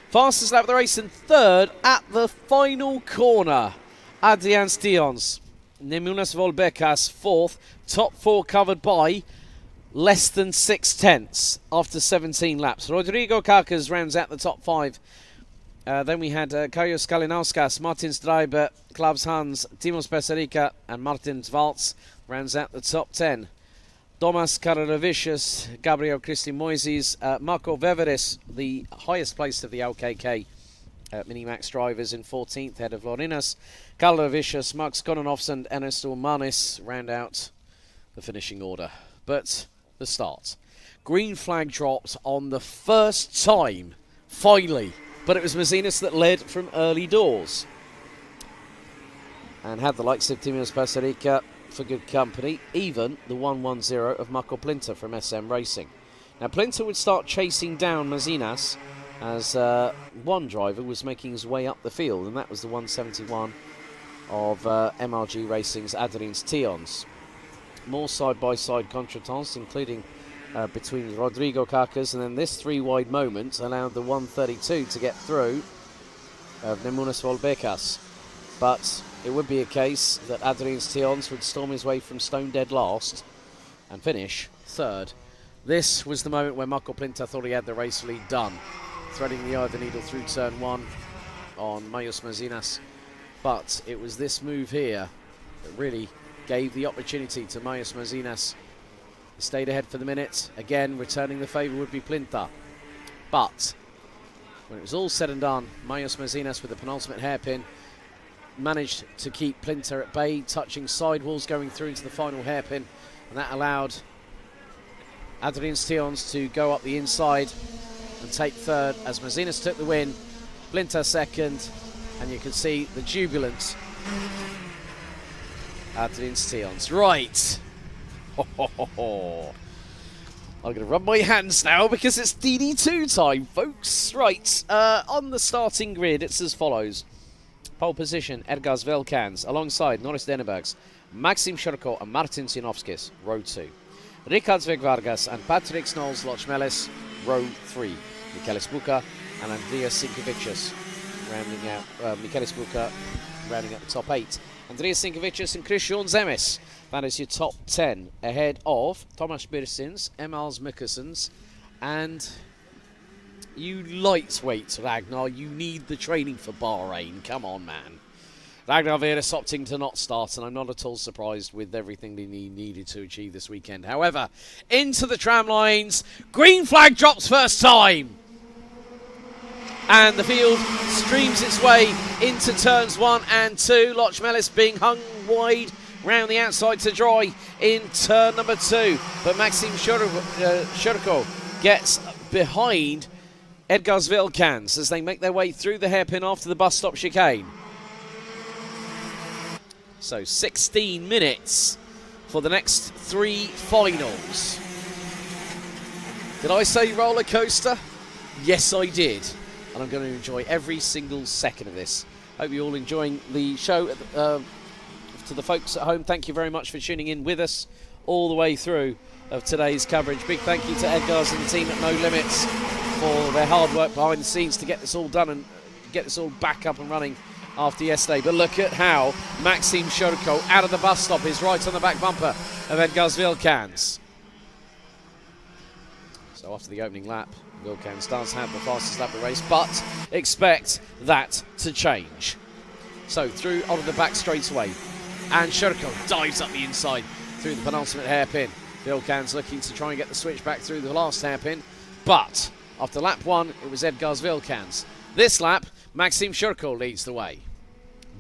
Fastest lap of the race and third at the final corner, Adrian Styons. Nemunas Volbekas 4th. Top 4 covered by less than 6/10 after 17 laps. Rodrigo Kakas rounds out the top 5. Then we had Kajos Kalinauskas, Martin Streiber, Klaus Hans, Timos Peserica and Martin Zvalts rounds out the top 10. Tomas Karalavicius, Gabriel Christian Moises, Marco Veveris, the highest placed of the LKK Minimax drivers in 14th, head of Lorinas. Karalavicius, Max Kononovs and Ernesto Manis round out the finishing order. But the start. Green flag dropped on the first time, finally. But it was Mazinas that led from early doors. And had the likes of Timos Pasarica for good company, even the 110 of Marco Plinter from SM Racing. Now Plinter would start chasing down Mazinas as one driver was making his way up the field, and that was the 171 of MRG Racing's Adrien Tions. More side-by-side contretemps, including between Rodrigo Kakas, and then this 3-wide moment allowed the 132 to get through of Nemunas Volbekas. But it would be a case that Adrien Tions would storm his way from stone dead last and finish 3rd. This was the moment where Marco Plinter thought he had the race lead done, threading the eye of the needle through turn 1 on Mayos Mazinas. But it was this move here that really gave the opportunity to Mayos Mazinas. He stayed ahead for the minute. Again, returning the favour would be Plinter. But when it was all said and done, Mayos Mazinas with the penultimate hairpin managed to keep Plinter at bay, touching sidewalls going through into the final hairpin, and that allowed Adrien Tions to go up the inside and take 3rd as Mazinas took the win, Plinter 2nd, and you can see the jubilant Adrien Tions. Right. I'm going to rub my hands now because it's DD2 time, folks. Right, on the starting grid, it's as follows. Pole position, Edgars Velkans, alongside Norris Dennebergs, Maxim Shurko and Martin Sinovskis, row 2. Richard Zveg-Vargas and Patrick Snows-Lochmelis, row 3. Michalis Buka and Andreas Sinkevicius rounding out, Michalis Buka rounding out the top 8. Andreas Sinkevicius and Christian Zemes. That is your top 10, ahead of Tomas Birsins, Emils Mikkelsen's, and you lightweight Ragnar, you need the training for Bahrain. Come on, man. Ragnar Veres opting to not start, and I'm not at all surprised with everything that he needed to achieve this weekend. However, into the tram lines, green flag drops first time. And the field streams its way into turns 1 and 2. Lochmelis being hung wide round the outside to dry in turn number 2. But Maxim Shurko gets behind Edgars Vilkans as they make their way through the hairpin after the bus stop chicane. So 16 minutes for the next 3 finals. Did I say roller coaster? Yes, I did. And I'm going to enjoy every single second of this. Hope you're all enjoying the show. To the folks at home, thank you very much for tuning in with us all the way through of today's coverage. Big thank you to Edgars and the team at No Limits for their hard work behind the scenes to get this all done and get this all back up and running after yesterday. But look at how Maxim Shurko out of the bus stop is right on the back bumper of Edgars Vilkans. So after the opening lap, Vilkans does have the fastest lap of the race, but expect that to change. So through onto the back straightaway, and Shurko dives up the inside through the penultimate hairpin. Vilkans looking to try and get the switch back through the last hairpin, but after lap 1, it was Edgars Vilkans. This lap, Maxim Shurko leads the way.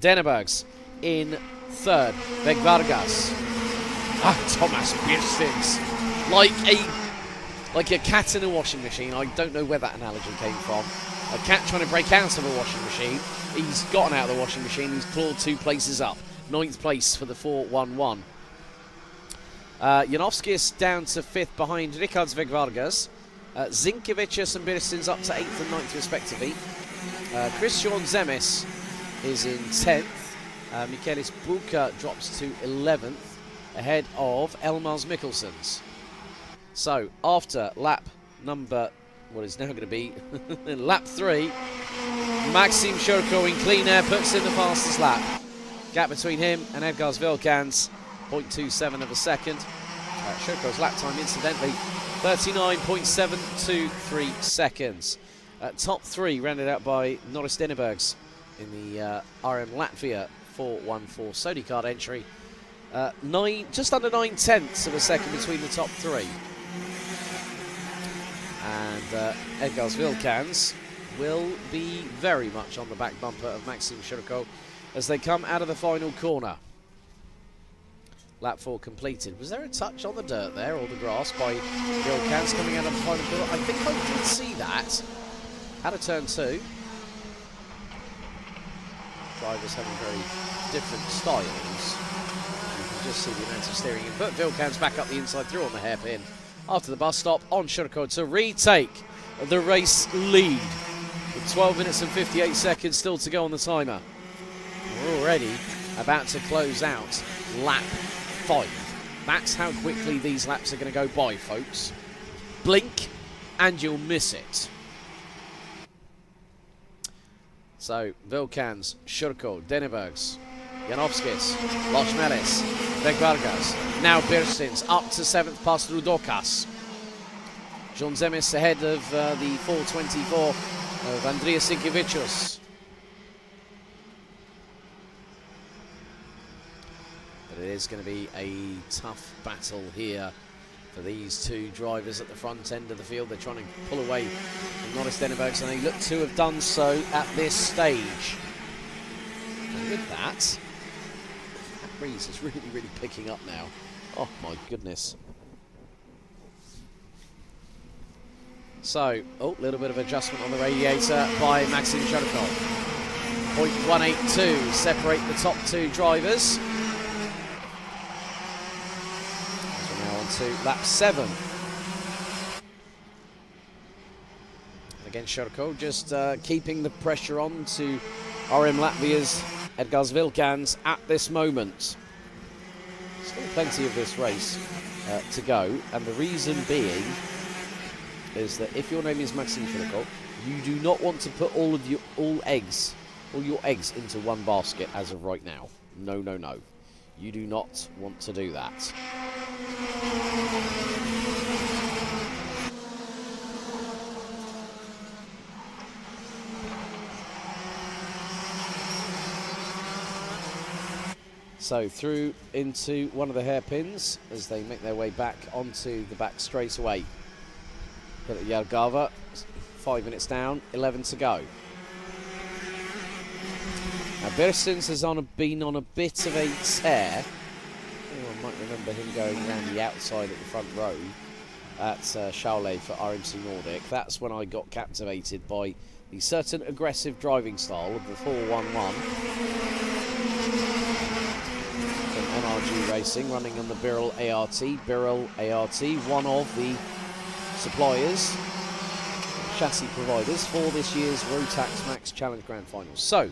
Dennebergs in 3rd. Veg-Vargas. Tomas Birsins. Like a cat in a washing machine. I don't know where that analogy came from. A cat trying to break out of a washing machine. He's gotten out of the washing machine. He's clawed 2 places up. 9th place for the 4-1-1. Janovskis down to 5th behind Richard Zveg-Vargas. Zinkevicius and Birsins up to 8th and 9th respectively. Christian Zemes is in 10th. Michalis Buka drops to 11th ahead of Emils Mikkelsen's. So after lap number, what is now going to be lap 3, Maxim Shurko in clean air puts in the fastest lap. Gap between him and Edgar's Vilkans, 0.27 of a second. Shurko's lap time, incidentally, 39.723 seconds. Top three rounded out by Norris Dennebergs in the RM Latvia 414 Sony card entry. Just under 9/10 of a second between the top three. And Edgar's Vilkans will be very much on the back bumper of Maxim Shurko as they come out of the final corner. Lap 4 completed. Was there a touch on the dirt there, or the grass, by Vilkans coming out of the final corner? I think I did see that. Had a turn 2. Drivers having very different styles. You can just see the amount of steering in. But Vilkans back up the inside through on the hairpin after the bus stop on Shurko to retake the race lead. With 12 minutes and 58 seconds still to go on the timer. We're already about to close out lap 5. That's how quickly these laps are going to go by, folks. Blink and you'll miss it. So, Vilkans, Shurko, Dennebergs, Janovskis, Lochmelis, Vegvargas, now Birstins up to 7th past Rudokas. John Zemis ahead of the 424 of Andreas Sinkevicius. But it is going to be a tough battle here for these two drivers at the front end of the field. They're trying to pull away from Norris Dennebergs, and they look to have done so at this stage. And with that breeze is really, really picking up now. Oh my goodness. So, a little bit of adjustment on the radiator by Maxim Shurko. 0.182 separate the top two drivers. So now on to lap 7. And again, Shurko just keeping the pressure on to RM Latvia's Edgars Vilkans at this moment. Still plenty of this race to go, and the reason being is that if your name is Maxim Shurko, you do not want to put all your eggs into one basket as of right now. No, no, no. You do not want to do that. So through into one of the hairpins as they make their way back onto the back straightaway. But at Jelgava, 5 minutes down, 11 to go. Now Birstins has been on a bit of a tear. I might remember him going around the outside at the front row at Chaulé for RMC Nordic. That's when I got captivated by the certain aggressive driving style of the 411 from NRG Racing, running on the Birrell ART. Birrell ART, one of the suppliers, chassis providers for this year's Rotax Max Challenge Grand Finals. So,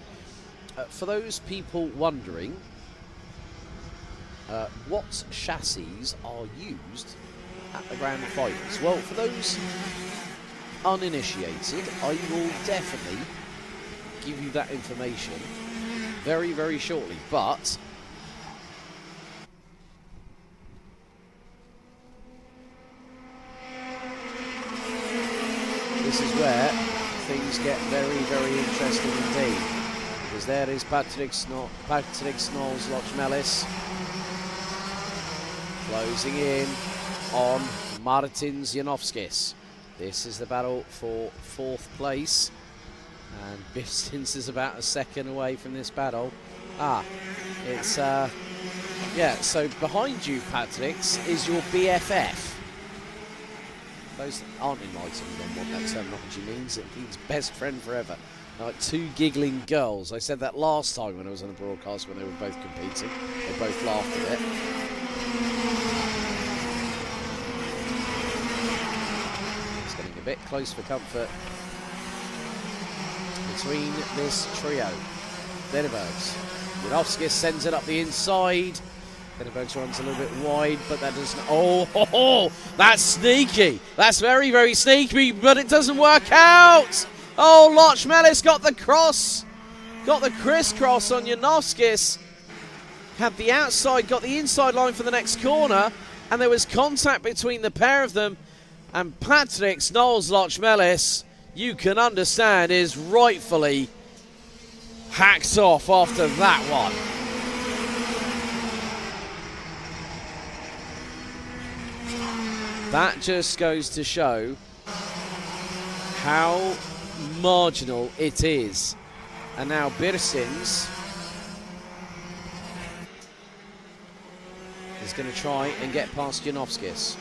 for those people wondering what chassis are used at the Grand Finals, well, for those uninitiated, I will definitely give you that information very, very shortly, but this is where things get very, very interesting indeed. Because there is Patrick Snolls Lochmelis closing in on Martins Janovskis. This is the battle for 4th place. And Birstins is about a second away from this battle. It's, yeah, so behind you, Patrick's, is your BFF. Those that aren't enlightened on what that terminology means, it means best friend forever. Like two giggling girls. I said that last time when I was on the broadcast when they were both competing. They both laughed at it. It's getting a bit close for comfort between this trio. Dennebergs. Janovskis sends it up the inside. Dennebergs runs a little bit wide, but that doesn't... Oh, that's sneaky. That's very, very sneaky, but it doesn't work out. Oh, Lochmelis got the cross. Got the crisscross on Janovskis. had the outside, got the inside line for the next corner, and there was contact between the pair of them, and Patrick Knowles-Lochmelis, you can understand, is rightfully hacked off after that one. That just goes to show how marginal it is. And now Birsins is going to try and get past Janovskis.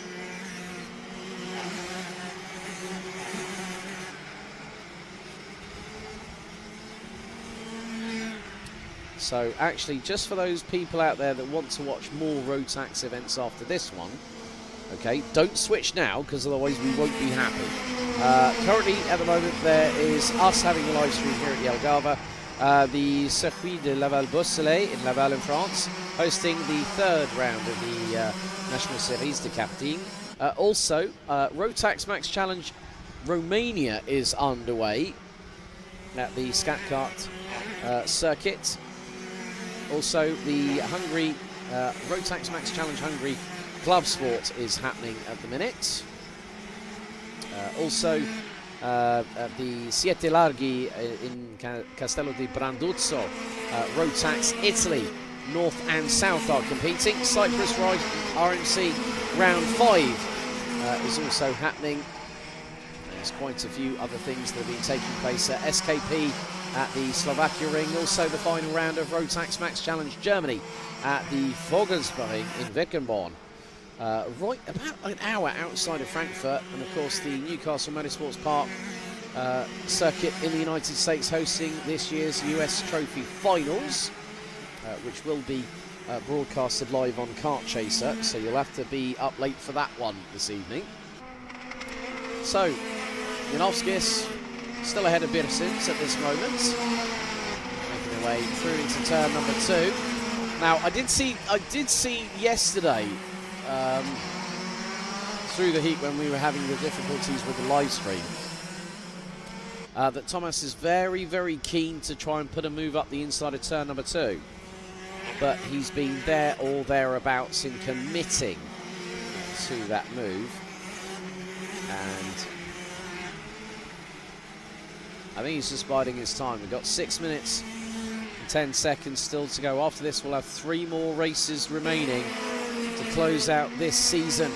So actually, just for those people out there that want to watch more Rotax events after this one, okay, don't switch now, because otherwise we won't be happy. Currently, at the moment, there is us having a live stream here at the Algarve. The Circuit de Laval-Beausoleil in Laval in France, hosting the third round of the National Series de Karting. Also, Rotax Max Challenge Romania is underway at the Skatkart circuit. Also, the Hungary Rotax Max Challenge Hungary Club Sport is happening at the minute. Also, the Siete Larghi in Castello di Branduzzo, Rotax Italy, North and South are competing. Cyprus RMC Round 5 is also happening. There's quite a few other things that have been taking place at SKP at the Slovakia Ring. Also the final round of Rotax Max Challenge Germany at the Vogelsberg in Wickenborn. Right about an hour outside of Frankfurt, and of course the Newcastle Motorsports Park circuit in the United States hosting this year's US Trophy Finals, which will be broadcasted live on Kart Chaser, so you'll have to be up late for that one this evening. So, Janovskis still ahead of Birsins at this moment, making their way through into turn number 2. Now, I did see yesterday, through the heat when we were having the difficulties with the live stream, that Thomas is very, very keen to try and put a move up the inside of turn number 2. But he's been there or thereabouts in committing to that move. And I think he's just biding his time. We've got 6 minutes and 10 seconds still to go. After this, we'll have 3 more races remaining to close out this season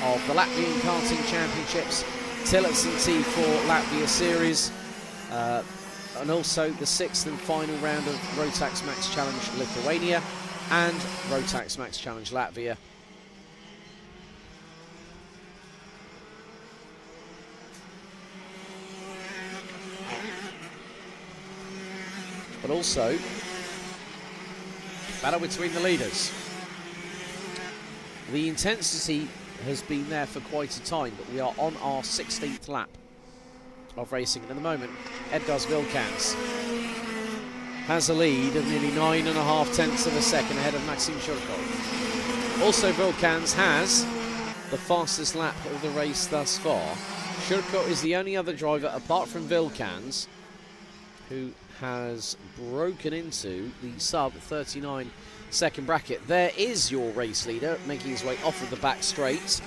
of the Latvian Karting Championships Tillotson T4 Latvia Series, and also the 6th and final round of Rotax Max Challenge Lithuania and Rotax Max Challenge Latvia. But also battle between the leaders. The intensity has been there for quite a time, but we are on our 16th lap of racing, and at the moment Edgars Vilkans has a lead of nearly 9.5 tenths of a second ahead of Maxim Shurkov. Also, Vilkans has the fastest lap of the race thus far. Shurkov is the only other driver apart from Vilkans who has broken into the sub 39 second bracket. There is your race leader making his way off of the back straight,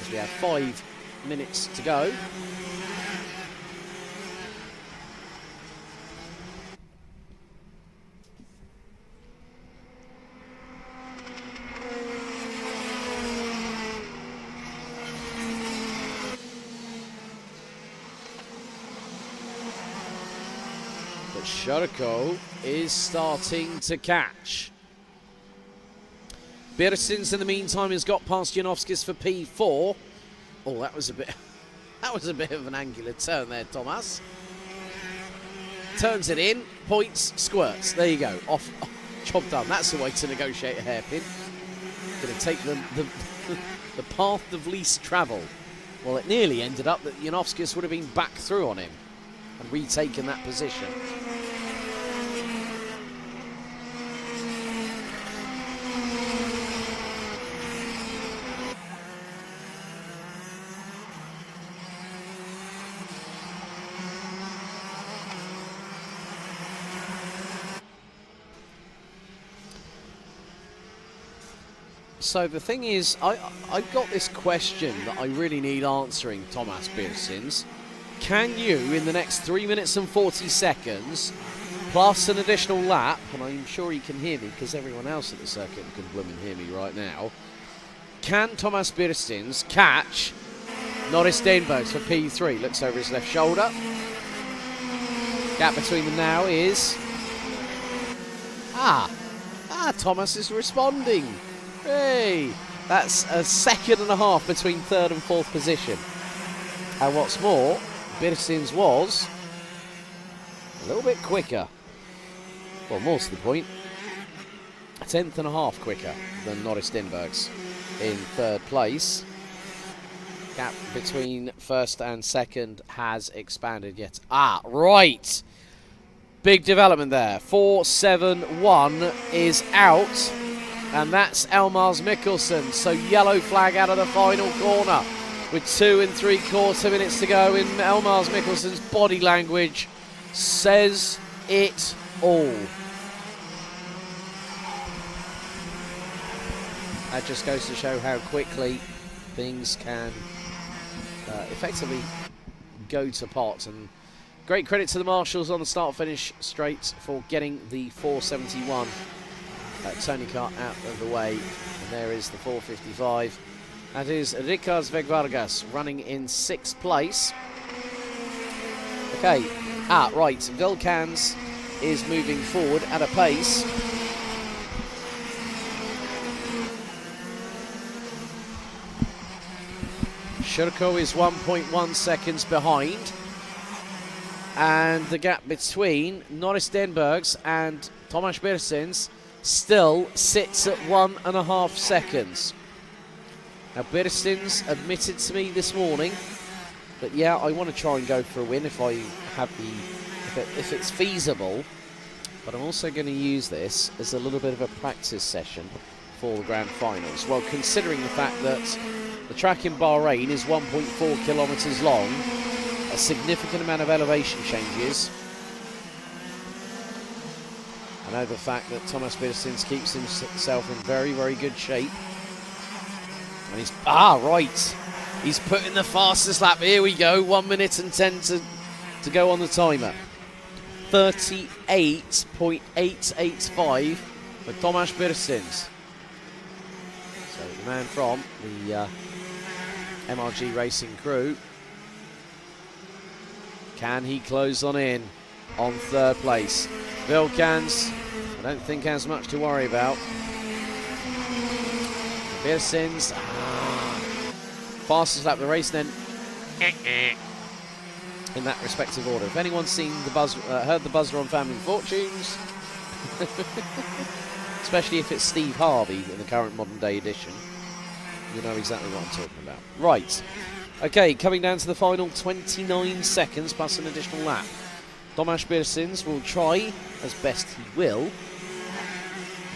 as we have 5 minutes to go. But Shurko is starting to catch. Birsins in the meantime has got past Janovskis for P4. Oh, that was a bit of an angular turn there, Thomas. Turns it in, points, squirts. There you go. Off, job done. That's the way to negotiate a hairpin. Going to take the path of least travel. Well, it nearly ended up that Janovskis would have been back through on him and retaken that position. So the thing is, I've got this question that I really need answering, Thomas Biersins. Can you, in the next 3 minutes and 40 seconds, plus an additional lap, and I'm sure he can hear me because everyone else at the circuit can blooming hear me right now, can Thomas Biersins catch Norris Stenbergs for P3? Looks over his left shoulder. Gap between them now is... Thomas is responding. Hey, that's a second and a half between third and fourth position. And what's more, Biersins was a little bit quicker. Well, more to the point, a tenth and a half quicker than Norris Stenbergs in third place. Gap between first and second has expanded yet. Right. Big development there. 4-7-1 is out. And that's Elmars Mikkelsen. So yellow flag out of the final corner with 2 3/4 minutes to go. In Elmars Mikkelsen's body language says it all. That just goes to show how quickly things can effectively go to pot. And great credit to the marshals on the start-finish straight for getting the 471 Tony car out of the way. And there is the 455. That is Ricardo Vegvargas running in 6th place. Okay, right, Vilkans is moving forward at a pace. Shurko is 1.1 seconds behind. And the gap between Norris Stenbergs and Tomas Biersins still sits at 1.5 seconds. Now, Biersins admitted to me this morning that, yeah, I want to try and go for a win if I have if it's feasible. But I'm also going to use this as a little bit of a practice session for the grand finals. Well, considering the fact that the track in Bahrain is 1.4 kilometres long, a significant amount of elevation changes. I know the fact that Thomas Biersins keeps himself in very, very good shape. And he's, right, he's put in the fastest lap. Here we go, 1 minute and 10 to go on the timer. 38.885 for Tomas Biersins. So the man from the MRG Racing crew. Can he close on in on third place? Vilkans, I don't think has much to worry about. Biersins, fastest lap of the race then, in that respective order. If anyone's seen the heard the buzzer on Family Fortunes, especially if it's Steve Harvey in the current modern day edition, you know exactly what I'm talking about. Right, okay, coming down to the final 29 seconds plus an additional lap. Tomas Biersins will try, as best he will,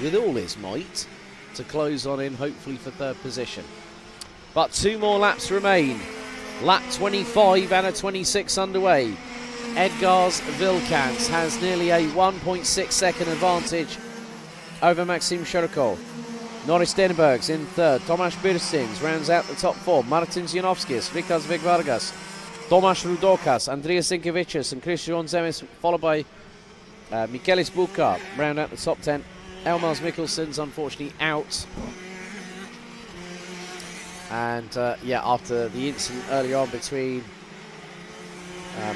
with all his might, to close on in, hopefully for third position. But 2 more laps remain. Lap 25 and a 26 underway. Edgars Vilkans has nearly a 1.6 second advantage over Maxim Shurko. Norris Stenbergs in third. Tomas Biersins rounds out the top 4. Martin Zianovskis, Rikas Vegvargas, Tomas Rudokas, Andreas Sinkevicius and Christian Zemes, followed by Michelis Buka, round out the top 10. Elmars Mikkelsen's unfortunately out. And after the incident earlier on between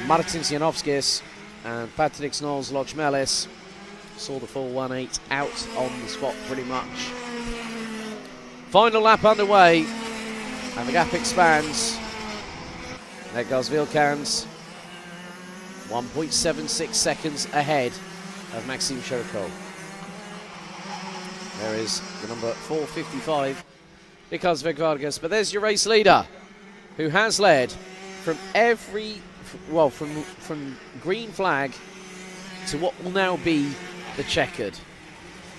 Martin Zianovskis and Patrick Snows Lochmelis, saw the 418 out on the spot pretty much. Final lap underway, and the gap expands. There goes Vilkans, 1.76 seconds ahead of Maxim Shurko. There is the number 455, Rikas Vegvargas. But there's your race leader, who has led from from green flag to what will now be the checkered.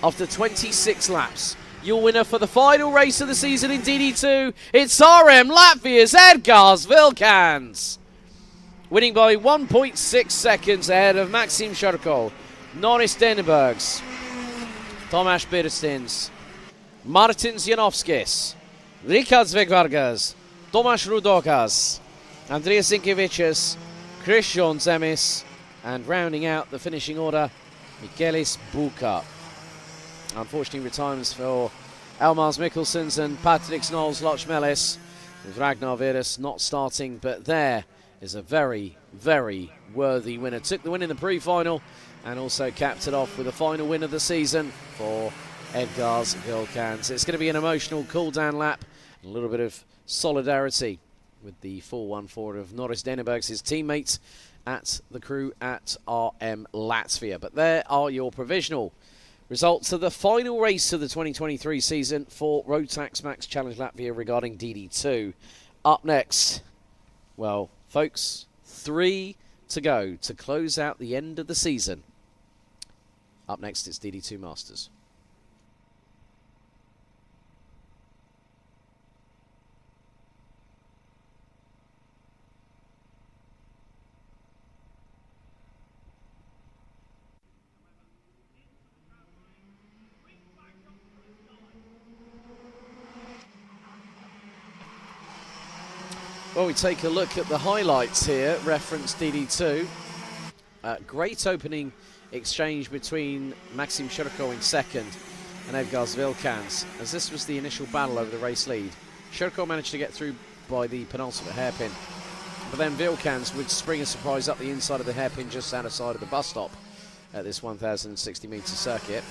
After 26 laps, your winner for the final race of the season in DD2, it's RM Latvia's Edgars Vilkans, winning by 1.6 seconds ahead of Maxim Shurko, Norris Stenbergs, Tomas Biersins, Martin Janovskis, Richard Zvegvargas, Tomasz Rudokas, Andreas Zinkiewicz, Christian Zemis, and rounding out the finishing order, Michaelis Buka. Unfortunately, retirements for Elmars Mikkelsons and Patrick Knowles Lochmelis, with Ragnar Virus not starting, but there is a very, very worthy winner. Took the win in the pre-final and also capped it off with a final win of the season for Edgars Vilkans. It's going to be an emotional cool-down lap, and a little bit of solidarity with the 4-1 of Norris Dennebergs, his teammates at the crew at RM Latvia. But there are your provisional results of the final race of the 2023 season for Rotax Max Challenge Latvia regarding DD2. Up next, well, folks, 3 to go to close out the end of the season. Up next, it's DD2 Masters. Well, we take a look at the highlights here, reference DD2. Great opening exchange between Maxim Shirko in second and Edgars Vilkans, as this was the initial battle over the race lead. Shirko managed to get through by the penultimate hairpin, but then Vilkans would spring a surprise up the inside of the hairpin just outside of the bus stop at this 1,060-metre circuit.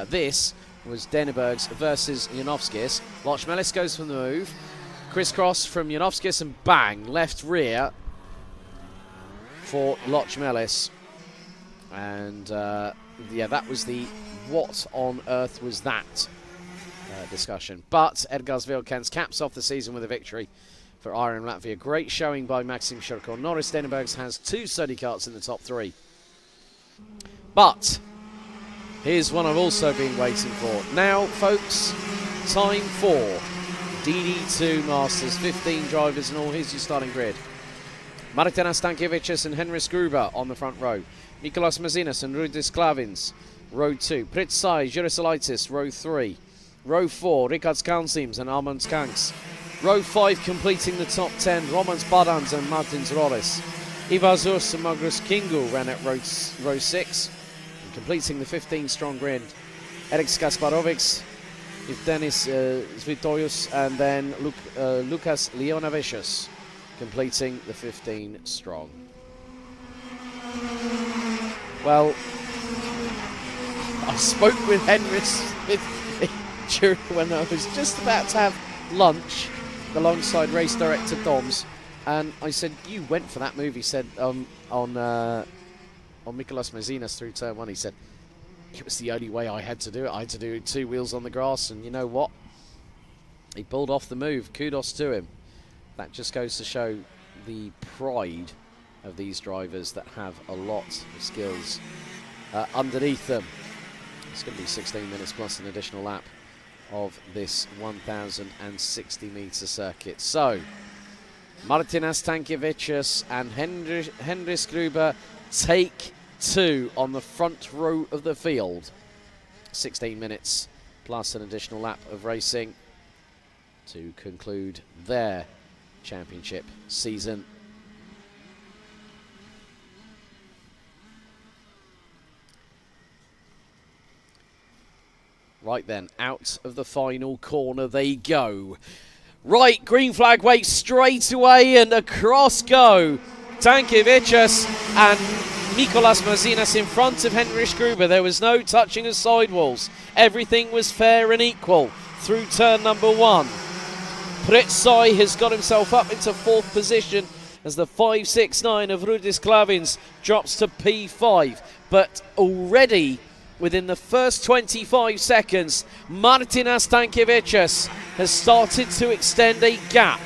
This was Dennebergs versus Janovskis. Lochmelis goes for the move. Crisscross from Janovskis and bang, left rear for Lochmelis. And yeah, that was the what on earth was that discussion. But Edgars Vilkans caps off the season with a victory for RM Latvia. Great showing by Maxim Shirko. Norris Dennebergs has 2 study carts in the top 3. But here's one I've also been waiting for. Now, folks, time for DD2 Masters, 15 drivers and all. Here's your starting grid. Martinas Stankiewicz and Henris Gruber on the front row. Mikolas Mazinas and Rudis Klavins, row 2. Pritsai, Jurisalaitis, row 3. Row 4, Rikards Kalnsims and Armand Skanks. Row 5 completing the top 10, Romans Badans and Martins Rolis. Ivazurs and Magnus Kingu ran at row 6. And completing the 15-strong grid, Eriks Kasparovics, Dennis Svitoyus, and then Lukas Leonavicius completing the 15 strong. Well, I spoke with Henris when I was just about to have lunch alongside race director Doms, and I said, "You went for that move," he said, on Mikolas Mazinas through turn 1. He said, "It was the only way I had to do it. I had to do 2 wheels on the grass," and you know what? He pulled off the move. Kudos to him. That just goes to show the pride of these drivers that have a lot of skills underneath them. It's going to be 16 minutes plus an additional lap of this 1,060-metre circuit. So, Martinas Stankiewicz and Henris Gruber take 2 on the front row of the field. 16 minutes plus an additional lap of racing to conclude their championship season. Right then, out of the final corner they go. Right, green flag waits straight away, and across go Stankiewicz and Mikolas Mazinas in front of Henris Gruber. There was no touching of sidewalls. Everything was fair and equal through turn number 1. Pritsai has got himself up into 4th position as the 5.69 of Rudis Klavins drops to P5. But already within the first 25 seconds, Martinas Stankiewicz has started to extend a gap.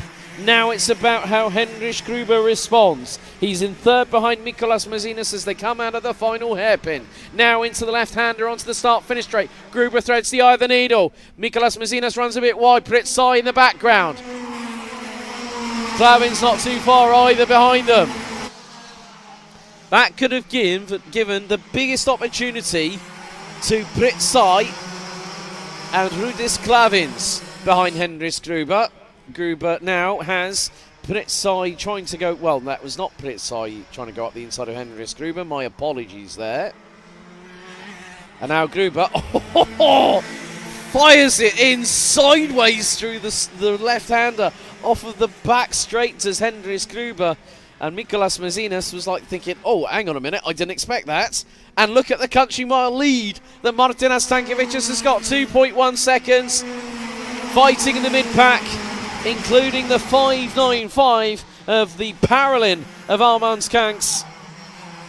Now it's about how Henris Gruber responds. He's in 3rd behind Mikolas Mazinas as they come out of the final hairpin. Now into the left-hander onto the start-finish straight. Gruber threads the eye of the needle. Mikolas Mazinas runs a bit wide. Pritsai in the background. Klavin's not too far either behind them. That could have given the biggest opportunity to Pritsai and Rudis Klavins behind Hendris Gruber. Gruber now has Pritsai trying to go, well, that was not Pritsai trying to go up the inside of Hendris Gruber. My apologies there. And now Gruber fires it in sideways through the left-hander off of the back straight as Hendris Gruber. And Mikolas Mazinas was like thinking, oh, hang on a minute, I didn't expect that. And look at the country mile lead that Martinas Stankovičius has got, 2.1 seconds. Fighting in the mid-pack, including the 5.95 of the Paralin of Armand Kanks.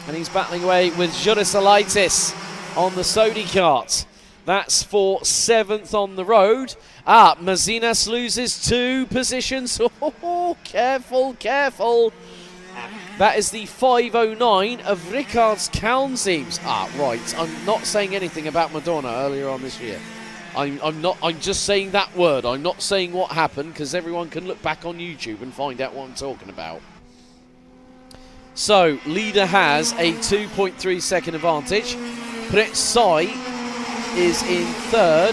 And he's battling away with Jurisalaitis on the Sodi kart. That's for 7th on the road. Mazinas loses 2 positions. Oh, careful, careful. That is the 5.09 of Rickard's Kaunzims. Right. I'm not saying anything about Madonna earlier on this year. I'm just saying that word. I'm not saying what happened, because everyone can look back on YouTube and find out what I'm talking about. So, leader has a 2.3 second advantage. Pritsai is in 3rd.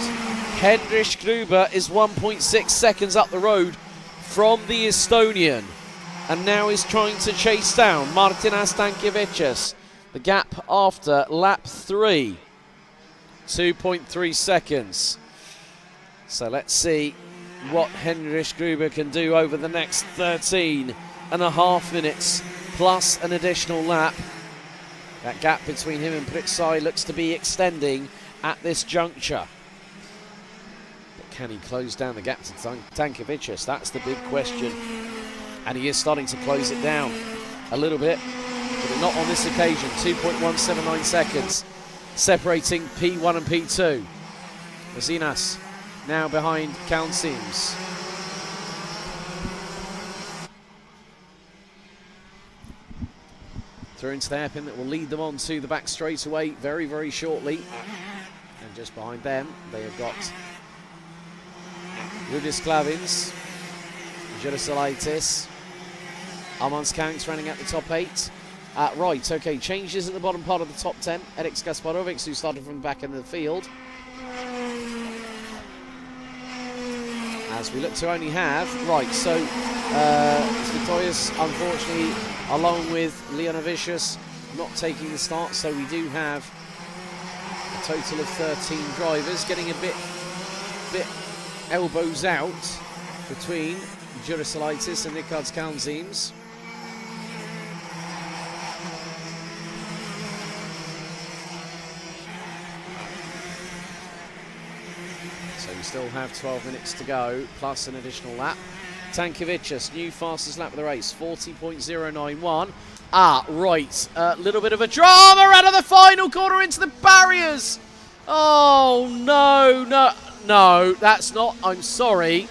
Hendrik Gruber is 1.6 seconds up the road from the Estonian. And now is trying to chase down Martinas Stankovičius. The gap after lap 3. 2.3 seconds. So let's see what Hendrik Gruber can do over the next 13.5 minutes, plus an additional lap. That gap between him and Pritsai looks to be extending at this juncture. But can he close down the gap to Stankovičius? That's the big question. And he is starting to close it down a little bit, but not on this occasion. 2.179 seconds separating P1 and P2. Mazinas now behind Kaunzims. Through into the hairpin that will lead them on to the back straightaway very, very shortly. And just behind them, they have got Rudis Klavins, Jurisalaitis, Armand Kanks running at the top 8. Right, okay, changes at the bottom part of the top 10. Eriks Gasparovics, who started from the back end of the field. As we look to only have, right, so Svitojas, unfortunately, along with Leonovicius, not taking the start, so we do have a total of 13 drivers, getting a bit elbows out between Jurisalaitis and Rickard's Kaunzims. So we still have 12 minutes to go, plus an additional lap. Stankovičius, new fastest lap of the race, 40.091. Right, a little bit of a drama out of the final corner into the barriers. Oh, no, that's not, I'm sorry.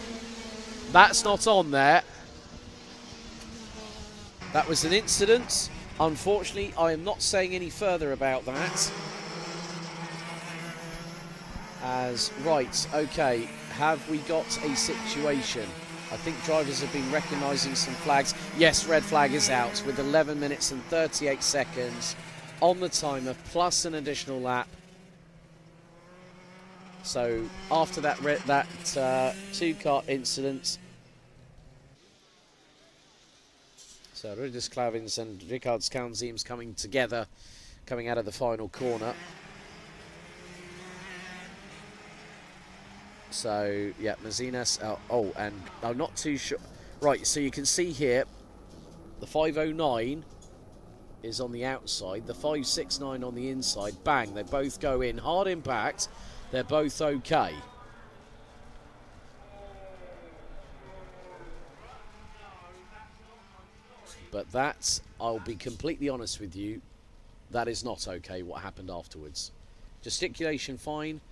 That's not on there. That was an incident. Unfortunately, I am not saying any further about that. Right, okay, have we got a situation? I think drivers have been recognising some flags. Yes, red flag is out with 11 minutes and 38 seconds on the timer, plus an additional lap. So after that two-kart incident, so Rudis Klavins and Rickard's Kaunzims coming together, coming out of the final corner. So, yeah, Mazinas, and I'm not too sure. Right, so you can see here, the 5.09 is on the outside, the 5.69 on the inside. Bang, they both go in. Hard impact, they're both okay. But that, I'll be completely honest with you, that is not okay, what happened afterwards. Gesticulation, fine.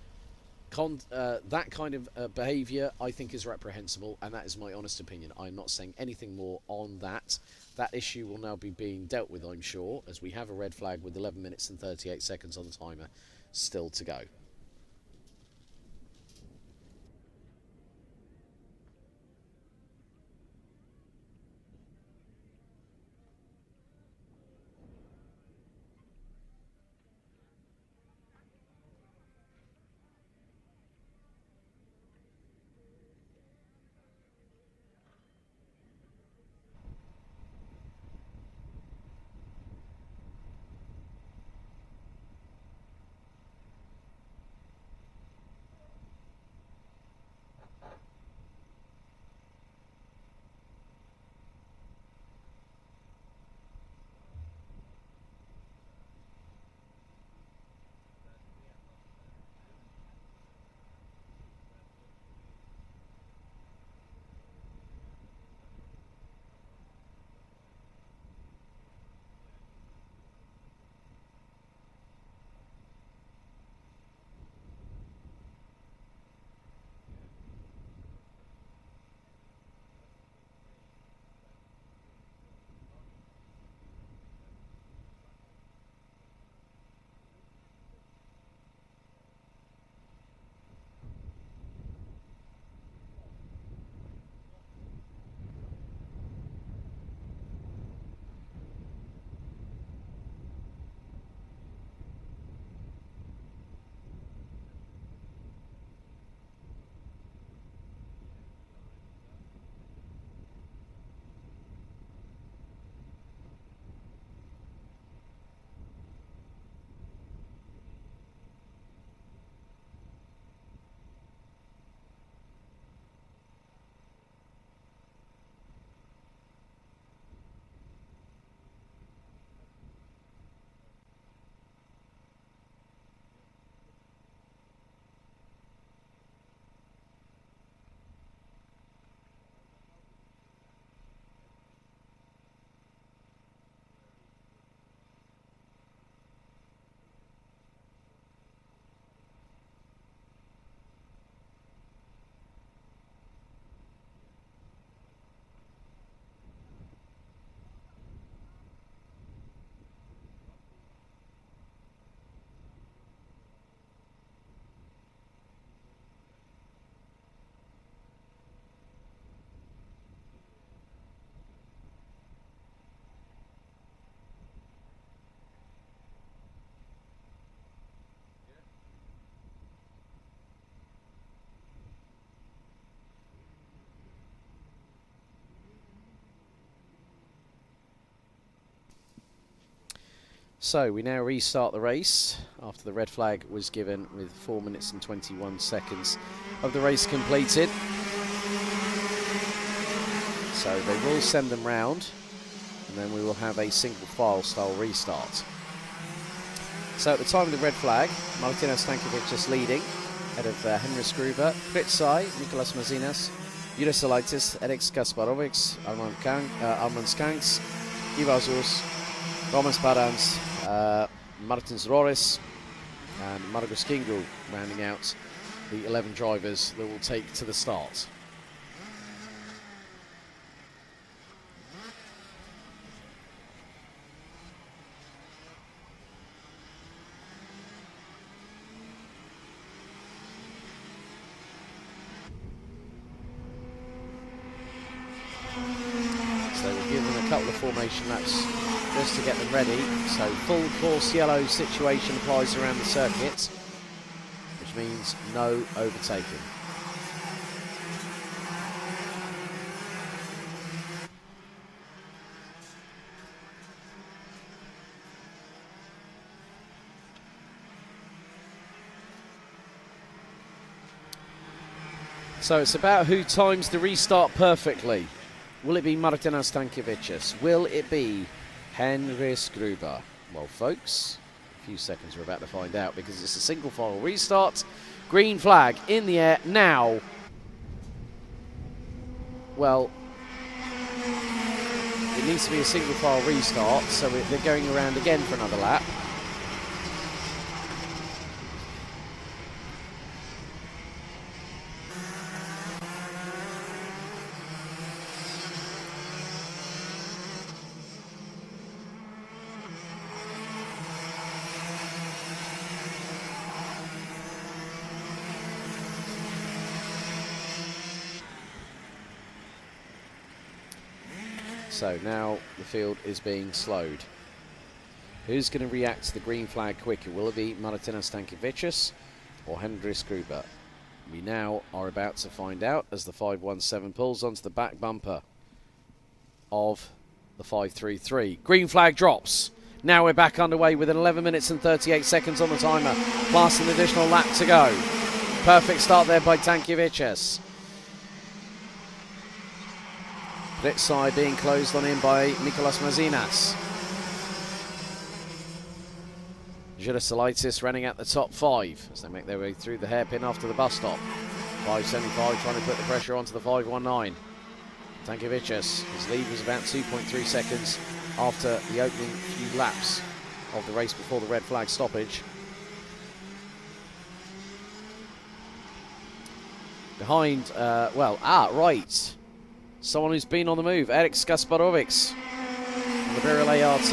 That kind of behaviour, I think, is reprehensible, and that is my honest opinion. I'm not saying anything more on that. That issue will now be being dealt with, I'm sure, as we have a red flag with 11 minutes and 38 seconds on the timer still to go. So we now restart the race after the red flag was given with 4 minutes and 21 seconds of the race completed. So they will send them round, and then we will have a single file style restart. So at the time of the red flag, Martina Stankovic is leading, ahead of Henris Gruber, Pritzai, Nicolas Mazinas, Juris Salaitis, Eriks Kasparovics, Armand Skanks, Ivazus, Roman Spadans, Martins Roris, and Margus Kingu rounding out the 11 drivers that will take to the start. So we'll give them a couple of formation laps just to get them ready. So full course yellow situation applies around the circuit, which means no overtaking. So it's about who times the restart perfectly. Will it be Martina Stankovic? Will it be Henris Gruber? Well, folks, a few seconds we're about to find out, because it's a single file restart. Green flag in the air now. Well, it needs to be a single file restart, so they're going around again for another lap. So now the field is being slowed. Who's going to react to the green flag quicker? Will it be Martina Stankovic or Henris Gruber? We now are about to find out as the 517 pulls onto the back bumper of the 533. Green flag drops. Now we're back underway with an 11 minutes and 38 seconds on the timer, plus an additional lap to go. Perfect start there by Stankovic. Pritzai being closed on in by Nicolas Mazinas. Juris Salaitis running at the top 5 as they make their way through the hairpin after the bus stop. 575 trying to put the pressure onto the 519. Stankovic, his lead was about 2.3 seconds after the opening few laps of the race before the red flag stoppage. Behind, right. Someone who's been on the move, Eriks Kasparovics on the Viral ART.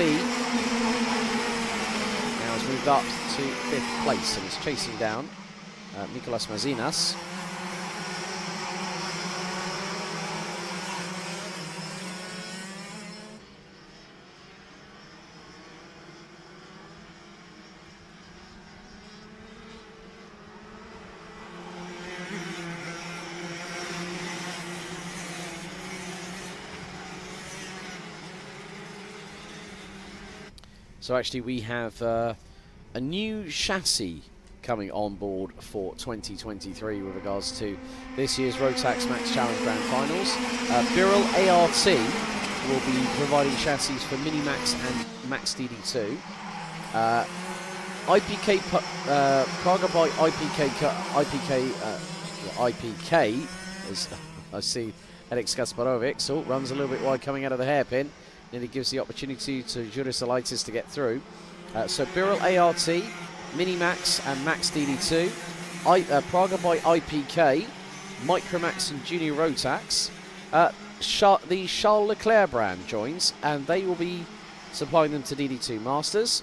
Now has moved up to 5th place and is chasing down Nicolas Mazinas. So actually we have a new chassis coming on board for 2023 with regards to this year's Rotax Max Challenge Grand Finals. Viral ART will be providing chassis for Minimax and Max DD2. IPK Praga by IPK, as I see Eriks Kasparovic, runs a little bit wide coming out of the hairpin. And it gives the opportunity to Juris Salaitis to get through. So Viral ART, Minimax and Max DD2, Praga by IPK, Micromax and Junior Rotax. The Charles Leclerc brand joins, and they will be supplying them to DD2 Masters.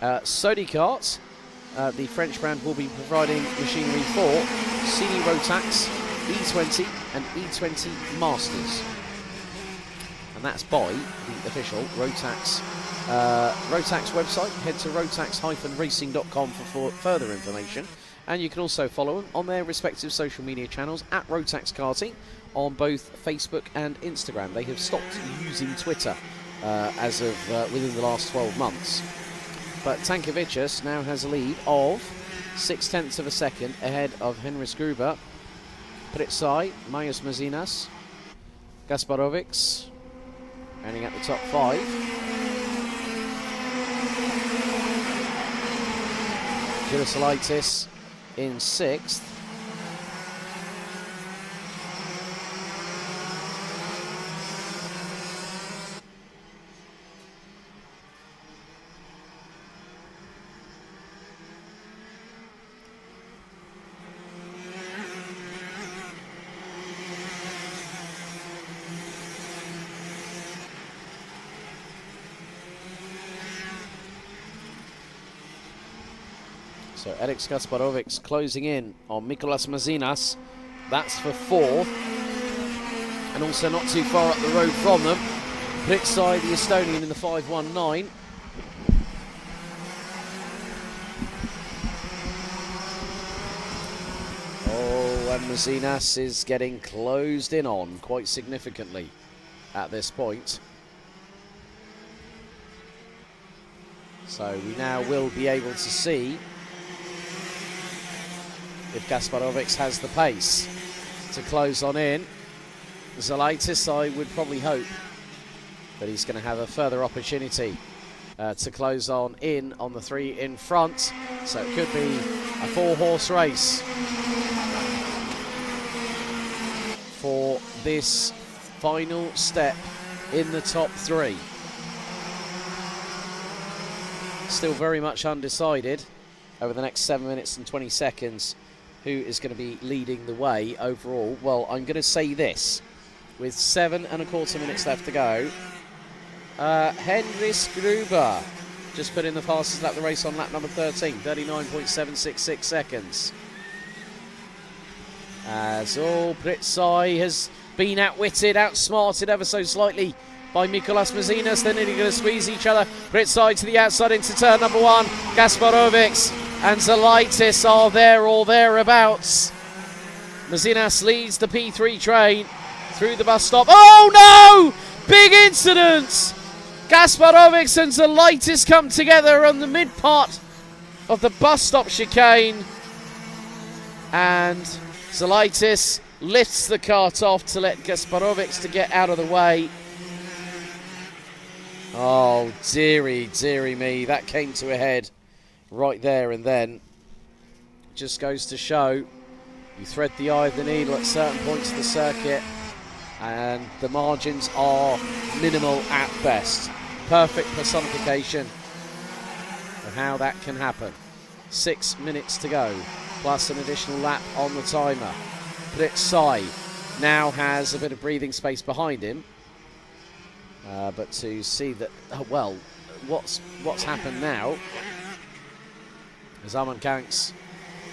Sodicart, the French brand, will be providing machinery for CD Rotax, E20 and E20 Masters. And that's by the official Rotax website. Head to rotax-racing.com for further information. And you can also follow them on their respective social media channels at Rotax Karting on both Facebook and Instagram. They have stopped using Twitter as of within the last 12 months. But Tankevicius now has a lead of 0.6 of a second ahead of Henry Gruber, Pritsai, Majus Mazinas, Gasparovics, ending at the top 5. Girosalaitis in 6th. So Eriks Gasparovics closing in on Mikolas Mazinas. That's for 4th. And also not too far up the road from them, Pritsai, the Estonian, in the 5.19. Oh, and Mazinas is getting closed in on quite significantly at this point. So we now will be able to see if Gasparovics has the pace to close on in. Zalaitis, I would probably hope that he's going to have a further opportunity to close on in on the 3 in front. So it could be a 4-horse race for this final step in the top 3. Still very much undecided over the next 7 minutes and 20 seconds who is going to be leading the way overall. Well, I'm going to say this. With 7.25 minutes left to go, Henry Gruber just put in the fastest lap of the race on lap number 13, 39.766 seconds. As Pritsai has been outwitted, outsmarted ever so slightly by Mikolas Mazinas. They're nearly going to squeeze each other. Pritsai to the outside into turn number 1. Gasparovics and Zalaitis are there or thereabouts. Mazinas leads the P3 train through the bus stop. Oh no! Big incident! Gasparovics and Zalaitis come together on the mid part of the bus stop chicane. And Zalaitis lifts the cart off to let Gasparovics to get out of the way. Oh, dearie, dearie me. That came to a head right there and then. Just goes to show you thread the eye of the needle at certain points of the circuit and the margins are minimal at best. Perfect personification of how that can happen. 6 minutes to go, plus an additional lap on the timer. Pritsai now has a bit of breathing space behind him. But to see that, well, what's happened now is Arman Kanks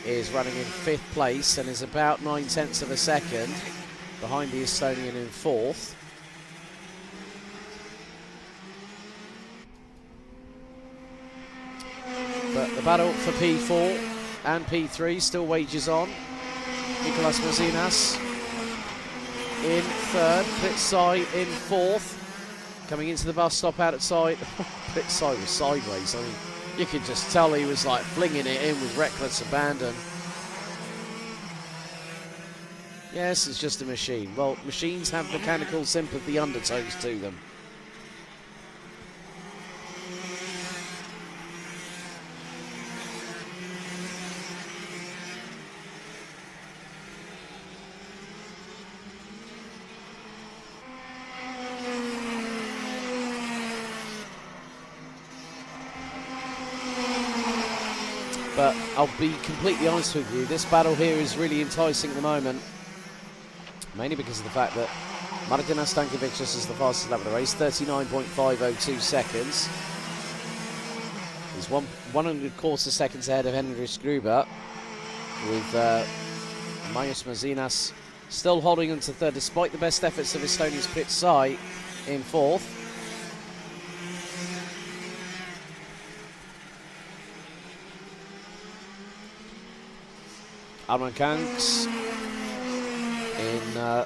is running in 5th place and is about 0.9 of a second behind the Estonian in 4th. But the battle for P4 and P3 still wages on. Mikolas Mazinas in 3rd, Pritsai in 4th. Coming into the bus stop outside, Pritsai was sideways. I mean, you could just tell he was like flinging it in with reckless abandon. Yes, it's just a machine. Well, machines have mechanical sympathy undertones to them. But I'll be completely honest with you, this battle here is really enticing at the moment. Mainly because of the fact that Martinas Tankevicius is the fastest lap of the race, 39.502 seconds. He's 1.25 seconds ahead of Henry Gruber, with Majus Mazinas still holding on to 3rd, despite the best efforts of Estonia's Pritsai in 4th. Arman Kanks in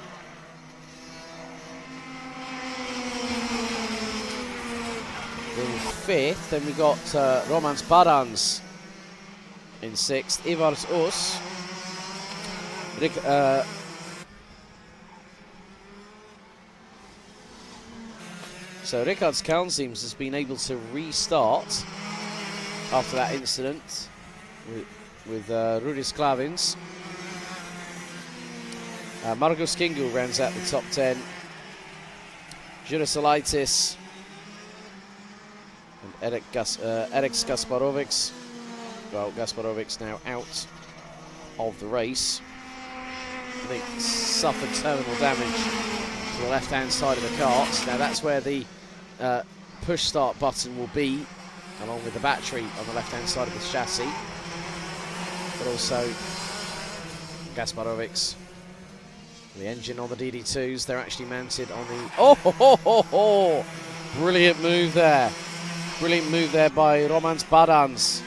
5th. Then we got Romans Badans in 6th. Ivars Us. So Rickard's Kalnsims has been able to restart after that incident with Rudis Klavins. Margus Kingu rounds out the top 10. Jurisalaitis and Eric Gasparovics. Well, Gasparovics now out of the race. They suffered terminal damage to the left-hand side of the cart. Now that's where the push start button will be, along with the battery on the left-hand side of the chassis. But also Gasparovics. The engine on the DD2s, they're actually mounted on the... Oh! Brilliant move there. Brilliant move there by Romans Badans.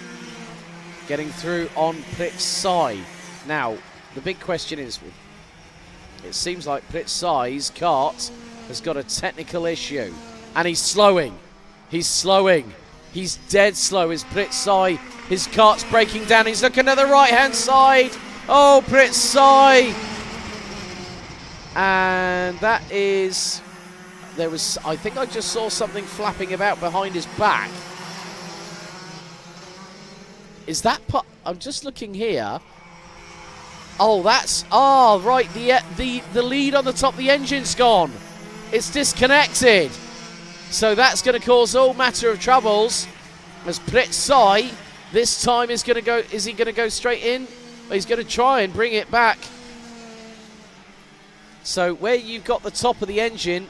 Getting through on Pritsai. Now, the big question is, it seems like Pritsai's kart has got a technical issue. And he's slowing. He's slowing. He's dead slow. Is Pritsai. His kart's breaking down. He's looking at the right-hand side. Oh, Pritsai. And that is... There was... I think I just saw something flapping about behind his back. Is that... I'm just looking here. Oh, that's... Oh, right. The lead on the top of the engine's gone. It's disconnected. So that's going to cause all matter of troubles. As Pritsai, this time is going to go... Is he going to go straight in? He's going to try and bring it back. So where you've got the top of the engine,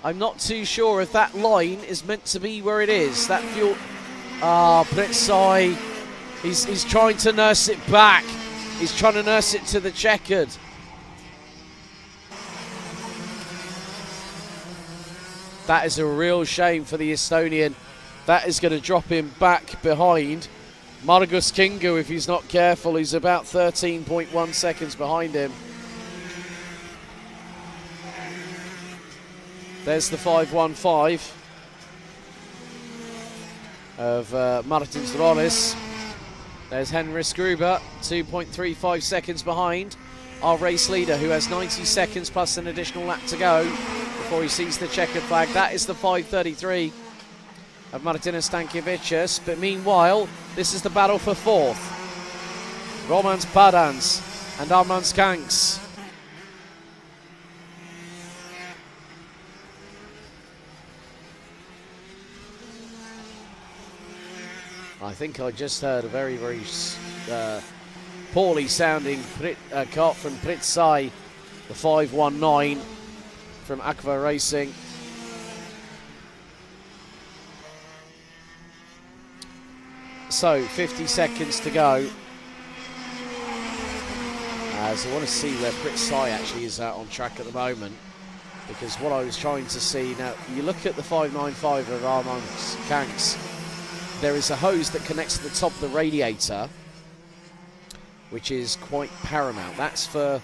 I'm not too sure if that line is meant to be where it is. That fuel... Ah, Pritsai. He's trying to nurse it back. He's trying to nurse it to the checkered. That is a real shame for the Estonian. That is going to drop him back behind Margus Kingu if he's not careful. He's about 13.1 seconds behind him. There's the 5.15 of Martin Zrolis. There's Henris Gruber, 2.35 seconds behind our race leader, who has 90 seconds plus an additional lap to go before he sees the checkered flag. That is the 5.33 of Martinas Stankiewicz. But meanwhile, this is the battle for 4th. Romans Badans and Armand Skanks. I think I just heard a very, very poorly sounding kart from Pritsai, the 519 from Aqua Racing. So 50 seconds to go. So I want to see where Pritsai actually is on track at the moment, because what I was trying to see, now you look at the 595 of Armand Kanks. There is a hose that connects to the top of the radiator, which is quite paramount. That's for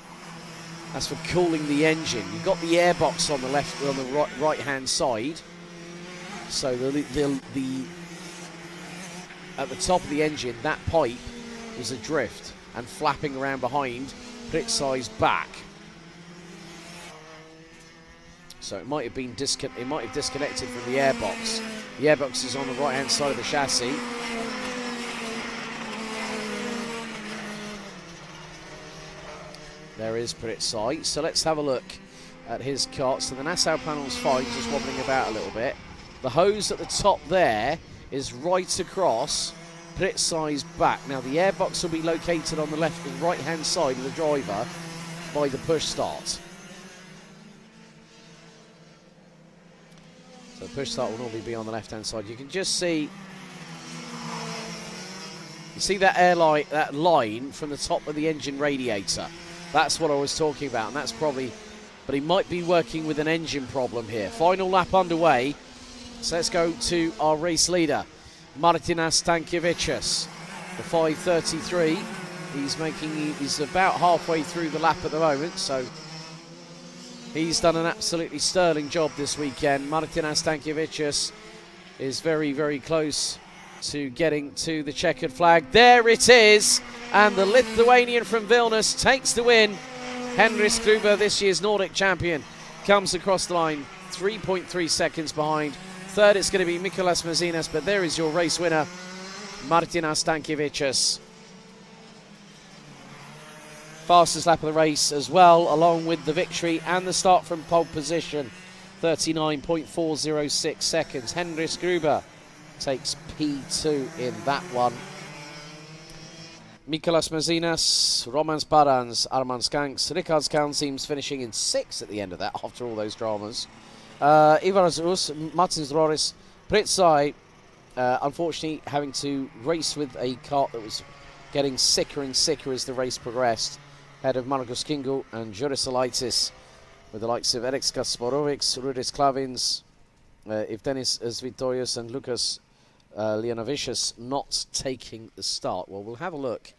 cooling the engine. You've got the airbox on the left, on the right-hand side. So at the top of the engine, that pipe was adrift and flapping around behind Pritsai's back. So it might have been disconnected from the airbox. The airbox is on the right-hand side of the chassis. There is Pritsai. So let's have a look at his kart. So the Nassau panel's fine, just wobbling about a little bit. The hose at the top there is right across Pritsai's back. Now the airbox will be located on the left and right-hand side of the driver by the push start. So the push start will normally be on the left-hand side. You can just see, you see that airline, that line from the top of the engine radiator. That's what I was talking about, and that's probably, but he might be working with an engine problem here. Final lap underway. So let's go to our race leader, Martinas Stankiewicz, the 5.33. He's about halfway through the lap at the moment, so he's done an absolutely sterling job this weekend. Martinas Stankiewicz is very, very close to getting to the checkered flag. There it is, and the Lithuanian from Vilnius takes the win. Henris Gruber, this year's Nordic champion, comes across the line 3.3 seconds behind. Third, it's going to be Mikolas Mazinas, but there is your race winner, Martinas Stankiewicz. Fastest lap of the race as well, along with the victory and the start from pole position. 39.406 seconds. Henris Gruber takes P2 in that one. Mikolas Mazinas, Roman Sparans, Arman Skanks, Ricards Kalnseems finishing in 6th at the end of that after all those dramas. Ivars Rus, Martin Zroris, Pritsai, unfortunately having to race with a kart that was getting sicker and sicker as the race progressed. Head of Margus Kingu and Juris Alaitis, with the likes of Eriks Kasporovics, Rudis Klavins, Evdenis Zvitorius and Lukas Leonovicius not taking the start. Well, we'll have a look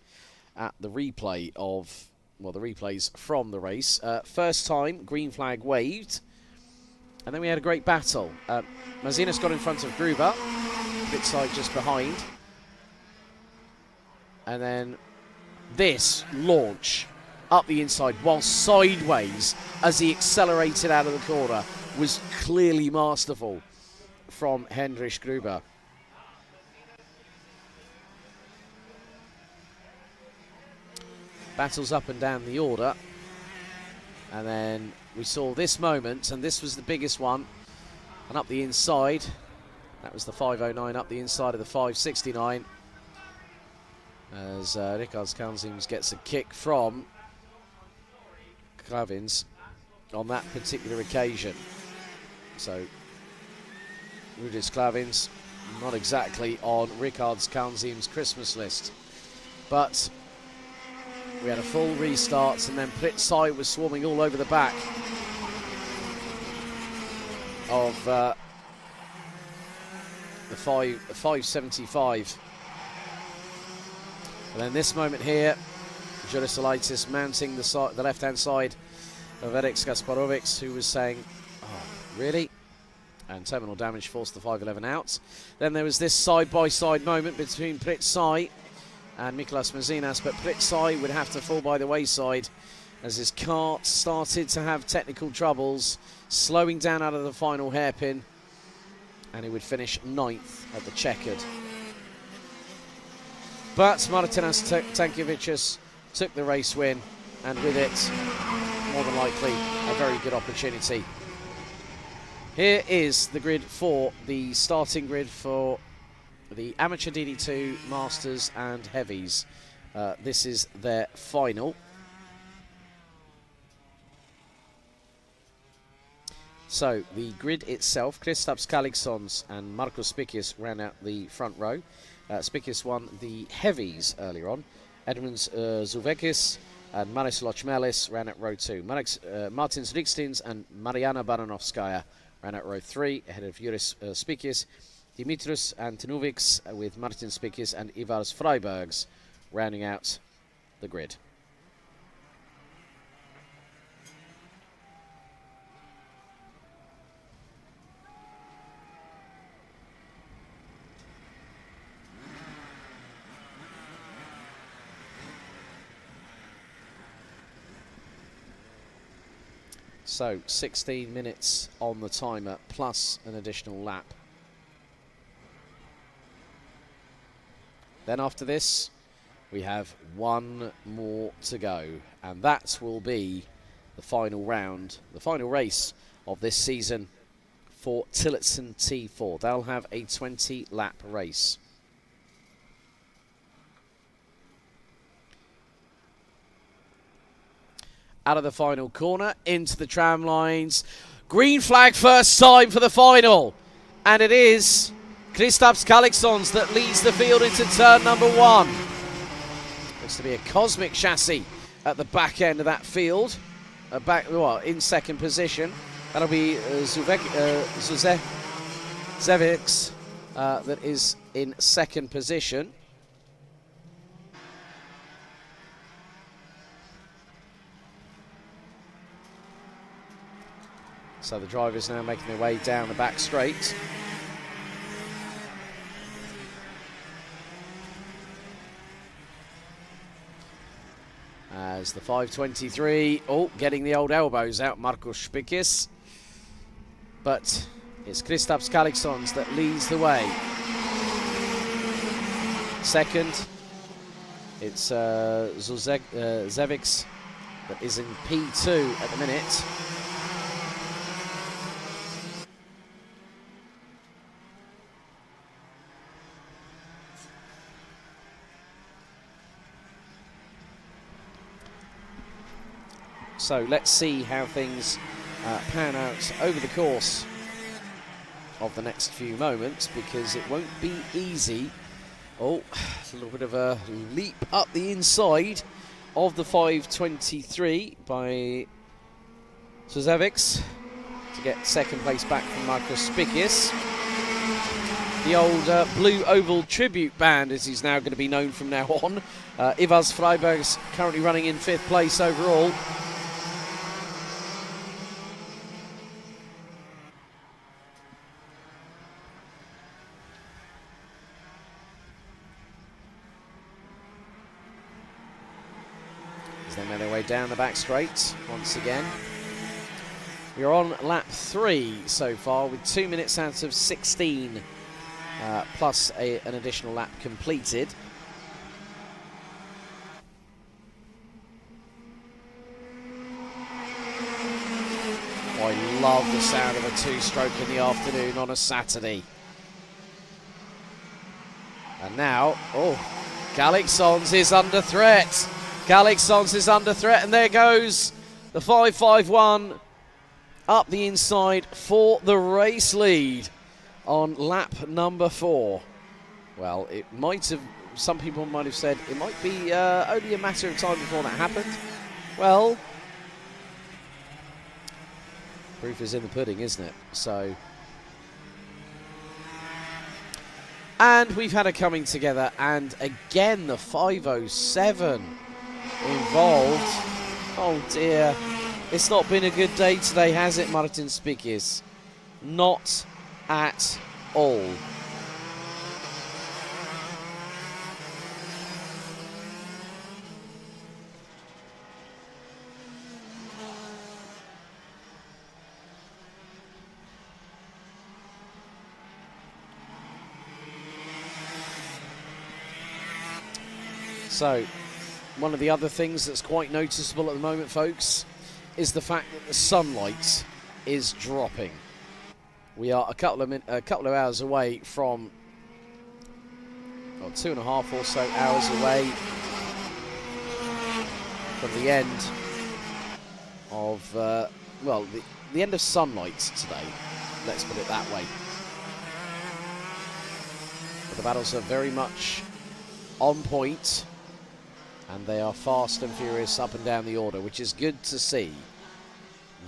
at the replay of, well, the replays from the race. First time, green flag waved, and then we had a great battle. Mazinas got in front of Gruber, bit side just behind, and then this launch up the inside while sideways as he accelerated out of the corner was clearly masterful from Henris Gruber. Battles up and down the order, and then we saw this moment, and this was the biggest one, and up the inside, that was the 509 up the inside of the 569 as Ricards Kalnseems gets a kick from Klavins on that particular occasion. So Rudis Klavins not exactly on Ricards Kalnseems' Christmas list, but we had a full restart, and then Pritsai was swarming all over the back of the 575. And then this moment here, Juris Alaitis mounting the left-hand side of Eriks Kasparovics, who was saying, oh, really? And terminal damage forced the 511 out. Then there was this side-by-side moment between Pritsai and Mikolas Mazinas, but Pritsai would have to fall by the wayside as his kart started to have technical troubles, slowing down out of the final hairpin, and he would finish 9th at the checkered. But Martinas Stankiewicz took the race win, and with it, more than likely, a very good opportunity. Here is the grid for the starting grid for the Amateur DD2, Masters and Heavies. This is their final. So the grid itself, Kristaps Kaliksons and Markus Spikius ran out the front row. Spikius won the Heavies earlier on. Edmunds Zuvekis and Maris Lochmelis ran at row 2. Martins Rikstins and Mariana Baranovskaya ran at row 3, ahead of Juris Spikius. Dimitrius Antonovics with Martin Spikius and Ivars Freibergs rounding out the grid. So 16 minutes on the timer plus an additional lap. Then after this, we have one more to go, and that will be the final round, the final race of this season for Tillotson T4. They'll have a 20-lap race. Out of the final corner, into the tram lines. Green flag first time for the final, and it is Kristaps Kaliksons that leads the field into turn number 1. Looks to be a cosmic chassis at the back end of that field. In second position. That'll be Zevics that is in second position. So the drivers now making their way down the back straight. Here's the 5:23. Oh, getting the old elbows out, Markus Spikis. But it's Kristaps Kalixons that leads the way. Second, it's Zeviks that is in P2 at the minute. So let's see how things pan out over the course of the next few moments, because it won't be easy. Oh, a little bit of a leap up the inside of the 5:23 by Suzevics to get second place back from Markus Spikis. The old Blue Oval tribute band, as he's now going to be known from now on. Ivars Freiberg's currently running in 5th place overall. As they make their way down the back straight once again. We're on lap 3 so far with 2 minutes out of 16 plus an additional lap completed. Oh, I love the sound of a 2-stroke in the afternoon on a Saturday. And now, oh, Kalixons is under threat. Kalixons is under threat, and there goes the 5:51 up the inside for the race lead on lap number 4. Well, it might have, some people might have said it might be only a matter of time before that happened. Well, proof is in the pudding, isn't it? So, and we've had a coming together, and again the 5:07 involved. Oh dear, it's not been a good day today, has it, Martin Spikis? Not at all. So, one of the other things that's quite noticeable at the moment, folks, is the fact that the sunlight is dropping. We are a couple of hours away from, well, 2.5 or so hours away from the end of, well, the end of sunlight today. Let's put it that way. But the battles are very much on point, and they are fast and furious up and down the order, which is good to see.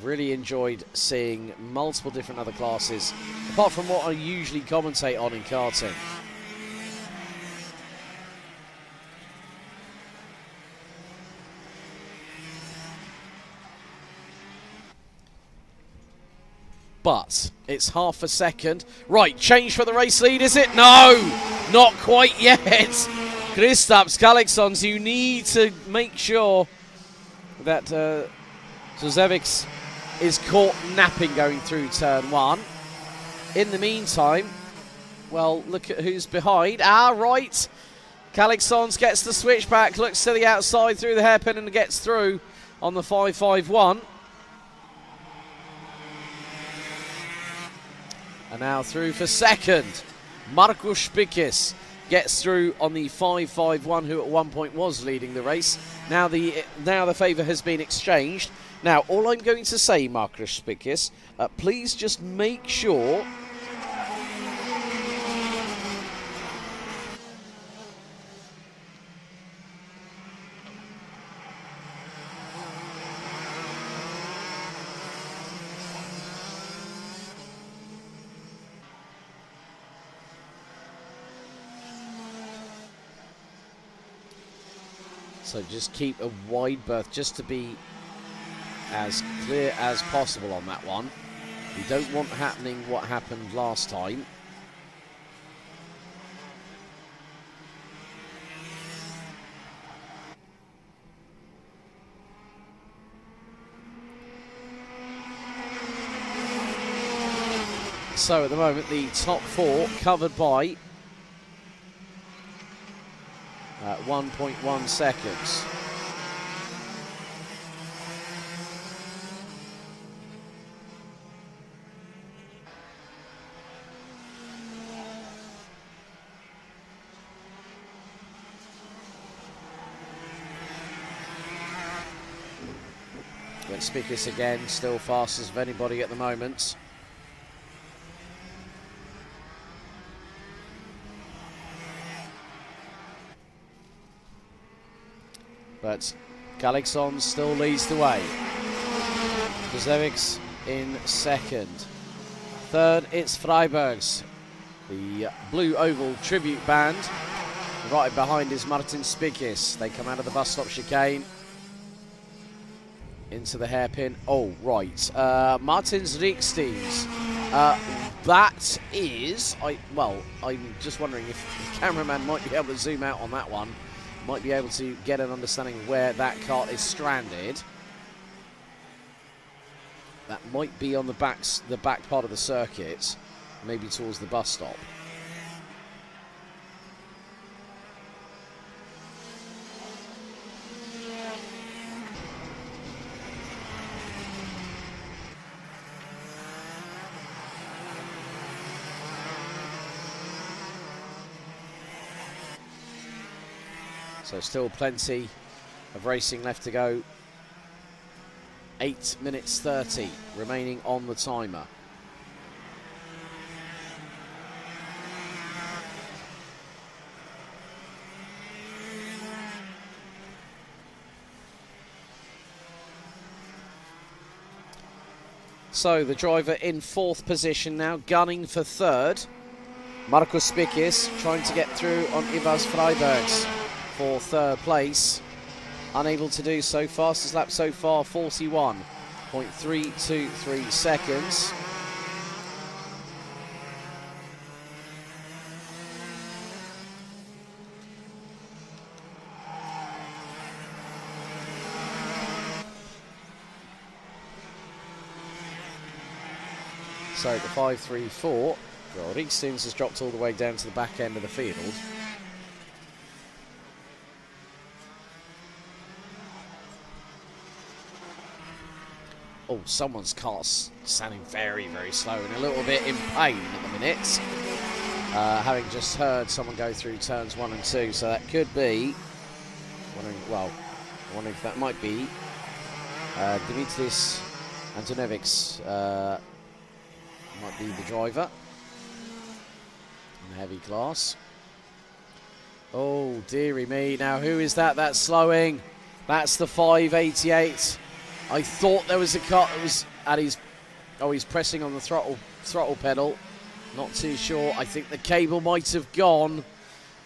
Really enjoyed seeing multiple different other classes, apart from what I usually commentate on in karting. But it's half a second. Right, change for the race lead, is it? No, not quite yet. Kristaps Kalixons, you need to make sure that Zuzevics is caught napping going through turn 1. In the meantime, well, look at who's behind. Right. Kalixons gets the switchback, looks to the outside through the hairpin and gets through on the 5:51. And now through for second. Markus Spikis gets through on the 5:51, who at one point was leading the race. Now the favour has been exchanged. Now, all I'm going to say, Markus Spikis, please just make sure so just keep a wide berth just to be as clear as possible on that one. We don't want happening what happened last time. So at the moment, the top 4 covered by 1.1 seconds. Let's speak this again, still fastest of anybody at the moment. But Galixon still leads the way. Kozevics in second. Third, it's Freibergs. The Blue Oval tribute band. Right behind is Martin Spikis. They come out of the bus stop chicane. Into the hairpin. Oh, right. Martins Rieksteins. That is... I'm just wondering if the cameraman might be able to zoom out on that one. Might be able to get an understanding of where that kart is stranded. That might be on the back part of the circuit, maybe towards the bus stop. So still plenty of racing left to go. 8 minutes 30 remaining on the timer. So the driver in 4th position now, gunning for 3rd. Markus Spikis trying to get through on Ivars Freibergs for 3rd place. Unable to do so. Fastest lap so far, 41.323 seconds. So the 5.34, well, Rieksteins has dropped all the way down to the back end of the field. Oh, someone's car's sounding very, very slow and a little bit in pain at the minute. Having just heard someone go through turns 1 and 2, so that could be, I wonder if that might be Dimitris Antonevics, might be the driver in the heavy class. Oh, dearie me. Now, who is that that's slowing? That's the 588. I thought there was a car that was at his... Oh, he's pressing on the throttle pedal. Not too sure. I think the cable might have gone.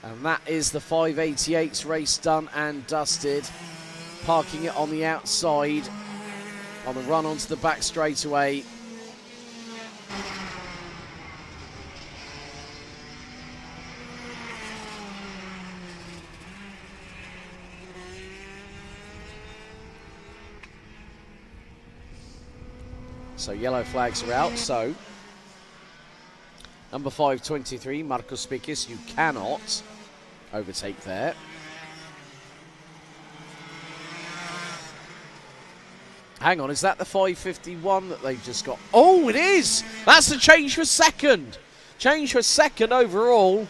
And that is the 588's race done and dusted. Parking it on the outside. On the run onto the back straightaway. So yellow flags are out. So number 523, Markus Spikis, you cannot overtake there. Hang on, is that the 551 that they've just got? Oh, it is! That's the change for second. Change for second overall.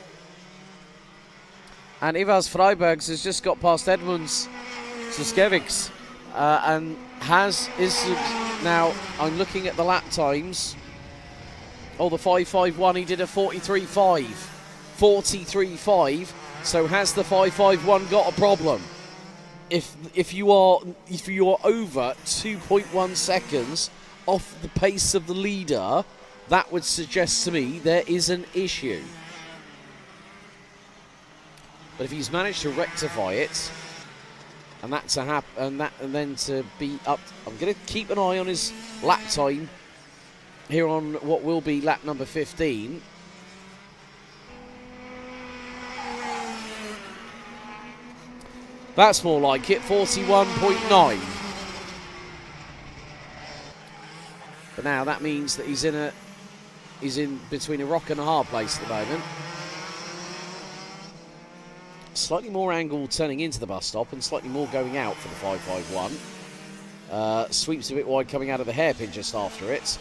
And Ivars Freibergs has just got past Edmunds Suskevics and is now, I'm looking at the lap times. Oh, the 551, he did a 43.5. 43.5. So has the 551 got a problem? If you are over 2.1 seconds off the pace of the leader, that would suggest to me there is an issue. But if he's managed to rectify it, and that to happen, and then to be up, I'm going to keep an eye on his lap time here on what will be lap number 15. That's more like it, 41.9. But now that means that he's in a he's in between a rock and a hard place at the moment. Slightly more angle turning into the bus stop and slightly more going out for the 551. Sweeps a bit wide coming out of the hairpin just after it.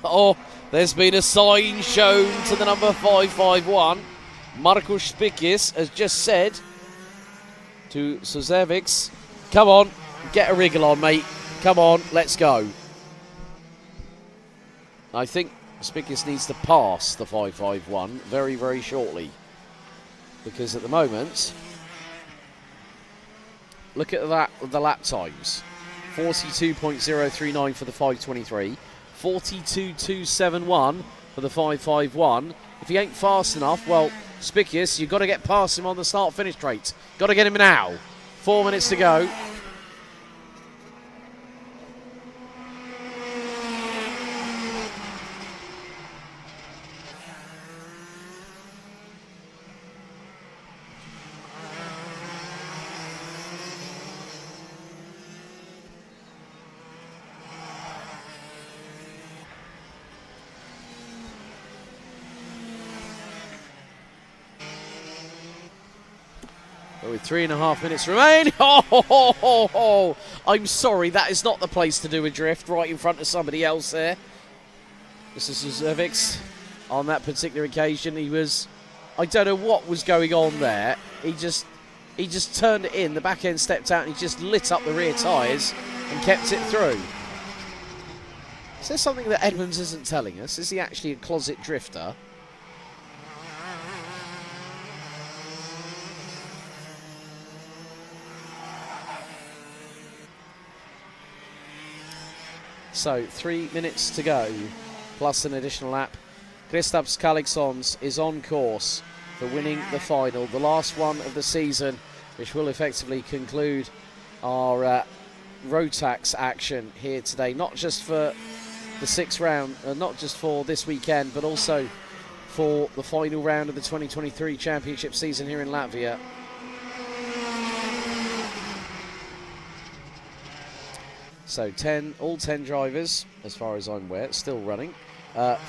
Oh, there's been a sign shown to the number 551. Markus Spikis has just said to Suzevics, come on, get a wriggle on, mate. Come on, let's go. I think Spikis needs to pass the 551 very, very shortly. Because at the moment, look at that, the lap times. 42.039 for the 523. 42.271 for the 551. If he ain't fast enough, well, Spikis, you've got to get past him on the start-finish straight. Got to get him now. 4 minutes to go. With 3.5 minutes remaining. Oh, I'm sorry, that is not the place to do a drift right in front of somebody else there. This is Suzevics. On that particular occasion, he was, I don't know what was going on there. He just turned it in, the back end stepped out and he just lit up the rear tyres and kept it through. Is there something that Edmonds isn't telling us? Is he actually a closet drifter? So 3 minutes to go, plus an additional lap. Kristaps Kalixons is on course for winning the final, the last one of the season, which will effectively conclude our Rotax action here today. Not just for the sixth round, not just for this weekend, but also for the final round of the 2023 championship season here in Latvia. So all 10 drivers, as far as I'm aware, still running.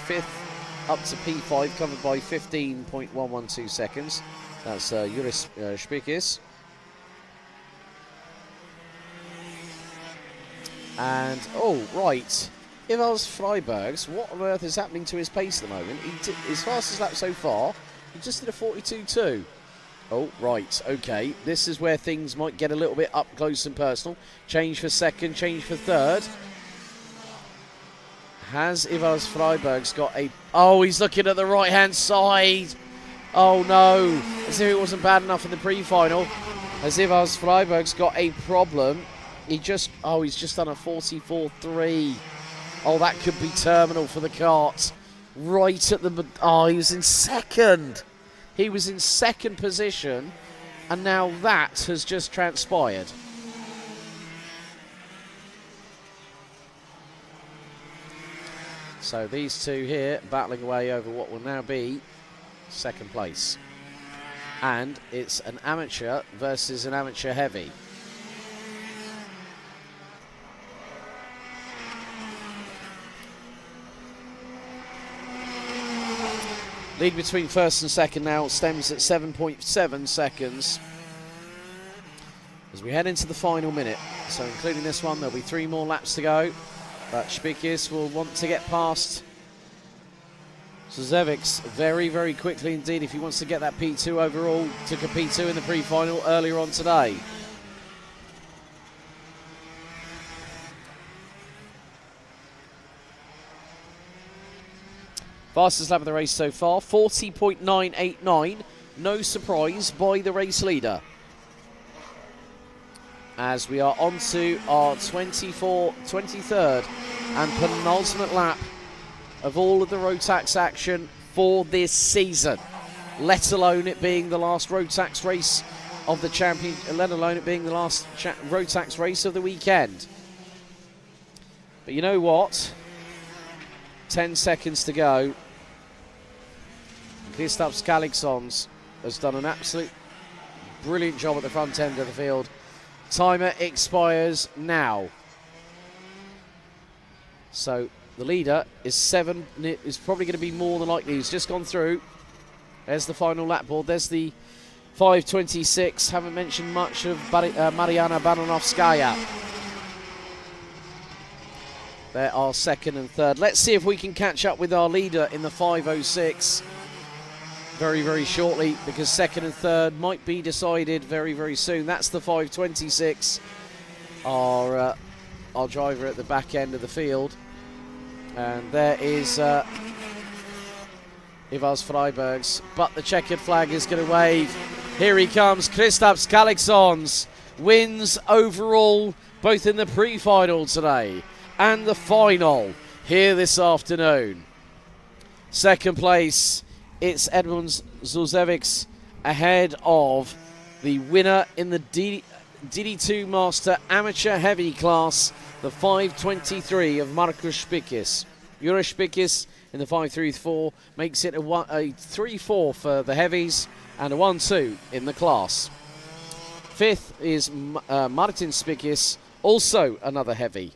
Fifth up to P5, covered by 15.112 seconds. That's Juris Spikis. And, oh, right. Ivars Freibergs, what on earth is happening to his pace at the moment? His fastest lap so far, he just did a 42.2. Oh, right, okay. This is where things might get a little bit up close and personal. Change for second, change for third. Has Ivars Freibergs got a... Oh, he's looking at the right-hand side. Oh, no. As if it wasn't bad enough in the pre-final. Has Ivars Freibergs got a problem? He's just done a 44.3. Oh, that could be terminal for the kart. Right at the... Oh, he was in second. He was in second position, and now that has just transpired. So these two here battling away over what will now be second place. And it's an amateur versus an amateur heavy. Lead between first and second now stems at 7.7 seconds as we head into the final minute. So including this one, there'll be 3 more laps to go. But Spikis will want to get past Suzevics very, very quickly indeed if he wants to get that P2 overall. Took a P2 in the pre-final earlier on today. Fastest lap of the race so far, 40.989. No surprise by the race leader. As we are on to our 23rd and penultimate lap of all of the Rotax action for this season. Let alone it being the last Rotax race of the champion, let alone it being the last Rotax race of the weekend. But you know what? 10 seconds to go. Kristaps Kalixons has done an absolute brilliant job at the front end of the field. Timer expires now. So the leader is 7. Is probably going to be more than likely. He's just gone through. There's the final lap board. There's the 5:26. Haven't mentioned much of Mariana Bananovskaya. There are second and third. Let's see if we can catch up with our leader in the 5:06 very, very shortly, because second and third might be decided very, very soon. That's the 5:26. Our driver at the back end of the field. And there is Ivars Freibergs, but the checkered flag is going to wave. Here he comes, Kristaps Kalixons wins overall, both in the pre-final today and the final here this afternoon. Second place, it's Edmunds Zuzevics ahead of the winner in the DD2 Master Amateur Heavy class, the 5:23 of Markus Spikis. Juraj Spikis in the 5:34 makes it a 3:4 for the heavies and a 1:2 in the class. Fifth is Martin Spikis, also another heavy,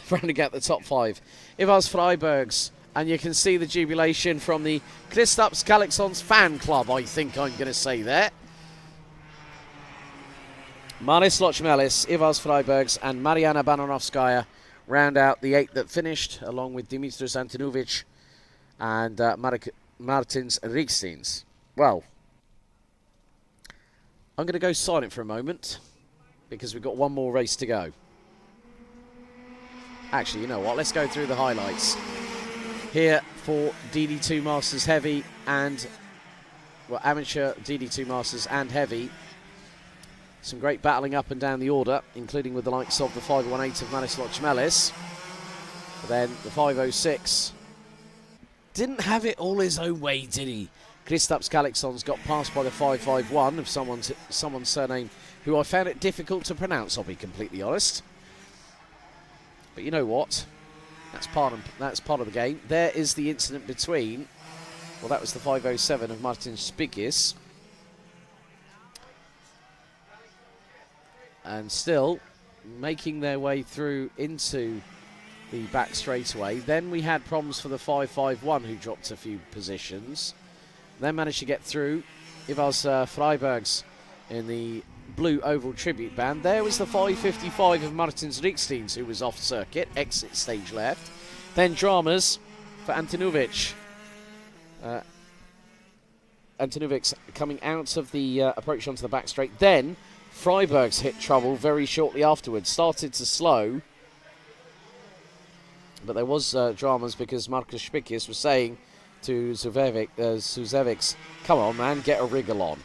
rounding out the top 5. Ivars Freibergs, and you can see the jubilation from the Kristaps Kalixons fan club, I think I'm going to say there. Maris Lochmelis, Ivars Freibergs and Mariana Bananovskaya round out the 8 that finished, along with Dimitris Antinovic and Martins Rikstins. Well, I'm going to go silent for a moment because we've got one more race to go. Actually, you know what? Let's go through the highlights here for DD2 Masters Heavy and, well, Amateur DD2 Masters and Heavy. Some great battling up and down the order, including with the likes of the 5:18 of Manis Lochmelis. But then the 5:06 didn't have it all his own way, did he? Kristaps Kalixons got passed by the 5:51 of someone's surname who I found it difficult to pronounce, I'll be completely honest. But you know what? That's part of the game. There is the incident between, well, that was the 5:07 of Martin Spikis. And still making their way through into the back straightaway. Then we had problems for the 5:51 who dropped a few positions. Then managed to get through. Ivars Freibergs in the blue oval tribute band. There was the 5:55 of Martins Rikstins who was off circuit, exit stage left. Then dramas for Antinovic. Antinovic coming out of the approach onto the back straight. Then Freibergs hit trouble very shortly afterwards. Started to slow. But there was dramas because Markus Spikis was saying to Zuzevics, come on, man, get a wriggle on.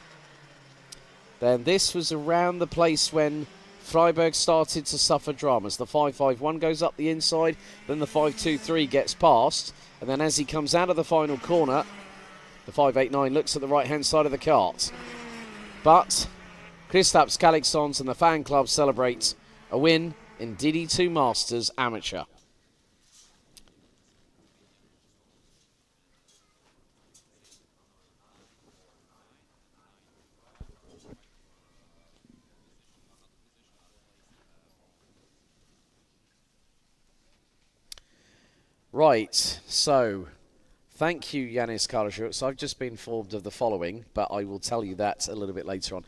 Then this was around the place when Freiberg started to suffer dramas. The 5:51 goes up the inside, then the 5:23 gets past, and then as he comes out of the final corner, the 5:89 looks at the right-hand side of the kart. But Kristaps Kalixons and the fan club celebrate a win in DD2 Masters Amateur. Right, so thank you, Yanis Karaszuk. I've just been informed of the following, but I will tell you that a little bit later on.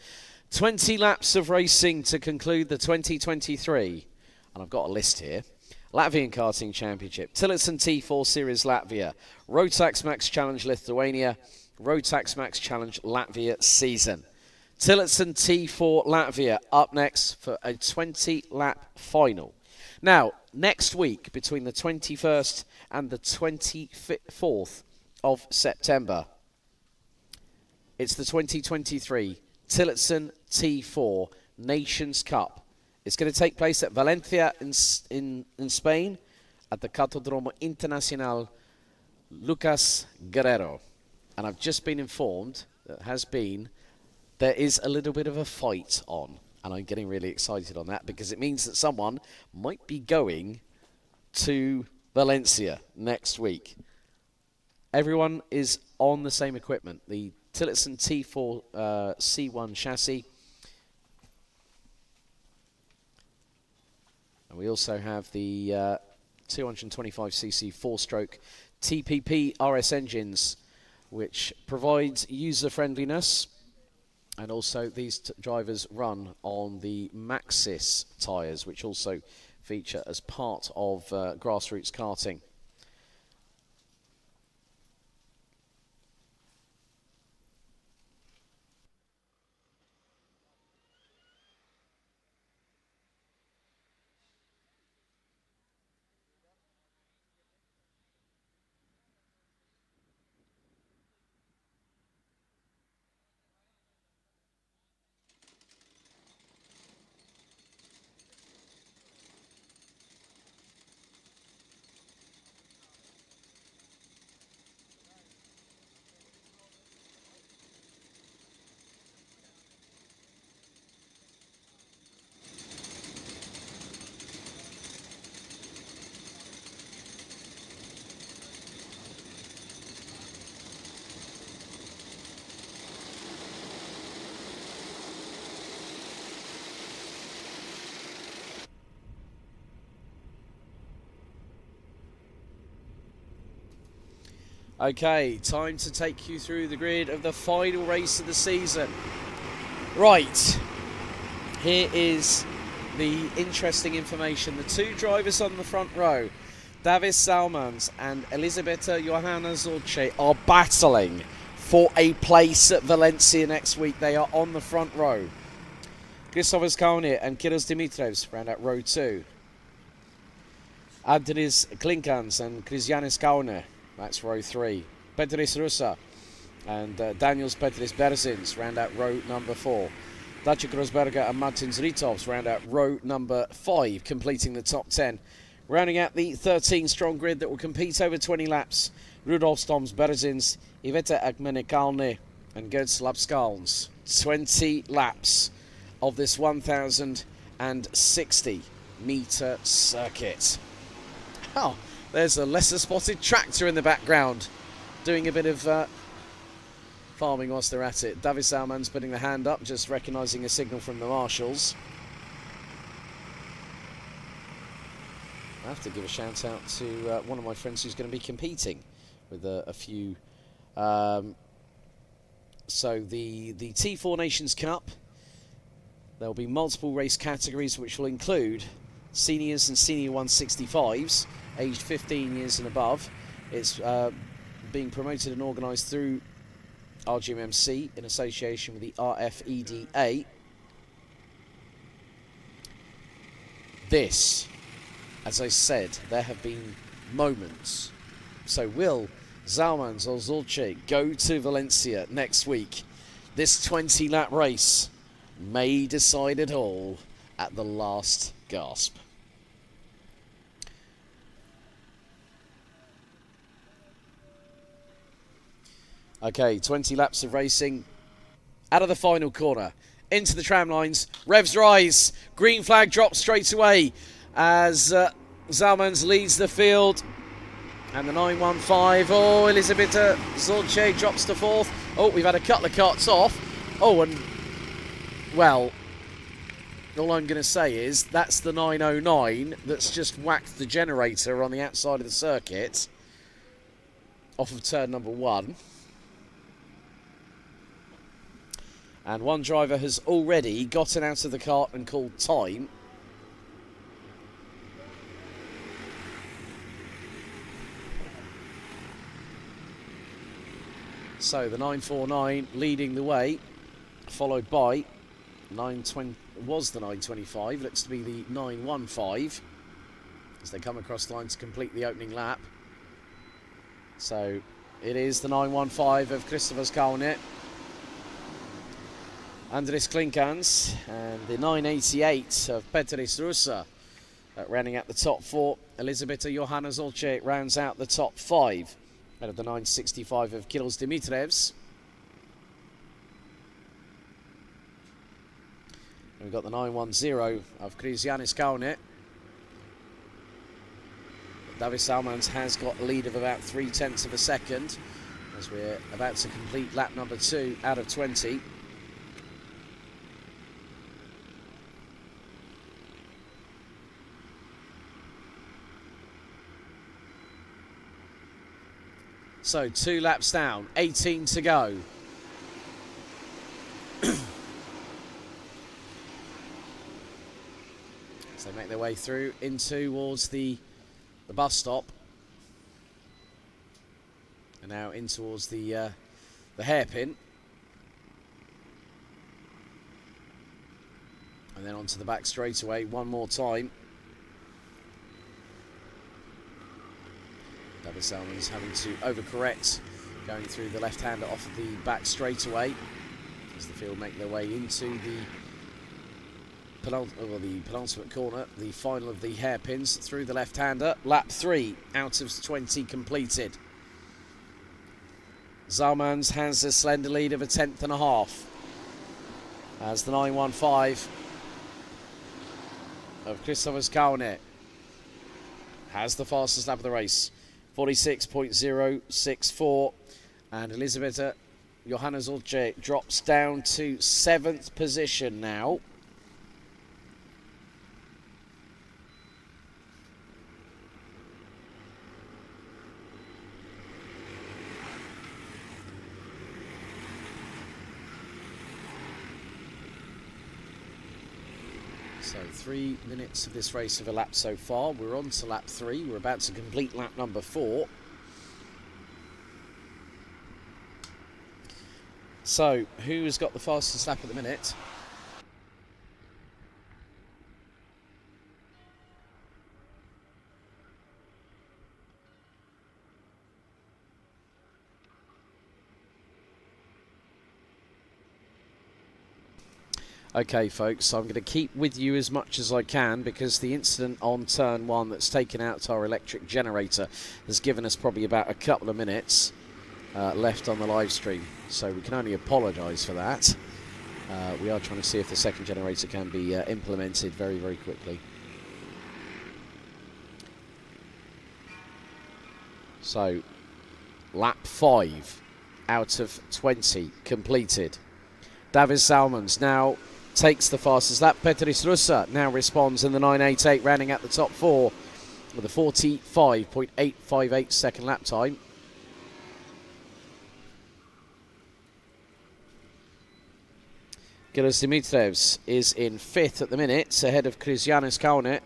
20 laps of racing to conclude the 2023, and I've got a list here. Latvian Karting Championship, Tillotson T4 Series Latvia, Rotax Max Challenge Lithuania, Rotax Max Challenge Latvia season. Tillotson T4 Latvia up next for a 20-lap final. Now, next week, between the 21st and the 24th of September, it's the 2023 Tillotson T4 Nations Cup. It's going to take place at Valencia in Spain at the Cartódromo Internacional Lucas Guerrero. And I've just been informed that there is a little bit of a fight on. And I'm getting really excited on that because it means that someone might be going to Valencia next week. Everyone is on the same equipment. The Tillotson T4 C1 chassis. And we also have the 225cc 4-stroke TPP RS engines, which provides user-friendliness. And also these drivers run on the Maxxis tyres, which also feature as part of grassroots karting. Okay, time to take you through the grid of the final race of the season. Right, here is the interesting information. The two drivers on the front row, Davis Salmans and Elisabetta Johanna Zorce, are battling for a place at Valencia next week. They are on the front row. Christopher Kaunir and Kiros Dimitrevs round out row 2. Andris Klinkans and Kristianis Kaunir, that's row 3. Petris Rusa and Daniels Petris Berzins round out row number 4. Dacia Rosberger and Martins Ritovs round out row number 5, completing the top 10. Rounding out the 13-strong grid that will compete over 20 laps, Rudolf Stoms Berzins, Iveta Agmenekalne and Gerd Slapskalns. 20 laps of this 1,060-metre circuit. Oh, there's a lesser-spotted tractor in the background doing a bit of farming whilst they're at it. David Salman's putting the hand up, just recognising a signal from the marshals. I have to give a shout out to one of my friends who's going to be competing with a few. So the T4 Nations Cup, there'll be multiple race categories which will include seniors and senior 165s, aged 15 years and above. It's being promoted and organised through RGMMC in association with the RFEDA. This, as I said, there have been moments. So will Zalmans or Zorce go to Valencia next week? This 20-lap race may decide it all at the last gasp. Okay, 20 laps of racing. Out of the final corner, into the tram lines. Revs rise. Green flag drops straight away as Zalmans leads the field. And the 915. Oh, Elisabetta Zorce drops to 4th. Oh, we've had a couple of carts off. Oh, and, well, all I'm going to say is that's the 909 that's just whacked the generator on the outside of the circuit off of turn number 1. And one driver has already gotten out of the cart and called time. So the 949 leading the way, followed by 920, was the 925, looks to be the 915 as they come across the line to complete the opening lap. So it is the 915 of Christopher Skalnet, Andris Klinkans, and the 988 of Petris Rusa rounding out the top 4. Elisabetta Johanna Zorce rounds out the top 5 out of the 965 of Kiros Dimitrevs. And we've got the 910 of Kristianis Kaunet. David Salmans has got a lead of about 0.3 of a second as we're about to complete lap number 2 out of 20. So 2 laps down, 18 to go. So they make their way through in towards the bus stop. And now in towards the hairpin. And then onto the back straightaway one more time. David Salmans having to overcorrect, going through the left-hander off of the back straightaway as the field make their way into the penultimate corner, the final of the hairpins through the left-hander. Lap 3 out of 20 completed. Salmans has a slender lead of 1/10.5 as the 915 of Krzysztof Kaune has the fastest lap of the race. 46.064, and Elisabetta Johannes Olce drops down to 7th position now. So 3 minutes of this race have elapsed so far. We're on to lap 3. We're about to complete lap number 4. So, who's got the fastest lap at the minute? Okay folks, I'm going to keep with you as much as I can because the incident on turn 1 that's taken out our electric generator has given us probably about a couple of minutes left on the live stream. So we can only apologise for that. We are trying to see if the second generator can be implemented very, very quickly. So, lap 5 out of 20 completed. David Salmans now takes the fastest lap. Petris Russa now responds in the 988, rounding out the top 4 with a 45.858 second lap time. Gilas Dimitrevs is in 5th at the minute, ahead of Krzysztof Kaune.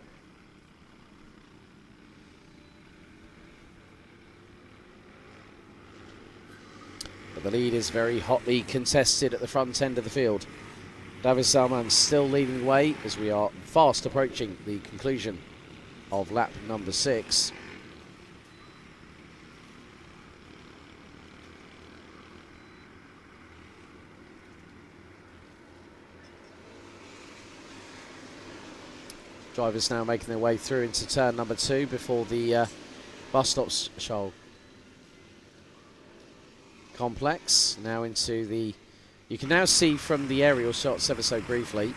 But the lead is very hotly contested at the front end of the field. David Salmans still leading the way as we are fast approaching the conclusion of lap number 6. Drivers now making their way through into turn number 2 before the bus stops show complex. Now into the... You can now see from the aerial shots ever so briefly.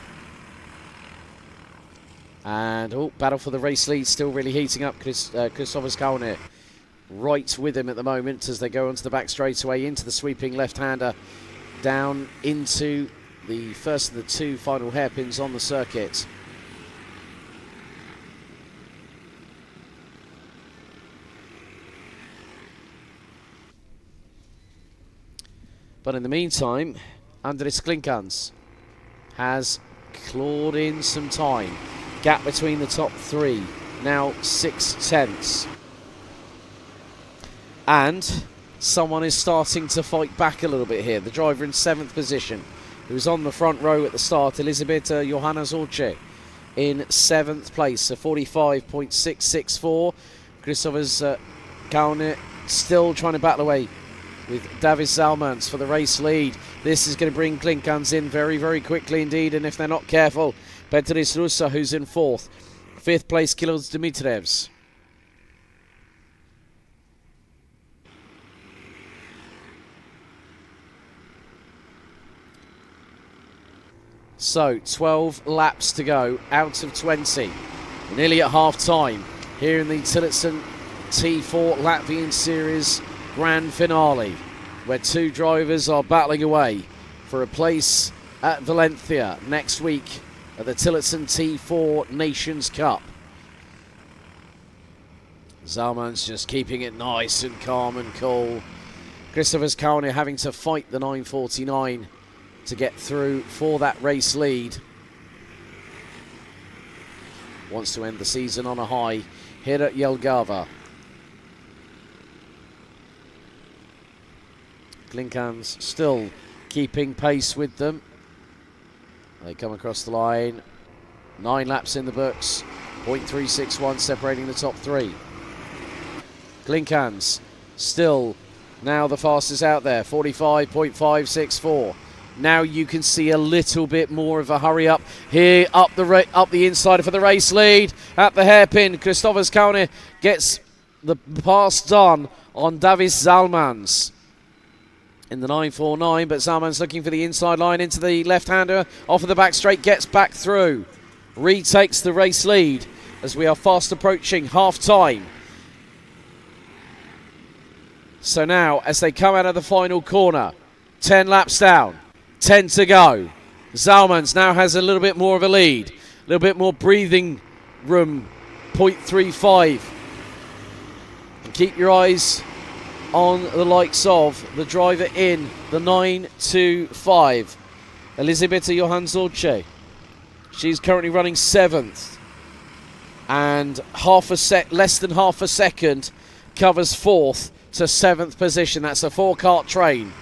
And, battle for the race lead still really heating up. Krzysztof Kaune right with him at the moment as they go onto the back straightaway into the sweeping left-hander down into the first of the 2 final hairpins on the circuit. But in the meantime, Andris Klinkans has clawed in some time. Gap between the top 3, now 6/10. And someone is starting to fight back a little bit here. The driver in 7th position, who was on the front row at the start, Elisabetta Johannes Olce, in 7th place, a 45.664. Krzysztof Kaune still trying to battle away with David Salmans for the race lead. This is going to bring Klinkans in very, very quickly indeed, and if they're not careful, Petris Russa, who's in 4th. 5th place, Gilas Dimitrevs. So, 12 laps to go out of 20. We're nearly at half time here in the Tillotson T4 Latvian Series Grand Finale, where two drivers are battling away for a place at Valencia next week at the Tillotson T4 Nations Cup. Zalman's just keeping it nice and calm and cool. Christopher Kaune having to fight the 949 to get through for that race lead. Wants to end the season on a high here at Jelgava. Klinkans still keeping pace with them. They come across the line. 9 laps in the books. 0.361 separating the top 3. Klinkans still now the fastest out there. 45.564. Now you can see a little bit more of a hurry up here up the inside for the race lead at the hairpin. Christofers Kaune gets the pass done on Davis Zalmans in the 949, but Zalmans looking for the inside line into the left-hander, off of the back straight, gets back through, retakes the race lead as we are fast approaching half-time. So now, as they come out of the final corner, 10 laps down, 10 to go. Zalmans now has a little bit more of a lead, a little bit more breathing room, 0.35. And keep your eyes on the likes of the driver in the 925, Elisabetta Johanszolce. She's currently running 7th, and less than half a second covers 4th to 7th position. That's a 4-cart train.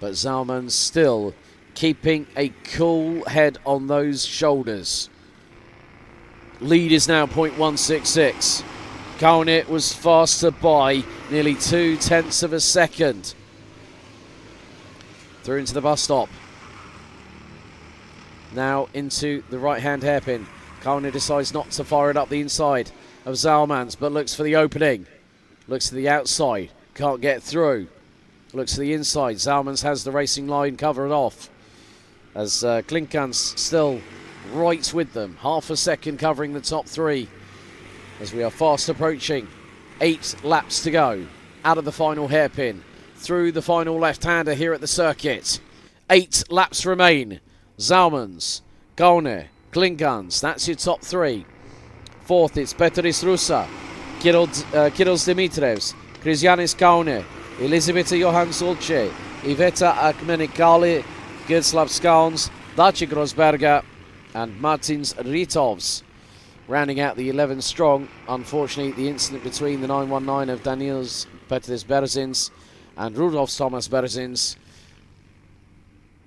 But Zalman still keeping a cool head on those shoulders. Lead is now 0.166. Kaune was faster by nearly 0.2 of a second. Through into the bus stop. Now into the right-hand hairpin. Kaune decides not to fire it up the inside of Zalmans, but looks for the opening. Looks to the outside. Can't get through. Looks to the inside. Zalmans has the racing line covered off. As Klinkans still right with them. Half a second covering the top 3. As we are fast approaching. 8 laps to go. Out of the final hairpin. Through the final left-hander here at the circuit. 8 laps remain. Zalmans, Kaune, Klinkans. That's your top 3. 4th, it's Petris Rusa, Kirills Dimitrievs, Kristianis Kaune, Elisabetta Johanszolce, Iveta Akmenikali, Gerslav Skauns, Daci Grosberger, and Martins Ritovs. Rounding out the 11 strong. Unfortunately, the incident between the 919 of Daniels Petris Berzins and Rudolf Thomas Berzins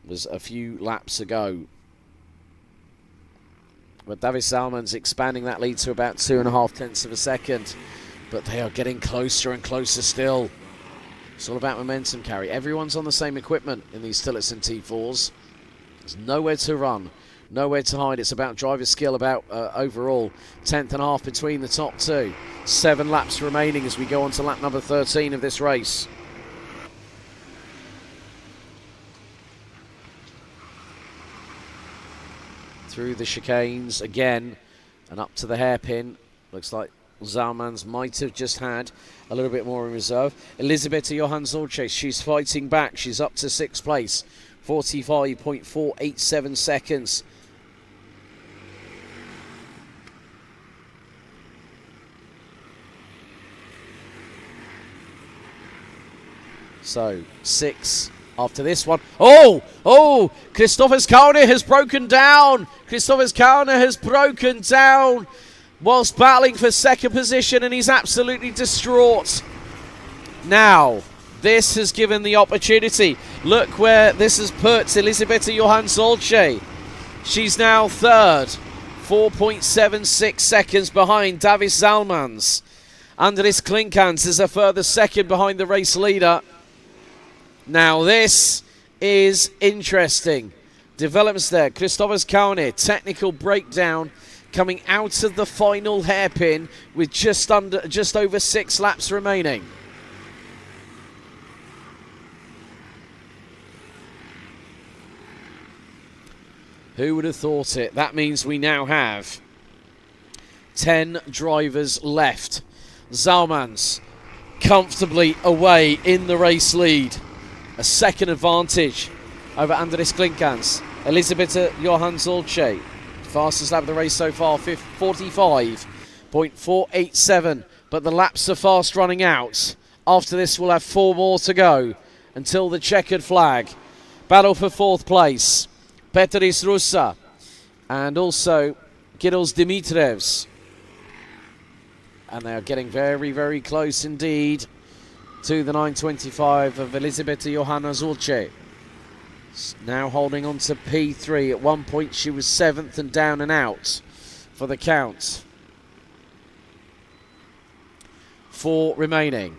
was a few laps ago. But Davis Zalmans expanding that lead to about 2.5 of a second. But they are getting closer and closer still. It's all about momentum carry. Everyone's on the same equipment in these Tillotson T4s. There's nowhere to run, nowhere to hide. It's about driver skill, about overall 10.5 between the top 2. 7 laps remaining as we go on to lap number 13 of this race. Through the chicanes again and up to the hairpin. Looks like Zalmans might have just had a little bit more in reserve. Elisabetta Johanszolce, she's fighting back. She's up to 6th place. 45.487 seconds. So, 6 after this one. Oh! Christofers Kaune has broken down. Christofers Kaune has broken down whilst battling for 2nd position, and he's absolutely distraught. Now, this has given the opportunity. Look where this has put Elisabetta Johanszolce. She's now 3rd, 4.76 seconds behind Davis Zalmans. Andris Klinkans is a further 2nd behind the race leader. Now this is interesting. Developments there. Christofers Kaune, technical breakdown coming out of the final hairpin with just over 6 laps remaining. Who would have thought it? That means we now have 10 drivers left. Zalmans comfortably away in the race lead. A second advantage over Andris Klinkans. Elisabetta Johan Zolce, fastest lap of the race so far, 45.487. But the laps are fast running out. After this, we'll have 4 more to go until the checkered flag. Battle for 4th place. Petris Rusa and also Kirill Dimitrievs. And they are getting very, very close indeed to the 9.25 of Elisabetta Johanna Zolce. Now holding on to P3. At one point she was 7th and down and out for the count. 4 remaining.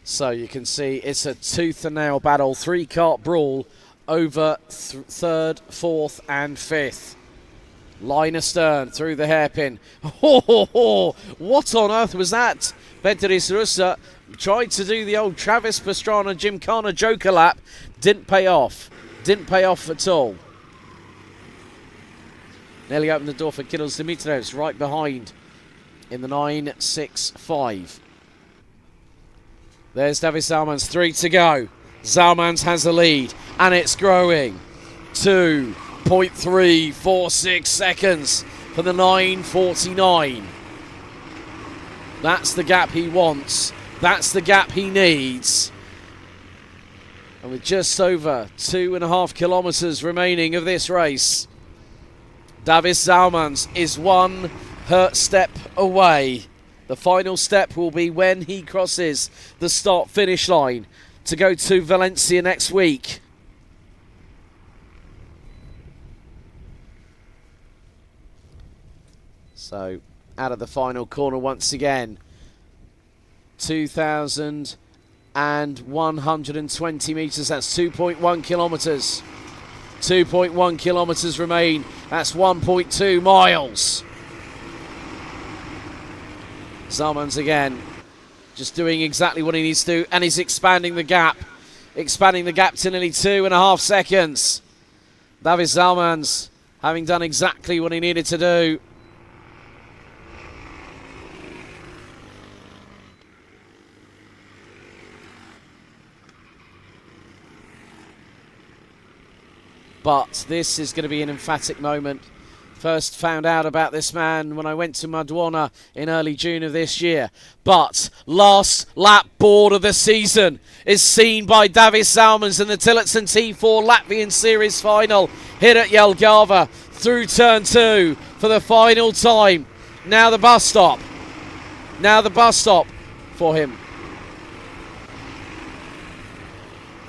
So you can see it's a tooth and nail battle, 3-kart brawl over 3rd, 4th and 5th. Line astern through the hairpin. What on earth was that? Petris Rusa tried to do the old Travis Pastrana Gymkhana Joker lap. Didn't pay off. Didn't pay off at all. Nearly opened the door for Kirill Dimitrievs right behind in the 9.65. There's Davis Zalmans, 3 to go. Zalmans has the lead, and it's growing. 2.346 seconds for the 9.49. That's the gap he wants. That's the gap he needs. And with just over 2.5 kilometres remaining of this race, Davis Zalmans is 1 hurt step away. The final step will be when he crosses the start-finish line to go to Valencia next week. So, out of the final corner once again. 2,120 metres, that's 2.1 kilometres. 2.1 kilometres remain, that's 1.2 miles. Zalmans again, just doing exactly what he needs to do, and he's expanding the gap. Expanding the gap to nearly 2.5 seconds. Davis Zalmans having done exactly what he needed to do. But this is going to be an emphatic moment. First found out about this man when I went to Madwana in early June of this year. But last lap board of the season is seen by Davis Zalmans in the Tillotson T4 Latvian Series final here at Jelgava through turn 2 for the final time. Now the bus stop. Now the bus stop for him.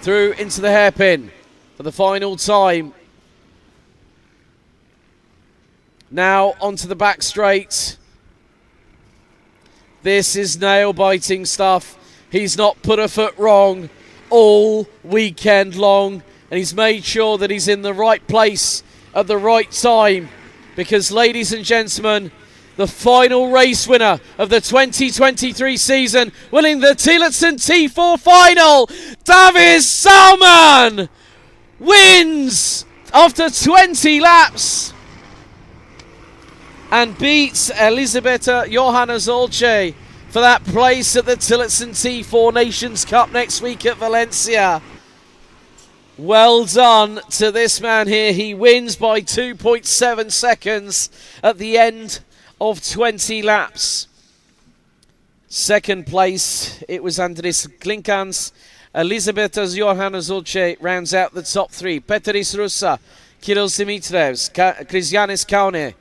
Through into the hairpin for the final time. Now onto the back straight. This is nail-biting stuff. He's not put a foot wrong all weekend long, and he's made sure that he's in the right place at the right time. Because, ladies and gentlemen, the final race winner of the 2023 season, winning the Tillotson T4 final, Davis Zalman wins after 20 laps. And beats Elisabetta Johanna Zolce for that place at the Tillotson T4 Nations Cup next week at Valencia. Well done to this man here. He wins by 2.7 seconds at the end of 20 laps. Second place, it was Andris Klinkans. Elisabetta Johanna Zolce rounds out the top 3. Petris Rusa, Kirill Dimitrievs, Kristianis Kaune,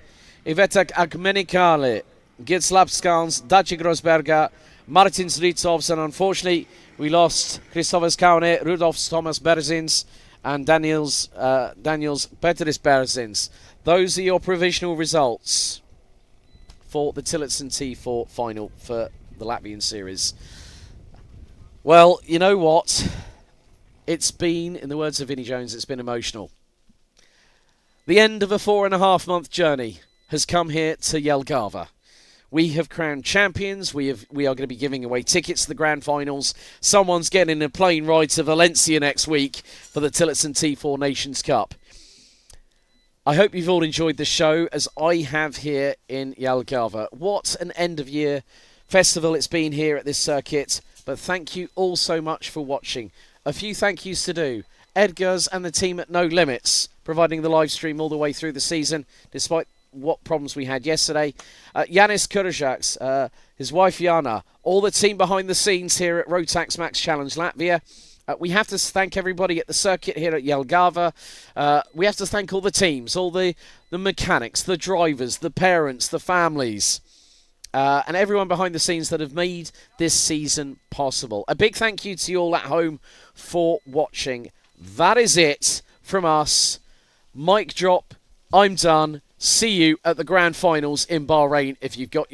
Iveta Akmenikale, Gitslav Skans, Daci Grosberger, Martin Zritovs, and unfortunately we lost Christophers Kaune, Rudolf Thomas Berzins, and Daniels Petris Berzins. Those are your provisional results for the Tillotson T4 final for the Latvian series. Well, you know what? It's been, in the words of Vinnie Jones, it's been emotional. The end of a 4.5-month journey has come here to Jelgava. We have crowned champions. We are going to be giving away tickets to the grand finals. Someone's getting a plane ride to Valencia next week for the Tillotson T4 Nations Cup. I hope you've all enjoyed the show as I have here in Jelgava. What an end-of-year festival it's been here at this circuit. But thank you all so much for watching. A few thank yous to do. Edgar's and the team at No Limits, providing the live stream all the way through the season, despite what problems we had yesterday. Yanis Kurzaks, his wife Yana, all the team behind the scenes here at Rotax Max Challenge Latvia. We have to thank everybody at the circuit here at Jelgava. We have to thank all the teams, all the mechanics, the drivers, the parents, the families, and everyone behind the scenes that have made this season possible. A big thank you to you all at home for watching. That is it from us. Mic drop. I'm done. See you at the grand finals in Bahrain if you've got